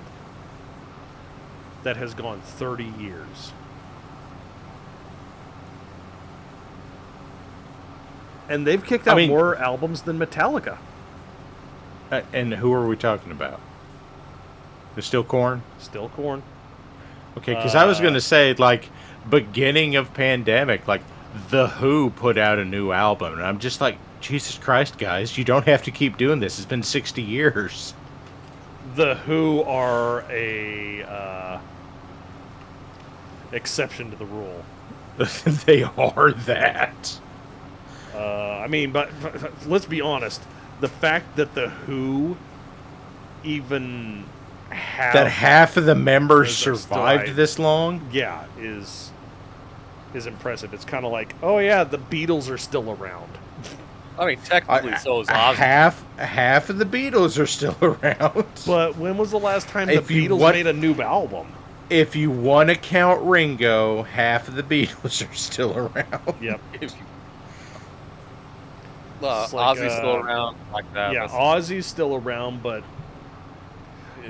that has gone 30 years. And they've kicked out more albums than Metallica. And who are we talking about? It's still Korn? Still Korn. Okay, because I was going to say, like, beginning of pandemic, like, The Who put out a new album. And I'm just like, Jesus Christ, guys, you don't have to keep doing this. It's been 60 years. The Who are a exception to the rule. They are that. I mean, but let's be honest. The fact that The Who even have... That half of the members survived this long? Yeah, is impressive. It's kind of like, oh yeah, the Beatles are still around. I mean, technically, so is Ozzy. Half of the Beatles are still around. But when was the last time the Beatles made a new album? If you want to count Ringo, half of the Beatles are still around. Yep. Ozzy's still around like that. Yeah, Ozzy's still around, but...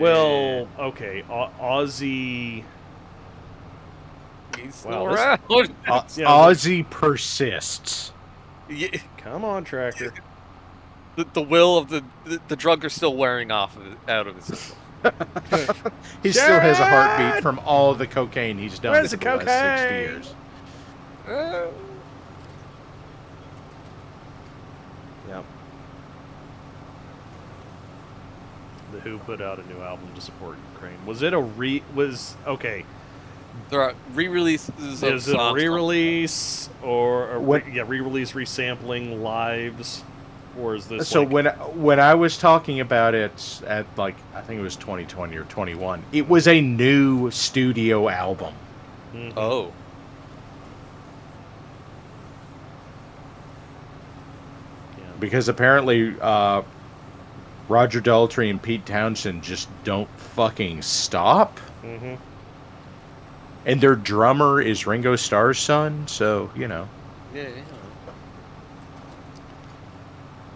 Well, okay, Ozzy... He's still around. Ozzy persists. Yeah. Come on, Tracker. The will of the drug are still wearing off out of his system. He still has a heartbeat from all the cocaine he's done Where's for the last 60 years. Yep. The Who put out a new album to support Ukraine. Was it okay? There are re-releases of Is it a songs. re-release or What- re-release, resampling, lives, or is this So like... when I was talking about it at, like, I think it was 2020 or 21, it was a new studio album. Mhm. Oh. Because apparently Roger Daltrey and Pete Townshend just don't fucking stop. Mm-hmm. And their drummer is Ringo Starr's son, so, you know. Yeah.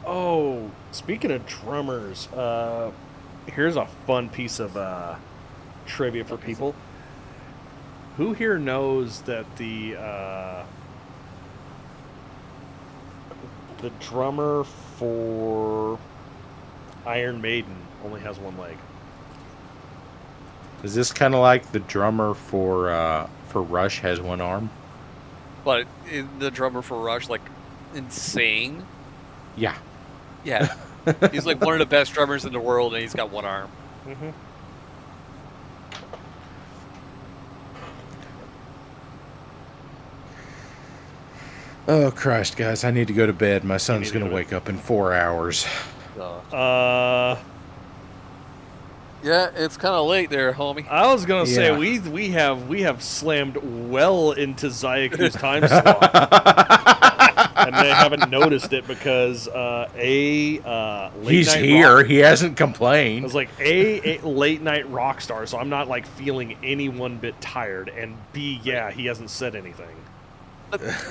Oh, speaking of drummers, here's a fun piece of trivia for people. Who here knows that the drummer for Iron Maiden only has one leg? Is this kind of like the drummer for Rush has one arm? But is the drummer for Rush like insane? Yeah. Yeah. He's like one of the best drummers in the world, and he's got one arm. Mm-hmm. Oh, Christ, guys. I need to go to bed. My son's going to wake up in 4 hours. Yeah, it's kind of late there, homie. I was gonna say Yeah. we have slammed well into Zayaku's time slot, and they haven't noticed it because late He's night here. rock- He hasn't complained. I was like a late night rock star, so I'm not like feeling any one bit tired, and B, yeah, he hasn't said anything.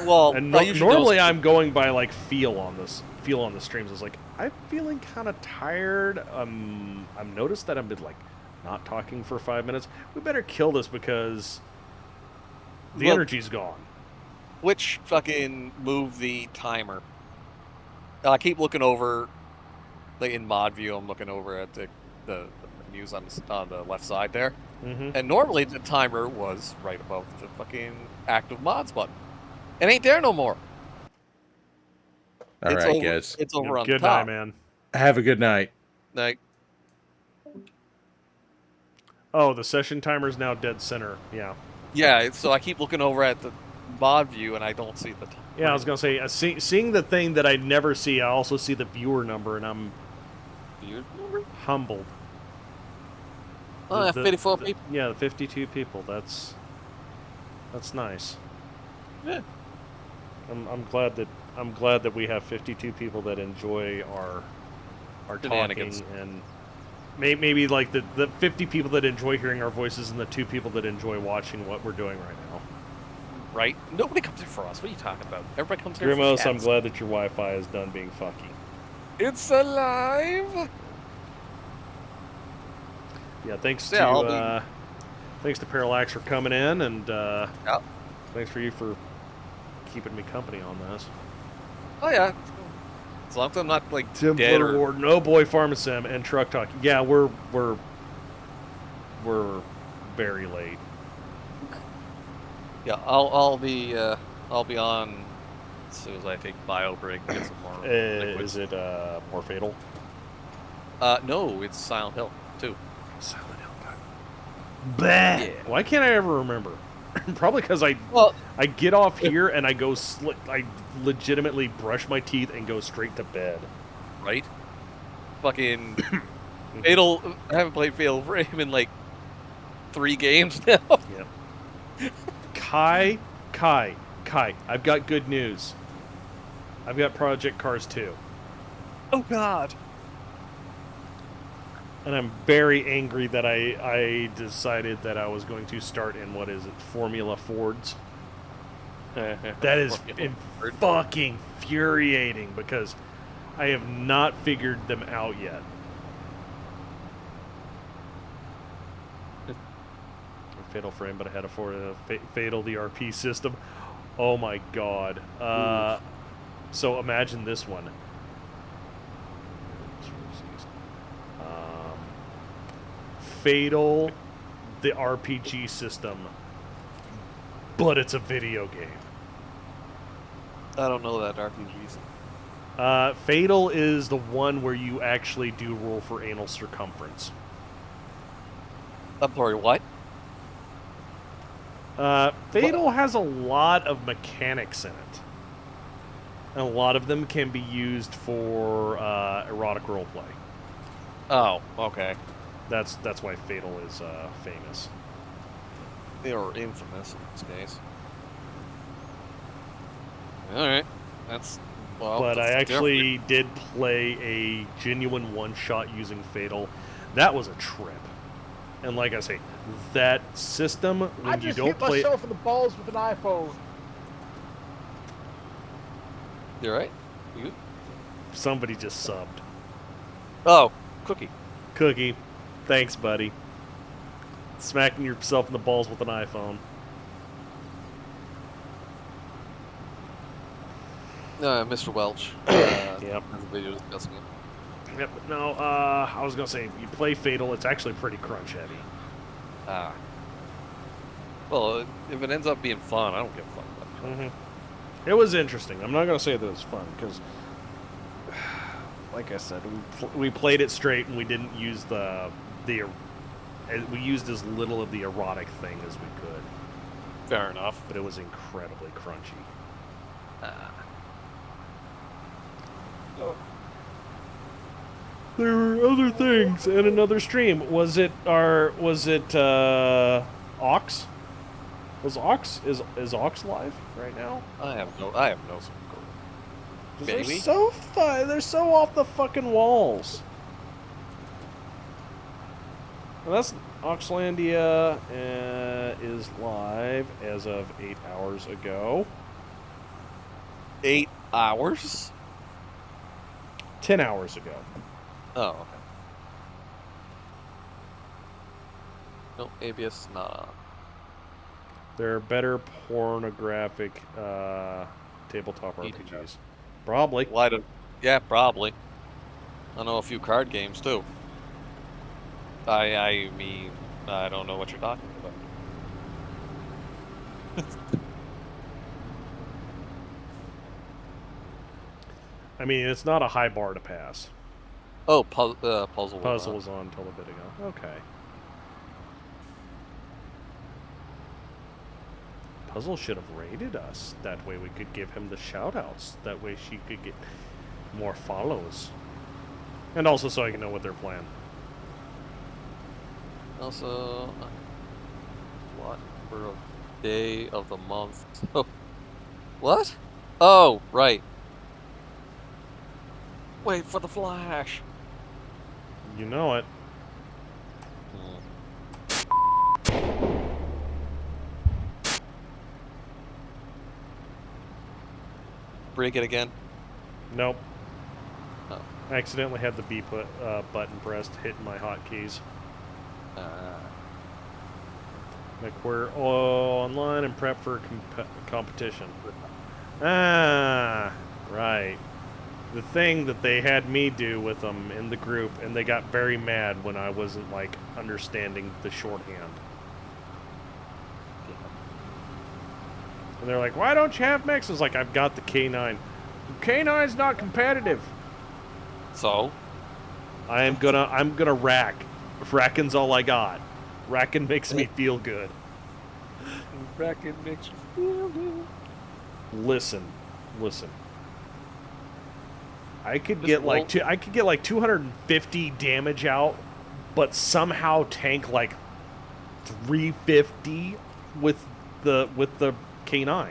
Well, And I usually normally don't- I'm going by like feel on the streams. I was like, I'm feeling kind of tired. I've noticed that I've been like not talking for 5 minutes. We better kill this because the Well- energy's gone. Which fucking move the timer? I keep looking over, like in mod view. I'm looking over at the menus on the left side there, and normally the timer was right above the fucking active mods button. It ain't there no more. All It's right, over, guys. It's over on Good top. night, man. Have a good night. Like, Oh, the session timer's now dead center. Yeah. yeah. So I keep looking over at the mod view, and I don't see the. Yeah, I was gonna say, seeing the thing that I never see, I also see the viewer number, and I'm Viewer number? humbled. Oh, 54 people. Yeah, the 52 people. That's nice. Yeah. I'm glad that we have 52 people that enjoy our talking, Shenanigans. and maybe like the 50 people that enjoy hearing our voices and the 2 people that enjoy watching what we're doing right now. Right? Nobody comes here for us. What are you talking about? Everybody comes here Grimos, for I'm cats. glad that your Wi-Fi is done being fucky. It's alive. Yeah, thanks Yeah, I'll to thanks to Parallax for coming in, and thanks for you for keeping me company on this. Oh yeah. As long as I'm not like Tim dead or Ward, no boy Farmasim, and Truck Talk. Yeah, we're very late. yeah, I'll be on as soon as I take bio break and get some more. Is it more fatal? No, it's Silent Hill too. Silent Hill. Bleh. Yeah. Why can't I ever remember? Probably because I get off here and I go I legitimately brush my teeth and go straight to bed. Right? Fucking Fatal. I haven't played Fatal Frame in like 3 games now. Yep. Kai, I've got good news. I've got Project Cars 2. Oh God. And I'm very angry that I decided that I was going to start in, what is it, Formula Fords. That is fucking infuriating because I have not figured them out yet. Fatal Frame, but I had a Fatal the RP system. Oh my god. So imagine this one. Fatal the RPG system, but it's a video game. I don't know that RPGs. Fatal is the one where you actually do roll for anal circumference. I'm sorry, what? Fatal has a lot of mechanics in it. And a lot of them can be used for erotic roleplay. Oh, okay. That's why Fatal is famous. They are infamous in this case. Alright. That's... well, But I that's actually did play a genuine one-shot using Fatal. That was a trip. And like I say, that system when I you just don't hit play. myself in the balls with an iPhone. You all right? You good? Somebody just subbed. Oh, Cookie. Cookie, thanks, buddy. Smacking yourself in the balls with an iPhone. Mr. Welch. Yep. Has a video discussing it. Yep. No, I was gonna say you play Fatal. It's actually pretty crunch heavy. Ah. Well, if it ends up being fun, I don't give a fuck about it. It was interesting. I'm not gonna say that it was fun because, like I said, we played it straight and we didn't use we used as little of the erotic thing as we could. Fair enough. But it was incredibly crunchy. There were other things and another stream. Was it Ox? Is Ox live right now? I have no They're Maybe. so fun. They're so off the fucking walls. Well, that's Oxlandia is live as of 8 hours ago. 8 hours? 10 hours ago. Oh, okay. No, ABS is not on. There are better pornographic tabletop RPGs. Probably. Yeah, probably. I know a few card games too. I mean, I don't know what you're talking about. I mean, it's not a high bar to pass. Oh, Puzzle. Puzzle was on until a bit ago. Okay. Puzzle should have rated us. That way we could give him the shout-outs. That way she could get more follows. And also so I can know what they're playing. Also, what for a day of the month? What? Oh, right. Wait for the flash. You know it. Break it again? Nope. Oh. I accidentally had the B button pressed, hitting my hotkeys. Like we're online and prep for competition. Ah, right. The thing that they had me do with them in the group, and they got very mad when I wasn't, like, understanding the shorthand. And they're like, why don't you have mechs? I was like, I've got the K9. K9's not competitive. So? I'm gonna rack. Racking's all I got. Racking makes me feel good. Racking makes you feel good. Listen. I could get like 250 damage out, but somehow tank like 350 with the K9.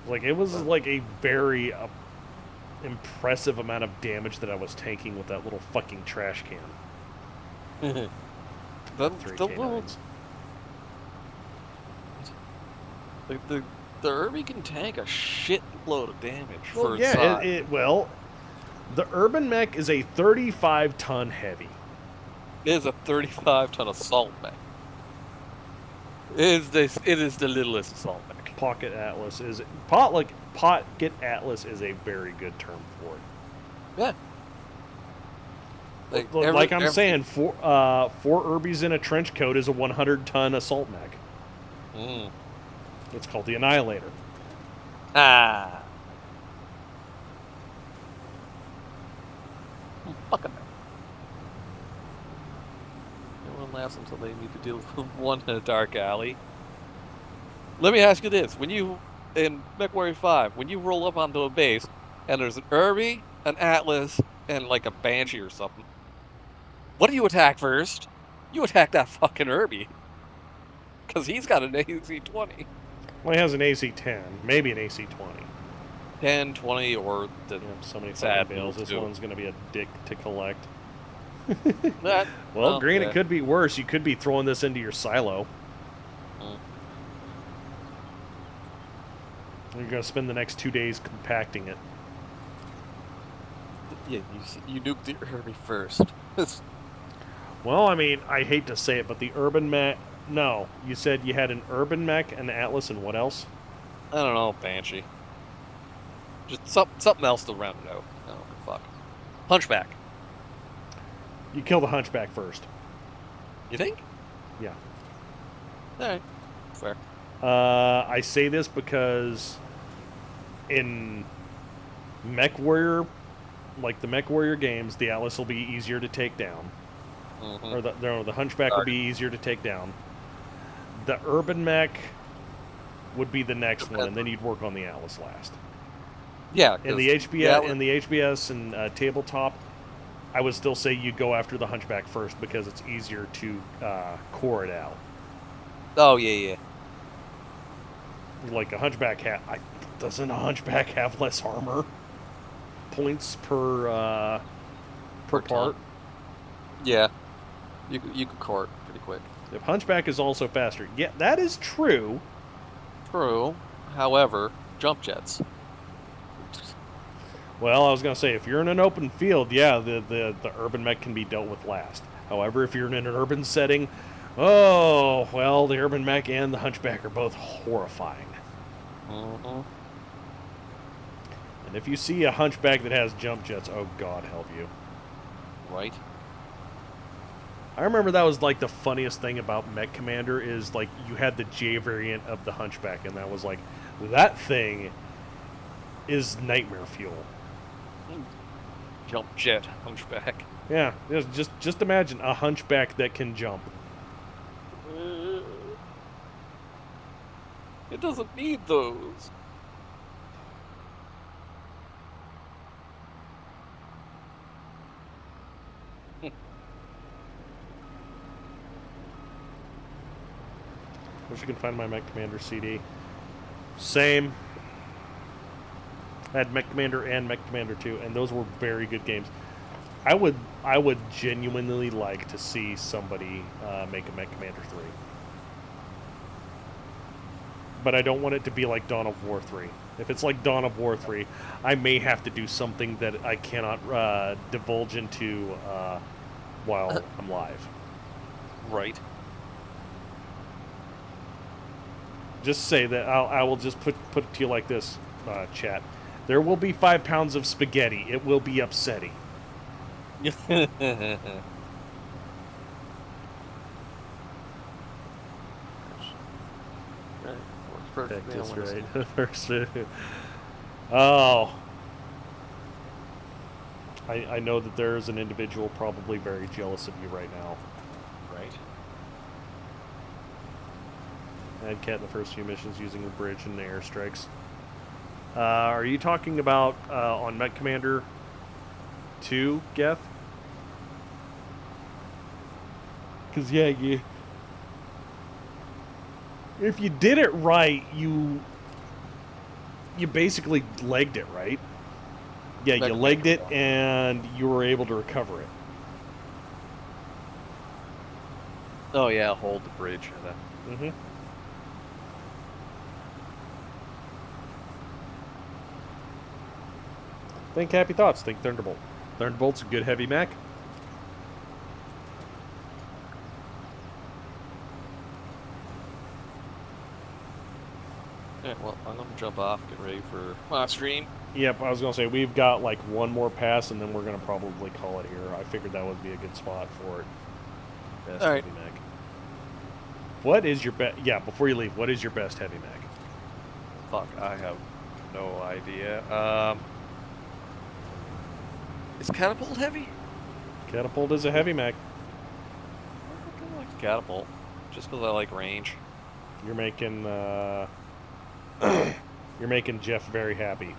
Like it was like a very impressive amount of damage that I was tanking with that little fucking trash can. The Irby can tank a shitload of damage Well, for yeah, its size. well, the Urban Mech is a 35-ton heavy. It is a 35-ton assault mech. It is the littlest assault mech. Pocket Atlas is a very good term for it. Yeah. Like I'm saying, four Irbies in a trench coat is a 100-ton assault mech. Mm. It's called the Annihilator. Ah. Fuck it. Everyone laughs until they need to deal with one in a dark alley. Let me ask you this: when you in MechWarrior 5, when you roll up onto a base and there's an Irby, an Atlas, and like a Banshee or something, what do you attack first? You attack that fucking Irby, because he's got an AC-20. Well, he has an AC-10, maybe an AC-20. 10, 20, or the so many sad fucking bales. This too. one's going to be a dick to collect. Well, Green, yeah. it could be worse. You could be throwing this into your silo. You're going to spend the next 2 days compacting it. Yeah, you nuked the Herbie first. Well, I mean, I hate to say it, but the urban mech... No, you said you had an urban mech, an Atlas, and what else? I don't know, Banshee. Just something else to round it out. Oh, fuck. Hunchback. You kill the Hunchback first. You think? Yeah. Alright. Fair. I say this because in Mech Warrior, like the Mech Warrior games, the Atlas will be easier to take down. Or the Hunchback will be easier to take down. The Urban Mech would be the next one, and then you'd work on the Atlas last. Yeah. In the HBS and tabletop, I would still say you go after the Hunchback first because it's easier to core it out. Oh, yeah. Like a Hunchback doesn't a Hunchback have less armor points per part? Yeah. You could core it pretty quick. If Hunchback is also faster. Yeah, that is true. True. However, jump jets. Well, I was going to say, if you're in an open field, yeah, the urban mech can be dealt with last. However, if you're in an urban setting, oh, well, the urban mech and the Hunchback are both horrifying. And if you see a Hunchback that has jump jets, oh, God help you. Right. I remember that was like the funniest thing about Mech Commander is like you had the J variant of the Hunchback, and that was like, that thing is nightmare fuel. Jump jet Hunchback. Yeah, just imagine a Hunchback that can jump. It doesn't need those. Wish I could find my Mech Commander CD. Same. I had Mech Commander and Mech Commander 2, and those were very good games. I would genuinely like to see somebody make a Mech Commander 3. But I don't want it to be like Dawn of War 3. If it's like Dawn of War 3, I may have to do something that I cannot divulge into while I'm live. Right. Just say that I will just put it to you like this, chat. There will be 5 pounds of spaghetti. It will be upsetting. That's right. Oh. I know that there is an individual probably very jealous of you right now. Right. I had Cat in the first few missions using the bridge and the airstrikes. Are you talking about on Mech Commander 2, Geth? Because, yeah, if you did it right, you basically legged it, right? Yeah, you legged it and you were able to recover it. Oh, yeah, hold the bridge. Mm-hmm. Think Happy Thoughts. Think Thunderbolt. Thunderbolt's a good heavy mech. Yeah, well, I'm going to jump off, get ready for my stream. Yep, I was going to say, we've got like one more pass, and then we're going to probably call it here. I figured that would be a good spot for it. Best All right. heavy mech. What is your best... Yeah, before you leave, what is your best heavy mech? Fuck, I have no idea. Is Catapult heavy? Catapult is a heavy mech. I like the Catapult, just because I like range. You're making you're making Jeff very happy.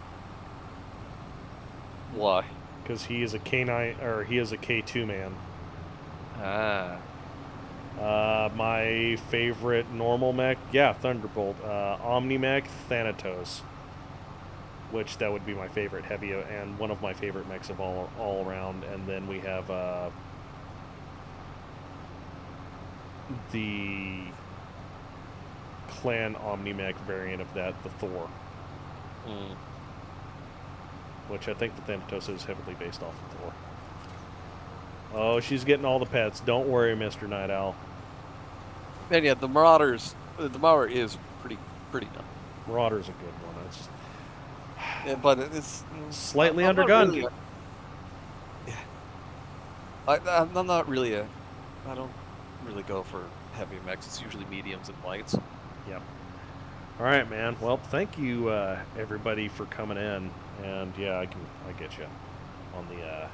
Why? Because he is a K9 or he is a K2 man. Ah. My favorite normal mech, yeah, Thunderbolt. Omni-Mech, Thanatos. Which that would be my favorite heavy and one of my favorite mechs of all around. And then we have the Clan Omnimech variant of that, the Thor. Mm. Which I think the Thanatos is heavily based off of Thor. Oh, she's getting all the pets. Don't worry, Mr. Night Owl. And yeah, the Marauders. The Marauder is pretty dumb. Marauder's a good one. It's just... Yeah, but it's slightly I'm not undergunned. Really I'm not really a. I don't really go for heavy mechs. It's usually mediums and lights. Yep. All right, man. Well, thank you, everybody, for coming in. And yeah, I get you on the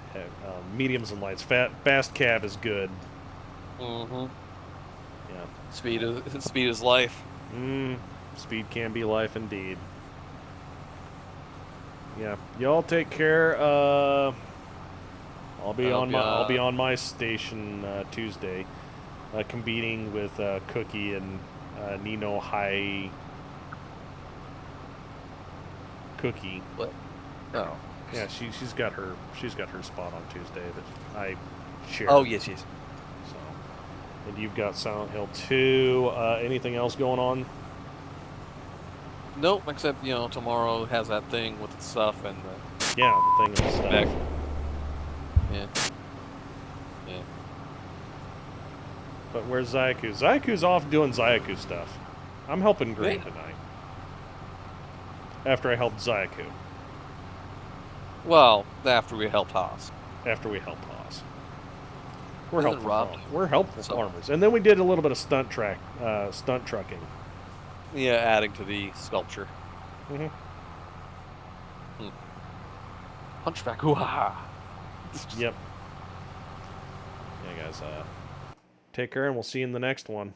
mediums and lights. Fast cab is good. Mm-hmm. Yeah. Speed is life. Speed can be life indeed. Yeah. Y'all take care. I'll be on my station Tuesday, competing with Cookie and Nino High. Cookie. What? Oh. Yeah, she's got her spot on Tuesday that I share. Oh yes. So, and you've got Silent Hill 2. Anything else going on? Nope, except tomorrow has that thing with the stuff and the thing with the stuff. Back. Yeah. But where's Zayaku? Zayaku's off doing Zayaku stuff. I'm helping Green tonight. After I helped Zayaku. Well, after we helped Haas. We're helpful farmers. And then we did a little bit of stunt trucking. Yeah, adding to the sculpture. Mm-hmm. Hunchback, hoo-ha! Yep. Yeah, guys, take care, and we'll see you in the next one.